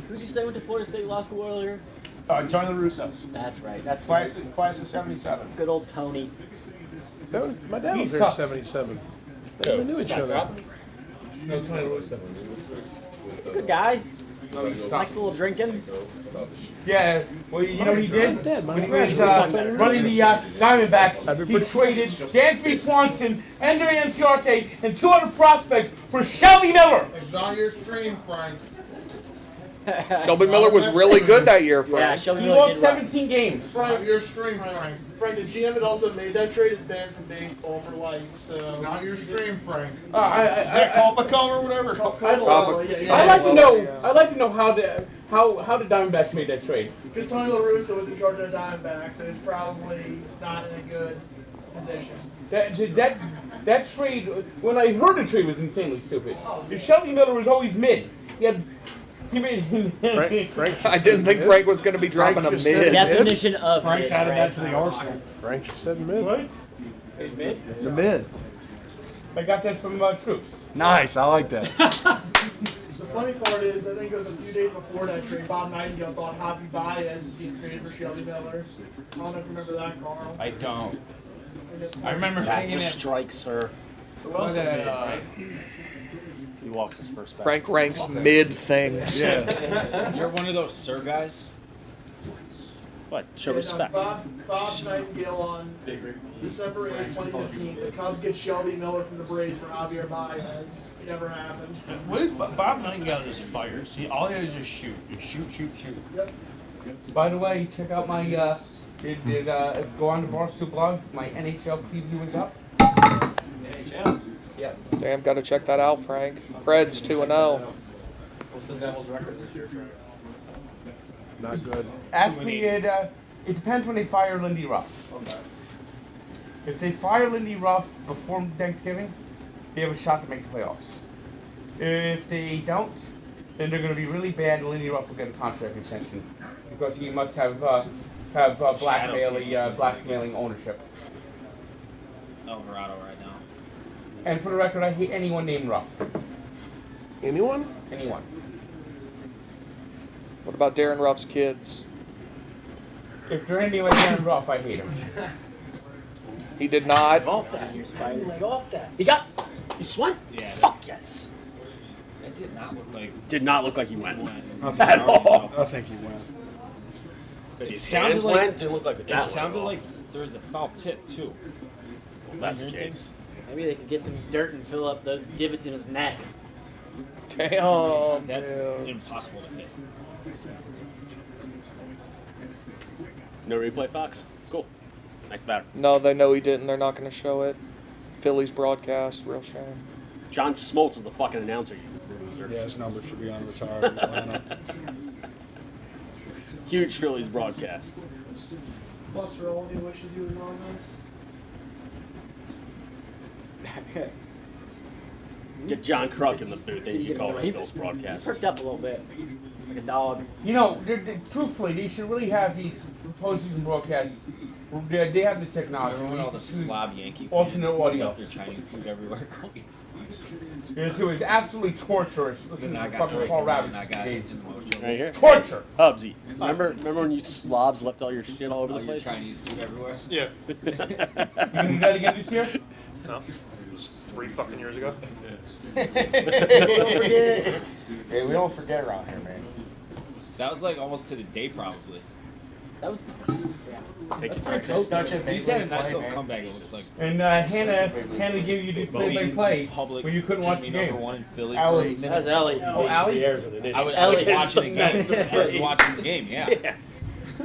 Who did you say went to Florida State Law School earlier?
Tony La Russa.
That's right. That's
Class of 77.
Good old Tony.
My dad was there in 77. They knew each other.
No, Tony La Russa.
He's a good guy. Likes a little drinking.
Yeah, well, you know what he did?
Dad,
When he was running the Diamondbacks, he traded Dansby Swanson, Ender Inciarte, and 2 other prospects for Shelby Miller.
It's on your stream, Frank.
Shelby Miller was really good that year, Frank.
Yeah, Shelby
He
Miller
lost
did
17 games.
Frank, your stream, Frank.
Frank, the GM that also made that trade is banned from baseball for life, so.
Not your stream, Frank.
Is that Copaco or whatever?
I'd like to know. I'd like to know how the Diamondbacks made that trade.
Because Tony La Russa was in charge of the Diamondbacks, and it's probably not in a good position.
That trade. When I heard the trade was insanely stupid. Shelby Miller was always mid. He made.
Frank
I didn't think Frank was going to be dropping a mid.
Definition of
Frank's
mid,
added
right?
that to the arsenal.
Frank just said mid.
What?
He's mid?
The mid.
I got that from Troops.
Nice, I like that.
The funny part is, I think it was a few days before that trade, Bob Nightingale thought Javi Baez was being traded for Shelby Miller. I don't know if you remember that, Carl.
I don't. I remember
That's
thinking
a
it.
strike, sir.
Who else did,
He walks his first back.
Frank ranks mid things.
Yeah.
You're one of those sir guys?
What? Show
And,
respect.
Bob Nightingale on December 8, 2015, the Cubs get Shelby Miller from the Braves for Javier Baez. It never happened.
What is Bob Nightingale just fires? All he does is just shoot. Just shoot.
Yep.
By the way, check out my go on the Barstool blog. My NHL preview is up.
NHL.
Yeah.
Damn, got to check that out, Frank. Preds 2-0.
What's the Devils' record this year, Frank?
Not good.
Ask me it depends when they fire Lindy Ruff.
Okay.
If they fire Lindy Ruff before Thanksgiving, they have a shot to make the playoffs. If they don't, then they're going to be really bad, and Lindy Ruff will get a contract extension because he must have blackmailing ownership.
Alvarado right now.
And for the record, I hate anyone named Ruff.
Anyone?
Anyone.
What about Darren Ruff's kids?
If they're anything like Darren Ruff, I hate him.
He did not.
Off that. You're spying leg off that. He swung?
Yeah.
Fuck yes.
It did not look like.
Did not look like he went.
At all. I think he went.
But
It
his
sounded
hands
like
went.
didn't look like
It
that
sounded
one.
like there was a foul tip too.
Well, that's the case.
Maybe they could get some dirt and fill up those divots in his neck.
Damn.
That's
dude.
impossible to hit.
No replay, Fox. Cool. Next batter.
No, they know he didn't. They're not going to show it. Phillies broadcast. Real shame.
John Smoltz is the fucking announcer. You loser.
Yeah, his number should be on retired in Atlanta.
Huge Phillies broadcast.
Buster Olney wishes he was on this.
Get John Kruk in the booth. They should call it a Phillies
He
broadcast.
perked up a little bit, like a dog.
You know, truthfully, they should really have these postseason broadcasts. They have the technology.
Remember when all the slob Yankee
alternate
fans
audio.
got their Chinese food everywhere going?
Yes, it was absolutely torturous. Listen to
I
the
got
fucking
those
Paul
and
Rabbit
I got
days.
Right here.
Torture.
Hubsy. Remember when you slobs left all your shit all over
All
the
your
place?
Chinese food everywhere?
Yeah.
You gonna do that again this year?
No. It was 3 fucking years ago.
Don't forget.
Hey, we don't forget around here, man.
That was like almost to the day probably.
That was.
Takes
That's
practice.
He's had a nice little comeback. It looks like.
And Hannah gave you the play-by-play
Public
when you couldn't watch the
enemy
game.
number 1 in Philly.
Ellie.
That was Ellie.
Oh, Allie?
I was watching the game. I was watching the game. Yeah.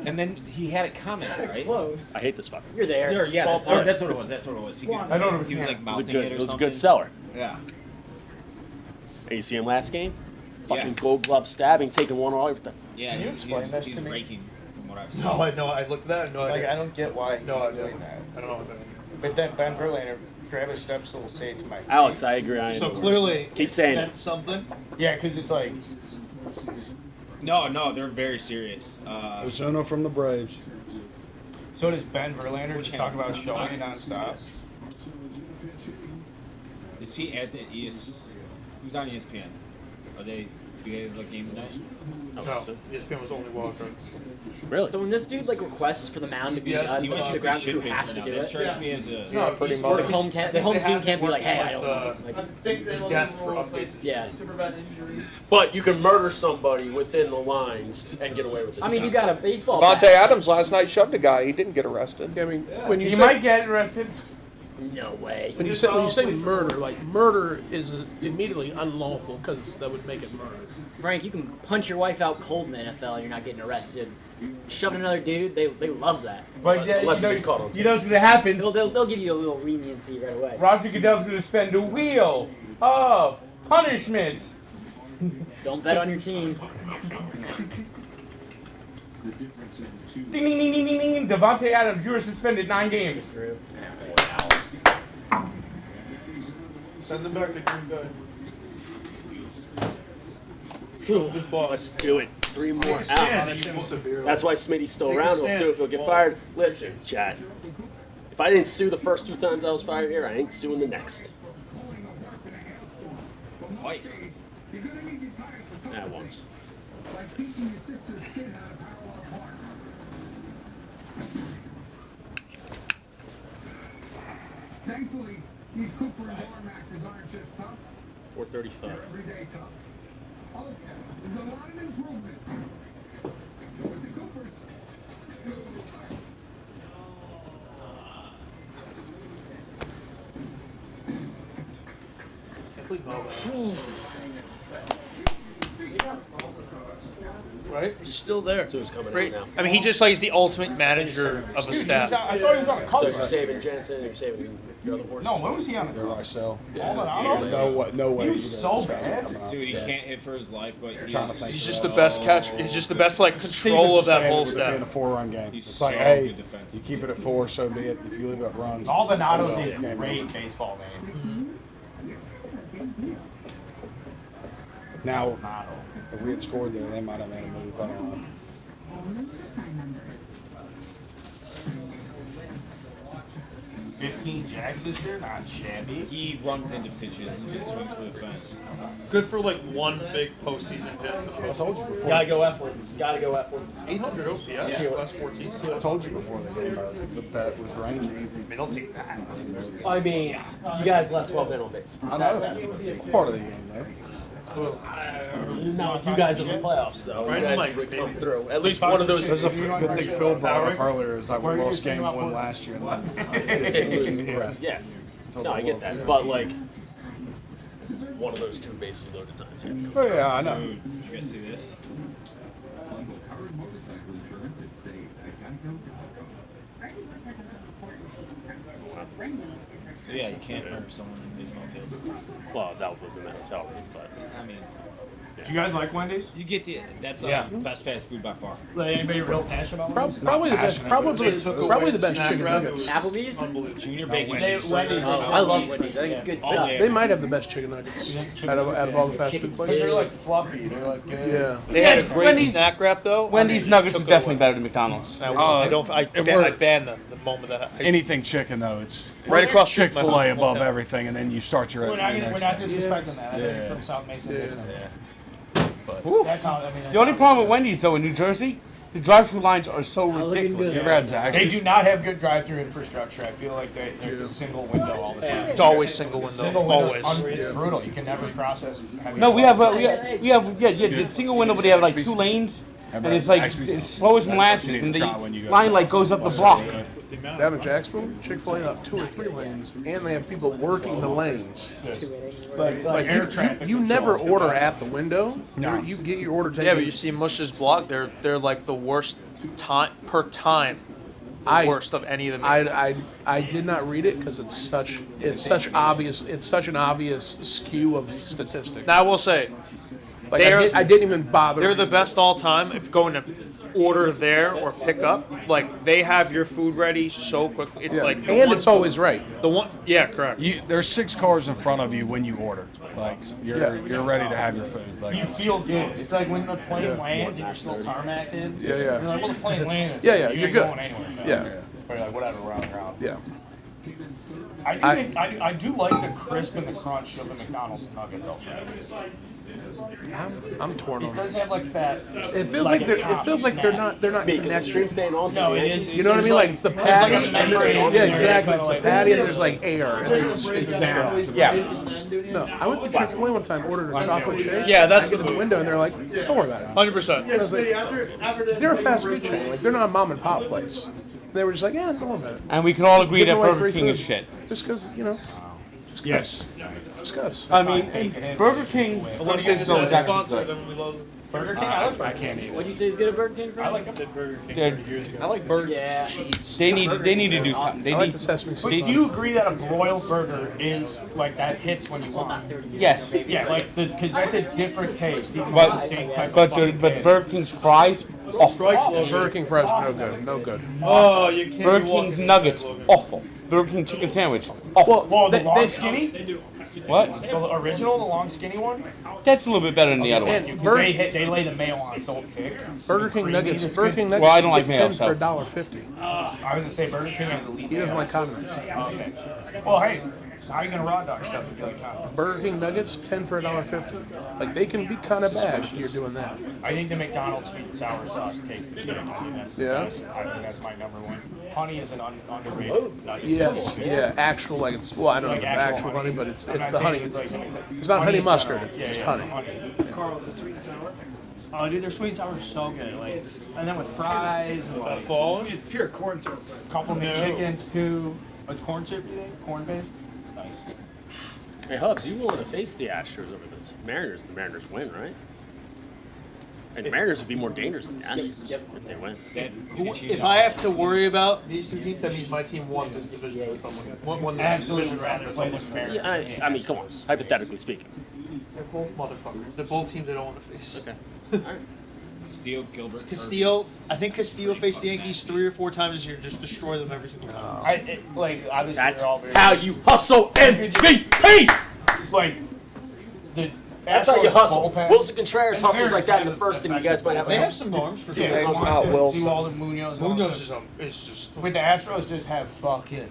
And then he had it commented, right?
Close.
I hate this fucker.
You're there.
Yeah, that's what it was. That's what it was. He,
I know
he was like
It was a
mouthing
good.
it or
It was a
something.
good seller.
Yeah.
Hey, you see him last game? fucking gold glove stabbing, taking one all everything.
Yeah,
Can you explain this
he's
to me?
raking from what I've seen.
No, I looked at that. I have no
Like,
idea.
I don't get why he's
No,
doing that.
I don't know what that means.
But then Ben Verlander, Travis Stepsill will say it to my face.
Alex, I agree. I am
So
the worst.
clearly,
keep saying it.
that's something.
Yeah, because it's like,
No, they're very serious.
Ozuna from the Braves.
so does Ben Verlander just talk about showing it nonstop?
Is he at the Who's on ESPN? Do they have like game tonight?
No, ESPN was only wild card.
Really?
So when this dude like requests for the mound to be
Yes,
done,
he wants
the
to
ground
be
crew
shit-faced
has to
right
do
now. That
it.
strikes me as a
No,
pretty
he's
much.
working-
The home team can't be like, hey, I
with,
don't want like,
desk for updates.
yeah.
To prevent injury.
But you can murder somebody within the lines and get away with this.
I mean, you got a baseball
Devontae
bat.
Adams last night shoved a guy. He didn't get arrested.
I mean, when you
You
say
might get arrested.
No way.
when you say murder, like murder is immediately unlawful because that would make it murder.
Frank, you can punch your wife out cold in the NFL and you're not getting arrested. Shoving another dude, they love that.
But yeah,
unless
you
it gets caught on
know, you know what's going to happen?
They'll give you a little leniency right away.
Roger Goodell's going to spend the wheel of punishments.
Don't bet on your team.
Ding, ding, ding, ding, ding, ding. Devontae Adams, you were suspended 9 games.
True.
Send them back to Green Bay.
Let's do it. 3 more outs.
Yeah.
That's why Smitty's still around. We'll see if he'll get fired. Listen, chat. If I didn't sue the first 2 times I was fired here, I ain't suing the next.
Twice.
Once.
Thankfully, these Cooper and Dormaxes aren't just tough,
435.
they're everyday tough. Oh, there's a lot of improvement. With the Coopers.
Right? He's still there.
So he's coming
Great.
out now.
I mean, he just like he's the ultimate manager of a staff.
I thought he was on the
So
Cubs.
you're saving Jansen, you're saving your other horse?
No, when was he on the
There I
Cubs?
sell.
No
way.
He was so bad.
Dude, he can't hit for his life, but
He's just the best catcher. He's just the best like control of that whole
In a
staff.
4-run game.
He's
It's like,
so
hey,
good defensively.
you keep it at 4, so be it. If you leave it runs.
Maldonado's a
game
great baseball name.
Now, if we had scored there, they might have made a move. I don't know.
15 jacks this year, not shabby.
He runs into pitches and just swings for the fence.
Good for like one big postseason hit.
I told you before.
Gotta go F1. Gotta go F1.
800 OPS, plus 14.
I told you before the game the bet was Rangers.
I mean, I'll take that.
I mean, you guys left 12 men on base.
I know. It's part of the game, though.
Not you guys in the playoffs, though. You guys would come through. At least one of those.
There's a good thing Phil brought up earlier is like we lost game 1 last year.
Didn't lose. Yeah. No, I get that. But, like, one of those 2 bases loaded times. Yeah.
Oh, yeah, I know.
Dude, you guys see this? So yeah, you can't murder someone in a baseball field.
Well, that wasn't meant to tell me, but.
I mean,
Do you guys like Wendy's?
you get the that's best fast food by far.
Like anybody real passionate about Wendy's?
Probably the best. Probably the best
Snack
chicken
wrap.
nuggets.
Applebee's?
Junior bacon
Wendy's.
cheese.
Wendy's.
I love Wendy's. I think it's good stuff.
They might have the best chicken nuggets out of all the fast food
Because they're
places.
like fluffy. They're like good.
Yeah.
They had a great
Wendy's-
snack wrap though.
Wendy's
and they
nuggets
took
are
it
definitely
away.
better than McDonald's.
I don't. I ban them the moment that.
Anything chicken, though, it's
Right across the street from my
Chick-fil-A
home
above
hotel.
everything, and then you start your
We're
own.
not disrespecting that. I think
Yeah.
from South Mason, Dixon.
Whew.
That's how. I mean.
The only problem with Wendy's though in New Jersey, the drive-through lines are so ridiculous.
You ever had Zaxby's?
They do not have good drive-through infrastructure. I feel like there's a single window all the time.
It's always single window.
Single window's
Always.
It's brutal. You can never process. heavy
No, we have
traffic.
the single window, but they have like 2 lanes, and it's like it's slow as molasses, and the line like goes up the block.
Down in Jacksonville, Chick-fil-A have 2 or 3 lanes, and they have people working the lanes.
Like air traffic.
You never order at the window. No. You get your order taken.
Yeah, but you see Mush's block. They're like the worst time per time. Worst of any of them.
I did not read it because it's such an obvious skew of statistics.
Now I will say,
Like I didn't even bother.
They're the best all time. If going to order there or pick up, like they have your food ready so quickly. It's like
and it's always right.
The one, yeah, correct.
There's 6 cars in front of you when you order. Like you're ready to have your food. Like
You feel good. It's like when the plane lands and you're still tarmacking.
Yeah.
You're like, well, the plane landed.
Yeah,
You
you're
ain't
good.
going anywhere. Man.
Yeah.
Or you're like, whatever, we're on the ground.
Yeah.
I do like the crisp and the crunch of the McDonald's nugget though.
I'm torn on
It does
it.
have like that.
It feels like they're not
Stream staying on.
No, it is.
You know what I mean? Like it's the patty.
There's like a membrane on
Yeah,
there.
exactly. It's the
Like-
patty and there's like air. And it's down.
Yeah.
No, I went to Chick-fil-A one time, ordered a chocolate shake.
Yeah, that's
I get to the window and they're like, don't worry about it.
100%.
I was like, they're a fast food chain. Like they're not a mom and pop place. They were just like, yeah, don't worry about it.
And we can all agree
Giving
that
away
Burger
free
King
food.
is shit.
Just because, you know.
Yes.
Just because.
I mean, Burger King.
Unless they just have a sponsor, then we love
Burger King. I like.
I can't eat it.
What'd you say is good at Burger King?
I like Burger King.
I like burgers.
Yeah.
They need to do something. They
I like
need
the sesame
But
seed.
do you agree that a broiled burger is like that hits when you want?
Yes.
Yeah, like because that's a different taste. Even though it's the same type of fucking
But
taste.
Burger King's fries, awful.
Burger King fries are no good. No good.
Oh, you can't.
Burger King's nuggets, awful. Burger King chicken sandwich, awful.
Well, the long skinny.
What?
The original, the long skinny one.
That's a little bit better than the other one.
And
They lay the mayo on so thick.
Burger King nuggets.
It's
Burger
good.
King nuggets.
Well, I don't like
you get
mayo,
10
so.
for $1.50.
I was gonna say Burger King has elite.
He doesn't like condiments.
Okay. Well, hey, how are you gonna raw dog stuff if you like condiments?
Burger King nuggets, 10 for $1.50. Like they can be kind of bad if you're doing that.
I think the McDonald's sweet and sour sauce tastes the shit. I mean, that's,
Yeah?
I think that's my number one. Honey is an underrated nugget.
Yes, yeah, actual like it's. Well, I don't know if it's actual honey, but it's the honey. It's not honey mustard. It's just honey.
Carl, the sweet and sour.
Oh, dude, their sweet and sour is so good. Like, and then with fries and like
It's pure corn syrup.
couple of chickens too. It's corn syrup, you think? Corn based. Nice.
Hey, Hubs, you willing to face the Astros over this? Mariners, the Mariners win, right? And the Mariners would be more dangerous than the Astros if they win.
If I have to worry about these two teams, that means my team won this division with someone. Won this
Absolutely
division
rather play the Mariners.
Yeah, I mean, come on, hypothetically speaking.
They're both motherfuckers. They're both teams they don't want to face.
Okay. All right.
Castillo, Gilbert.
Castillo, I think Castillo faced the Yankees 3 or 4 times this year. Just destroy them every single time.
Obviously
That's
they're all very
how you hustle MVP!
like the.
That's how you
Astros
hustle.
bullpen-
Wilson Contreras
and the
hustles like
Mariners
that in the
have
first team. You guys might have.
They have some norms for sure.
Yeah,
Swanson,
Sewald, Munoz.
Munoz is just.
But the Astros just have fucking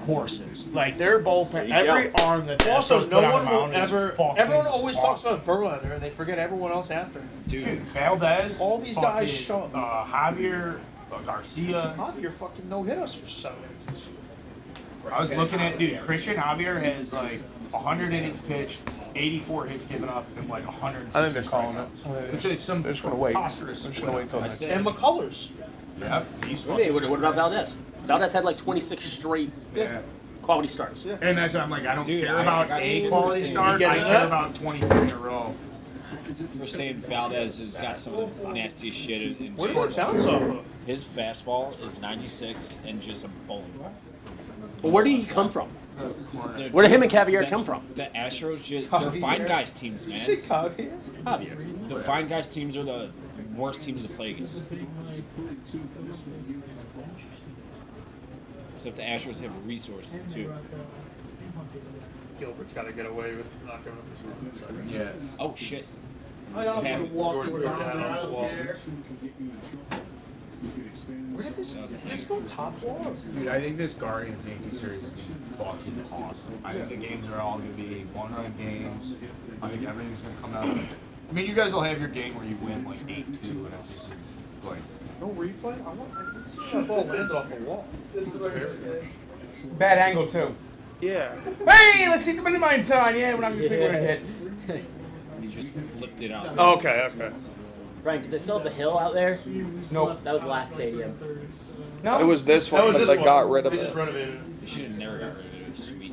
horses. Like their bullpen,
There you
every
go.
arm that the
Also,
Astros
no
put on
one
the
will
mound is
ever.
fucking
Everyone always talks
awesome.
about Verlander, and they forget everyone else after.
Dude, Valdez.
All these
fucking,
guys show up.
Javier, Garcia.
Javier fucking no hit us for 7 innings this year.
I was looking at, dude, Christian Javier has like 100 innings pitched, 84 hits given up, and like 160
I think they're calling it.
strikeouts. Which is some
They're just gonna wait. They're
preposterous
just gonna wait till next.
And McCullers.
Yep, he's
Hey, what about Valdez? Valdez had like 26 straight quality starts.
Yeah.
And that's what I'm like, I don't
Dude,
care
I
about
got
a
you.
quality start,
You
I
get
care
that?
about 23 in a row.
We're saying Valdez has got some of the nastiest shit in
Where does it bounce off of?
His fastball is 96 and just a bowling ball.
But where did he come from?
The-
Where did him and Cavier come from?
The Astros, they're fine guys teams,
Did you
man.
say Javier?
Javier.
The fine guys teams are the worst teams to play against. Except the Astros have resources too.
Gilbert's got to get away with not giving up his run.
Yeah. Oh shit.
I often walk to
Jordan
a
had off the wall.
Where did this go top wall?
Dude, I think this Guardians Yankee series is gonna be fucking awesome. I think the games are all gonna be one-run games. I think everything's gonna come out. I mean, you guys will have your game where you win like 8-2, and it's just like.
No replay? I want to see that ball land off the wall.
This is what you're saying.
Bad angle too.
Yeah.
Hey, let's see the money line sign. Yeah, we're not gonna think we're gonna hit.
He just flipped it out.
Oh, okay, okay.
Frank, do they still have the hill out there?
Nope.
That was the last stadium.
No.
It was this one, but they got rid of
They just
it.
renovated it.
They should have never got rid of it. It was sweet.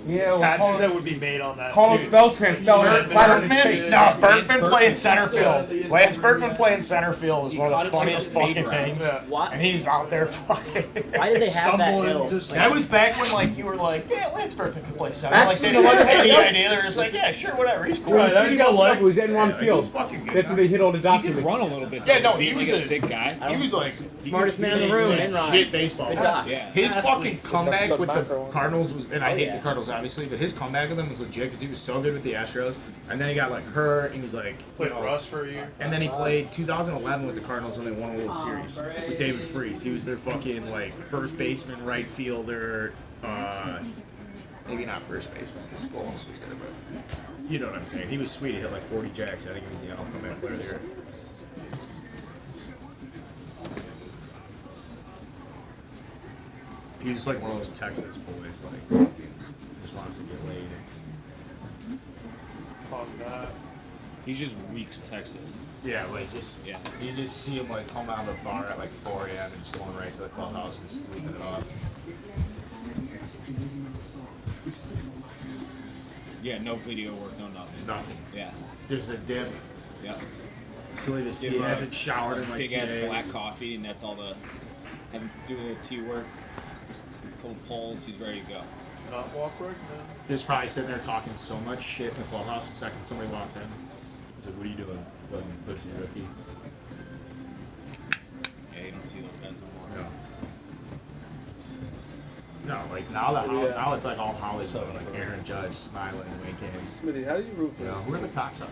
Yeah, well,
catches
Carlos-
that would be made on that.
Carlos
Dude.
Beltran fell flat on his
Berkman?
face.
No,
Berkman playing center field. Lance Berkman playing center field was
He
one
caught
of the
it like
funniest
a fade
fucking
route.
things.
What?
And he's out there fucking.
Why did they have that
stumbling,
hill?
That was back when like you were like, yeah, Lance Berkman can play center.
Actually,
Like they
you know
didn't
what?
have any
Yeah.
idea. They're just like, yeah, sure, whatever. He's cool.
Right,
He's got legs.
It was in one
Yeah,
field.
he's fucking good.
That's when they hit all the
He
documents.
could run a little bit.
Yeah, no,
though.
he was
like
a
big guy.
He was like
Smartest man in the room, and Ryan.
shit baseball.
Good guy.
Yeah.
His
Athlete.
fucking comeback
Some
with the
macro.
Cardinals was, and I
Oh,
hate
yeah.
the Cardinals obviously, but his comeback with them was legit because he was so good with the Astros, and then he got like hurt, and he's like
Played for us for a year.
and then he played 2011 with the Cardinals when they won a World Series with David Freese. He was their fucking like first baseman, right fielder, maybe not first baseman because Wallace was there, but you know what I'm saying. He was sweet. He hit like 40 jacks. I think he was the NL comeback player there. He was like one of those Texas boys, like just wants to get laid.
Fuck that.
He just reeks Texas.
Yeah, like just
Yeah.
you just see him like come out of the bar at like 4 a.m. and just going right to the clubhouse and sleeping it off.
Yeah, no video work, no nothing.
Nothing.
Yeah.
There's a dip.
Yeah.
Silly to see.
Give
He
him a
hasn't showered in like
big
2
ass
days.
black coffee, and that's all the. Have him do a little tea work, couple polls, he's ready to go.
Not walk right
Just probably sitting there talking so much shit in the clubhouse the second somebody walks in. He's like, what are you doing? Pussy rookie.
Yeah, you don't see those guys no more.
No. No, like now it's like all Hollywood, like Aaron Judge smiling and winking.
Smitty, how do you root for
You know,
this?
who are the cocksuckers?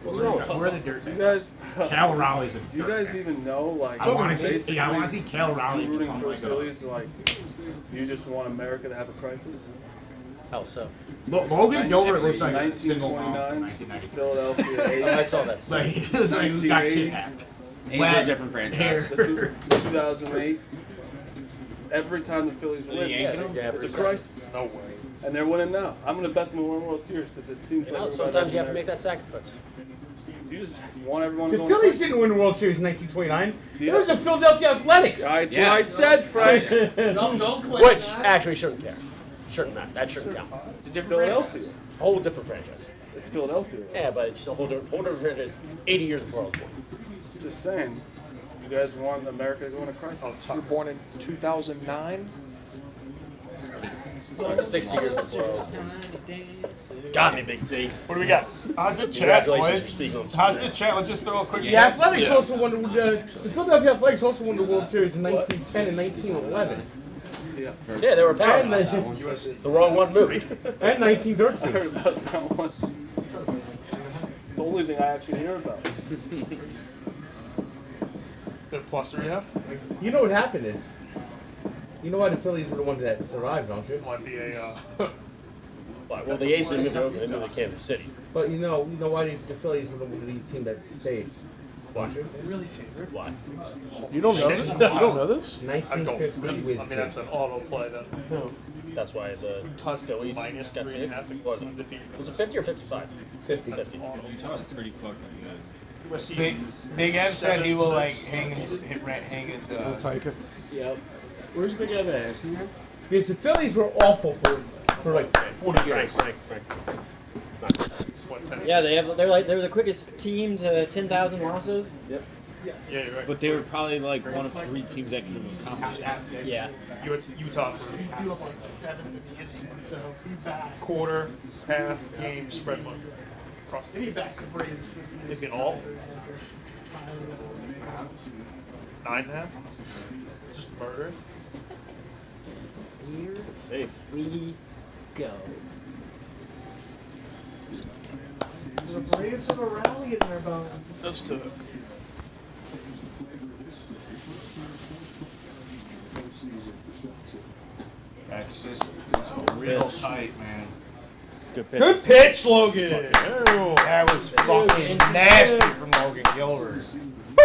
What's
Who are
wrong?
the- who are the dirt
Do you
bags?
guys?
Cal Raleigh's a
Do you
dirt
guys
bag.
even know like?
I want to see.
basically
Yeah, I want to see Cal Raleigh
you rooting
become
for
like
the Phillies? Like, you just want America to have a crisis?
How so?
Logan Gilbert looks like a single mom from
1929,
1994.
Philadelphia.
Oh, I saw that stuff.
Like he was like he got
1980.
kidnapped.
He's
Wet
a different franchise.
hair.
2008. Every time the Phillies win, it's a crisis.
No way.
And they're winning now. I'm going to bet them to win World Series because it seems like
Sometimes you have to make that sacrifice.
You just want everyone
The
going.
Phillies didn't win the World Series in 1929. It was the Philadelphia Athletics.
That's what I said, Frank.
Which actually shouldn't care. Shouldn't matter. That shouldn't count.
It's a different Philadelphia.
Whole different franchise.
It's Philadelphia.
Yeah, but it's a whole different franchise. 80 years before I was born.
Just saying. You guys want America to go into crisis?
You were born in 2009.
So 60 years before I was born. Got me, Big T.
What do we got? How's the chat,
Congratulations
boys?
for speaking on
How's
Spirit.
the chat? Let's just throw a quick.
The
chat.
Athletics also won the Philadelphia Athletics also won the World Series in 1910 and 1911
Yeah, they were
and
powerhouse.
the,
The wrong one moved.
and
I
1913.
heard about that one. It's the only thing I actually hear about.
The plus 3 half
You know what happened is, you know why the Phillies were the one that survived, don't you?
might be a.
Well, the Aces moved over. They moved to Kansas City.
But you know why the Phillies were the team that stayed. Don't you?
They really favored.
Why?
You don't know this? You don't know this?
I don't.
1950
I mean, that's an auto play then.
That's why the Phillies
minus
got
3.5
saved.
against undefeated.
Was it 50 or 55?
50.
50.
Utah's pretty fucking good.
Big Ev said he will like hang his.
We'll take it.
Yep.
Where's Big Ev at? Is he here?
Because the Phillies were awful for like 40 years.
Frank. Yeah, they were the quickest team to 10,000 losses. Yep.
Yeah, you're right.
But they were probably like one of 3 teams that could have accomplished that.
Yeah.
Utah for quarter, half, game, spread money. Across the They get all 9.5. Just murder.
Here, safe. We go.
The Braves have a rally in their bones.
Let's do it.
That's just it's real tight, man.
Good pitch.
Good pitch, Logan. Oh, that was fucking nasty from Logan Gilbert.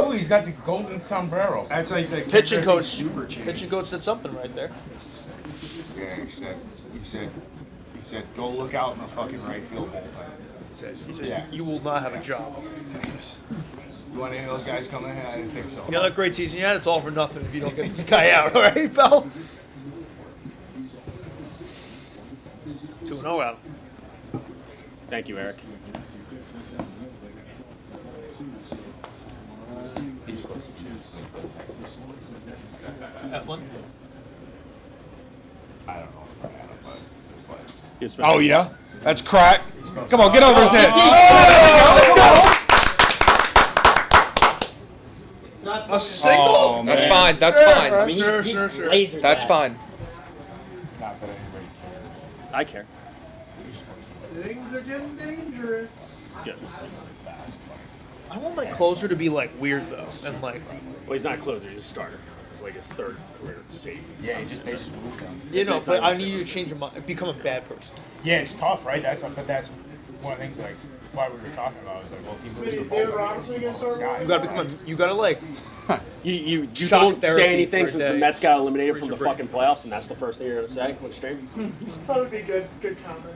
Oh, he's got the golden sombrero.
That's like the
Pitching coach.
super change.
Pitching coach said something right there.
Yeah, he said, go look out in the fucking right field bullpen.
He said,
Yeah.
you will not have a job.
You want any of those guys coming in? I didn't think so.
You know that great season you had? It's all for nothing if you don't get this guy out, all right, pal? 2-0 out.
Thank you, Eric.
Eflin?
I don't know. But it's like.
Oh yeah, that's crack. Come on, get over his head.
A single?
Oh,
That's
man.
fine. That's fine.
I mean, he
lasered
That's
that.
fine.
Not that anybody cares.
I care.
Things are getting dangerous.
Good.
I want my closer to be like weird though, and like.
Well, he's not a closer. He's a starter. It's like his third career save.
Yeah, they just moved him.
You know, but I need you to change your mind, become a bad person.
Yeah, it's tough, right? But that's one of the things like why we were talking about is like, well, if he moves the
Is
ball,
David Robinson gonna start?
You gotta become. You gotta like.
You
Shock
don't
therapy
say anything
for a
since the
day.
Mets got eliminated
Where's
from the
your break?
fucking playoffs, and that's the first thing you're gonna say on stream.
That would be good comment.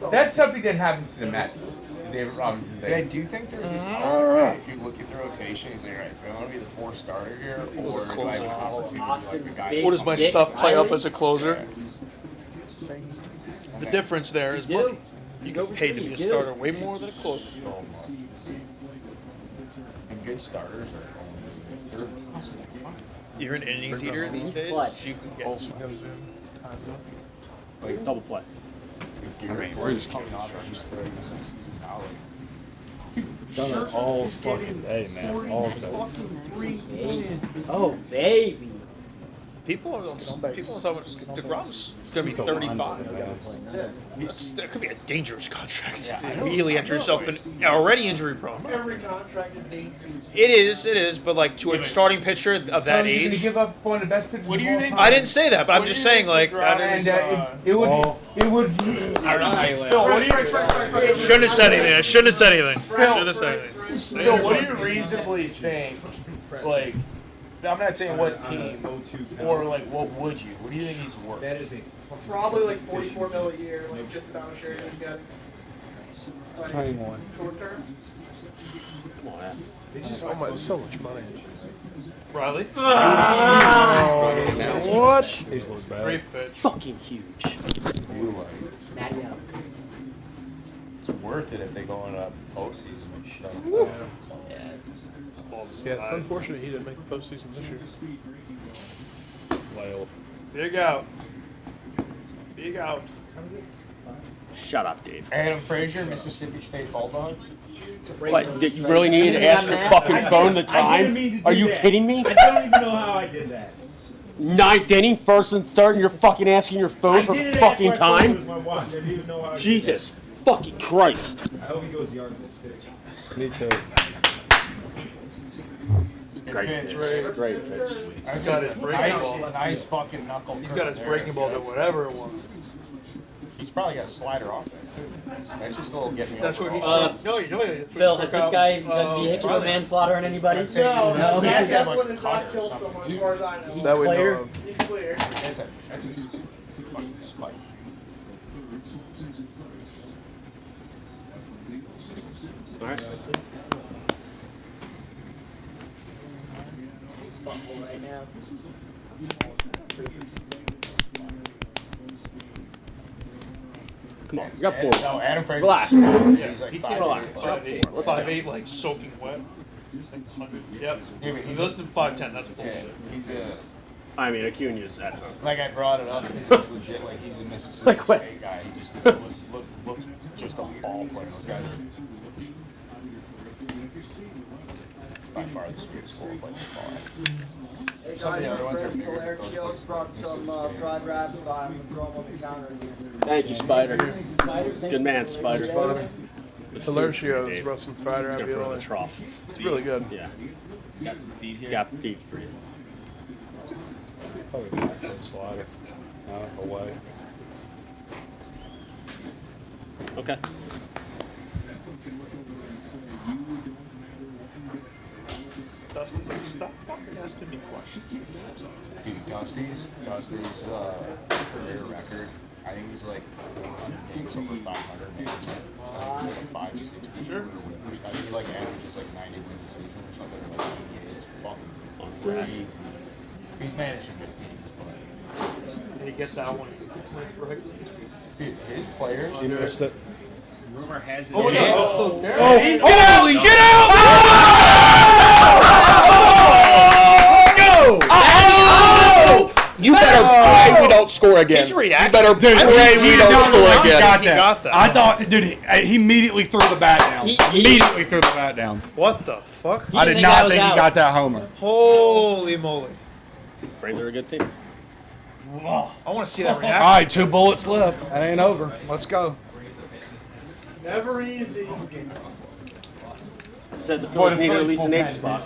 That's something that happens to the Mets. The David Robinson thing.
Yeah, I do think there's this. If you look at the rotation, he's like, all right, do I want to be the fourth starter here, or do I have an opportunity to be like the guy?
What does my stuff play up as a closer? The difference there is money. You get paid to be a starter way more than a closer.
So much. And good starters are they're impossible to find.
You're an innings eater these days. You can get
Olsen comes in, ties up.
Like double play.
I mean, we're just
coming
kidding.
out of just the season now.
Done it all fucking day, man. All day.
Oh, baby.
People are talking about DeGrom's gonna be 35. That could be a dangerous contract. Immediately enter yourself in already injury prone.
Every contract is dangerous.
It is, but like to a starting pitcher of that
You're gonna
age.
give up one of the best pitchers.
What do you think?
I didn't say that, but I'm just saying like that is.
And it would.
Phil, what do you?
Shouldn't have said anything. I shouldn't have said anything. Shouldn't have said anything.
Phil, what do you reasonably think? Like, I'm not saying what team, or like what would you? What do you think he's worth?
That is a
Probably like 44 mil a year, like just about a share you get. Like,
21.
short term.
Come on, man.
It's just so much money.
Riley.
What?
He's looked bad.
Great pitch.
Fucking huge.
Matty out.
It's worth it if they go in a postseason and shut them
Woo.
down.
Yeah, it's unfortunate he didn't make the postseason this year.
Flail.
Big out. Big out.
Shut up, Dave.
Adam Frazier, Mississippi State Bulldog.
What? Did you really need to ask your fucking phone the time? Are you kidding me?
I don't even know how I did that.
Ninth inning, first and third, and you're fucking asking your phone for fucking time? Jesus fucking Christ.
I hope he goes yard in this pitch.
Me too.
Great pitch. Great pitch.
He's got his breaking
Nice,
ball.
nice fucking knuckle.
He's got his breaking ball to whatever it wants.
He's probably got a slider off there too.
That's just a little get me
That's
over
what he
all.
should. No,
Phil, has this guy done vehicular manslaughter on anybody?
I'd say he's
No,
no,
Zach
he's got, like,
Eflin has not
cutter or
killed
something.
someone as far as I know.
He's
That we know
clear.
of.
He's clear.
That's a fucking spike.
All right.
Right now.
Come on, you got four.
No, Adam Frazier.
Relax.
Yeah, he's like
He
5'8".
can't
Relax.
5'8", like soaking wet. Yep. He's less than 5'10". That's bullshit.
He's a.
I mean, Acuna's at home.
Like I brought it up.
He's legit like he's a Mississippi
Like what?
State guy. He just looks just a ball player. Those guys are by far the sweetest score of like ball.
Hey
Some of the
guys,
other ones are
Chris
bigger, but those
Palerchio's brought some fried wraps by. I'm gonna throw them on the counter again.
Thank you, Spider. Good man, Spider.
Palerchio's brought some fried
He's gonna put it in the
ravioli.
trough.
It's really good.
Yeah.
He's got some feed
He's
here.
got feed for you.
Probably back for the slider. No, away.
Okay.
Dusty's like, stop asking me questions.
Dude, Dusty's career record. I think he's like 400 games over 500 games. It's like a 560. Sure. I think he like averages like 90 wins a season or something. Or like 98. It's fucking crazy. He's managing good teams, but
He gets that one.
His players.
He missed it.
Rumor has it.
Oh,
that-
no.
Oh,
Get
holy
out!
Go! You better pray we don't score again.
He's reacting.
You better pray we don't score again.
Got that.
He got that.
I thought, dude, he immediately threw the bat down. Immediately threw the bat down.
What the fuck?
I did not think he got that homer.
Holy moly.
Braves are a good team.
I want to see that
All
reaction.
right, 2 bullets left. That ain't over. Let's go.
Never easy.
I said the Phillies needed at least an 8 spot.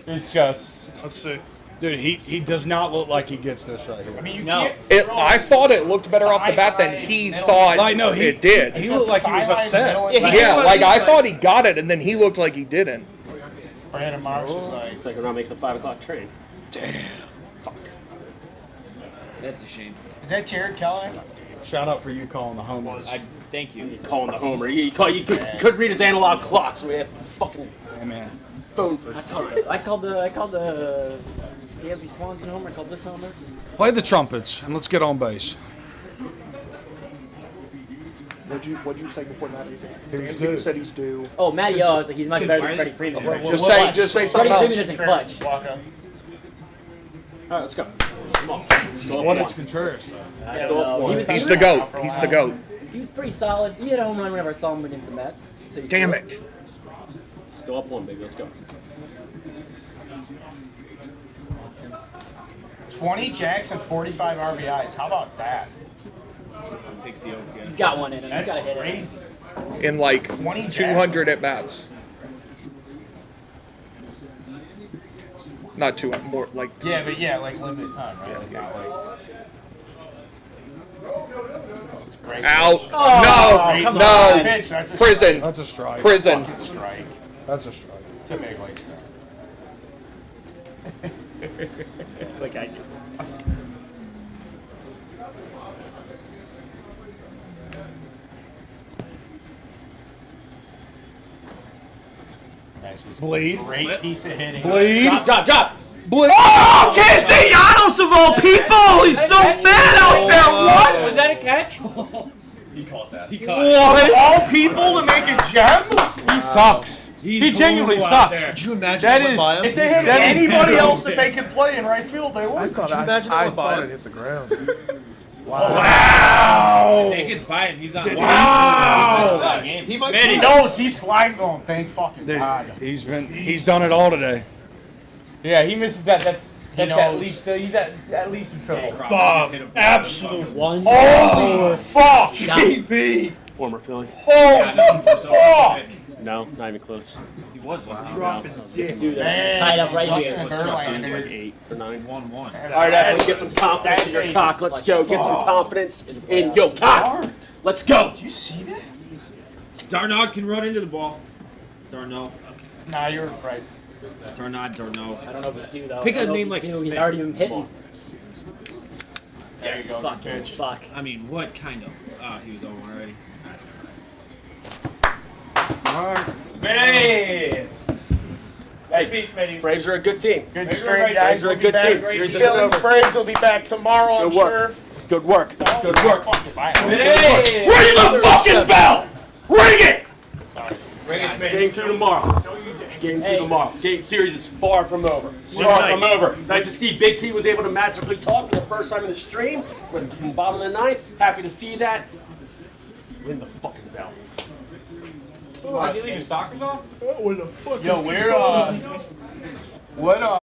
It's just.
Let's see.
Dude, he does not look like he gets this right here.
I mean, you
No.
can't.
I thought it looked better off the bat than he thought
Like, no,
it did.
He looked like he was upset.
Yeah, like I thought he got it, and then he looked like he didn't.
Brandon Marsh is like.
Looks like we're not making the 5 o'clock train.
That's a shame.
Is that Jared Kelly?
Shout out for you calling the homer.
Thank you.
You're calling the homer. You could read his analog clock, so we asked the fucking
Hey, man.
phone for.
I called the Dansby Swanson homer. I called this homer.
Play the trumpets and let's get on base.
What'd you say before that?
He's
You
due.
said he's due.
Oh, Matty O. I was like, he's much better than Freddie Freeman.
Okay, just say
Freddie
something else.
Freeman isn't clutch.
All right, let's go. Come on. Still up
What
one.
is Contreras, though?
I don't know.
He's the GOAT. He's the GOAT.
He was pretty solid. He had a home run whenever I saw him against the Mets. So
Damn it.
Still up 1, baby. Let's go.
20 jacks and 45 RBIs. How about that?
60 OPS.
He's got one in him. He's
That's
got to hit it.
crazy.
In like
20
200 at bats. Not 200, more like.
Yeah, but yeah, like limited time, right? Like, not like.
Out.
Oh, come
no.
on.
No.
Pitch, that's a
Prison.
strike.
That's a strike.
Prison.
Fucking strike.
That's a strike.
It's a big league strike.
Like I do.
Bleed.
Great piece of hitting.
Bleed.
Drop.
Bleed.
Oh, Castellanos of all people! He's so bad out there. What?
Was that a catch?
He caught that.
He caught
What? Of all people to make a gem?
He sucks. He genuinely sucks.
Could you imagine
That
it went
is,
by him?
if they had anybody else that they could play in right field, they would.
I thought
you imagine
I
it went by
thought
him?
it hit the ground.
Wow.
I think it's by him. He's on.
Wow.
He might he knows he's sliding going. Thank fucking
Dude,
God.
he's done it all today.
Yeah, he misses that. That's at
knows.
least he's at least in trouble.
Bob, absolute.
Holy fuck,
GB. Former Philly.
Holy fuck.
No, not even close.
He was
Dropping dick. Dude, that's tied up right here.
It was like 8 or 9.
1-1.
All right, Evan, get some confidence in your cock. Let's go. Get some confidence in your cock. Let's go.
Did you see that?
Darnod can run into the ball. Darno.
Nah, you're right.
Darnod.
I don't know if it's due though.
Pick
I
a
don't know
name
if
like
it's due. He's
Smith.
already been hitting.
There you go.
Fucking fuck.
I mean, what kind of? He was on already.
Man. Hey, peace, matey.
Braves are a good team.
Good stream, guys.
Braves are a
We'll be
good
back.
team. Series isn't
Phillies
over.
Braves will be back tomorrow, I'm
Good work.
sure.
Good work. Good work.
Hey.
Ring the fucking bell! Ring it!
Ring it,
Game 2 tomorrow. Game 2 tomorrow. Game series is far from over. Far from over. Nice to see Big T was able to magically talk for the first time in the stream. We're in the bottom of the ninth. Happy to see that. Ring the fucking bell.
Is he leaving Sockers off?
Yo, we're what